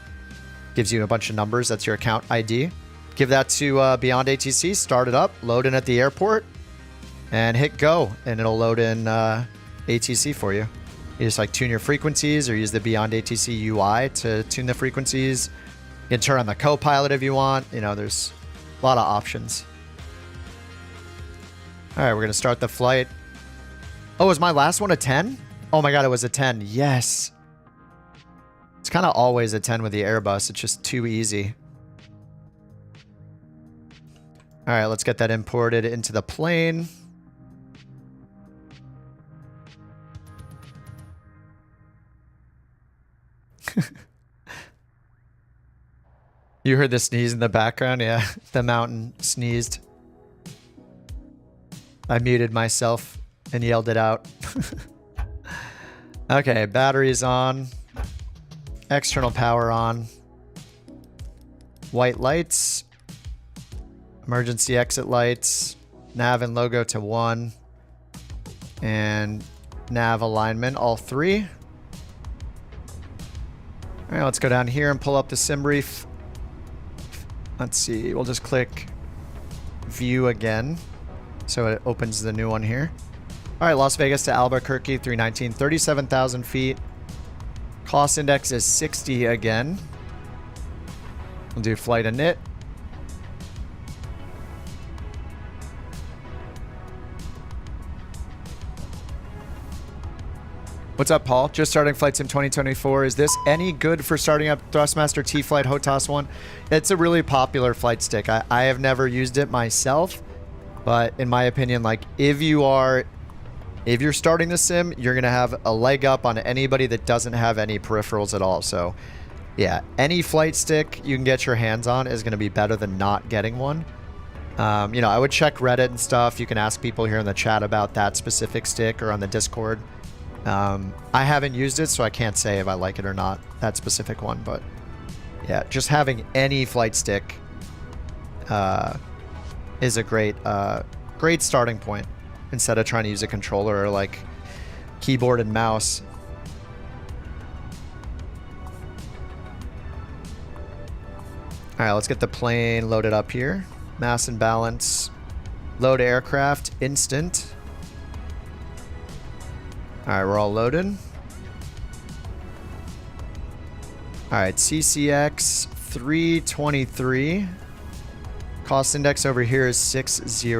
Gives you a bunch of numbers. That's your account ID. Give that to BeyondATC. Start it up. Load in at the airport. And hit go. And it'll load in ATC for you. You just like tune your frequencies or use the BeyondATC UI to tune the frequencies. You can turn on the co-pilot if you want. You know, there's a lot of options. All right, we're going to start the flight. Oh, was my last one a 10? Oh my God, it was a 10. Yes. It's kind of always a 10 with the Airbus. It's just too easy. All right, let's get that imported into the plane. You heard the sneeze in the background? Yeah, the mountain sneezed. I muted myself and yelled it out. Okay, batteries on. External power on. White lights. Emergency exit lights. Nav and logo to 1. And nav alignment, all 3. All right, let's go down here and pull up the SimBrief. Let's see, we'll just click view again. So it opens the new one here. All right, Las Vegas to Albuquerque, 319, 37,000 feet. Cost index is 60 again. We'll do flight init. What's up, Paul? Just starting Flight Sim 2024. Is this any good for starting up Thrustmaster T-Flight HOTAS 1? It's a really popular flight stick. I have never used it myself, but in my opinion, like if you're starting the sim, you're gonna have a leg up on anybody that doesn't have any peripherals at all. So yeah, any flight stick you can get your hands on is gonna be better than not getting one. You know, I would check Reddit and stuff. You can ask people here in the chat about that specific stick or on the Discord. I haven't used it, so I can't say if I like it or not, that specific one, but yeah, just having any flight stick is a great starting point instead of trying to use a controller or like keyboard and mouse. All right, let's get the plane loaded up here. Mass and balance, load aircraft, instant. All right, we're all loaded. All right, CCX 323. Cost index over here is 60.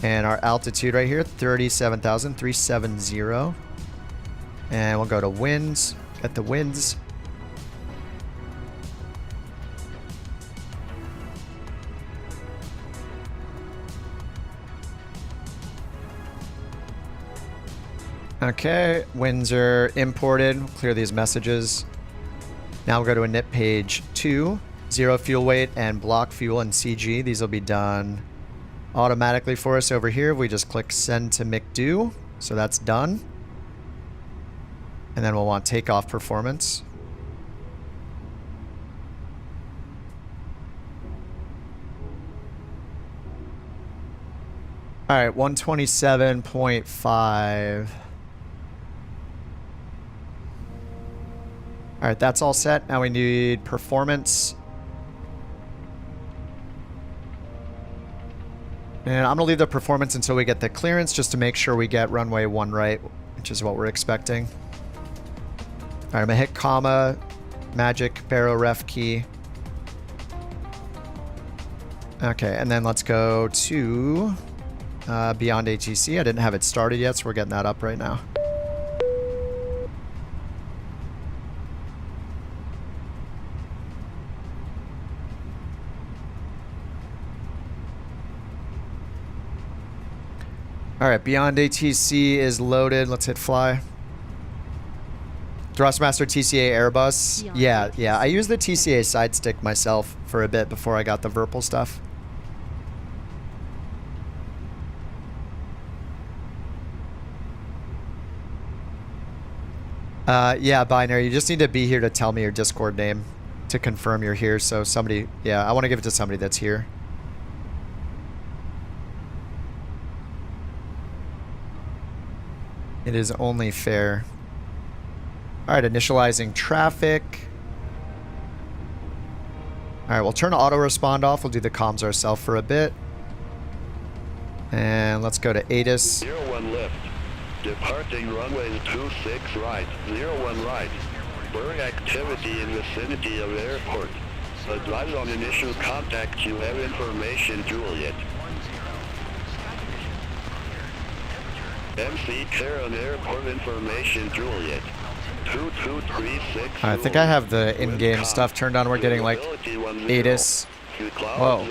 And our altitude right here, 37,370. And we'll go to winds, get the winds. Okay, winds are imported. We'll clear these messages. Now we'll go to init page 2. 0 fuel weight and block fuel and CG. These will be done automatically for us over here. We just click send to McDo. So that's done. And then we'll want takeoff performance. All right, 127.5. All right, that's all set. Now we need performance. And I'm gonna leave the performance until we get the clearance just to make sure we get runway 1 right, which is what we're expecting. All right, I'm gonna hit comma, magic, baro ref key. Okay, and then let's go to BeyondATC. I didn't have it started yet, so we're getting that up right now. All right, BeyondATC is loaded. Let's hit fly. Thrustmaster TCA Airbus. Yeah. I used the TCA side stick myself for a bit before I got the Virpil stuff. Yeah, Binary. You just need to be here to tell me your Discord name to confirm you're here. So somebody, yeah, I want to give it to somebody that's here. It is only fair. All right, initializing traffic. All right, we'll turn auto respond off. We'll do the comms ourselves for a bit. And let's go to ATIS. 01 left. Departing runway 26 right. 01 right. Bird activity in vicinity of airport. Advise on initial contact. You have information, Juliet. MC Karen Airport information, Juliet. 2236. I think I have the in-game stuff turned on. We're getting like ATIS. Whoa.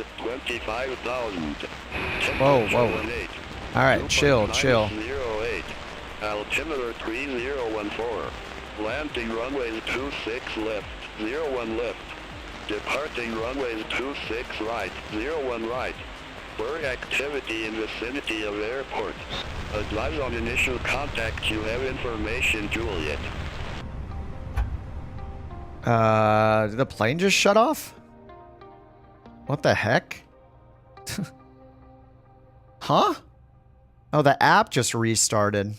Whoa. All right, chill. Altimeter 3014. Landing runway 26 left. 01 left. Departing runway 26 right. 01 right. Bird activity in vicinity of airport. Advise on initial contact. You have information, Juliet. Did the plane just shut off? What the heck? Huh? Oh, the app just restarted.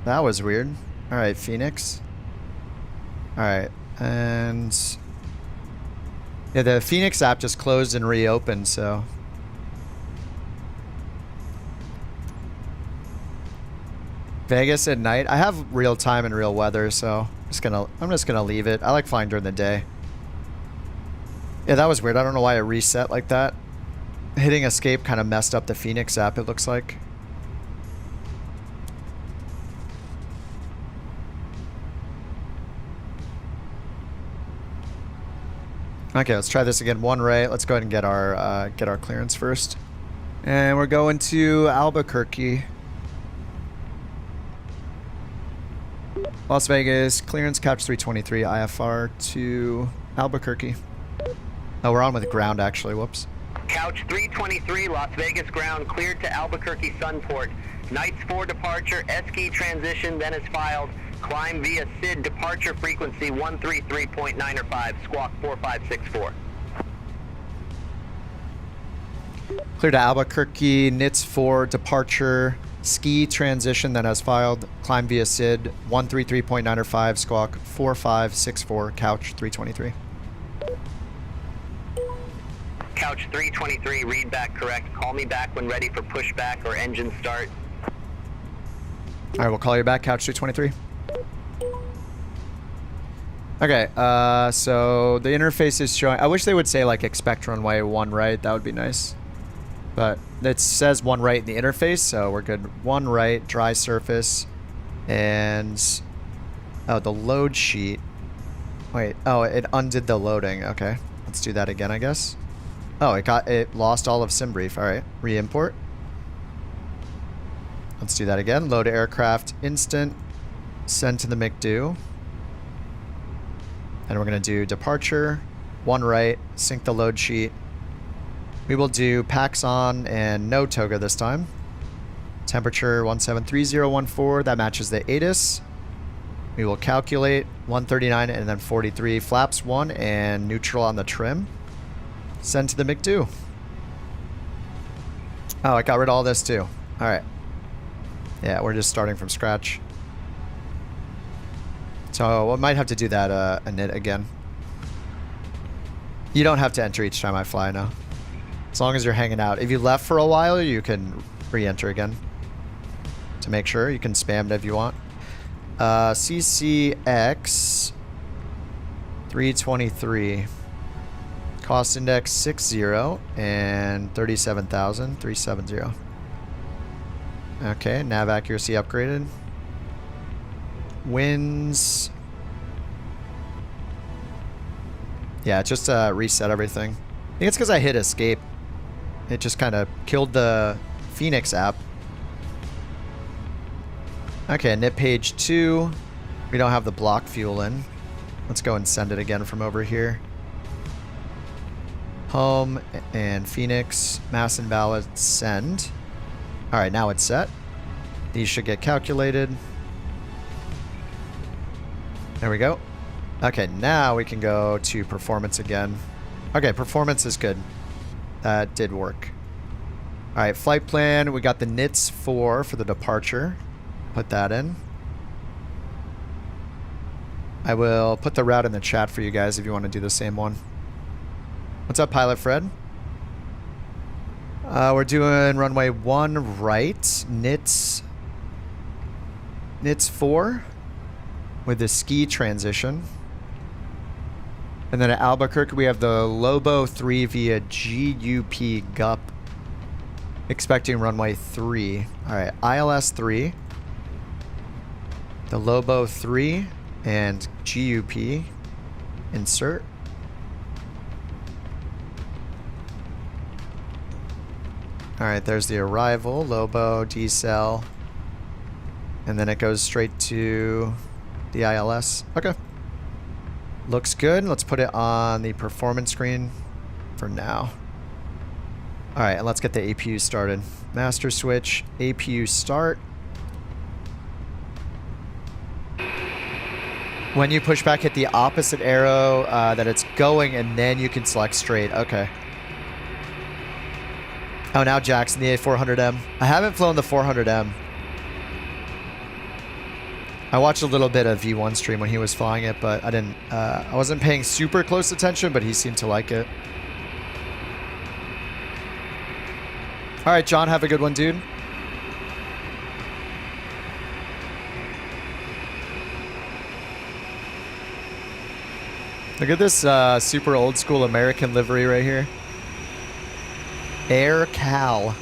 That was weird. All right, Phoenix. All right, and yeah, the Phoenix app just closed and reopened, so. Vegas at night. I have real time and real weather, so I'm just gonna leave it. I like flying during the day. Yeah, that was weird. I don't know why it reset like that. Hitting escape kind of messed up the Phoenix app, it looks like. Okay, let's try this again. 1 right. Let's go ahead and get our clearance first. And we're going to Albuquerque. Las Vegas, clearance, couch 323, IFR to Albuquerque. Oh, we're on with ground, actually. Whoops. Couch 323, Las Vegas ground, cleared to Albuquerque Sunport. Knights 4 departure, S-key transition, then is filed. Climb via SID, departure frequency 133.9 or 5, squawk 4564. Clear to Albuquerque, NITS 4, departure, ski transition, then as filed. Climb via SID, 133.9 or 5, squawk 4564, couch 323. Couch 323, read back correct. Call me back when ready for pushback or engine start. All right, we'll call you back, couch 323. Okay, so the interface is showing. I wish they would say like expect runway 1 right. That would be nice. But it says 1 right in the interface, so we're good. 1 right, dry surface, and oh, the load sheet. Wait, oh, it undid the loading. Okay, let's do that again, I guess. Oh, it lost all of SimBrief. All right, re-import. Let's do that again. Load aircraft instant. Send to the McDo. And we're going to do departure, 1 right, sync the load sheet. We will do packs on and no toga this time. Temperature 173014, that matches the ATIS. We will calculate 139 and then 43. Flaps 1 and neutral on the trim. Send to the McDo. Oh, I got rid of all this too. All right. Yeah, we're just starting from scratch. So I might have to do that a nit again. You don't have to enter each time I fly now. As long as you're hanging out. If you left for a while, you can re-enter again. To make sure, you can spam it if you want. CCX 323. Cost index 60 and 37,370. Okay, nav accuracy upgraded. Winds. Yeah, just reset everything. I think it's because I hit escape. It just kind of killed the Phoenix app. Okay, nip page 2. We don't have the block fuel in. Let's go and send it again from over here. Home and Phoenix. Mass invalid, send. Alright, now it's set. These should get calculated. There we go. Okay, now we can go to performance again. Okay, performance is good. That did work. Alright, flight plan. We got the NITS 4 for the departure. Put that in. I will put the route in the chat for you guys if you want to do the same one. What's up, Pilot Fred? We're doing runway 1 right. NITS 4 with the ski transition. And then at Albuquerque, we have the Lobo 3 via GUP GUP. Expecting runway 3. Alright, ILS 3. The Lobo 3 and GUP. Insert. Alright, there's the arrival. Lobo, decel. And then it goes straight to the ILS. Okay. Looks good. Let's put it on the performance screen for now. Alright, and let's get the APU started. Master switch, APU start. When you push back, hit the opposite arrow that it's going, and then you can select straight. Okay. Oh, now Jackson, the A400M. I haven't flown the 400M. I watched a little bit of V1 stream when he was flying it, but I didn't. I wasn't paying super close attention, but he seemed to like it. All right, John, have a good one, dude. Look at this super old school American livery right here. Air Cal.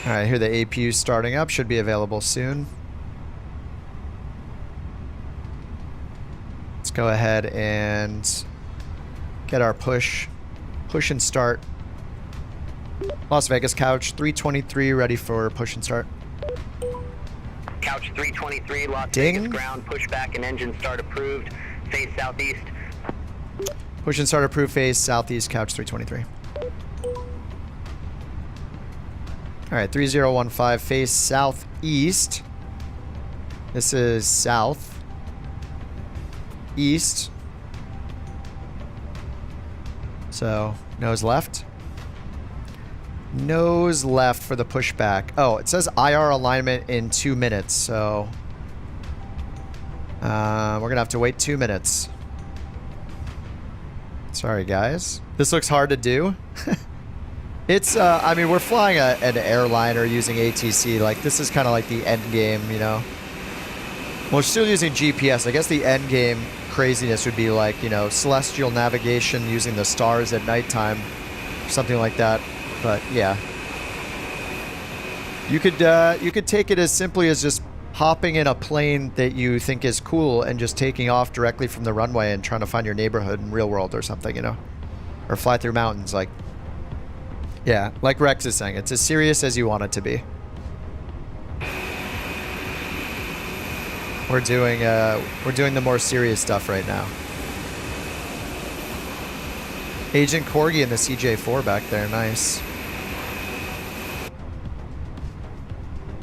All right, here the APU starting up. Should be available soon. Let's go ahead and get our push and start. Las Vegas couch 323 ready for push and start. Couch 323, Las Ding. Vegas ground, pushback and engine start approved. Face southeast. Push and start approved, face southeast, couch 323. All right, 3015, face southeast. This is south. East. So, nose left. Nose left for the pushback. Oh, it says IR alignment in 2 minutes, so we're gonna have to wait 2 minutes. Sorry, guys. This looks hard to do. It's, I mean, we're flying an airliner using ATC. Like, this is kind of like the end game, you know? We're still using GPS. I guess the end game craziness would be like, you know, celestial navigation using the stars at nighttime. Something like that. But, yeah. You could take it as simply as just hopping in a plane that you think is cool and just taking off directly from the runway and trying to find your neighborhood in real world or something, you know? Or fly through mountains, like... Yeah, like Rex is saying, it's as serious as you want it to be. We're doing the more serious stuff right now. Agent Corgi in the CJ4 back there, nice.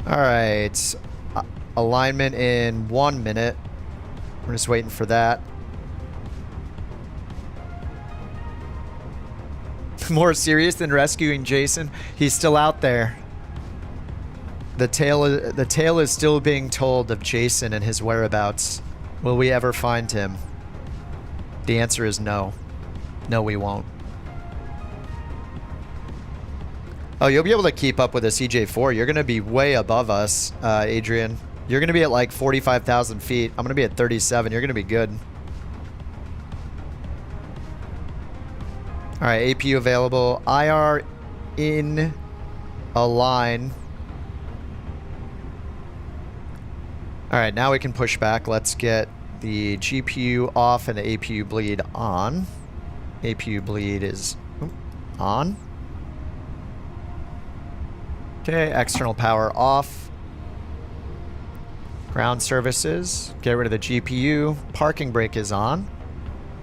All right, alignment in 1 minute. We're just waiting for that. More serious than rescuing Jason. He's still out there. The tale is still being told of Jason and his whereabouts. Will we ever find him? The answer is no. No, we won't. Oh, you'll be able to keep up with a CJ4. You're going to be way above us, Adrian. You're going to be at like 45,000 feet. I'm going to be at 37. You're going to be good. All right, APU available. IR in a line. All right, now we can push back. Let's get the GPU off and the APU bleed on. APU bleed is on. Okay, external power off. Ground services. Get rid of the GPU. Parking brake is on.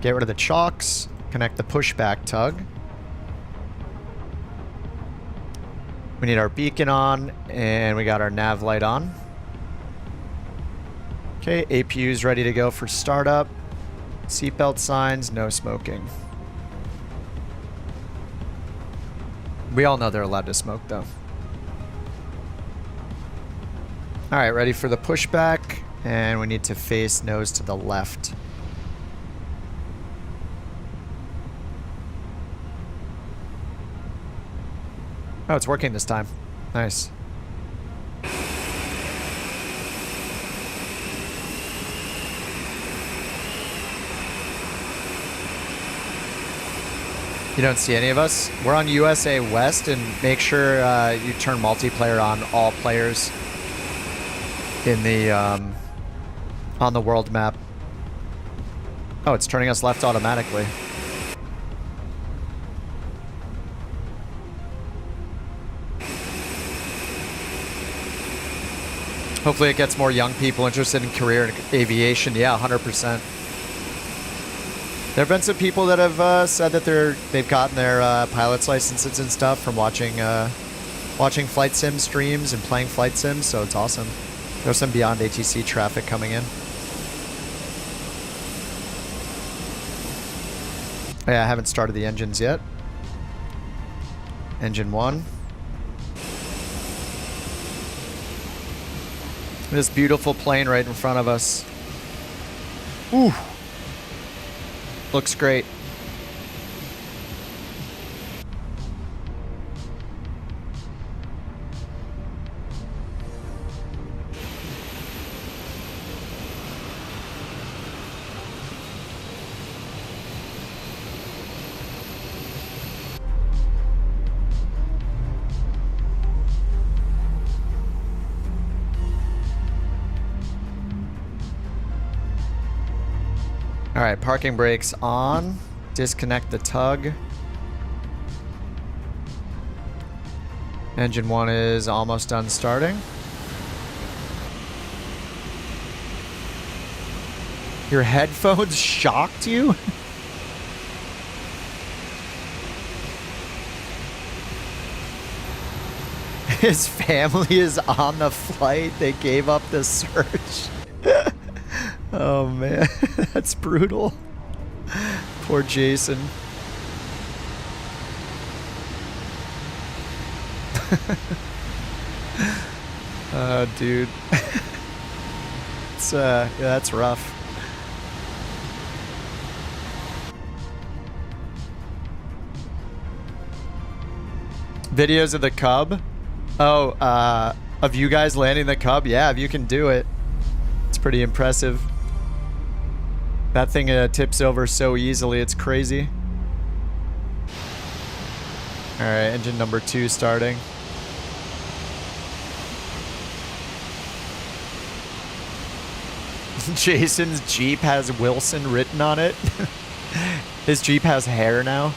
Get rid of the chocks. Connect the pushback tug. We need our beacon on, and we got our nav light on. Okay, APU is ready to go for startup. Seatbelt signs, no smoking. We all know they're allowed to smoke, though. All right, ready for the pushback, and we need to face nose to the left. Oh, it's working this time. Nice. You don't see any of us? We're on USA West, and make sure you turn multiplayer on all players in the on the world map. Oh, it's turning us left automatically. Hopefully it gets more young people interested in career in aviation. Yeah, 100%. There have been some people that have said that they've gotten their pilot's licenses and stuff from watching flight sim streams and playing flight sims, so it's awesome. There's some BeyondATC traffic coming in. Oh, yeah, I haven't started the engines yet. Engine 1. This beautiful plane right in front of us. Ooh. Looks great. All right, parking brakes on. Disconnect the tug. Engine 1 is almost done starting. Your headphones shocked you? His family is on the flight. They gave up the search. Oh man, that's brutal. Poor Jason. Dude. It's yeah, that's rough. Videos of the Cub? Oh, of you guys landing the Cub? Yeah, if you can do it. It's pretty impressive. That thing tips over so easily, it's crazy. Alright, engine number 2 starting. Jason's Jeep has Wilson written on it. His Jeep has hair now.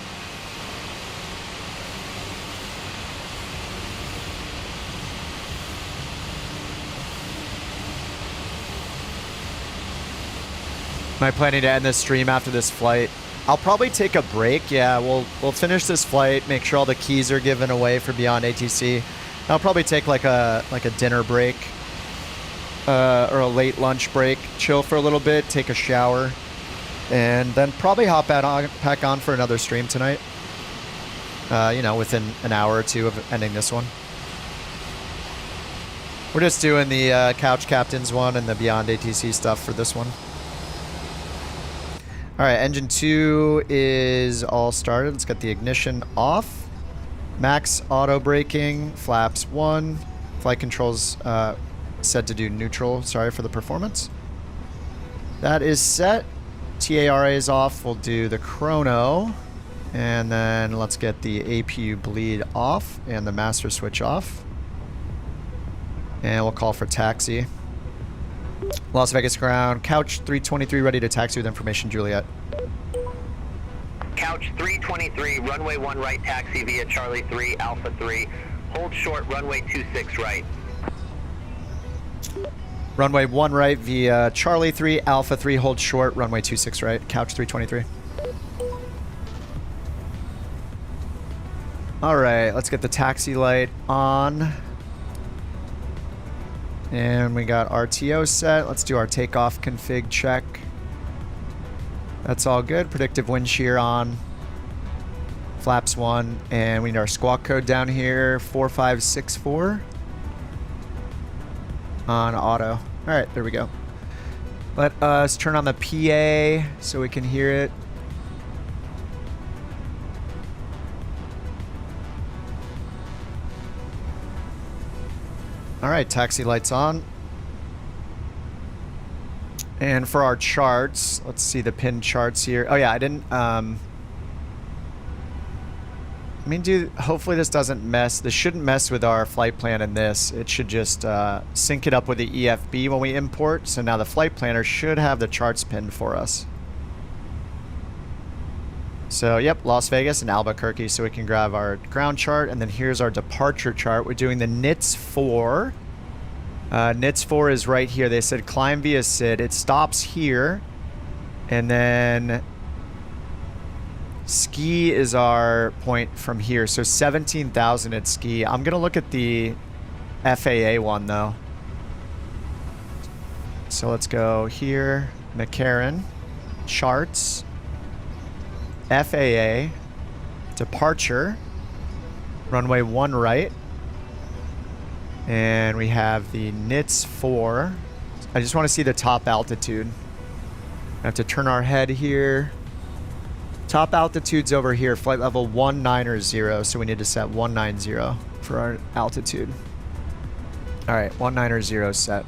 Am I planning to end this stream after this flight? I'll probably take a break. Yeah, we'll finish this flight, make sure all the keys are given away for BeyondATC. I'll probably take like a dinner break or a late lunch break, chill for a little bit, take a shower, and then probably hop back on for another stream tonight. you know, within an hour or two of ending this one. We're just doing the Couch Captains one and the BeyondATC stuff for this one. All right, engine 2 is all started. Let's get the ignition off. Max auto braking, flaps 1. Flight controls set to do neutral. Sorry for the performance. That is set. TARA is off. We'll do the chrono. And then let's get the APU bleed off and the master switch off. And we'll call for taxi. Las Vegas ground, Couch 323 ready to taxi with information, Juliet. Couch 323, runway 1 right taxi via Charlie 3, Alpha 3. Hold short, runway 26 right. Runway 1 right via Charlie 3, Alpha 3, hold short, runway 26 right, Couch 323. All right, let's get the taxi light on. And we got RTO set. Let's do our takeoff config check. That's all good. Predictive wind shear on. Flaps 1. And we need our squawk code down here, 4564. On auto. All right, there we go. Let us turn on the PA so we can hear it. All right, taxi lights on. And for our charts, let's see the pin charts here. Oh yeah, I didn't, hopefully this doesn't mess, this shouldn't mess with our flight plan in this. It should just sync it up with the EFB when we import. So now the flight planner should have the charts pinned for us. So yep, Las Vegas and Albuquerque, so we can grab our ground chart, and then here's our departure chart. We're doing the NITS 4. NITS 4 is right here. They said climb via SID. It stops here, and then Ski is our point from here. So 17,000 at Ski. I'm gonna look at the FAA one though. So let's go here, McCarran, charts. FAA, departure, runway 1 right, and we have the NITS 4. I just want to see the top altitude. I have to turn our head here. Top altitude's over here, flight level 190, so we need to set 190 for our altitude. All right, 190 set.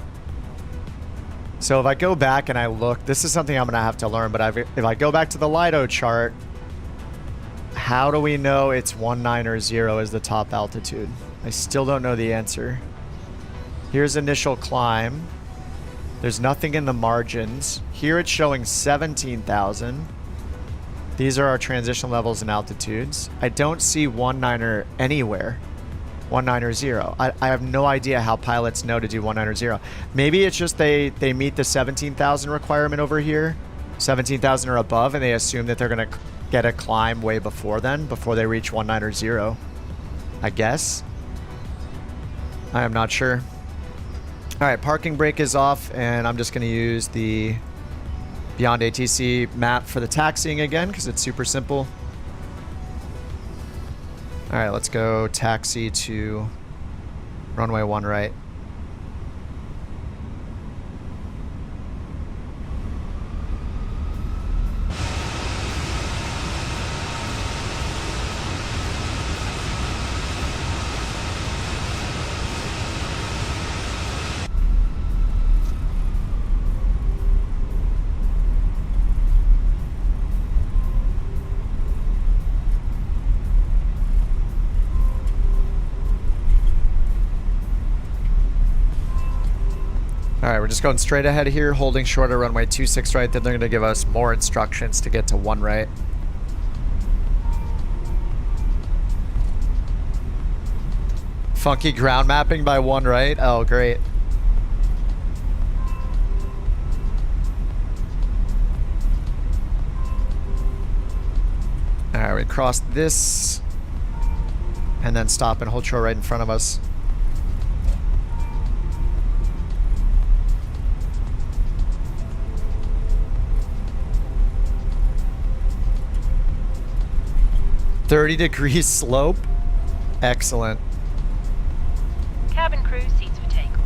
So if I go back and I look, this is something I'm going to have to learn, but if I go back to the LIDO chart, how do we know it's 190 as the top altitude? I still don't know the answer. Here's initial climb. There's nothing in the margins. Here it's showing 17,000. These are our transition levels and altitudes. I don't see 190 anywhere. 190. I have no idea how pilots know to do 190. Maybe it's just they meet the 17,000 requirement over here, 17,000 or above, and they assume that they're going to get a climb way before then, before they reach 190, I guess. I am not sure. All right, parking brake is off, and I'm just going to use the BeyondATC map for the taxiing again because it's super simple. All right, let's go taxi to runway 1 right. All right, we're just going straight ahead here, holding short at runway 26 right. Then they're going to give us more instructions to get to 1 right. Funky ground mapping by 1 right. Oh, great. All right, we cross this and then stop and hold short right in front of us. 30-degree slope. Excellent. Cabin crew seats for takeoff.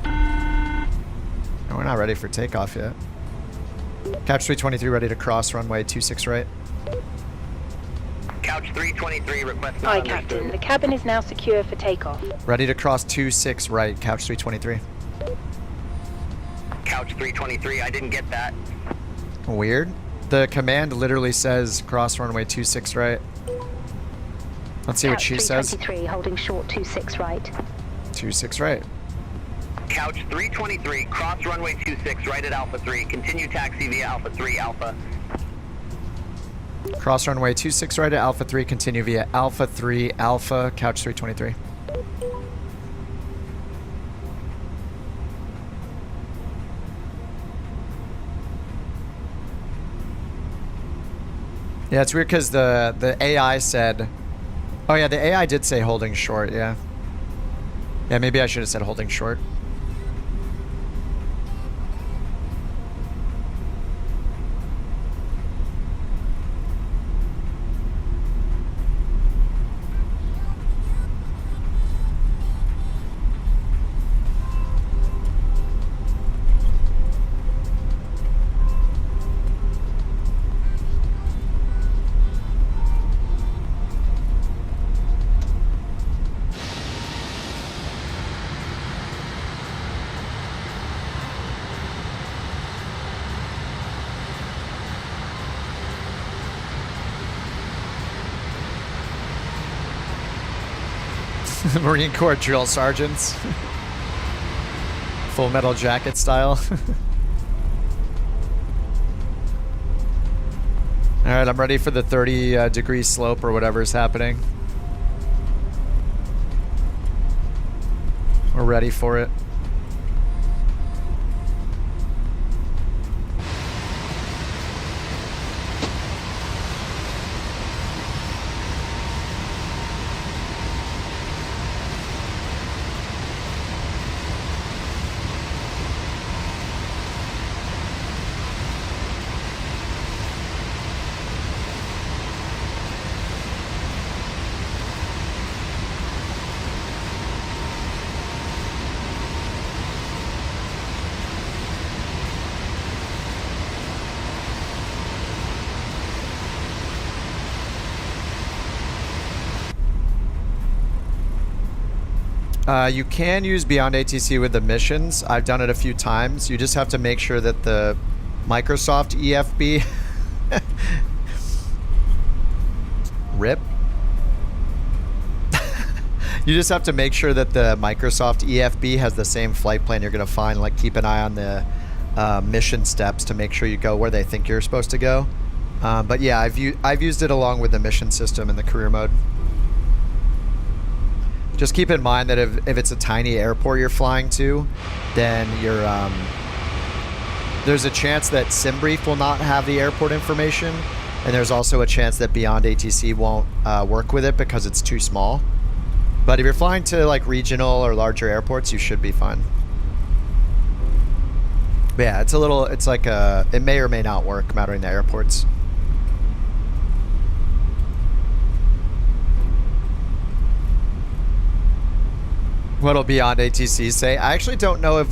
And we're not ready for takeoff yet. Couch 323 ready to cross runway 26 right. Couch 323 request not Hi, understood. Captain. The cabin is now secure for takeoff. Ready to cross 26 right, Couch 323. Couch 323, I didn't get that. Weird. The command literally says cross runway 26 right. Let's see what she says. 323, holding short 26 right. 26 right. Couch 323, cross runway 26 right at Alpha 3. Continue taxi via Alpha 3, Alpha. Cross runway 26 right at Alpha 3, continue via Alpha 3, Alpha, Couch 323. Yeah, it's weird because the AI said... Oh yeah, the AI did say holding short, yeah. Yeah, maybe I should have said holding short. Marine Corps drill sergeants. Full Metal Jacket style. Alright, I'm ready for the 30-degree slope or whatever's happening. We're ready for it. You can use BeyondATC with the missions. I've done it a few times. You just have to make sure that the Microsoft EFB RIP. You just have to make sure that the Microsoft EFB has the same flight plan you're going to find. Like, keep an eye on the mission steps to make sure you go where they think you're supposed to go. But yeah, I've used it along with the mission system in the career mode. Just keep in mind that if it's a tiny airport you're flying to, then you're there's a chance that SimBrief will not have the airport information, and there's also a chance that BeyondATC won't work with it because it's too small. But if you're flying to like regional or larger airports, you should be fine. But yeah, it's like it may or may not work mattering the airports. What'll BeyondATC say? I actually don't know if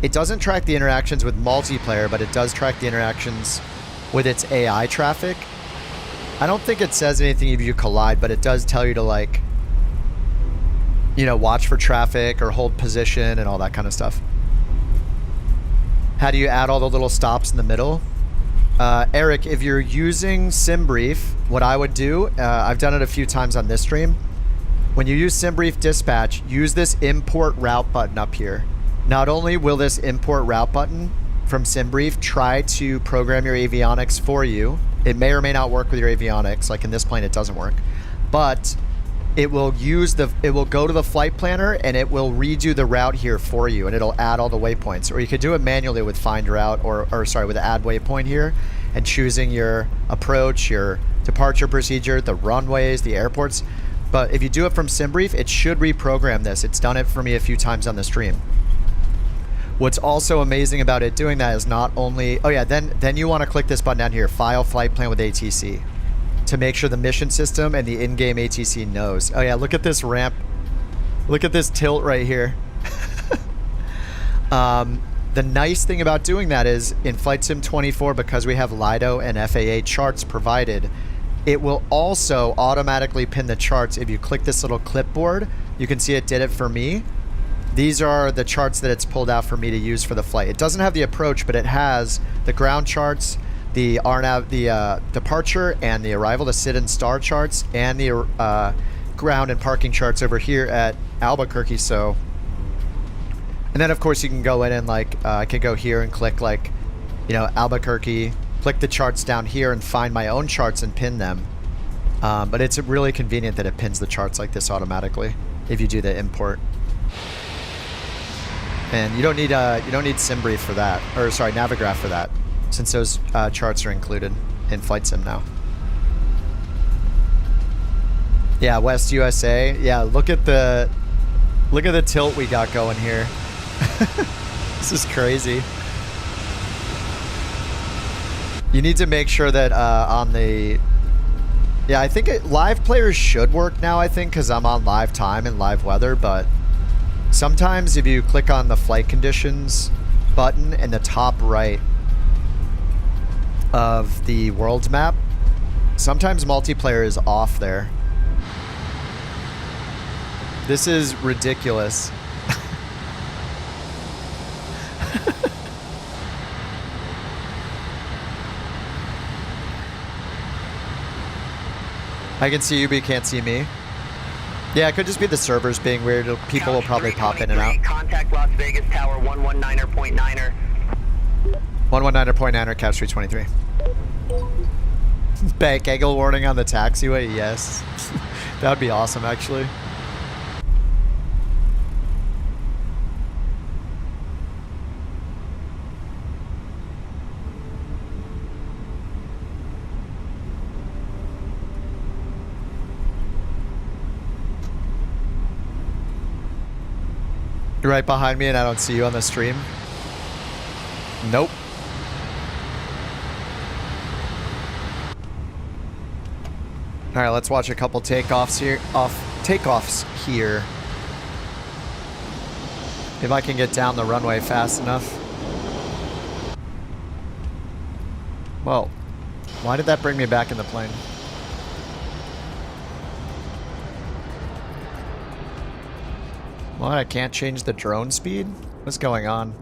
it doesn't track the interactions with multiplayer, but it does track the interactions with its AI traffic. I don't think it says anything if you collide, but it does tell you to, like, you know, watch for traffic or hold position and all that kind of stuff. How do you add all the little stops in the middle? Eric, if you're using SimBrief, what I would do, I've done it a few times on this stream. When you use SimBrief Dispatch, use this import route button up here. Not only will this import route button from SimBrief try to program your avionics for you, it may or may not work with your avionics, like in this plane it doesn't work, but it will go to the flight planner and it will redo the route here for you, and it'll add all the waypoints. Or you could do it manually with find route, or sorry, with add waypoint here, and choosing your approach, your departure procedure, the runways, the airports. But if you do it from SimBrief, it should reprogram this. It's done it for me a few times on the stream. What's also amazing about it doing that is not only... Oh yeah, then you want to click this button down here, File Flight Plan with ATC. to make sure the mission system and the in-game ATC knows. Oh yeah, look at this ramp. Look at this tilt right here. The nice thing about doing that is in Flight Sim 24, because we have LIDO and FAA charts provided, it will also automatically pin the charts. If you click this little clipboard, you can see it did it for me. These are the charts that it's pulled out for me to use for the flight. It doesn't have the approach, but it has the ground charts, the RNAV, the departure and the arrival, the SID and STAR charts, and the ground and parking charts over here at Albuquerque. So, and then of course you can go in and like, I could go here and click like, you know, Albuquerque, click the charts down here and find my own charts and pin them. But it's really convenient that it pins the charts like this automatically if you do the import. And you don't need SimBrief for that, or sorry, Navigraph for that, since those charts are included in Flight Sim now. Yeah, West USA. Yeah, look at the tilt we got going here. This is crazy. You need to make sure that on the... Yeah, I think live players should work now, I think, because I'm on live time and live weather, but sometimes if you click on the flight conditions button in the top right of the world map, sometimes multiplayer is off there. This is ridiculous. I can see you, but you can't see me. Yeah, it could just be the servers being weird. People will probably pop in and out. Contact Las Vegas Tower 119.9er. 119.9er, Couch 323. Bank angle warning on the taxiway, yes. That would be awesome, actually. You're right behind me and I don't see you on the stream? Nope. All right, let's watch a couple takeoffs here. Takeoffs here. If I can get down the runway fast enough. Whoa. Why did that bring me back in the plane? What? I can't change the drone speed? What's going on?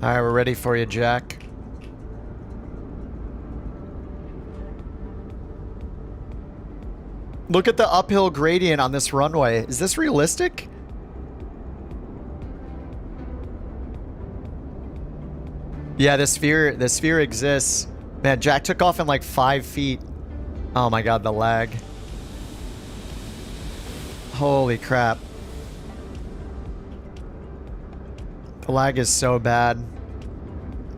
All right, we're ready for you, Jack. Look at the uphill gradient on this runway. Is this realistic? Yeah, the sphere exists. Man, Jack took off in like 5 feet. Oh my god, the lag. Holy crap. The lag is so bad.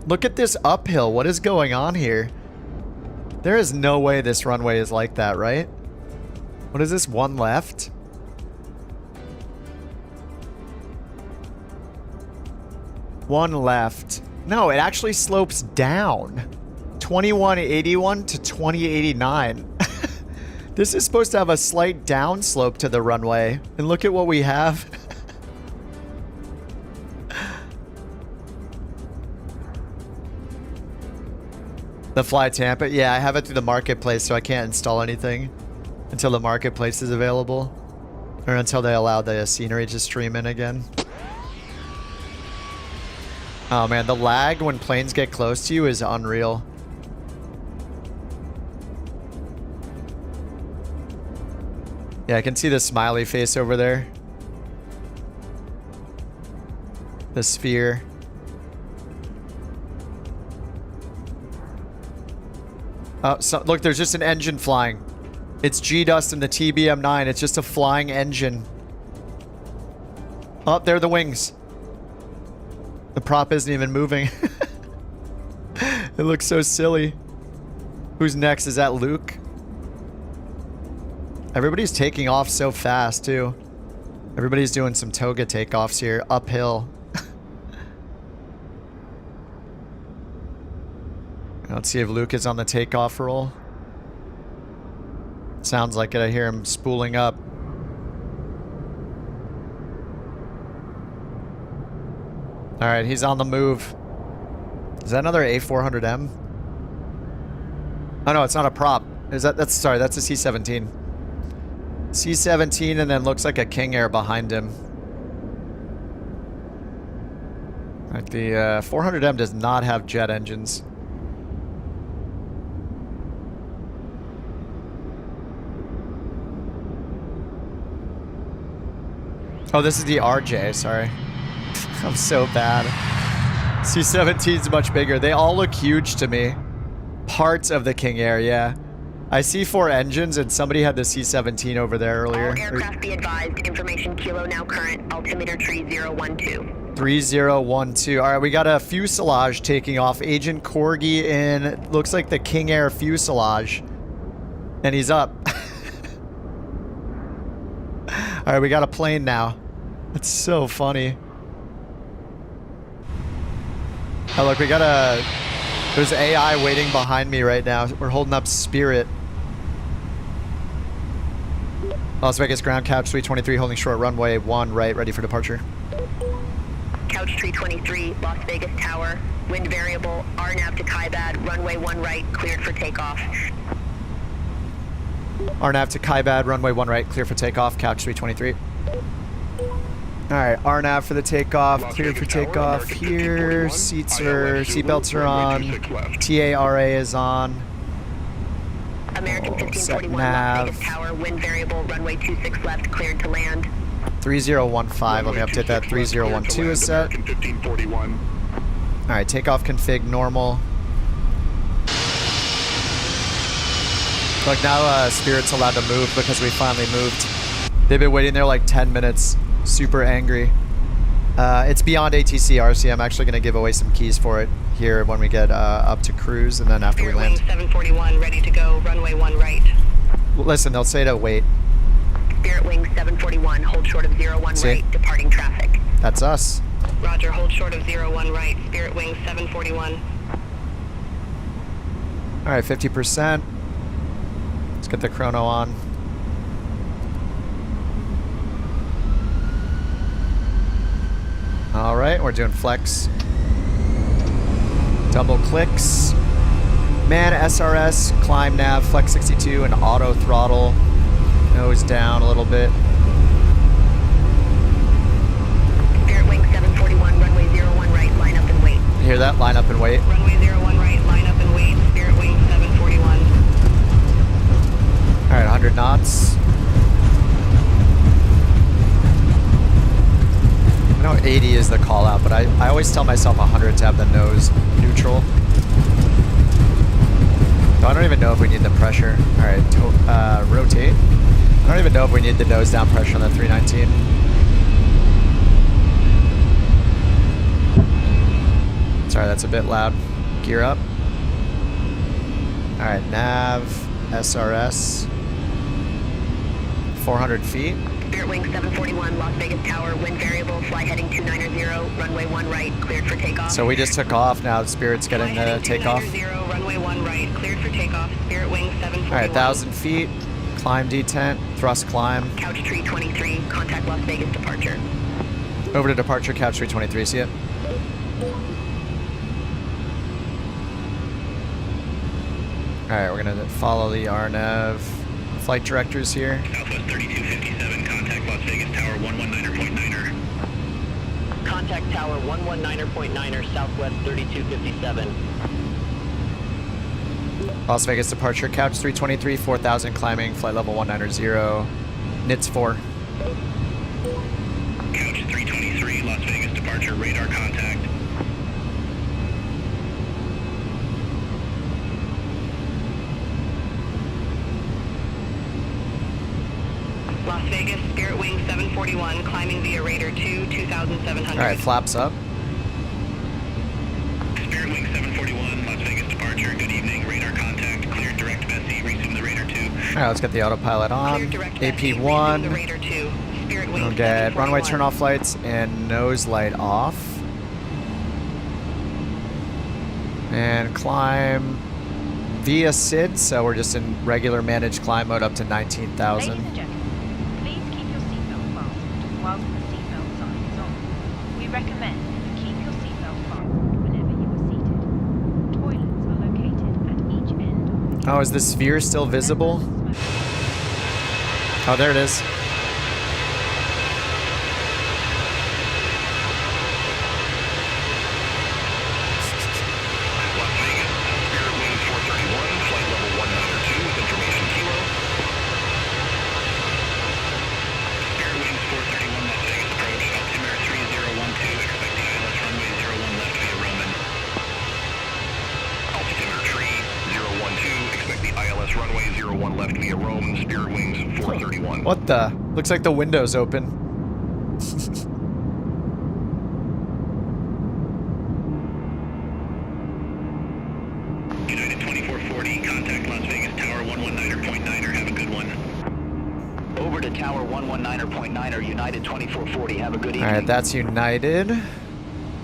Look at this uphill. What is going on here? There is no way this runway is like that, right? What is this? One left? One left. No, it actually slopes down. 2181 to 2089. This is supposed to have a slight downslope to the runway. And look at what we have. The Fly Tampa. Yeah, I have it through the marketplace, so I can't install anything until the marketplace is available, or until they allow the scenery to stream in again. Oh man, the lag when planes get close to you is unreal. Yeah, I can see the smiley face over there. The sphere. Oh, so look, there's just an engine flying. It's G-Dust and the TBM-9. It's just a flying engine. Oh, there are the wings. The prop isn't even moving. It looks so silly. Who's next? Is that Luke? Everybody's taking off so fast, too. Everybody's doing some toga takeoffs here, uphill. Let's see if Luke is on the takeoff roll. Sounds like it. I hear him spooling up. Alright, he's on the move. Is that another A400M? Oh no, it's not a prop. Is that, sorry, that's a C-17. C-17 and then looks like a King Air behind him. Right, the 400M does not have jet engines. Oh, this is the RJ, sorry. I'm so bad. C-17's much bigger. They all look huge to me. Parts of the King Air, yeah. I see 4 engines, and somebody had the C-17 over there earlier. All aircraft be advised. Information kilo now current. Altimeter 3012. 3012. All right, we got a fuselage taking off. Agent Corgi in, looks like the King Air fuselage. And he's up. All right, we got a plane now. That's so funny. Oh, look, we got a... There's AI waiting behind me right now. We're holding up Spirit. Las Vegas ground, couch 323, holding short runway 1 right, ready for departure. Couch 323, Las Vegas Tower, wind variable, RNAV to Kaibad, runway 1 right, cleared for takeoff. RNAV to Kaibad, runway 1 right, clear for takeoff, couch 323. Alright, RNAV for the takeoff, cleared for takeoff here, seatbelts are on, TARA is on. American 1541, Las Vegas Tower, wind variable, runway 26 left, cleared to land. 3015, let me update that, 3012 is set. Alright, takeoff config normal. Look, now Spirit's allowed to move because we finally moved. They've been waiting there like 10 minutes. Super angry. It's BeyondATC, RC. I'm actually going to give away some keys for it here when we get up to cruise and then after we land. Wing 741, ready to go, runway 1 right. Listen, they'll say to wait. Spirit Wing 741, hold short of 01 right, departing traffic. That's us. Roger, hold short of 01 right, Spirit Wing 741. Alright, 50%. Let's get the chrono on. Alright, we're doing flex. Double clicks. Man, SRS, climb nav, flex 62, and auto throttle. Nose down a little bit. Spirit Wing 741, runway 01 right, line up and wait. You hear that? Line up and wait. Runway 01 right, line up and wait, Spirit Wing 741. Alright, 100 knots. I know 80 is the call out, but I always tell myself 100 to have the nose neutral. So I don't even know if we need the pressure. Alright, rotate. I don't even know if we need the nose down pressure on the 319. Sorry, that's a bit loud. Gear up. Alright, nav, SRS. 400 feet. Spirit Wing 741, Las Vegas Tower, wind variable, fly heading 290, runway 1 right, cleared for takeoff. So we just took off, now Spirit's getting the takeoff. 290, runway 1 right, cleared for takeoff, Spirit Wing 741. Alright, 1,000 feet, climb detent, thrust climb. Couch 323, contact Las Vegas departure. Over to departure, couch 323, see it? Alright, we're gonna follow the RNAV flight directors here. Southwest 3257, contact Las Vegas Tower 119.9er. Contact Tower 119.9er, Southwest 3257. Las Vegas departure, couch 323, 4,000 climbing, flight level 190, NITS 4. Couch 323, Las Vegas departure, radar contact. Las Vegas, Spirit Wing 741, climbing via radar 2,700. Alright, flaps up. Spirit Wing 741, Las Vegas departure. Alright, let's get the autopilot on. AP1. We'll get runway turn-off lights and nose light off. And climb via SID, so we're just in regular managed climb mode up to 19,000. Ladies and gentlemen, please keep your seatbelt fastened whilst the seatbelt sign is on. We recommend that you keep your seatbelt fastened whenever you are seated. Toilets are located at each end of the Oh, is the sphere still visible? Oh, there it is. What the? Looks like the window's open. United 2440, contact Las Vegas Tower 119.9er. Have a good one. Over to Tower 119.9er, United 2440. Have a good evening. Alright, that's United.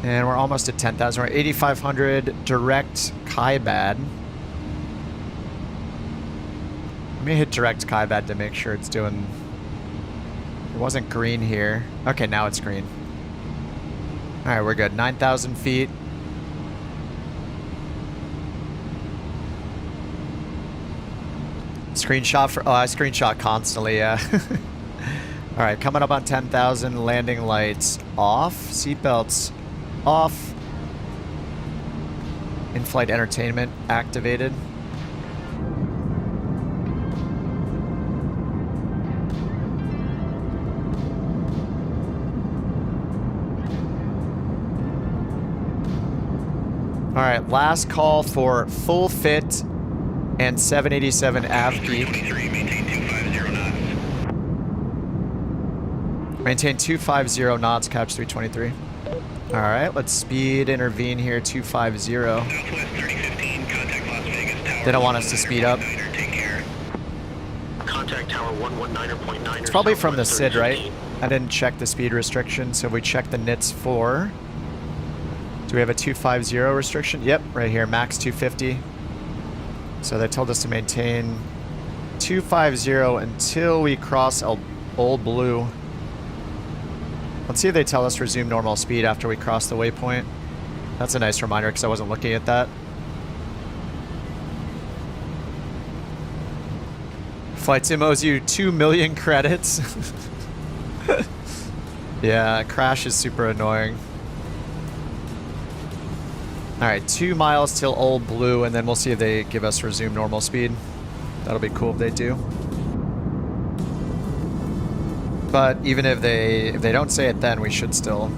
And we're almost at 10,000. We're 8,500 direct Kaibad. Let me hit direct Kaibad to make sure it's doing... It wasn't green here. Okay, now it's green. Alright, we're good. 9,000 feet. Screenshot for... Oh, I screenshot constantly, yeah. Alright, coming up on 10,000. Landing lights off. Seatbelts off. In-flight entertainment activated. All right, last call for full fit and 787 AVP. Maintain 250 knots, catch 323. All right, let's speed intervene here, 250. They don't want us to speed up. Contact Tower 119.9. It's probably from the SID, right? I didn't check the speed restriction, so we check the NITS 4. Do we have a 250 restriction? Yep, right here, max 250. So they told us to maintain 250 until we cross Old Blue. Let's see if they tell us resume normal speed after we cross the waypoint. That's a nice reminder because I wasn't looking at that. Flight Sim owes you 2 million credits. Yeah, crash is super annoying. Alright, 2 miles till Old Blue, and then we'll see if they give us resume normal speed. That'll be cool if they do. But even if they don't say it then, we should still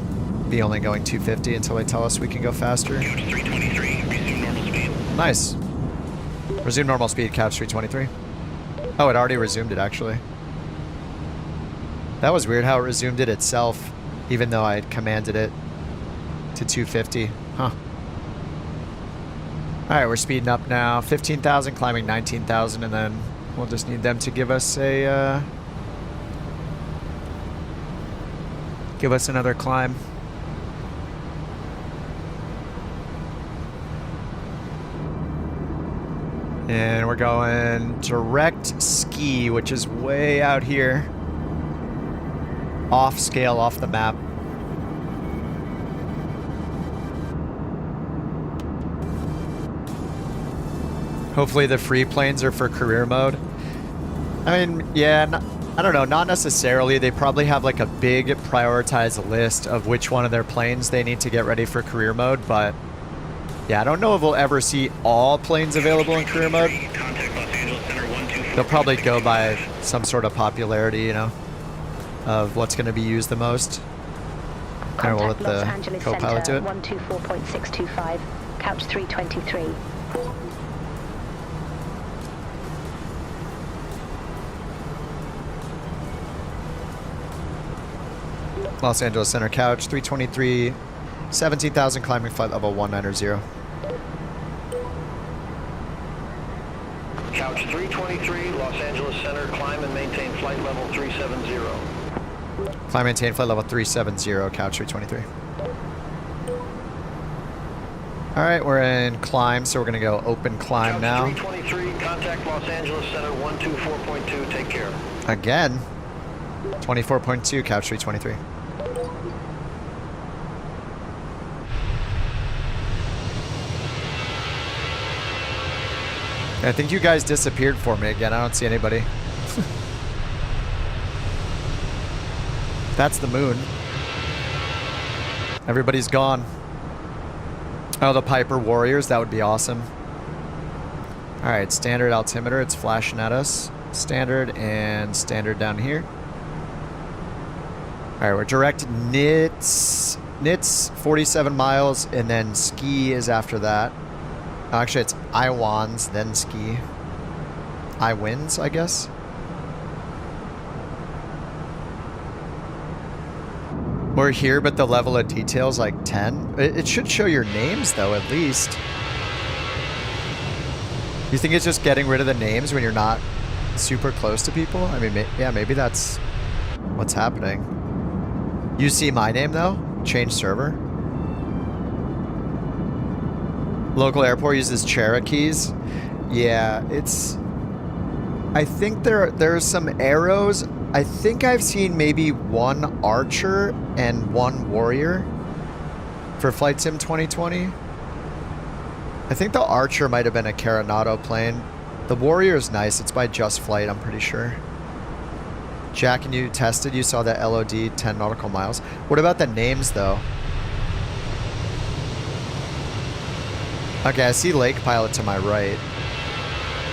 be only going 250 until they tell us we can go faster. Couch 323, resume normal speed. Nice. Resume normal speed, Couch 323. Oh, it already resumed it, actually. That was weird how it resumed it itself, even though I had commanded it to 250. Huh. Alright, we're speeding up now. 15,000, climbing 19,000, and then we'll just need them to give us a, give us another climb. And we're going direct ski, which is way out here. Off scale, off the map. Hopefully the free planes are for career mode. I mean, yeah, I don't know, not necessarily. They probably have like a big prioritized list of which one of their planes they need to get ready for career mode, but yeah, I don't know if we'll ever see all planes available in career mode. They'll probably go by some sort of popularity, you know, of what's going to be used the most. And we'll let the co-pilot do it. 124.625, couch 323. Los Angeles Center, couch 323, 17,000, climbing flight level 190. Couch 323, Los Angeles Center, climb and maintain flight level 370. Climb, maintain flight level 370, Couch 323. All right, we're in climb, so we're gonna go open climb Couch now. 323, contact Los Angeles Center 124.2, take care. Again, 24.2, Couch 323. I think you guys disappeared for me again. I don't see anybody. That's the moon. Everybody's gone. Oh, the Piper Warriors. That would be awesome. All right, standard altimeter. It's flashing at us. Standard and standard down here. All right, we're direct NITS 47 miles, and then ski is after that. Actually, it's Iwans, then ski. Iwins, I guess. We're here, but the level of detail is like 10. It should show your names, though, at least. You think it's just getting rid of the names when you're not super close to people? I mean, yeah, maybe that's what's happening. You see my name, though? Change server. Local airport uses Cherokees. Yeah, it's... I think there are some arrows. I think I've seen maybe one Archer and one Warrior for Flight Sim 2020. I think the Archer might have been a Carenado plane. The Warrior is nice. It's by Just Flight, I'm pretty sure. Jack, and you tested, you saw that LOD 10 nautical miles. What about the names, though? Okay, I see Lake Pilot to my right.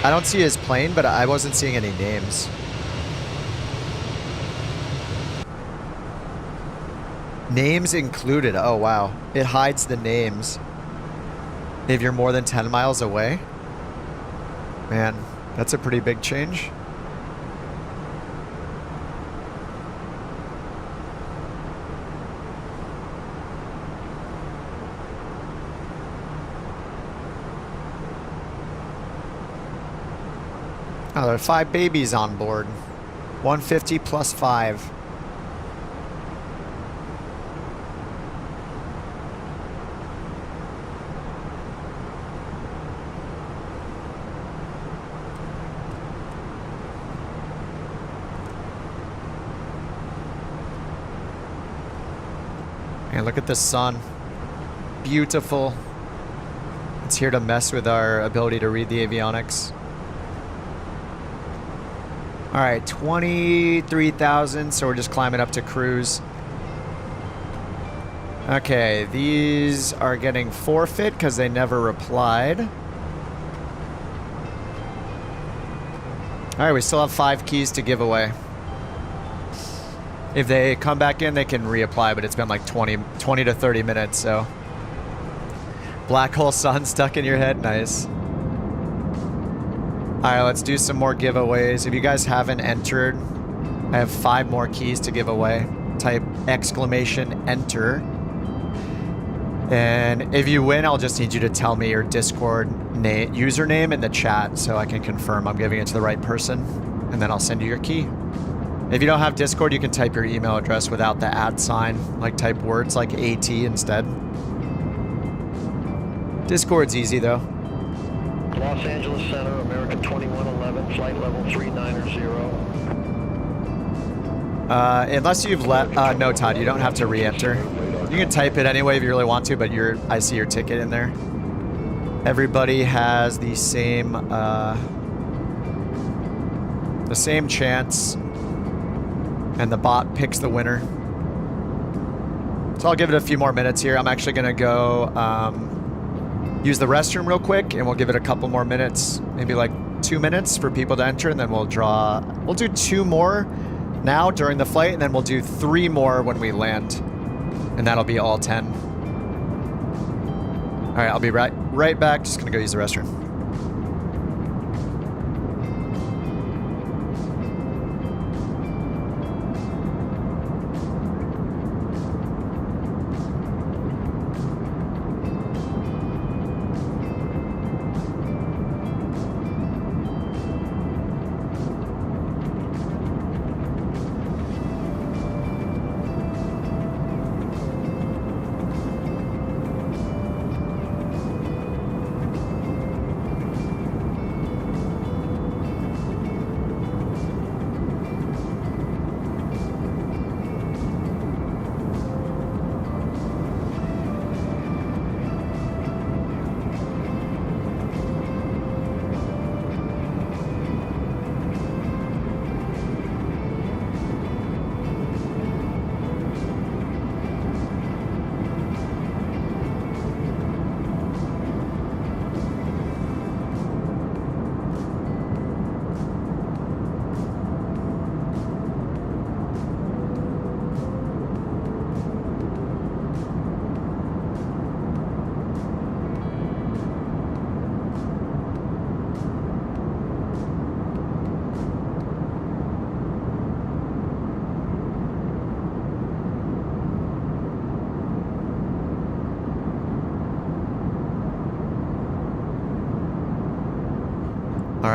I don't see his plane, but I wasn't seeing any names. Names included. Oh, wow. It hides the names if you're more than 10 miles away. Man, that's a pretty big change. Oh, there are 5 babies on board. 150 plus 5. And look at the sun. Beautiful. It's here to mess with our ability to read the avionics. All right, 23,000, so we're just climbing up to cruise. Okay, these are getting forfeit because they never replied. All right, we still have 5 keys to give away. If they come back in, they can reapply, but it's been like 20 to 30 minutes, so. Black hole sun stuck in your head, nice. All right, let's do some more giveaways. If you guys haven't entered, I have 5 more keys to give away. Type !enter. And if you win, I'll just need you to tell me your Discord username in the chat so I can confirm I'm giving it to the right person. And then I'll send you your key. If you don't have Discord, you can type your email address without the @ sign. Like type words like AT instead. Discord's easy though. Los Angeles Center, American 2111, flight level 390. Unless you've left, no, Todd, you don't have to re-enter. You can type it anyway if you really want to, but I see your ticket in there. Everybody has the same chance, and the bot picks the winner. So I'll give it a few more minutes here. I'm actually gonna go use the restroom real quick, and we'll give it a couple more minutes, maybe like 2 minutes for people to enter, and then we'll do 2 more now during the flight, and then we'll do 3 more when we land, and that'll be all 10. All right, I'll be right back. Just gonna go use the restroom.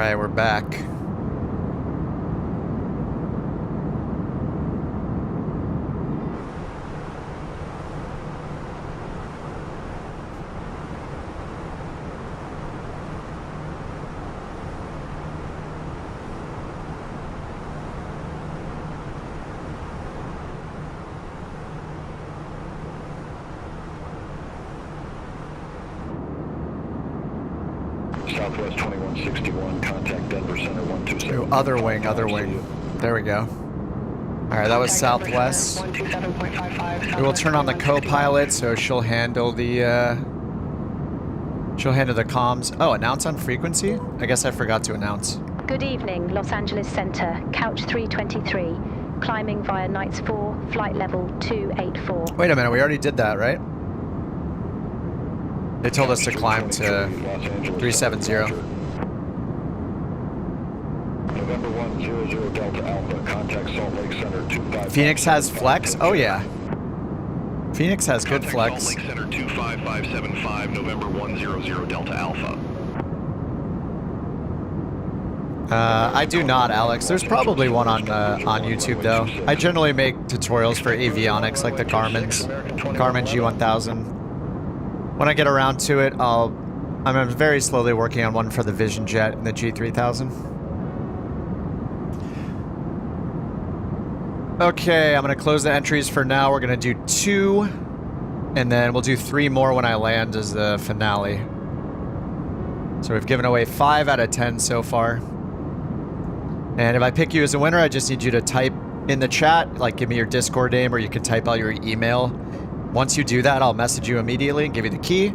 right, we're back. Southwest 2161, contact Denver Center 127. Ooh, other wing. There we go. All right, that was Southwest. We will turn on the co-pilot, so she'll handle the comms. Oh, announce on frequency? I guess I forgot to announce. Good evening, Los Angeles Center, couch 323, climbing via Knights 4, flight level 284. Wait a minute, we already did that, right? They told us to climb to 370. November 100 Delta Alpha, contact Salt Lake Center 25. Phoenix has flex? Oh yeah. Phoenix has good flex. Salt Lake Center 25575, November 100 Delta Alpha. I do not, Alex. There's probably one on YouTube though. I generally make tutorials for avionics like the Garmin's, Garmin G1000. When I get around to it, I'm very slowly working on one for the Vision Jet and the G3000. Okay, I'm gonna close the entries for now. We're gonna do 2, and then we'll do 3 more when I land as the finale. So we've given away 5 out of 10 so far. And if I pick you as a winner, I just need you to type in the chat, like give me your Discord name, or you can type out your email. Once you do that, I'll message you immediately and give you the key.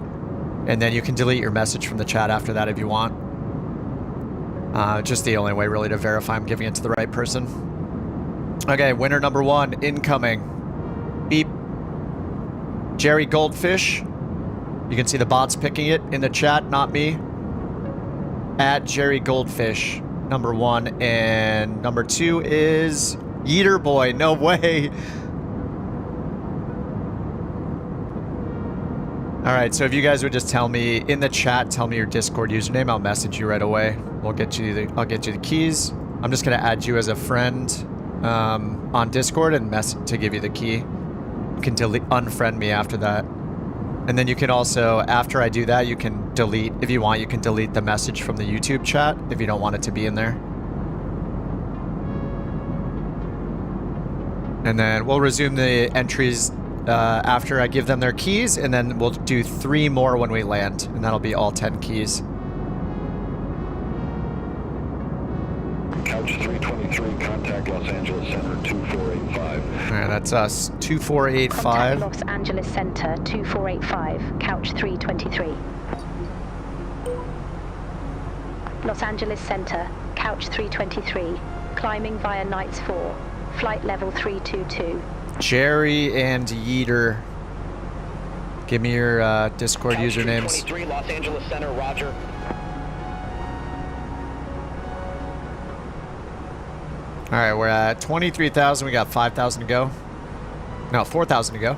And then you can delete your message from the chat after that if you want. Just the only way really to verify I'm giving it to the right person. Okay, winner number 1, incoming. Beep. Jerry Goldfish. You can see the bots picking it in the chat, not me. At Jerry Goldfish, number 1. And number 2 is Yeeter Boy. No way. All right, so if you guys would just tell me in the chat, tell me your Discord username, I'll message you right away. I'll get you the keys. I'm just gonna add you as a friend on Discord and to give you the key. You can unfriend me after that. And then you can also, after I do that, you can delete, if you want, you can delete the message from the YouTube chat if you don't want it to be in there. And then we'll resume the entries after I give them their keys, and then we'll do 3 more when we land, and that'll be all 10 keys. Couch 323, contact Los Angeles Center 2485. All right, that's us. 2485. Contact Los Angeles Center 2485, couch 323. Los Angeles Center, couch 323, climbing via Knights 4, flight level 322. Jerry and Yeeter. Give me your Discord Couch usernames. 323, Los Angeles Center, roger. All right, we're at 23,000. We got 5,000 to go. No, 4,000 to go.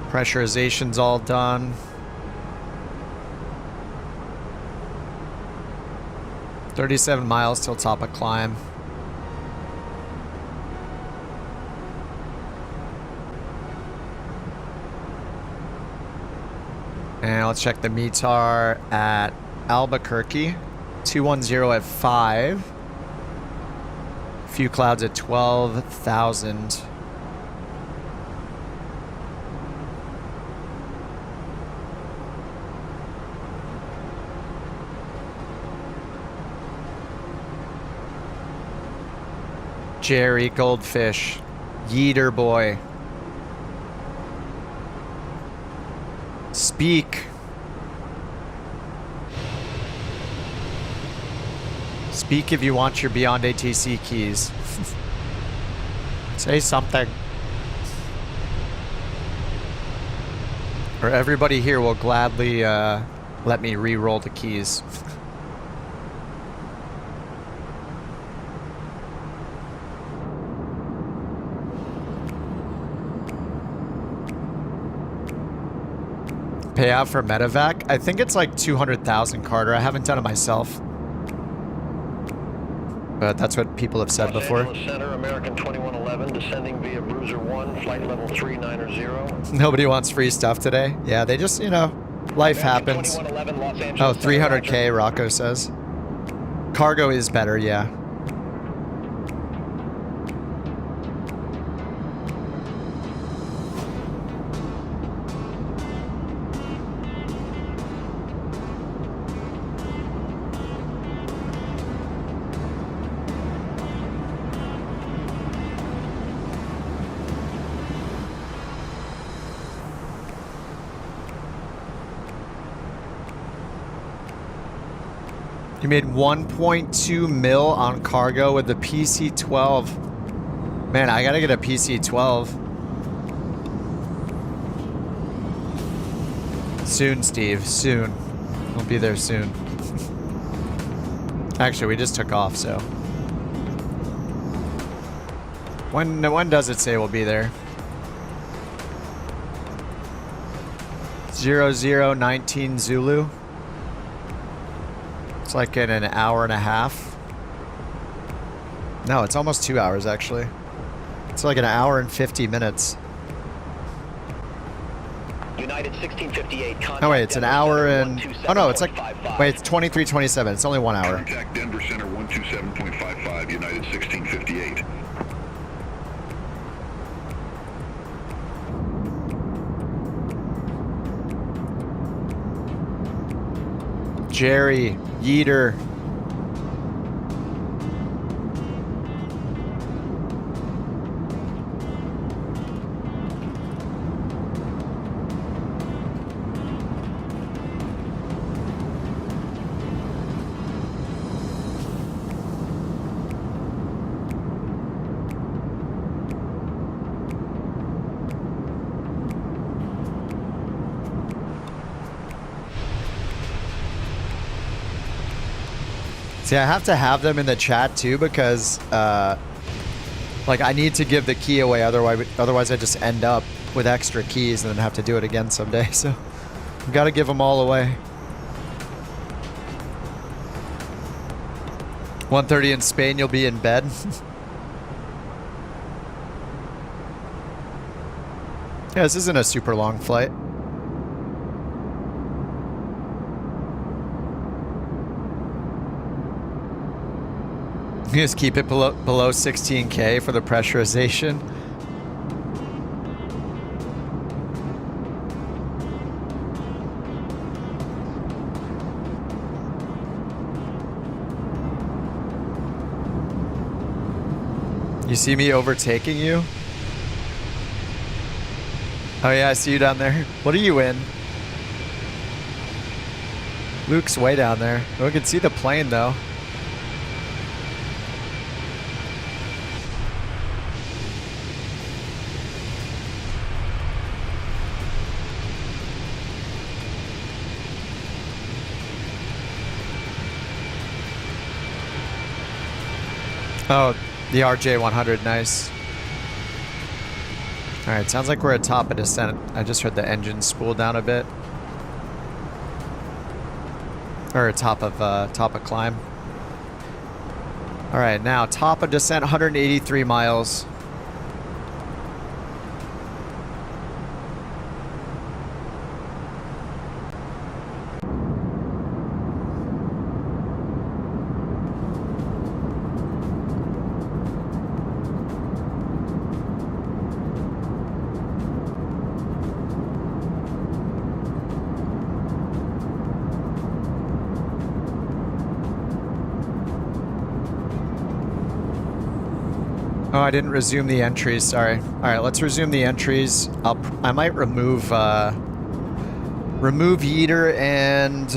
Pressurization's all done. 37 miles till top of climb. And let's check the METAR at Albuquerque. 210 at 5. Few clouds at 12,000. Jerry Goldfish, Yeeter Boy. Speak. Speak if you want your BeyondATC keys. Say something. Or everybody here will gladly let me re-roll the keys. Payout for medevac? I think it's like 200,000, Carter. I haven't done it myself. But that's what people have said before. Los Angeles Center, American 2111, descending via Bruiser 1, flight level 390. Nobody wants free stuff today. Yeah, they just, you know, life happens. Oh, 300K, Rocco says. Cargo is better, yeah. You made 1.2 mil on cargo with the PC-12. Man, I gotta get a PC-12. Soon, Steve. Soon. We'll be there soon. Actually, we just took off, so. When does it say we'll be there? 0019 Zulu. It's like in an hour and a half. No, it's almost 2 hours actually. It's like an hour and 50 minutes. United 1658. Oh wait, it's an hour and... Oh no, it's like... Wait, it's 23:27. It's only 1 hour. Contact Denver Center 127.55, United 1658. Jerry, Yeater. See, I have to have them in the chat too because, like, I need to give the key away. Otherwise, I just end up with extra keys and then have to do it again someday. So, I've got to give them all away. 1:30 in Spain, you'll be in bed. Yeah, this isn't a super long flight. You just keep it below 16K for the pressurization. You see me overtaking you? Oh yeah, I see you down there. What are you in? Luke's way down there. We can see the plane though. Oh, the RJ100, nice. Alright, sounds like we're at top of descent. I just heard the engine spool down a bit. Or top of climb. Alright, now top of descent, 183 miles. Oh, I didn't resume the entries. Sorry. All right, let's resume the entries. I might remove Yeater and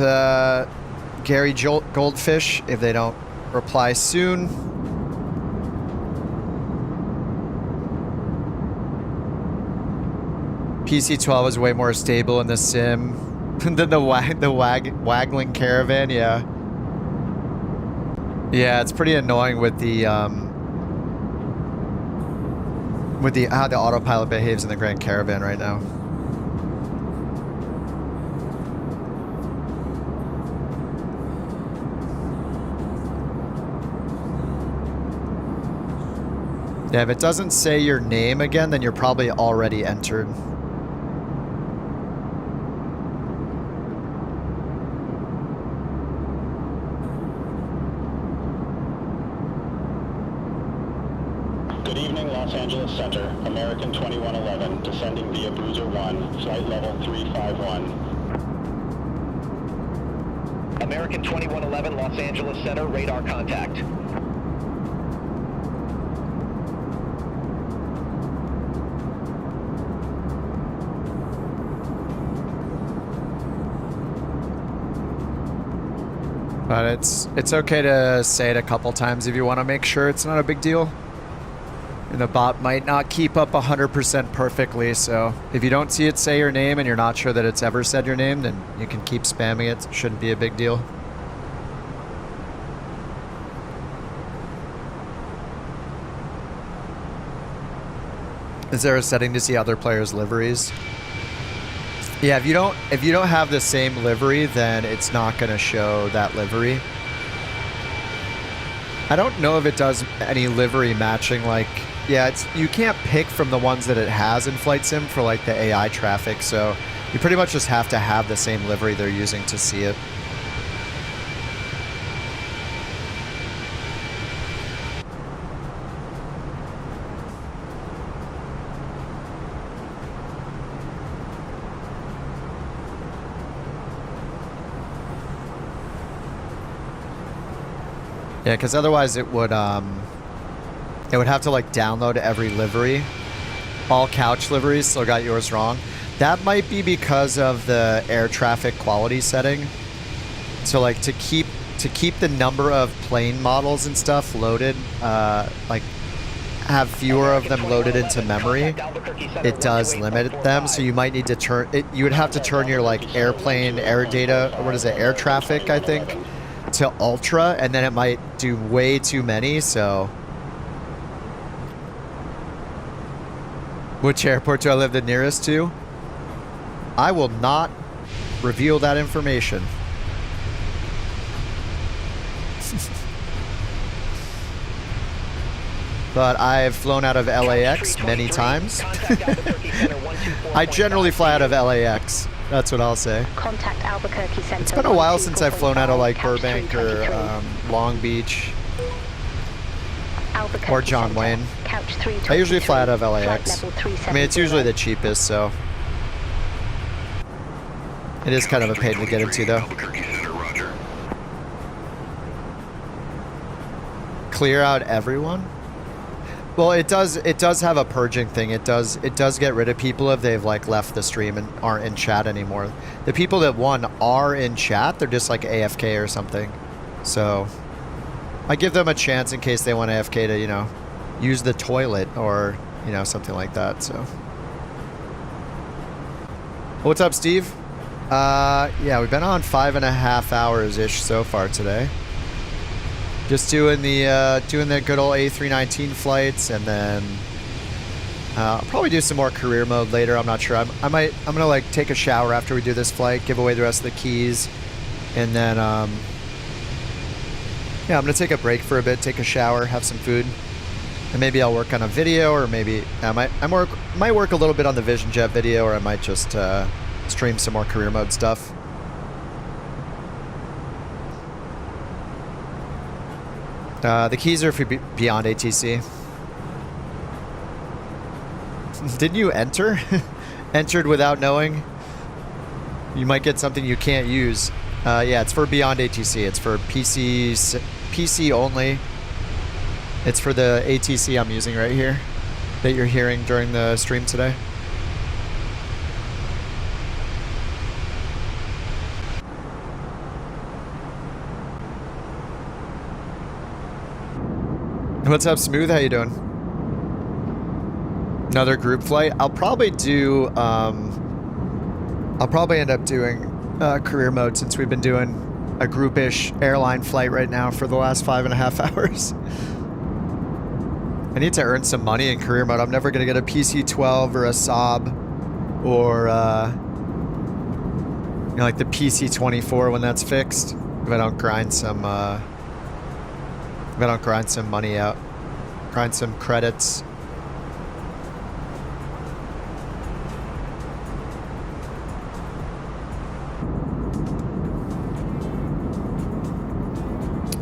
Gary Goldfish if they don't reply soon. PC-12 is way more stable in the sim than the waggling caravan. Yeah. Yeah, it's pretty annoying with the how the autopilot behaves in the Grand Caravan right now. Yeah, if it doesn't say your name again, then you're probably already entered. Good evening, Los Angeles Center. American 2111, descending via Bruiser 1, flight level 351. American 2111, Los Angeles Center, radar contact. But it's okay to say it a couple times if you want to make sure it's not a big deal. And the bot might not keep up 100% perfectly, so if you don't see it say your name and you're not sure that it's ever said your name, then you can keep spamming it. It shouldn't be a big deal. Is there a setting to see other players' liveries? Yeah, if you don't have the same livery, then it's not going to show that livery. I don't know if it does any livery matching. Like, yeah, you can't pick from the ones that it has in Flight Sim for like the AI traffic, so you pretty much just have to have the same livery they're using to see it. Yeah, because otherwise it would have to like download every livery. All couch liveries, still got yours wrong. That might be because of the air traffic quality setting. So like to keep the number of plane models and stuff loaded, like have fewer of them loaded into memory, it does limit them. So you might need to turn it. You would have to turn your like airplane air data, or what is it, air traffic, I think, to ultra, and then it might do way too many. So which airport do I live the nearest to? I will not reveal that information. But I've flown out of LAX many times. I generally fly out of LAX. That's what I'll say. Contact Albuquerque Center. It's been a while since I've flown out of like Burbank or Long Beach or John Wayne. I usually fly out of LAX. I mean, it's usually the cheapest, so it is kind of a pain to get into, though. Clear out everyone? Well, it does have a purging thing. It does get rid of people if they've like left the stream and aren't in chat anymore. The people that won are in chat. They're just like AFK or something. So I give them a chance in case they want AFK to, you know, use the toilet or, you know, something like that. So what's up, Steve? Yeah, we've been on 5.5 hours-ish so far today. Just doing the good old A319 flights, and then I'll probably do some more career mode later. I'm not sure. I'm gonna like take a shower after we do this flight, give away the rest of the keys, and then yeah, I'm gonna take a break for a bit, take a shower, have some food, and maybe I'll work on a video, or maybe I might work a little bit on the Vision Jet video, or I might just stream some more career mode stuff. The keys are for BeyondATC. Didn't you enter? Entered without knowing? You might get something you can't use. Yeah, it's for BeyondATC. It's for PC only. It's for the ATC I'm using right here that you're hearing during the stream today. What's up, Smooth? How you doing? Another group flight. I'll probably do. I'll probably end up doing career mode, since we've been doing a groupish airline flight right now for the last 5.5 hours. I need to earn some money in career mode. I'm never gonna get a PC-12 or a Saab, or you know, like the PC-24 when that's fixed. If I don't grind some. If I don't grind some money out. Grind some credits.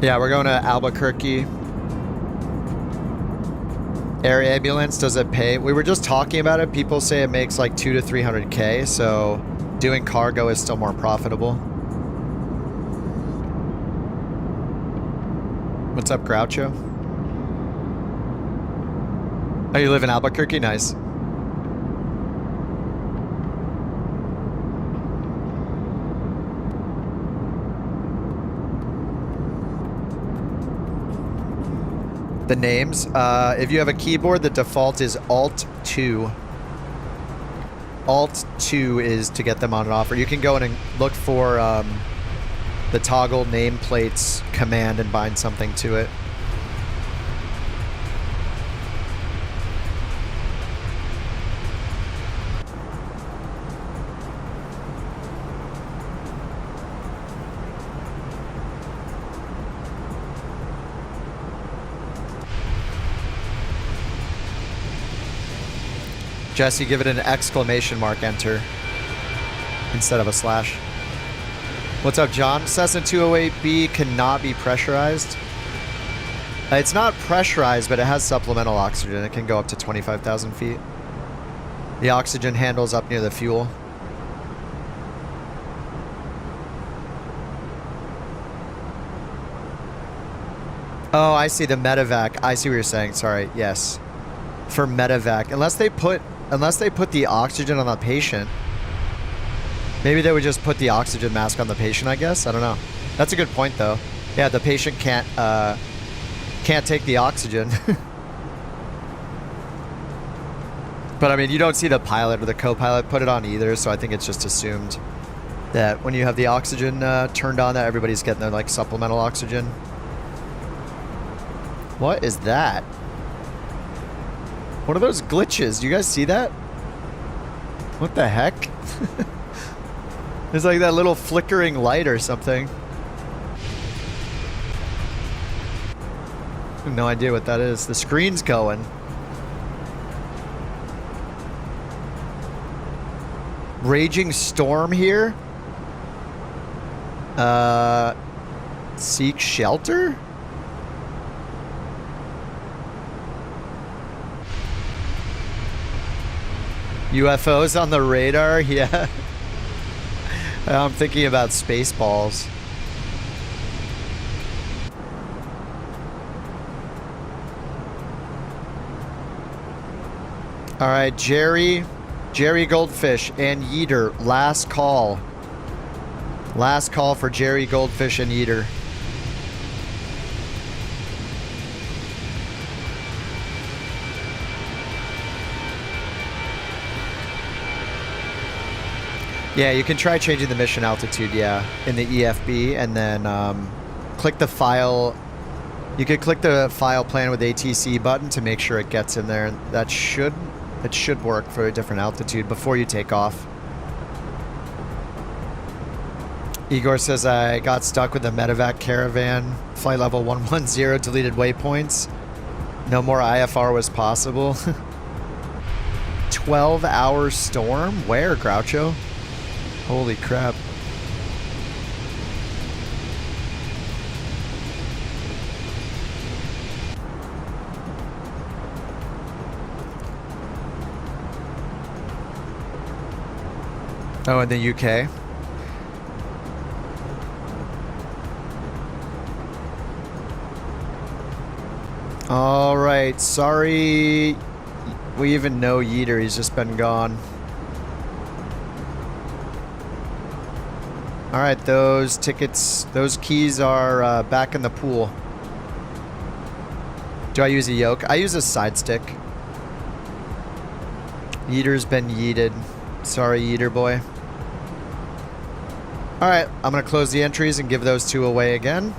Yeah, we're going to Albuquerque. Air ambulance, does it pay? We were just talking about it. People say it makes like 200 to 300K, so doing cargo is still more profitable. What's up, Groucho? Oh, you live in Albuquerque? Nice. The names, if you have a keyboard, the default is Alt-2. Alt-2 is to get them on and off. Or you can go in and look for the toggle nameplates command and bind something to it. Jesse, give it an exclamation mark, enter, instead of a slash. What's up, John? Cessna 208B cannot be pressurized. It's not pressurized, but it has supplemental oxygen. It can go up to 25,000 feet. The oxygen handle's up near the fuel. Oh, I see the medevac. I see what you're saying. Sorry. Yes. For medevac. Unless they put the oxygen on the patient. Maybe they would just put the oxygen mask on the patient, I guess. I don't know. That's a good point, though. Yeah, the patient can't take the oxygen. But I mean, you don't see the pilot or the co-pilot put it on either, so I think it's just assumed that when you have the oxygen turned on, that everybody's getting their like supplemental oxygen. What is that? What are those glitches? Do you guys see that? What the heck? There's like that little flickering light or something. I have no idea what that is. The screen's going. Raging storm here? Seek shelter? UFOs on the radar? Yeah. I'm thinking about Spaceballs. All right, Jerry Goldfish and Yeater, last call. Last call for Jerry Goldfish and Yeater. Yeah, you can try changing the mission altitude, yeah, in the EFB, and then click the file. You could click the file plan with ATC button to make sure it gets in there. It should work for a different altitude before you take off. Igor says, I got stuck with the medevac caravan. Flight level 110, deleted waypoints. No more IFR was possible. 12-hour storm? Where, Groucho? Holy crap. Oh, in the UK? All right, sorry. We even know Yeater, he's just been gone. All right, those tickets, those keys are back in the pool. Do I use a yoke? I use a side stick. Yeater's been yeeted. Sorry, Yeater boy. All right, I'm gonna close the entries and give those two away again.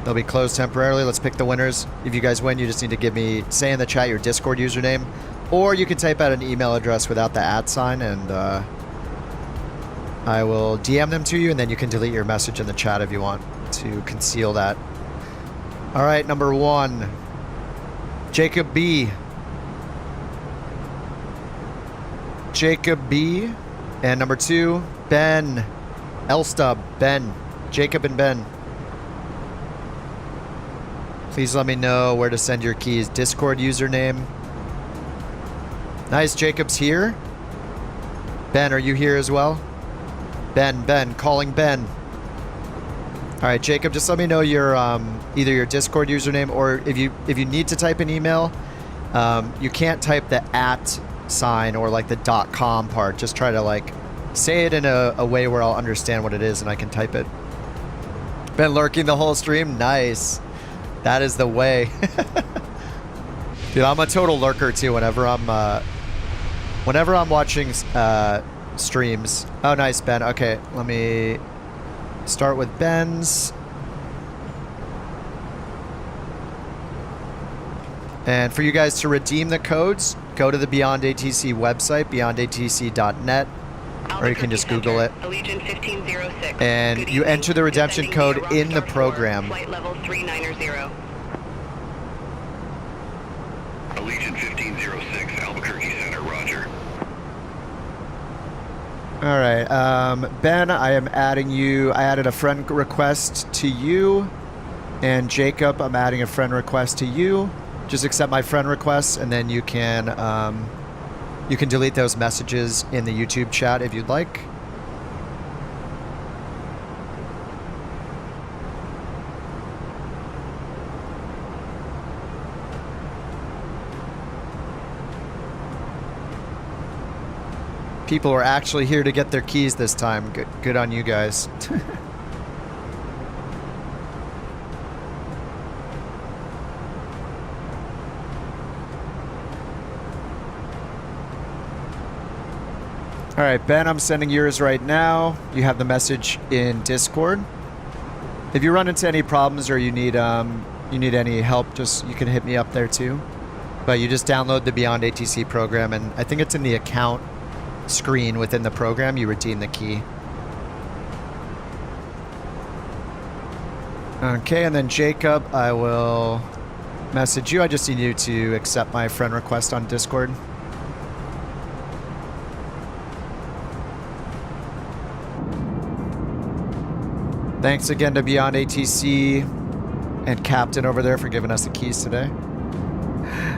They'll be closed temporarily. Let's pick the winners. If you guys win, you just need to say in the chat your Discord username, or you can type out an email address without the @ sign, and I will DM them to you, and then you can delete your message in the chat if you want to conceal that. All right, number 1, Jacob B. Jacob B. And number 2, Ben. L-Stub, Ben. Jacob and Ben. Please let me know where to send your keys. Discord username. Nice, Jacob's here. Ben, are you here as well? Ben, calling Ben. All right, Jacob, just let me know your either your Discord username, or if you need to type an email, you can't type the @ sign or like the .com part. Just try to like say it in a way where I'll understand what it is and I can type it. Been lurking the whole stream. Nice. That is the way. Dude, I'm a total lurker too. Whenever I'm watching streams. Oh, nice, Ben. Okay, let me start with Ben's. And for you guys to redeem the codes, go to the BeyondATC website, beyondatc.net, or you can just Google it. Allegiant 1506. And you enter the redemption code in the program. Flight level 390. Allegiant 1506, Albuquerque Center, roger. All right, Ben, I am adding you. I added a friend request to you. And Jacob, I'm adding a friend request to you. Just accept my friend requests, and then you can delete those messages in the YouTube chat if you'd like. People are actually here to get their keys this time. Good on you guys. All right, Ben, I'm sending yours right now. You have the message in Discord. If you run into any problems or you need any help, just you can hit me up there too. But you just download the BeyondATC program, and I think it's in the account screen within the program. You redeem the key. Okay, and then Jacob, I will message you. I just need you to accept my friend request on Discord. Thanks again to BeyondATC and Captain over there for giving us the keys today.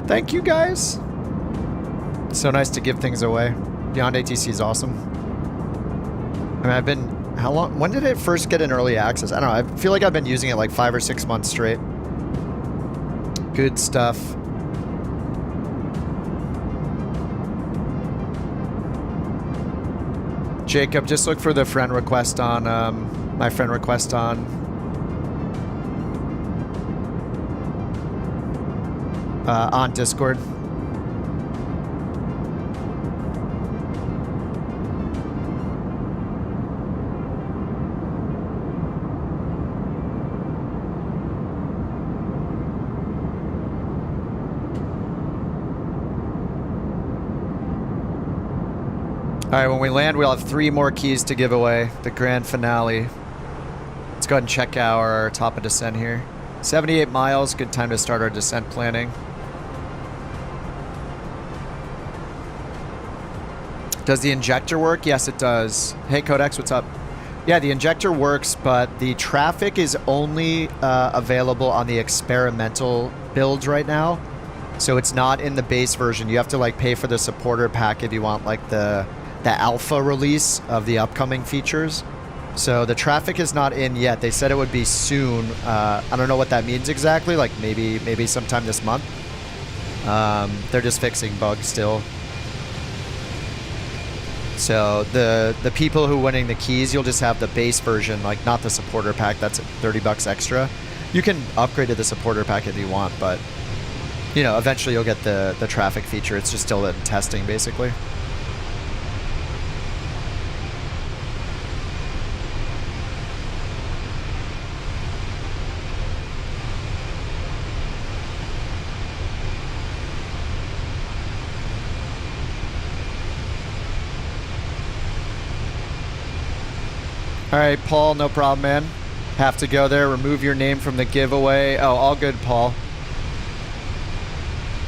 Thank you, guys. So nice to give things away. BeyondATC is awesome. I mean, I've been... How long? When did it first get in early access? I don't know. I feel like I've been using it like 5 or 6 months straight. Good stuff. Jacob, just look for the friend request on... my friend request on Discord. All right, when we land, we'll have 3 more keys to give away. The grand finale. Let's go ahead and check our top of descent here. 78 miles, good time to start our descent planning. Does the injector work? Yes, it does. Hey, Codex, what's up? Yeah, the injector works, but the traffic is only available on the experimental builds right now. So it's not in the base version. You have to like pay for the supporter pack if you want like the alpha release of the upcoming features. So the traffic is not in yet. They said it would be soon. I don't know what that means exactly. Like maybe sometime this month. They're just fixing bugs still. So the people who are winning the keys, you'll just have the base version, like not the supporter pack. That's $30 extra. You can upgrade to the supporter pack if you want, but you know, eventually you'll get the traffic feature. It's just still in testing, basically. All right, Paul, no problem, man. Have to go there. Remove your name from the giveaway. Oh, all good, Paul.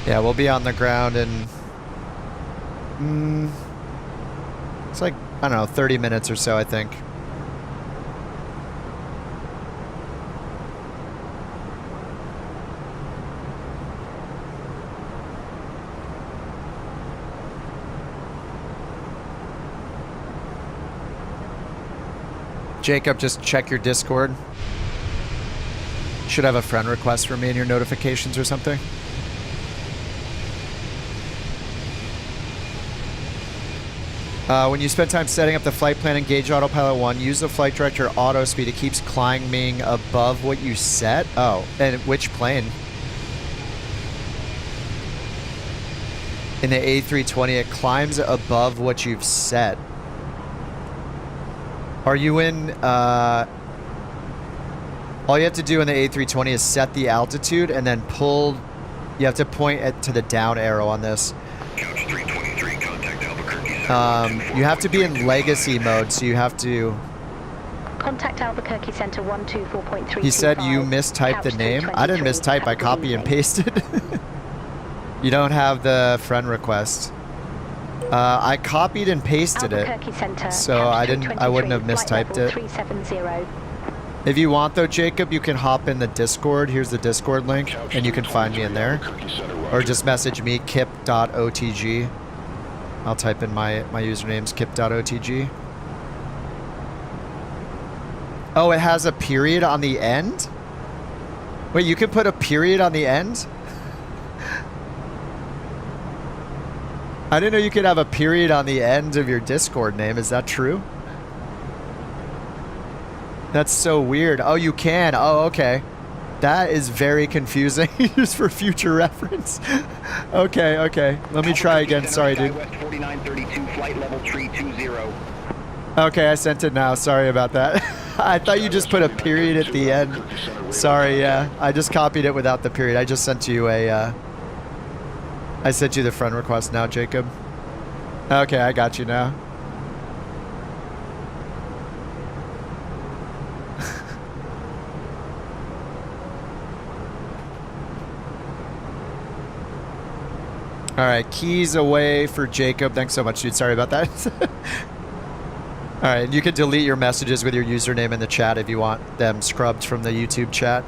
Yeah, we'll be on the ground in... it's like, I don't know, 30 minutes or so, I think. Jacob, just check your Discord. Should have a friend request for me in your notifications or something. When you spend time setting up the flight plan, engage Autopilot 1. Use the flight director auto speed. It keeps climbing above what you set. Oh, and which plane? In the A320, it climbs above what you've set. Are you in... all you have to do in the A320 is set the altitude and then pull... You have to point it to the down arrow on this. Couch 323, contact Albuquerque. You have to be in legacy mode, so you have to... Contact Albuquerque Center 124.3. He said you mistyped the name. I didn't mistype, I copy and pasted. You don't have the friend request. I copied and pasted it, so I wouldn't have mistyped it. If you want though, Jacob, you can hop in the Discord. Here's the Discord link, and you can find me in there. Or just message me, kip.otg. I'll type in my username's kip.otg. Oh, it has a period on the end? Wait, you can put a period on the end? I didn't know you could have a period on the end of your Discord name. Is that true? That's so weird. Oh, you can. Oh, okay. That is very confusing. Just for future reference. Okay, okay. Let me try again. Sorry, dude. Okay, I sent it now. Sorry about that. I thought you just put a period at the end. Sorry, yeah. I just copied it without the period. I just sent you a... I sent you the friend request now, Jacob. Okay, I got you now. All right, keys away for Jacob. Thanks so much, dude. Sorry about that. All right, you can delete your messages with your username in the chat if you want them scrubbed from the YouTube chat.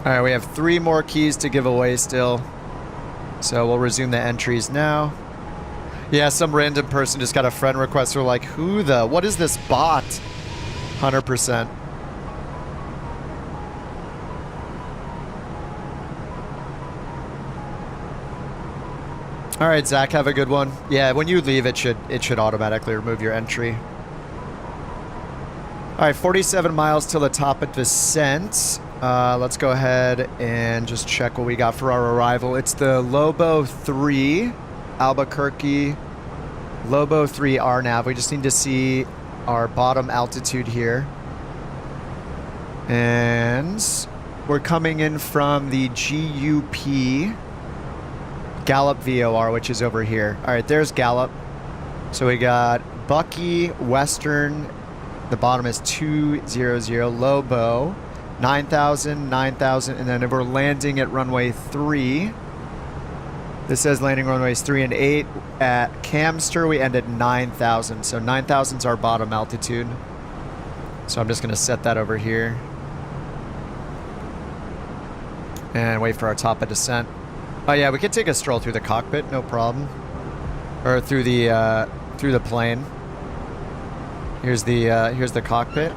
All right, we have 3 more keys to give away still. So we'll resume the entries now. Yeah, some random person just got a friend request. We're like, what is this bot? 100%. All right, Zach, have a good one. Yeah, when you leave, it should automatically remove your entry. All right, 47 miles till the top of descent. Let's go ahead and just check what we got for our arrival. It's the Lobo 3, Albuquerque, Lobo 3 RNAV. We just need to see our bottom altitude here. And we're coming in from the GUP Gallup VOR, which is over here. All right, there's Gallup. So we got Bucky, Western. The bottom is 200, Lobo. 9,000, 9,000, and then if we're landing at runway 3, this says landing runways 3 and 8. At Camster, we end at 9,000, so 9,000 is our bottom altitude. So I'm just going to set that over here. And wait for our top of descent. Oh yeah, we could take a stroll through the cockpit, no problem. Or through the plane. Here's the cockpit.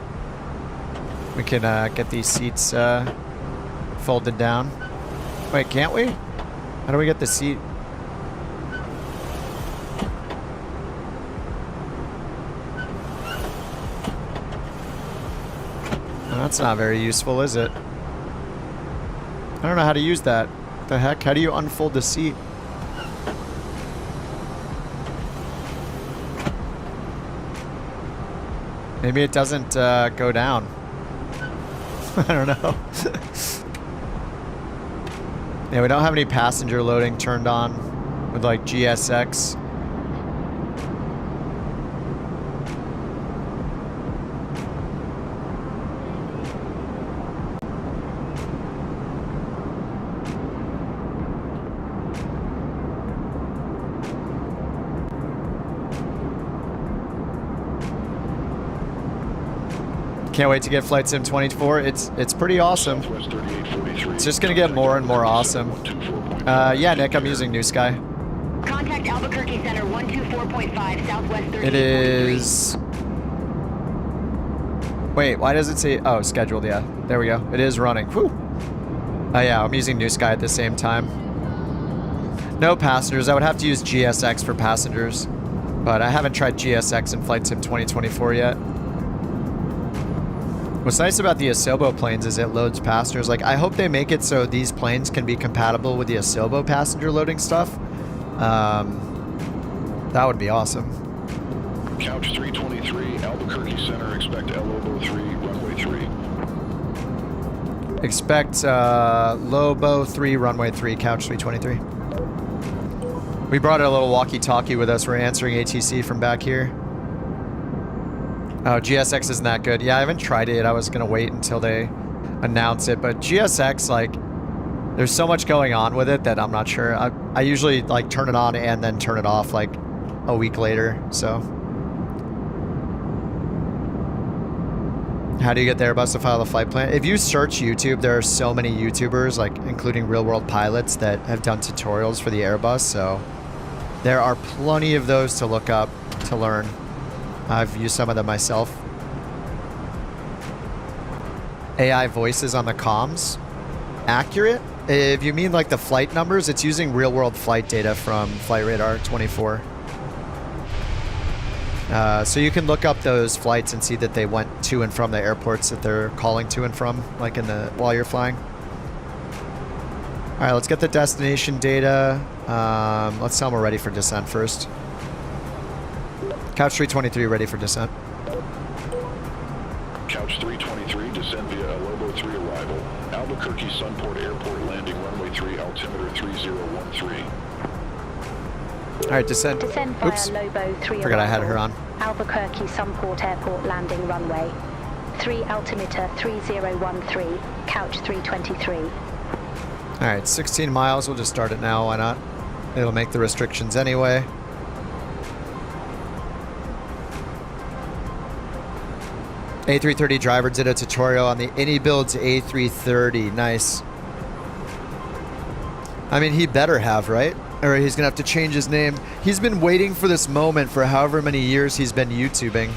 We can get these seats folded down. Wait, can't we? How do we get the seat? Oh, that's not very useful, is it? I don't know how to use that. What the heck? How do you unfold the seat? Maybe it doesn't go down. I don't know. Yeah, we don't have any passenger loading turned on with like GSX. Can't wait to get Flight Sim 24. It's pretty awesome. It's just gonna get more and more awesome. Yeah, Nick, I'm using NewSky. Contact Albuquerque Center 124.5 Southwest 3843. It is. Wait, why does it say? Oh, scheduled. Yeah, there we go. It is running. Whew. Oh yeah, I'm using NewSky at the same time. No passengers. I would have to use GSX for passengers, but I haven't tried GSX in Flight Sim 2024 yet. What's nice about the Asobo planes is it loads passengers. Like, I hope they make it so these planes can be compatible with the Asobo passenger loading stuff. That would be awesome. Couch 323, Albuquerque Center, expect Lobo 3, runway 3. Expect Lobo 3, runway 3, Couch 323. We brought a little walkie-talkie with us. We're answering ATC from back here. Oh, GSX isn't that good. Yeah, I haven't tried it. I was going to wait until they announce it. But GSX, like, there's so much going on with it that I'm not sure. I usually, like, turn it on and then turn it off, like, a week later. So, how do you get the Airbus to file a flight plan? If you search YouTube, there are so many YouTubers, like, including real-world pilots, that have done tutorials for the Airbus. So, there are plenty of those to look up to learn. I've used some of them myself. AI voices on the comms. Accurate? If you mean like the flight numbers, it's using real-world flight data from Flight Radar 24. So you can look up those flights and see that they went to and from the airports that they're calling to and from, like in the while you're flying. All right, let's get the destination data. Let's tell them we're ready for descent first. Couch 323 ready for descent. Couch 323, descend via Lobo 3 arrival. Albuquerque Sunport Airport landing runway 3, altimeter 3013. All right, descend. Descend via Oops. Lobo 3 Forgot I had her on. Albuquerque Sunport Airport landing runway 3, altimeter 3013, Couch 323. All right, 16 miles. We'll just start it now. Why not? It'll make the restrictions anyway. A330 driver did a tutorial on the AnyBuilds A330. Nice. I mean, he better have, right? Or he's going to have to change his name. He's been waiting for this moment for however many years he's been YouTubing.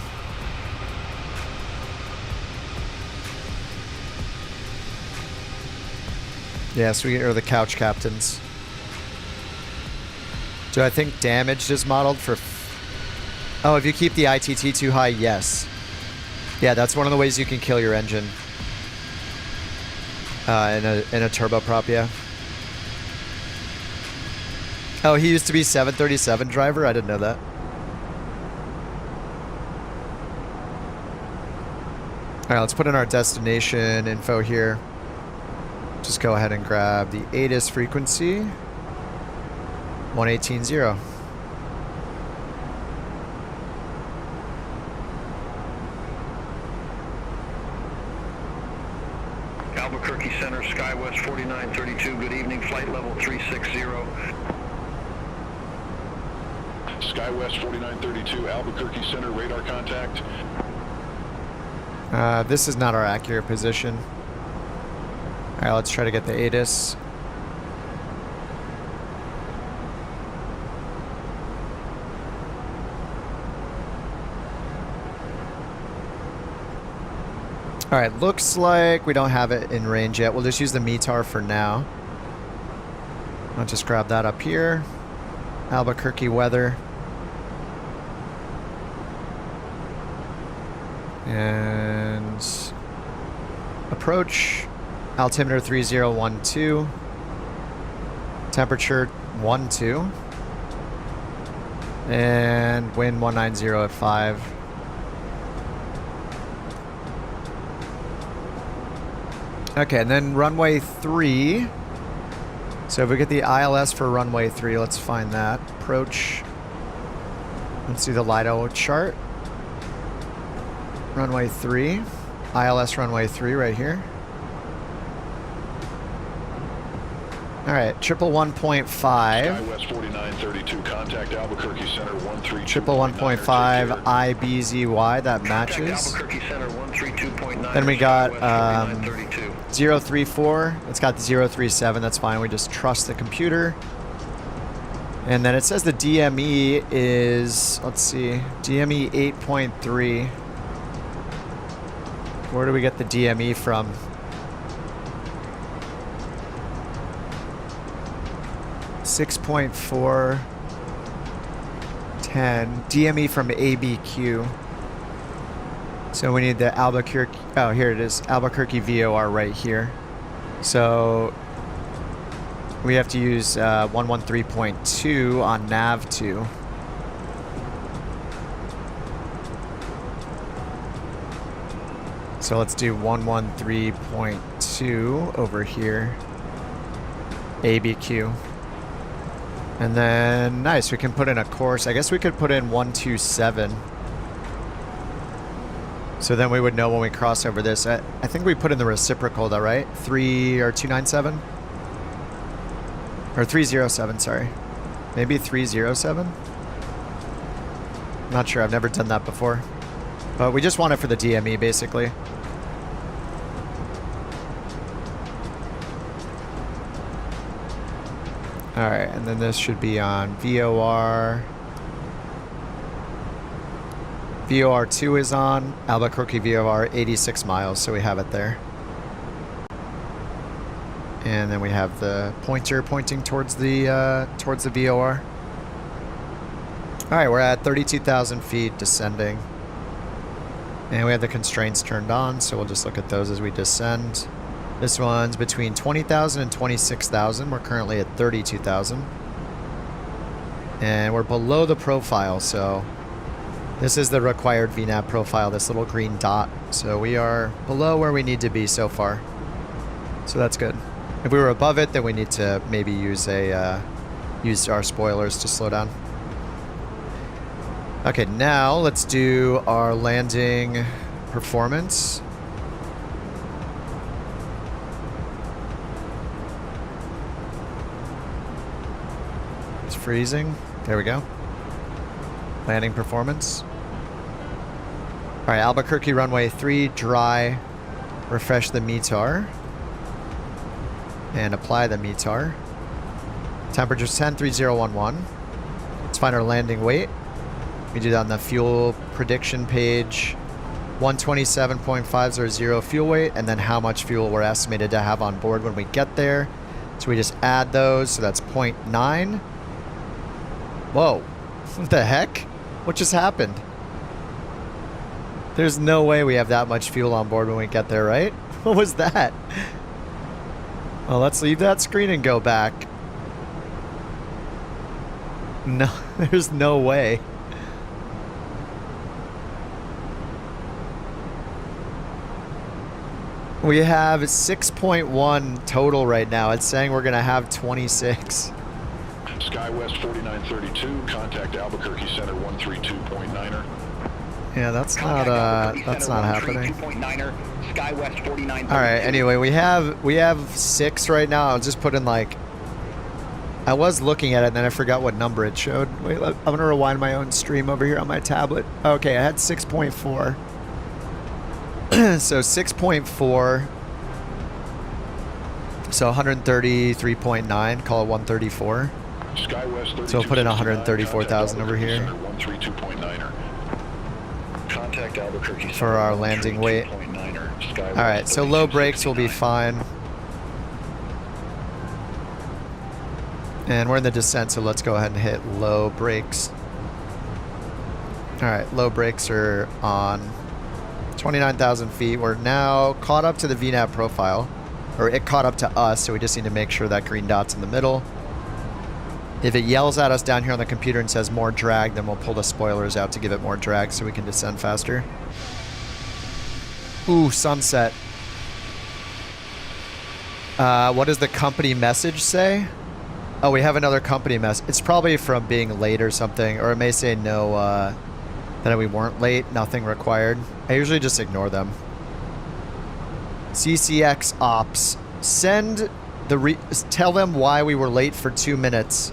Yes, we are the couch captains. Do I think damaged is modeled for... Oh, if you keep the ITT too high, yes. Yeah, that's one of the ways you can kill your engine. In a turboprop, yeah. Oh, he used to be 737 driver? I didn't know that. Alright, let's put in our destination info here. Just go ahead and grab the ATIS frequency. 118.0. Albuquerque Center, SkyWest 4932, good evening, flight level 360. SkyWest 4932, Albuquerque Center, radar contact. This is not our accurate position. Alright, let's try to get the ATIS. Alright, looks like we don't have it in range yet. We'll just use the METAR for now. I'll just grab that up here. Albuquerque weather. And approach. Altimeter 3012. Temperature 12. And wind 190 at 5. Okay, and then runway 3. So if we get the ILS for runway 3, let's find that. Approach. Let's see the LIDO chart. Runway 3. ILS runway 3 right here. All right, 111.5. Skywest 4932, contact Albuquerque Center 132.9. 111.5 IBZY, that matches. Albuquerque Center 132.9. Then we got Skywest 4932. 034. It's got the 037. That's fine. We just trust the computer. And then it says the DME is, let's see, DME 8.3. Where do we get the DME from? .4 10 DME from ABQ. So we need the Albuquerque. Oh, here it is. Albuquerque VOR right here. So we have to use 113.2 on nav2. So let's do 113.2 over here. ABQ. And then, nice, we can put in a course. I guess we could put in 127. So then we would know when we cross over this. I think we put in the reciprocal though, right? 297? Or 307, sorry. Maybe 307? Not sure, I've never done that before. But we just want it for the DME, basically. Alright, and then this should be on VOR. VOR2 is on. Albuquerque VOR, 86 miles, so we have it there. And then we have the pointer pointing towards the VOR. Alright, we're at 32,000 feet descending. And we have the constraints turned on, so we'll just look at those as we descend. This one's between 20,000 and 26,000. We're currently at 32,000. And we're below the profile, so this is the required VNAV profile, this little green dot. So we are below where we need to be so far. So that's good. If we were above it, then we need to maybe use our spoilers to slow down. Okay, now let's do our landing performance. It's freezing. There we go. Landing performance. All right, Albuquerque runway 3, dry. Refresh the METAR. And apply the METAR. Temperature's 103011. Let's find our landing weight. We do that on the fuel prediction page. 127.500 fuel weight, and then how much fuel we're estimated to have on board when we get there. So we just add those, so that's 0.9. Whoa, what the heck? What just happened? There's no way we have that much fuel on board when we get there, right? What was that? Well, let's leave that screen and go back. No, there's no way. We have 6.1 total right now. It's saying we're gonna have 26. Skywest 4932, contact Albuquerque Center 132.9er. Yeah, that's not happening. Skywest 4932. All right. Anyway, we have 6 right now. I'll just put in like. I was looking at it and then I forgot what number it showed. Wait, I'm gonna rewind my own stream over here on my tablet. Okay, I had 6.4. So 6.4. So 133.9. Call it 134. Skywest So we'll put in 134,000 over here. 132.9er. Contact Albuquerque For our landing weight. Alright, so low brakes will be fine. And we're in the descent, so let's go ahead and hit low brakes. Alright, low brakes are on. 29,000 feet. We're now caught up to the VNAV profile. Or it caught up to us, so we just need to make sure that green dot's in the middle. If it yells at us down here on the computer and says more drag, then we'll pull the spoilers out to give it more drag so we can descend faster. Ooh, sunset. What does the company message say? Oh, we have another company message. It's probably from being late or something, or it may say no, that we weren't late, nothing required. I usually just ignore them. CCX Ops. Send tell them why we were late for 2 minutes.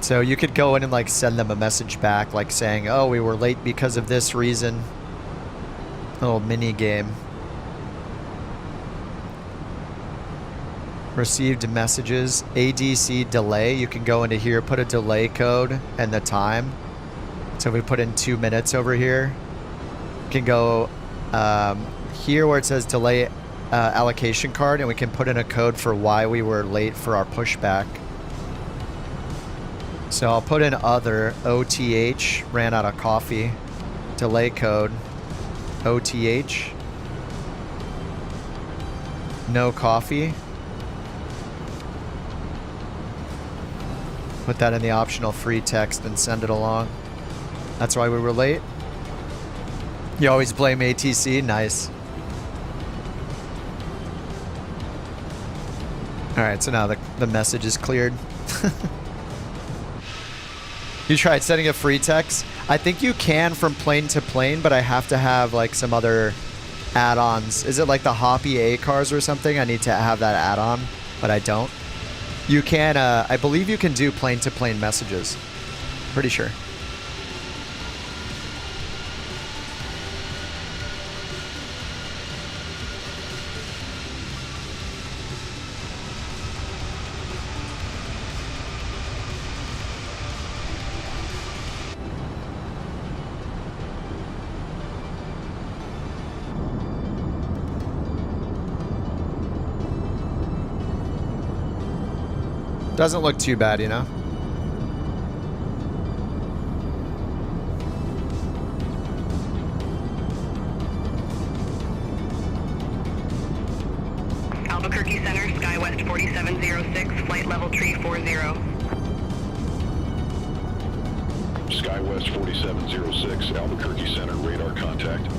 So you could go in and like send them a message back, like saying, "Oh, we were late because of this reason." A little mini game. Received messages, ADC delay. You can go into here, put a delay code and the time. So we put in 2 minutes over here. You can go here where it says delay allocation card, and we can put in a code for why we were late for our pushback. So I'll put in other OTH, ran out of coffee, delay code, OTH, no coffee. Put that in the optional free text and send it along. That's why we were late. You always blame ATC, nice. All right, so now the message is cleared. You tried sending a free text? I think you can from plane to plane, but I have to have like some other add-ons. Is it like the Hoppy A cars or something? I need to have that add-on, but I don't. You can, I believe you can do plane to plane messages. Pretty sure. Doesn't look too bad, you know? Albuquerque Center, SkyWest 4706, flight level tree 40. SkyWest 4706, Albuquerque Center, radar contact.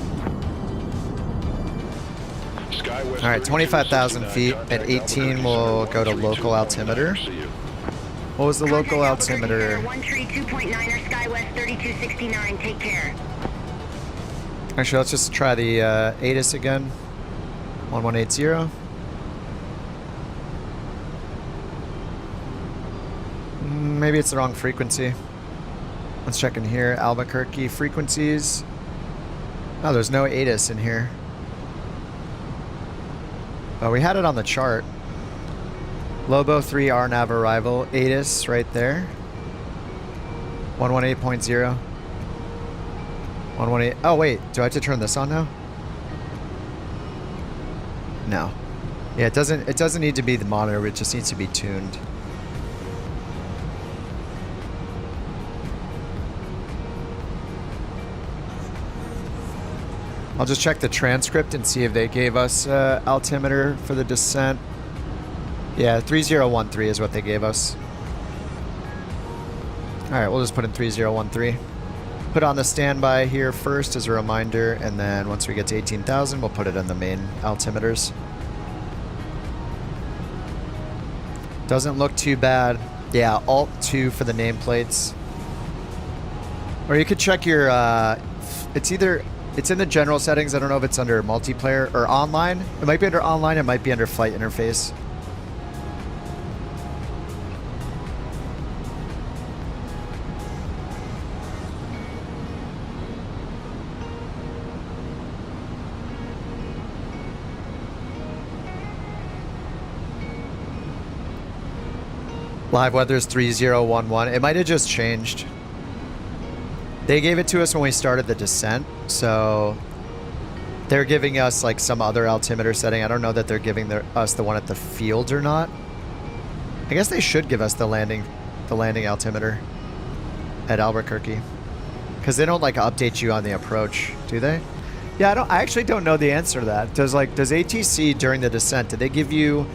All right, 25,000 feet at 18, we'll go to local altimeter. What was the local altimeter? 132.9er SkyWest 3269, take care. Actually, let's just try the ATIS again. 1180. Maybe it's the wrong frequency. Let's check in here. Albuquerque frequencies. Oh, there's no ATIS in here. Oh, we had it on the chart. Lobo 3 RNAV arrival. ATIS right there. 118.0. 118. Oh, wait. Do I have to turn this on now? No. Yeah, it doesn't need to be the monitor. It just needs to be tuned. I'll just check the transcript and see if they gave us altimeter for the descent. Yeah, 3013 is what they gave us. All right, we'll just put in 3013. Put on the standby here first as a reminder, and then once we get to 18,000, we'll put it in the main altimeters. Doesn't look too bad. Yeah, Alt-2 for the nameplates. Or you could check your, it's in the general settings. I don't know if it's under multiplayer or online. It might be under online. It might be under flight interface. Live weather's 3011. It might have just changed. They gave it to us when we started the descent, so they're giving us like some other altimeter setting. I don't know that they're giving us the one at the field or not. I guess they should give us the landing altimeter at Albuquerque, because they don't like update you on the approach, do they? Yeah, I actually don't know the answer to that. Does ATC during the descent, did they give you?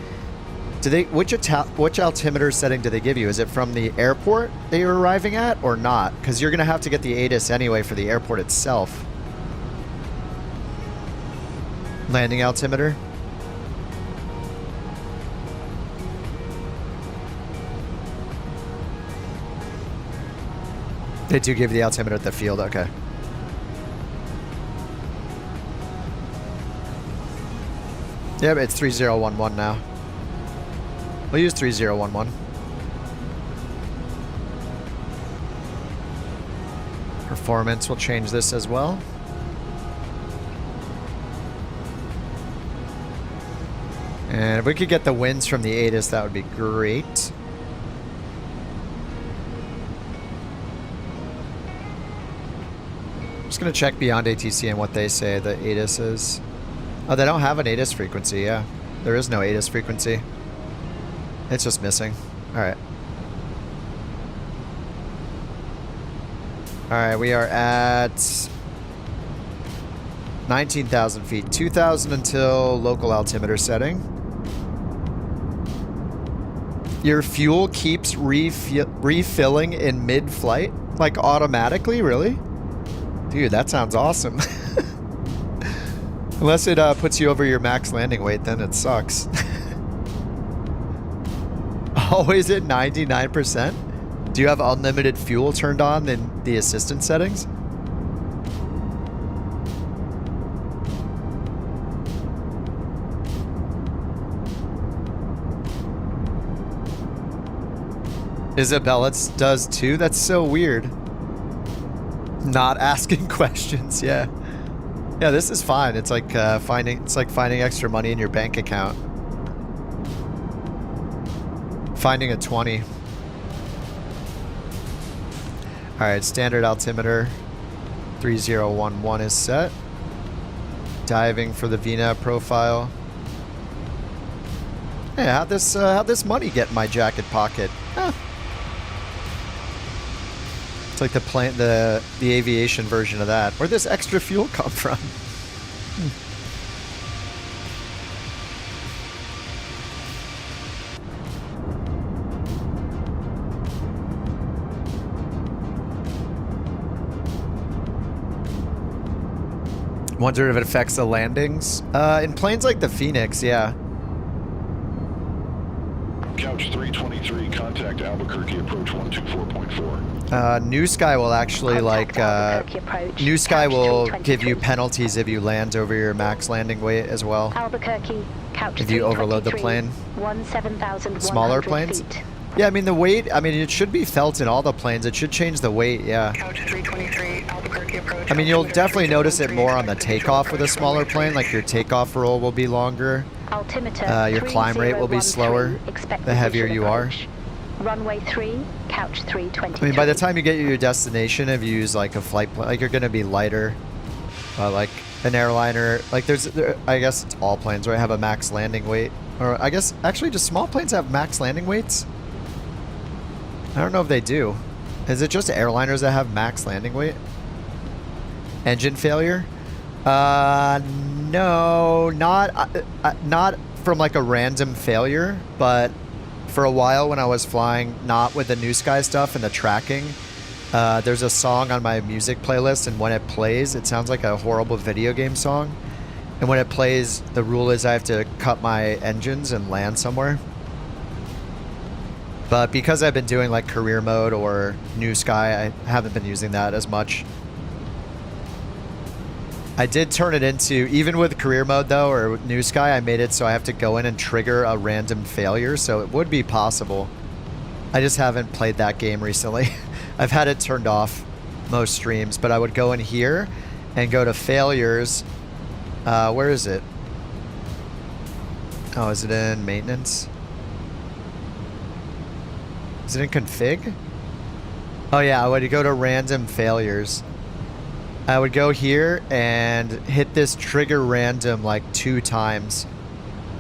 Which altimeter setting do they give you? Is it from the airport that you're arriving at or not? Because you're going to have to get the ATIS anyway for the airport itself. Landing altimeter. They do give you the altimeter at the field, okay. Yeah, but it's 3011 now. We'll use 3011. Performance will change this as well. And if we could get the winds from the ATIS, that would be great. I'm just going to check BeyondATC and what they say the ATIS is. Oh, they don't have an ATIS frequency, yeah. There is no ATIS frequency. It's just missing. Alright. Alright, we are at 19,000 feet. 2,000 until local altimeter setting. Your fuel keeps refilling in mid-flight? Like automatically, really? Dude, that sounds awesome. Unless it puts you over your max landing weight, then it sucks. Always at 99%? Do you have unlimited fuel turned on in the assistance settings? Isabella does too? That's so weird. Not asking questions, yeah. Yeah, this is fine. It's like finding extra money in your bank account. Finding a 20. Alright, standard altimeter 3011 is set. Diving for the VNAV profile. Hey, how'd this money get in my jacket pocket? Huh. It's like the aviation version of that. Where'd this extra fuel come from? Wonder if it affects the landings. In planes like the Phoenix, yeah. Couch 323, contact Albuquerque, approach 124.4. NewSky will actually NewSky will give you penalties if you land over your max landing weight as well. Albuquerque, couch if you overload the plane. 17,100 Smaller planes? feet. Yeah, I mean the weight, it should be felt in all the planes. It should change the weight, yeah. Couch 323, Albuquerque approach. I mean, you'll definitely notice it more on the takeoff with a smaller plane, like your takeoff roll will be longer. Altimeter Your climb rate will be slower the heavier you are. Runway 3, couch 323. I mean, by the time you get to your destination, if you use like a flight plane, like you're going to be lighter. Like an airliner, like I guess it's all planes, right, have a max landing weight. Or I guess, actually, do small planes have max landing weights? I don't know if they do. Is it just airliners that have max landing weight? Engine failure? No, not from like a random failure, but for a while when I was flying, not with the NewSky stuff and the tracking, there's a song on my music playlist, and when it plays, it sounds like a horrible video game song. And when it plays, the rule is I have to cut my engines and land somewhere. But because I've been doing like career mode or NewSky, I haven't been using that as much. I did turn it into, even with career mode though, or NewSky, I made it so I have to go in and trigger a random failure, so it would be possible. I just haven't played that game recently. I've had it turned off most streams, but I would go in here and go to failures. Where is it? Oh, is it in maintenance? Is it in config? Oh yeah, I would go to random failures. I would go here and hit this trigger random like 2 times,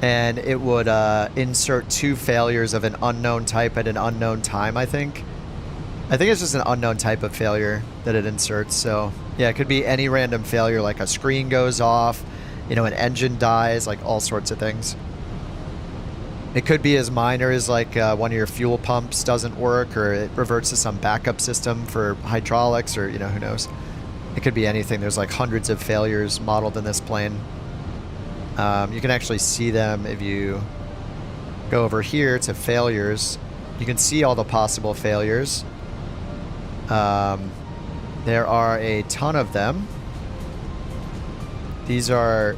and it would insert 2 failures of an unknown type at an unknown time, I think. I think it's just an unknown type of failure that it inserts. So yeah, it could be any random failure, like a screen goes off, you know, an engine dies, like all sorts of things. It could be as minor as like one of your fuel pumps doesn't work, or it reverts to some backup system for hydraulics, or, you know, who knows. It could be anything. There's like hundreds of failures modeled in this plane. You can actually see them if you go over here to failures. You can see all the possible failures. There are a ton of them. These are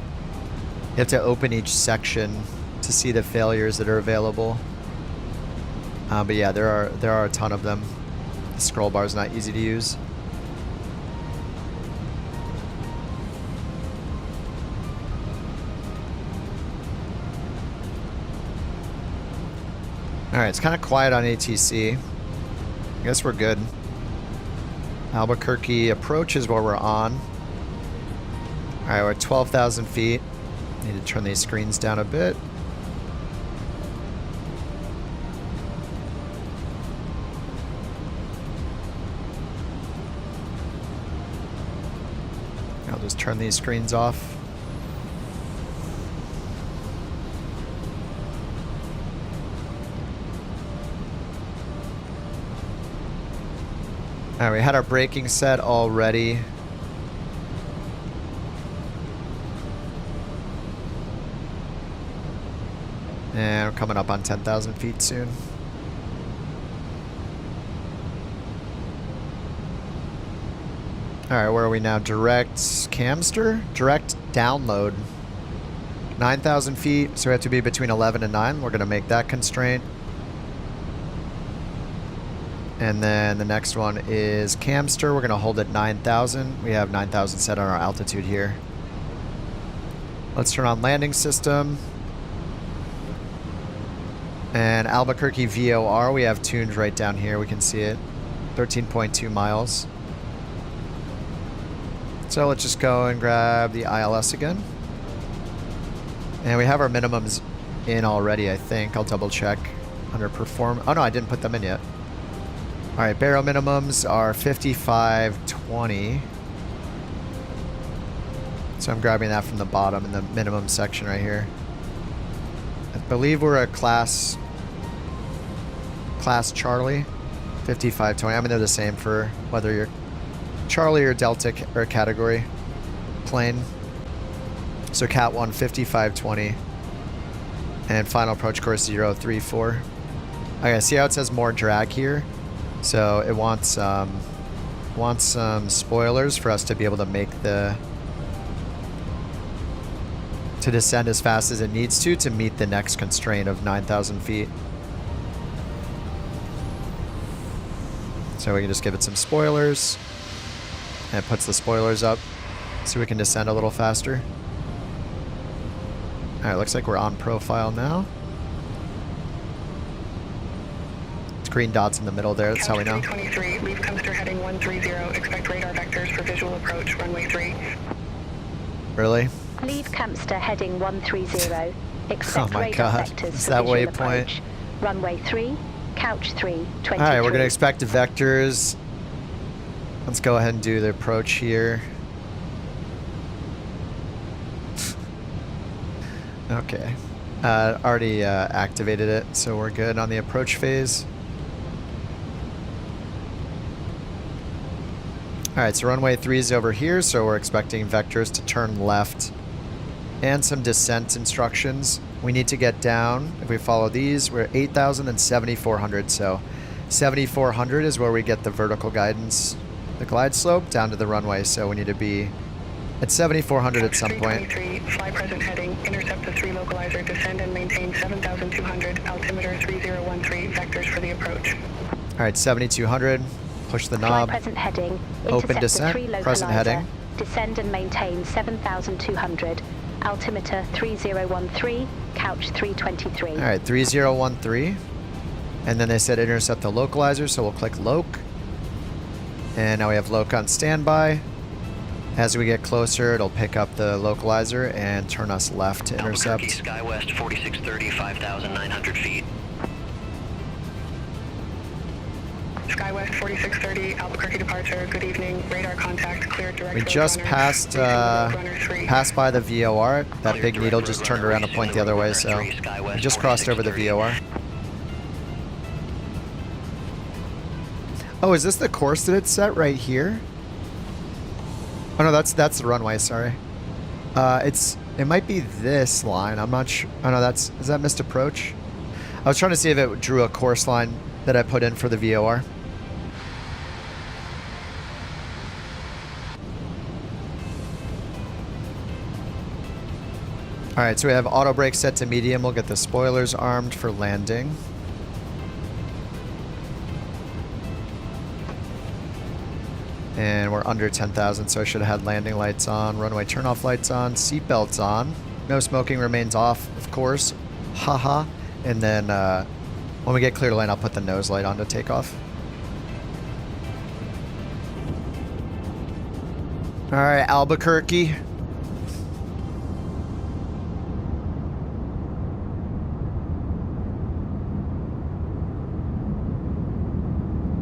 You have to open each section to see the failures that are available. But yeah, there are a ton of them. The scroll bar is not easy to use. Alright, it's kind of quiet on ATC. I guess we're good. Albuquerque approach is where we're on. Alright, we're at 12,000 feet. Need to turn these screens down a bit. I'll just turn these screens off. Alright, we had our braking set already. And we're coming up on 10,000 feet soon. Alright, where are we now? Direct camster? Direct download. 9,000 feet, so we have to be between 11 and 9. We're going to make that constraint. And then the next one is camster. We're going to hold at 9,000. We have 9,000 set on our altitude here. Let's turn on landing system. And Albuquerque VOR, we have tuned right down here. We can see it. 13.2 miles. So let's just go and grab the ILS again. And we have our minimums in already, I think. I'll double check. Under perform. Oh no, I didn't put them in yet. Alright, barrel minimums are 5520. So I'm grabbing that from the bottom in the minimum section right here. I believe we're a class Charlie. 5520. I mean, they're the same for whether you're Charlie or Delta or category plane. So Cat 1, 5520. And final approach course 034. Okay, see how it says more drag here? So it wants some spoilers for us to be able to make to descend as fast as it needs to meet the next constraint of 9,000 feet. So we can just give it some spoilers. And it puts the spoilers up so we can descend a little faster. Alright, looks like we're on profile now. Green dots in the middle there, that's how we know. 323, leave Cumster heading 130, expect radar vectors for visual approach, runway 3. Really? Leave Cumster heading 130, expect Oh my radar god, vectors is for that visual waypoint? approach. Runway 3, couch 323. Alright, we're going to expect vectors. Let's go ahead and do the approach here. Okay. Already activated it, so we're good on the approach phase. Alright, so runway 3 is over here, so we're expecting vectors to turn left and some descent instructions. We need to get down. If we follow these, we're 8,000 and 7,400, so 7,400 is where we get the vertical guidance, the glide slope, down to the runway, so we need to be at 7,400 at some point. 323, fly present heading, intercept the 3 localizer, descend and maintain 7,200, altimeter 3013, vectors for the approach. Alright, 7,200, push the Fly knob, present heading, open intercept descent, the 3 present localizer, heading. descend and maintain 7,200, altimeter 3013, couch 323. Alright, 3013. And then they said intercept the localizer, so we'll click loc. And now we have loc on standby. As we get closer, it'll pick up the localizer and turn us left to intercept. Albuquerque Sky West 4630, 5,900 feet. SkyWest 4630, Albuquerque departure, good evening, radar contact, clear direct We road just runner, passed runner 3. passed by the VOR. That big needle just turned around to point the other way, so we just crossed over the VOR. Oh, is this the course that it's set right here? Oh no, that's the runway, sorry. It might be this line. I'm not sure. Oh no, is that missed approach? I was trying to see if it drew a course line that I put in for the VOR. All right, so we have auto brake set to medium. We'll get the spoilers armed for landing. And we're under 10,000, so I should have had landing lights on, runway turn-off lights on, seat belts on. No smoking remains off, of course. Haha. And then when we get clear to land, I'll put the nose light on to take off. All right, Albuquerque.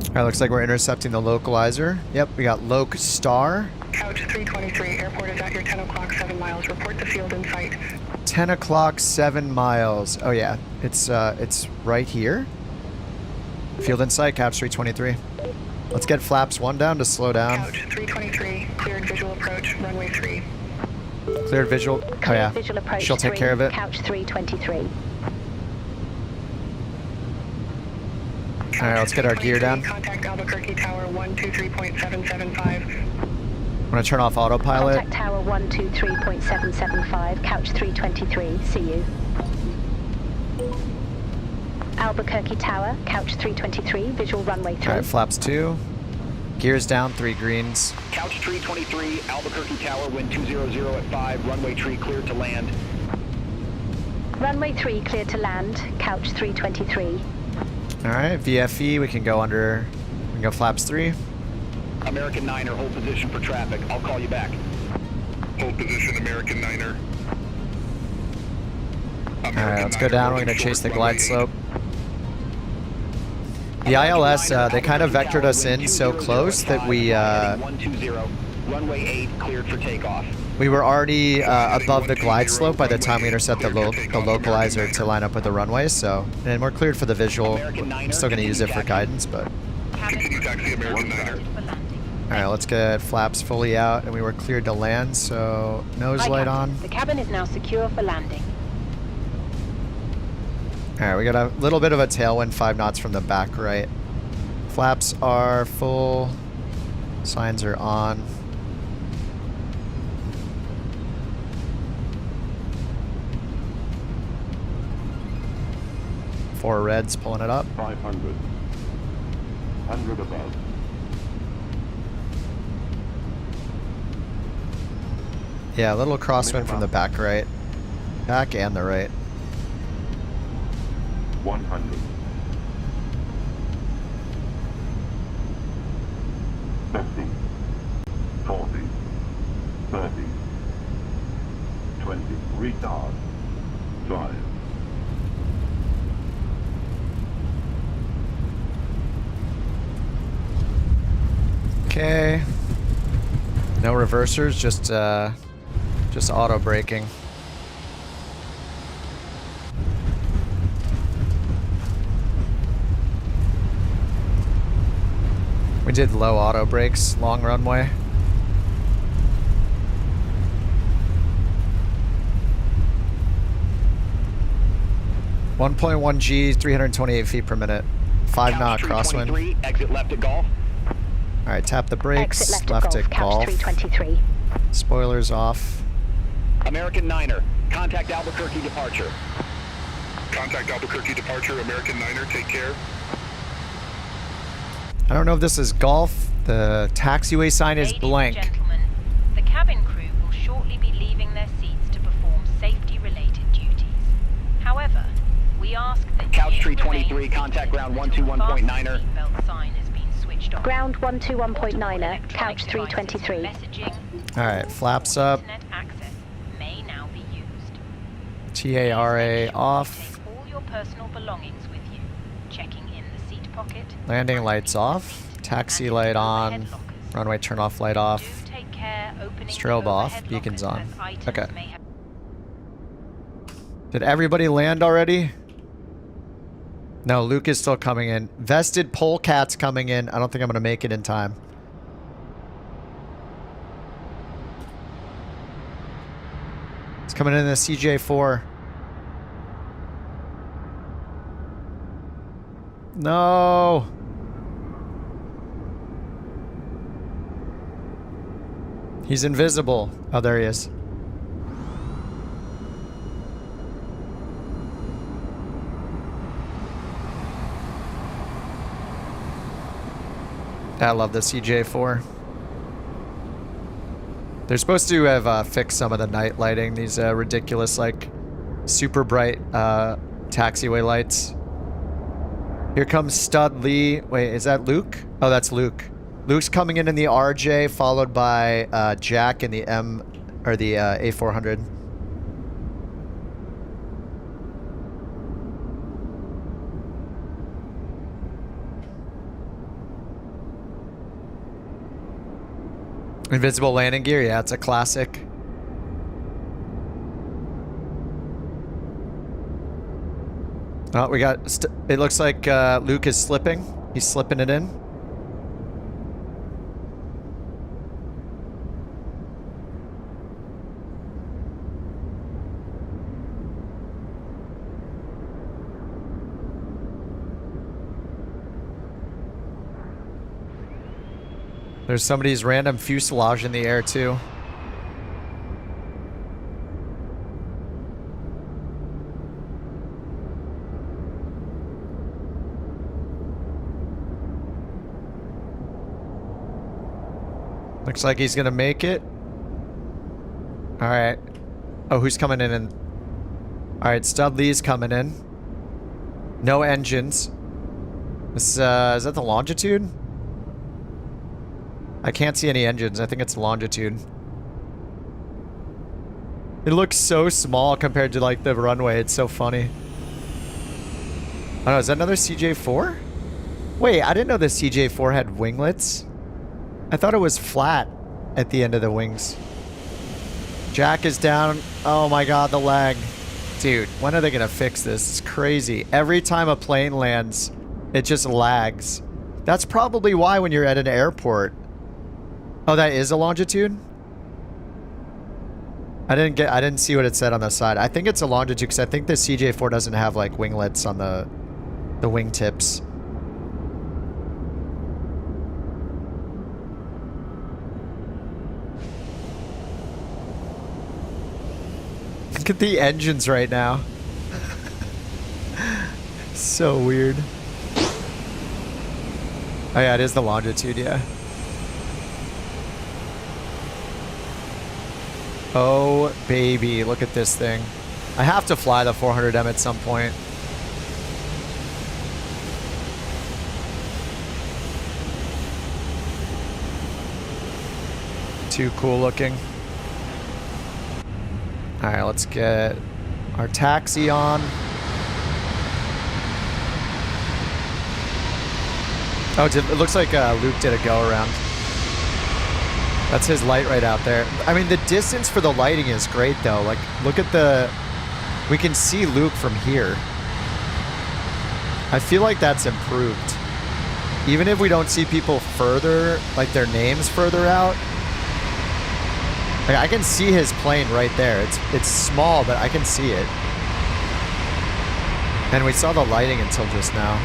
All right, looks like we're intercepting the localizer. Yep, we got Loc Star. Couch 323, airport is at your 10 o'clock, 7 miles. Report the field in sight. 10 o'clock, 7 miles. Oh yeah, it's right here. Field in sight, Couch 323. Let's get flaps 1 down to slow down. Couch 323, cleared visual approach, runway 3. Cleared visual. Oh yeah, Visual approach she'll take 3, care of it. Couch 323. All right, let's get our gear down. Contact Albuquerque Tower 123.775. I'm gonna turn off autopilot. Contact Tower 123.775, Couch 323, see you. Albuquerque Tower, Couch 323, visual runway 3. All right, flaps 2. Gears down, 3 greens. Couch 323, Albuquerque Tower, wind 200 at 5, runway tree cleared to land. Runway 3 cleared to land, Couch 323. All right, VFE, we can go under, we can go flaps 3. American Niner, hold position for traffic. I'll call you back. Hold position, American Niner. All right, let's go down. We're gonna chase the glide slope. The ILS, they kind of vectored us in so close that we runway 8 cleared for takeoff. we were already above the glide slope by the time we intercept the localizer to line up with the runway. So, and we're cleared for the visual. I'm still gonna use it for guidance, but. Continue taxi, American Niner. All right, let's get flaps fully out, and we were cleared to land. So nose light on. The cabin is now secure for landing. All right, we got a little bit of a tailwind, 5 knots from the back right. Flaps are full. Signs are on. Four reds pulling it up. 500. 100 above. Yeah, a little crosswind from the back right. Back and the right. 100. 50. 40. 30. 20. Retard. 5. Okay. No reversers, just auto braking. We did low auto brakes, long runway. .1 G, 328 feet per minute. 5 knot crosswind. Exit left at Golf. All right, tap the brakes. Exit Left at at Golf. 323. Spoilers off. American Niner, contact Albuquerque departure. Contact Albuquerque departure, American Niner, take care. I don't know if this is Golf. The taxiway sign is Ladies blank. and gentlemen, the cabin crew will shortly be leaving their seats to perform safety-related duties. However, we ask that Couch you 323, remain contact seated ground until the 121.9er. fasten seatbelt sign has been switched off. Ground 121.9er, Electronic Couch devices for 323. messaging All right, flaps up. internet access may now be used. TARA Please off. take all your personal belongings with you, checking in the seat pocket. Landing lights off. Taxi light on. Runway turn off light off. Do take care opening Strobe the off. overhead Beacons lockers on. as items Okay. may have- Did everybody land already? No, Luke is still coming in. Vested polecat's coming in. I don't think I'm going to make it in time. It's coming in the CJ4. No. He's invisible. Oh, there he is. I love the CJ4. They're supposed to have fixed some of the night lighting. These ridiculous, like, super bright taxiway lights. Here comes Stud Lee. Wait, is that Luke? Oh, that's Luke. Luke's coming in the RJ, followed by Jack in the A400. Invisible landing gear, yeah, it's a classic. Oh, we got... it looks like Luke is slipping. He's slipping it in. There's somebody's random fuselage in the air, too. Looks like he's gonna make it. Alright. Oh, who's coming in? Alright, Stud Lee's coming in. No engines. This, is that the longitude? I can't see any engines. I think it's longitude. It looks so small compared to, like, the runway. It's so funny. Oh, is that another CJ4? Wait, I didn't know the CJ4 had winglets. I thought it was flat at the end of the wings. Jack is down. Oh my god, the lag. Dude, when are they gonna fix this? It's crazy. Every time a plane lands, it just lags. That's probably why when you're at an airport... Oh, that is a longitude? I didn't see what it said on the side. I think it's a longitude because I think the CJ4 doesn't have like winglets on the wingtips. Look at the engines right now. So weird. Oh yeah, it is the longitude, yeah. Oh, baby. Look at this thing. I have to fly the 400M at some point. Too cool looking. Alright, let's get our taxi on. Oh, it looks like Luke did a go around. That's his light right out there. I mean, the distance for the lighting is great, though. Like, look at the... We can see Luke from here. I feel like that's improved. Even if we don't see people further, like their names further out. Like, I can see his plane right there. It's small, but I can see it. And we saw the lighting until just now.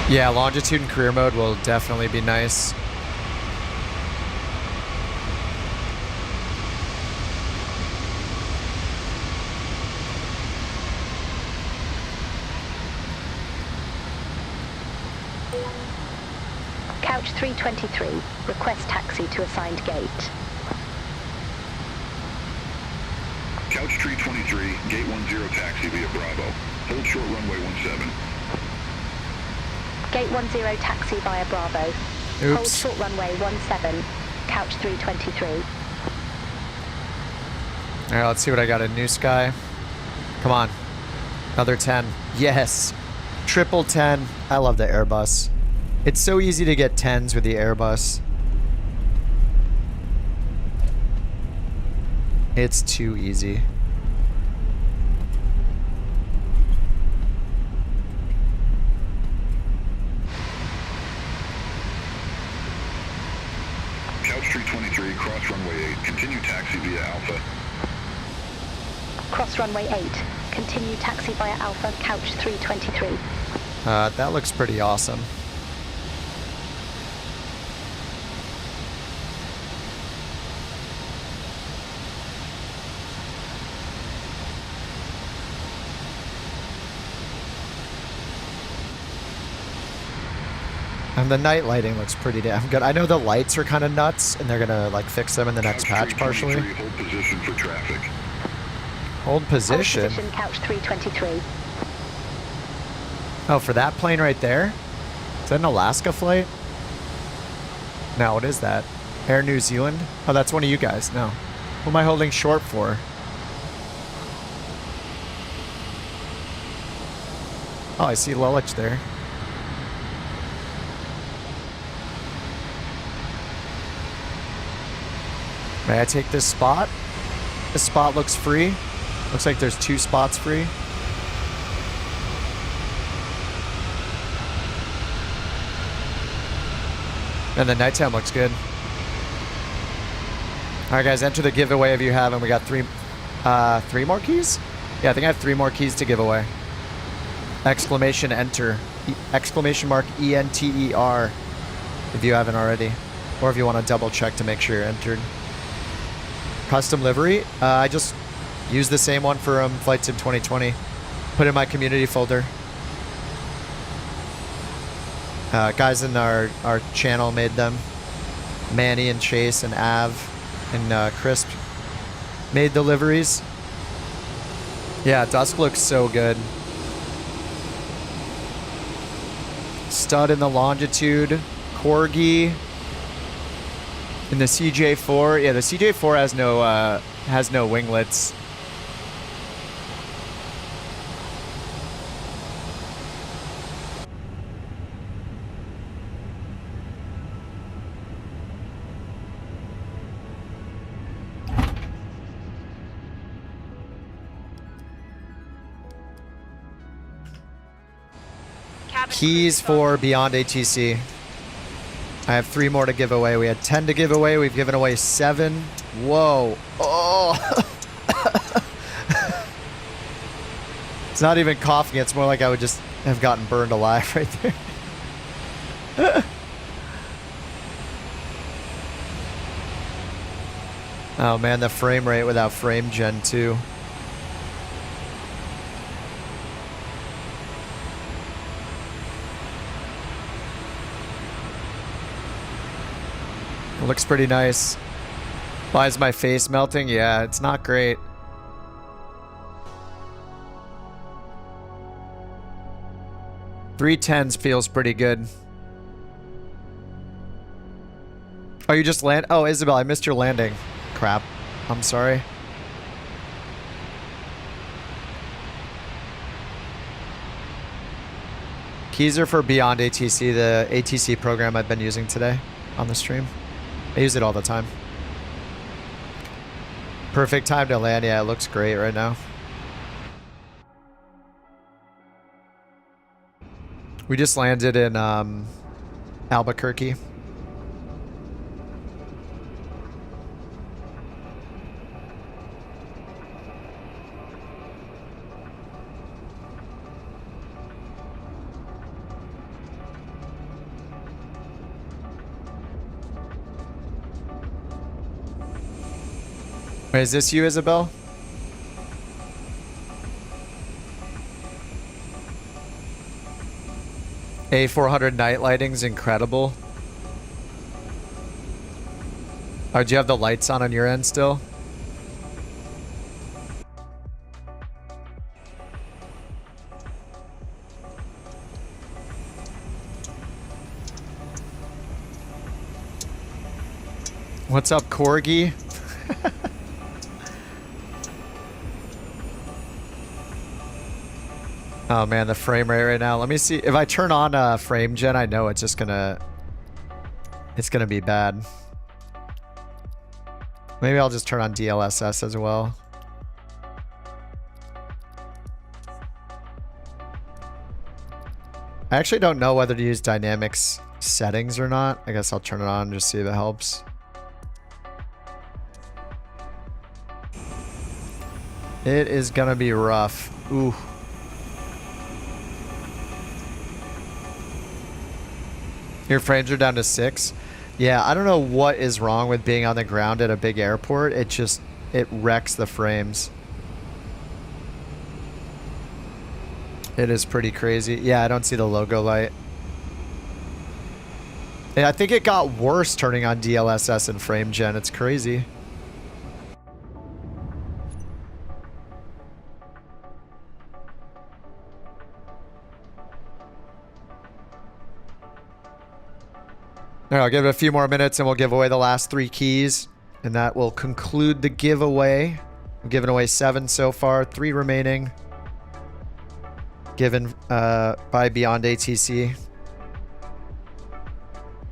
Yeah, longitude and career mode will definitely be nice. Couch 323. Request taxi to assigned gate. Couch 323, gate 10 taxi via Bravo. Hold short runway 17. Gate 10 taxi via Bravo. Oops. Hold short runway 17. Couch 323. Alright, let's see what I got in NewSky. Come on. Another 10. Yes. Triple 10. I love the Airbus. It's so easy to get 10s with the Airbus. It's too easy. Couch 323, cross runway 8. Continue taxi via Alpha. Cross runway 8. Continue taxi via Alpha, couch 323. That looks pretty awesome. And the night lighting looks pretty damn good. I know the lights are kind of nuts, and they're gonna like fix them in the next patch partially. Hold position for traffic. Hold position. Hold position, couch 323. Oh, for that plane right there? Is that an Alaska flight? No, what is that? Air New Zealand? Oh, that's one of you guys. No. What am I holding short for? Oh, I see Lulich there. May I take this spot? This spot looks free. Looks like there's 2 spots free. And the nighttime looks good. Alright guys, enter the giveaway if you haven't. We got 3 more keys? Yeah, I think I have 3 more keys to give away. Exclamation enter. Exclamation mark ENTER if you haven't already. Or if you want to double check to make sure you're entered. Custom livery. I just used the same one for Flight Sim 2020. Put in my community folder. Guys in our channel made them. Manny and Chase and Av and Crisp made the liveries. Yeah, Dusk looks so good. Stud in the longitude. Corgi. In the CJ4, yeah, the CJ4 has no winglets. Keys for BeyondATC. I have 3 more to give away. We had 10 to give away. We've given away 7. Whoa. Oh. It's not even coughing. It's more like I would just have gotten burned alive right there. Oh man, the frame rate without frame gen 2. It looks pretty nice. Why is my face melting? Yeah, it's not great. $310s feels pretty good. Oh, you just land? Oh, Isabel, I missed your landing. Crap. I'm sorry. Keys are for BeyondATC, the ATC program I've been using today on the stream. I use it all the time. Perfect time to land. Yeah, it looks great right now. We just landed in Albuquerque. Wait, is this you, Isabel? A400 night lighting's incredible. Oh, do you have the lights on your end still? What's up, Corgi? Oh man, the frame rate right now. Let me see. If I turn on frame gen, I know it's just gonna... It's gonna be bad. Maybe I'll just turn on DLSS as well. I actually don't know whether to use dynamics settings or not. I guess I'll turn it on and just see if it helps. It is gonna be rough. Ooh. Your frames are down to 6. Yeah, I don't know what is wrong with being on the ground at a big airport. It wrecks the frames. It is pretty crazy. Yeah, I don't see the logo light. And I think it got worse turning on DLSS and frame gen. It's crazy. All right, I'll give it a few more minutes and we'll give away the last 3 keys. And that will conclude the giveaway. We've given away 7 so far, 3 remaining. Given by BeyondATC.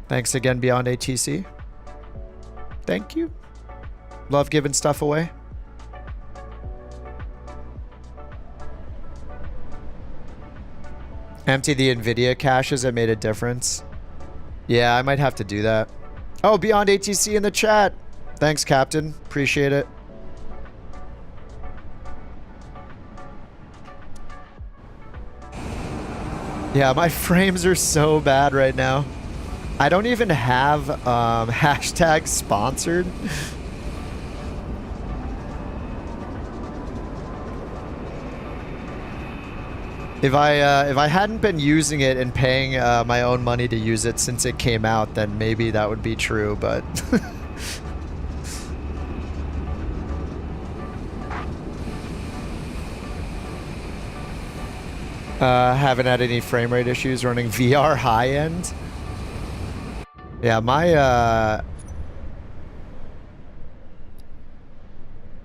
Thanks again, BeyondATC. Thank you. Love giving stuff away. Empty the NVIDIA caches. It made a difference. Yeah, I might have to do that. Oh, BeyondATC in the chat. Thanks, Captain. Appreciate it. Yeah, my frames are so bad right now. I don't even have hashtag sponsored. If I hadn't been using it and paying my own money to use it since it came out, then maybe that would be true, but haven't had any frame rate issues running VR high end. Yeah, my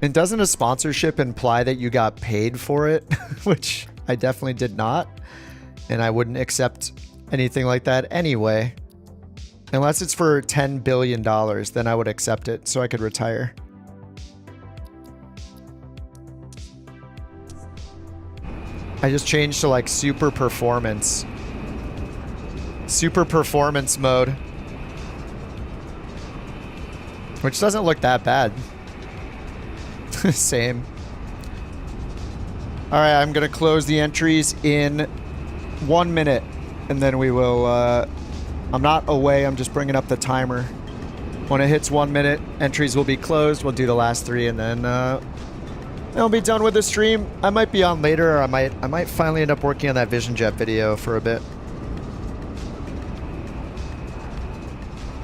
and doesn't a sponsorship imply that you got paid for it? Which I definitely did not, and I wouldn't accept anything like that anyway. Unless it's for $10 billion, then I would accept it so I could retire. I just changed to like super performance. Super performance mode. Which doesn't look that bad. Same. Alright, I'm going to close the entries in 1 minute. And then we will... I'm not away, I'm just bringing up the timer. When it hits 1 minute, entries will be closed. We'll do the last 3 and then... I'll be done with the stream. I might be on later, or I might finally end up working on that Vision Jet video for a bit.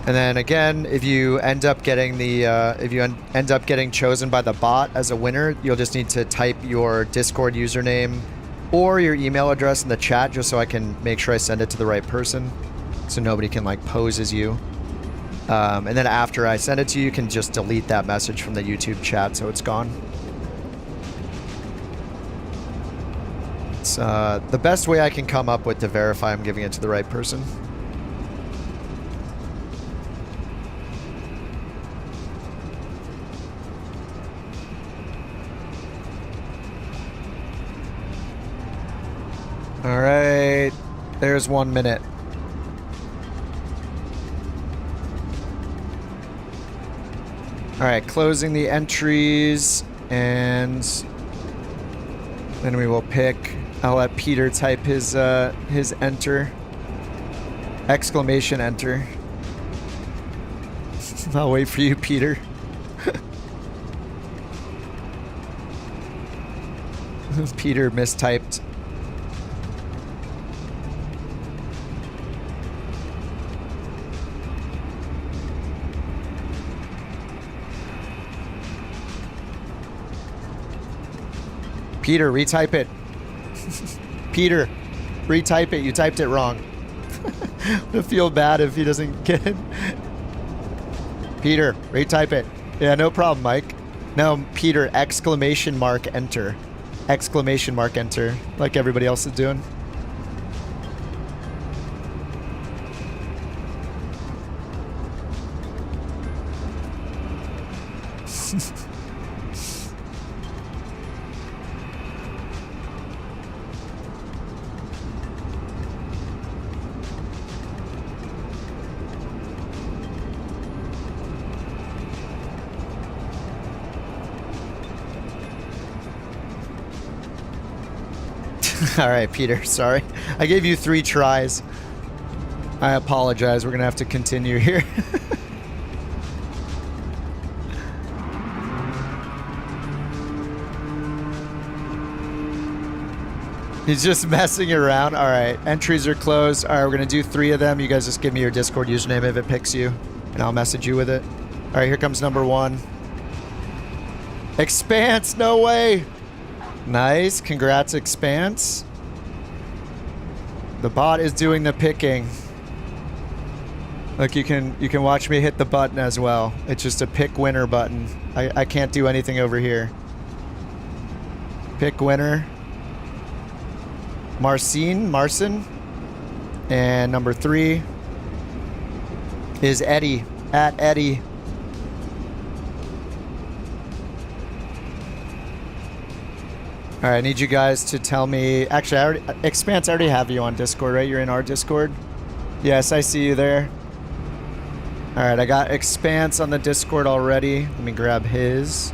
And then again, if you end up getting the end up getting chosen by the bot as a winner, you'll just need to type your Discord username or your email address in the chat just so I can make sure I send it to the right person, so nobody can like pose as you. And then after I send it to you, you can just delete that message from the YouTube chat so it's gone. It's the best way I can come up with to verify I'm giving it to the right person. All right, there's 1 minute. All right, closing the entries, and then we will pick. I'll let Peter type his enter. Exclamation enter. I'll wait for you, Peter. Peter mistyped. Peter, retype it. Peter, retype it. You typed it wrong. I'm gonna feel bad if he doesn't get it. Peter, retype it. Yeah, no problem, Mike. No, Peter, exclamation mark enter. Exclamation mark enter, like everybody else is doing. All right, Peter, sorry. I gave you 3 tries. I apologize. We're going to have to continue here. He's just messing around. All right, entries are closed. All right, we're gonna do 3 of them. You guys just give me your Discord username if it picks you, and I'll message you with it. All right, here comes number 1. Expanse, no way. Nice, congrats, Expanse. The bot is doing the picking. Look, you can watch me hit the button as well. It's just a pick winner button. I can't do anything over here. Pick winner. Marcin. And number 3 is Eddie, at Eddie. All right, I need you guys to tell me. Actually, Expanse, I already have you on Discord, right? You're in our Discord. Yes, I see you there. All right, I got Expanse on the Discord already. Let me grab his.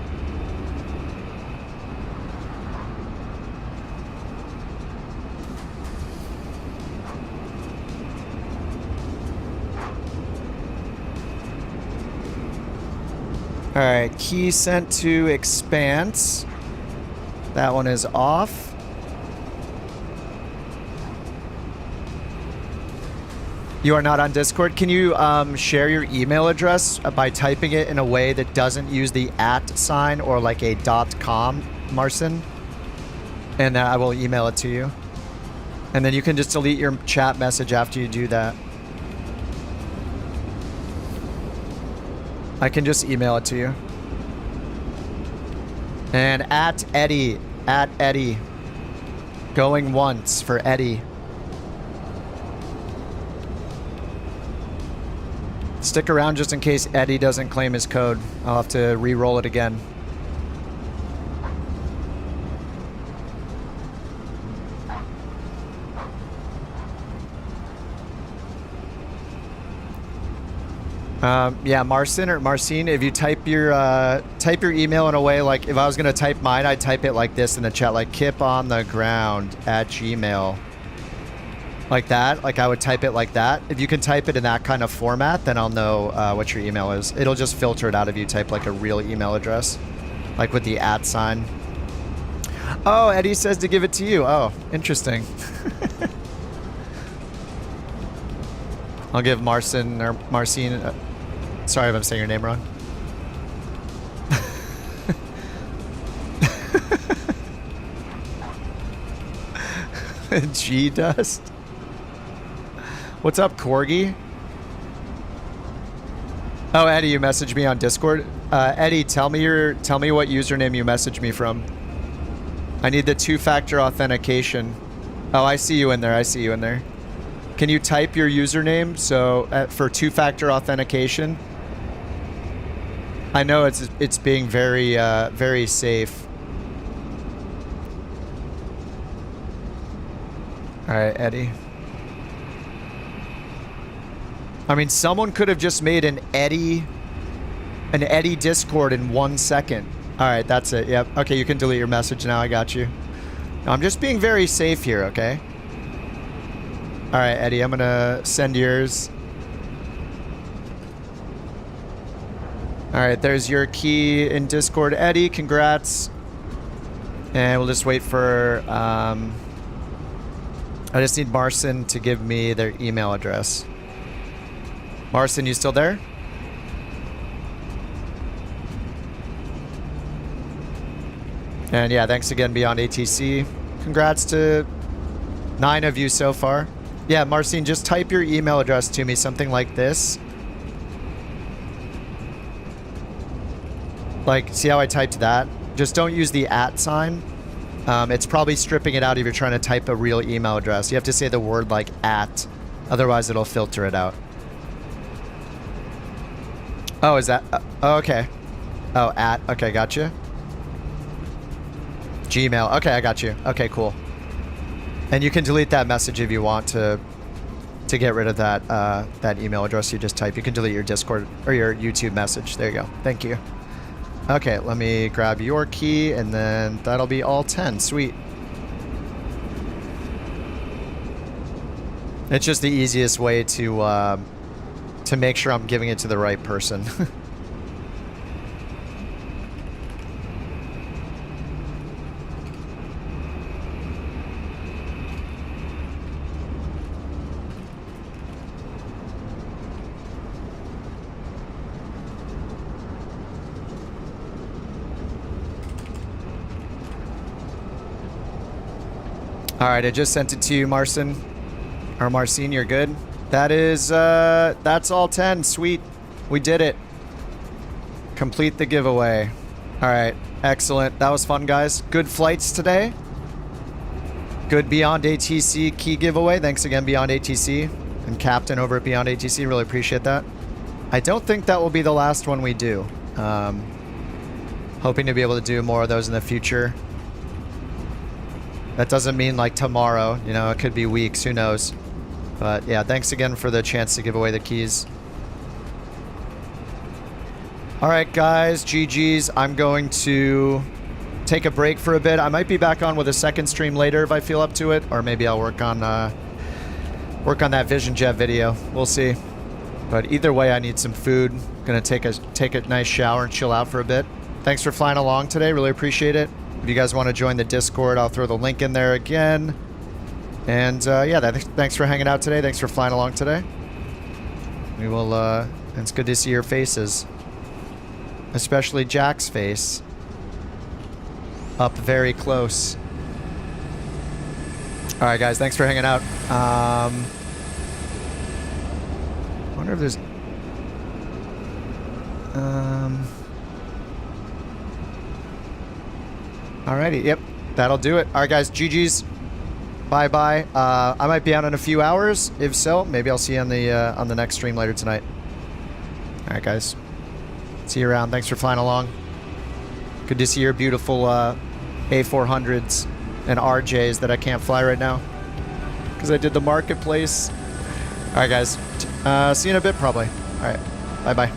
All right, key sent to Expanse. That one is off. You are not on Discord. Can you share your email address by typing it in a way that doesn't use the @ sign or like a .com, Marcin? And then I will email it to you. And then you can just delete your chat message after you do that. I can just email it to you. And at Eddie. Going once for Eddie. Stick around just in case Eddie doesn't claim his code. I'll have to re-roll it again. Yeah, Marcin, if you type your email in a way like if I was gonna type mine, I'd type it like this in the chat, like kipontheground@gmail. Like that, like I would type it like that. If you can type it in that kind of format, then I'll know what your email is. It'll just filter it out if you type like a real email address, like with the @ sign. Oh, Eddie says to give it to you. Oh, interesting. I'll give Marcin. Sorry if I'm saying your name wrong. G-Dust. What's up, Corgi? Oh, Eddie, you messaged me on Discord. Eddie, tell me what username you messaged me from. I need the 2-factor authentication. Oh, I see you in there. Can you type your username so for 2-factor authentication? I know it's being very very safe. All right, Eddie. I mean, someone could have just made an Eddie Discord in 1 second. All right, that's it. Yep. Okay, you can delete your message now. I got you. I'm just being very safe here, okay? All right, Eddie, I'm gonna send yours. All right, there's your key in Discord, Eddie. Congrats. And we'll just wait for. I just need Marcin to give me their email address. Marcin, you still there? And yeah, thanks again, BeyondATC. Congrats to 9 of you so far. Yeah, Marcin, just type your email address to me, something like this. Like, see how I typed that? Just don't use the @ sign. It's probably stripping it out if you're trying to type a real email address. You have to say the word like @, otherwise it'll filter it out. Oh, is that? Oh, okay. Oh, @. Okay, gotcha. Gmail. Okay, I got you. Okay, cool. And you can delete that message if you want to get rid of that that email address you just typed. You can delete your Discord or your YouTube message. There you go. Thank you. Okay, let me grab your key, and then that'll be all 10. Sweet. It's just the easiest way to make sure I'm giving it to the right person. All right, I just sent it to you, Marcin. Or Marcin, you're good. That is, that's all 10. Sweet. We did it. Complete the giveaway. All right, excellent. That was fun, guys. Good flights today. Good BeyondATC key giveaway. Thanks again, BeyondATC and Captain over at BeyondATC. Really appreciate that. I don't think that will be the last one we do. Hoping to be able to do more of those in the future. That doesn't mean like tomorrow, you know, it could be weeks, who knows. But yeah, thanks again for the chance to give away the keys. All right, guys, GG's. I'm going to take a break for a bit. I might be back on with a second stream later if I feel up to it, or maybe I'll work on that Vision Jet video. We'll see. But either way, I need some food. Gonna take a nice shower and chill out for a bit. Thanks for flying along today. Really appreciate it. If you guys want to join the Discord, I'll throw the link in there again. And yeah, thanks for hanging out today. Thanks for flying along today. We will. It's good to see your faces, especially Jack's face, up very close. All right, guys. Thanks for hanging out. I wonder if there's. Alrighty, yep, that'll do it. All right, guys, GG's. Bye-bye. I might be out in a few hours. If so, maybe I'll see you on the next stream later tonight. All right, guys. See you around. Thanks for flying along. Good to see your beautiful A400s and RJs that I can't fly right now because I did the marketplace. All right, guys. See you in a bit, probably. All right. Bye-bye.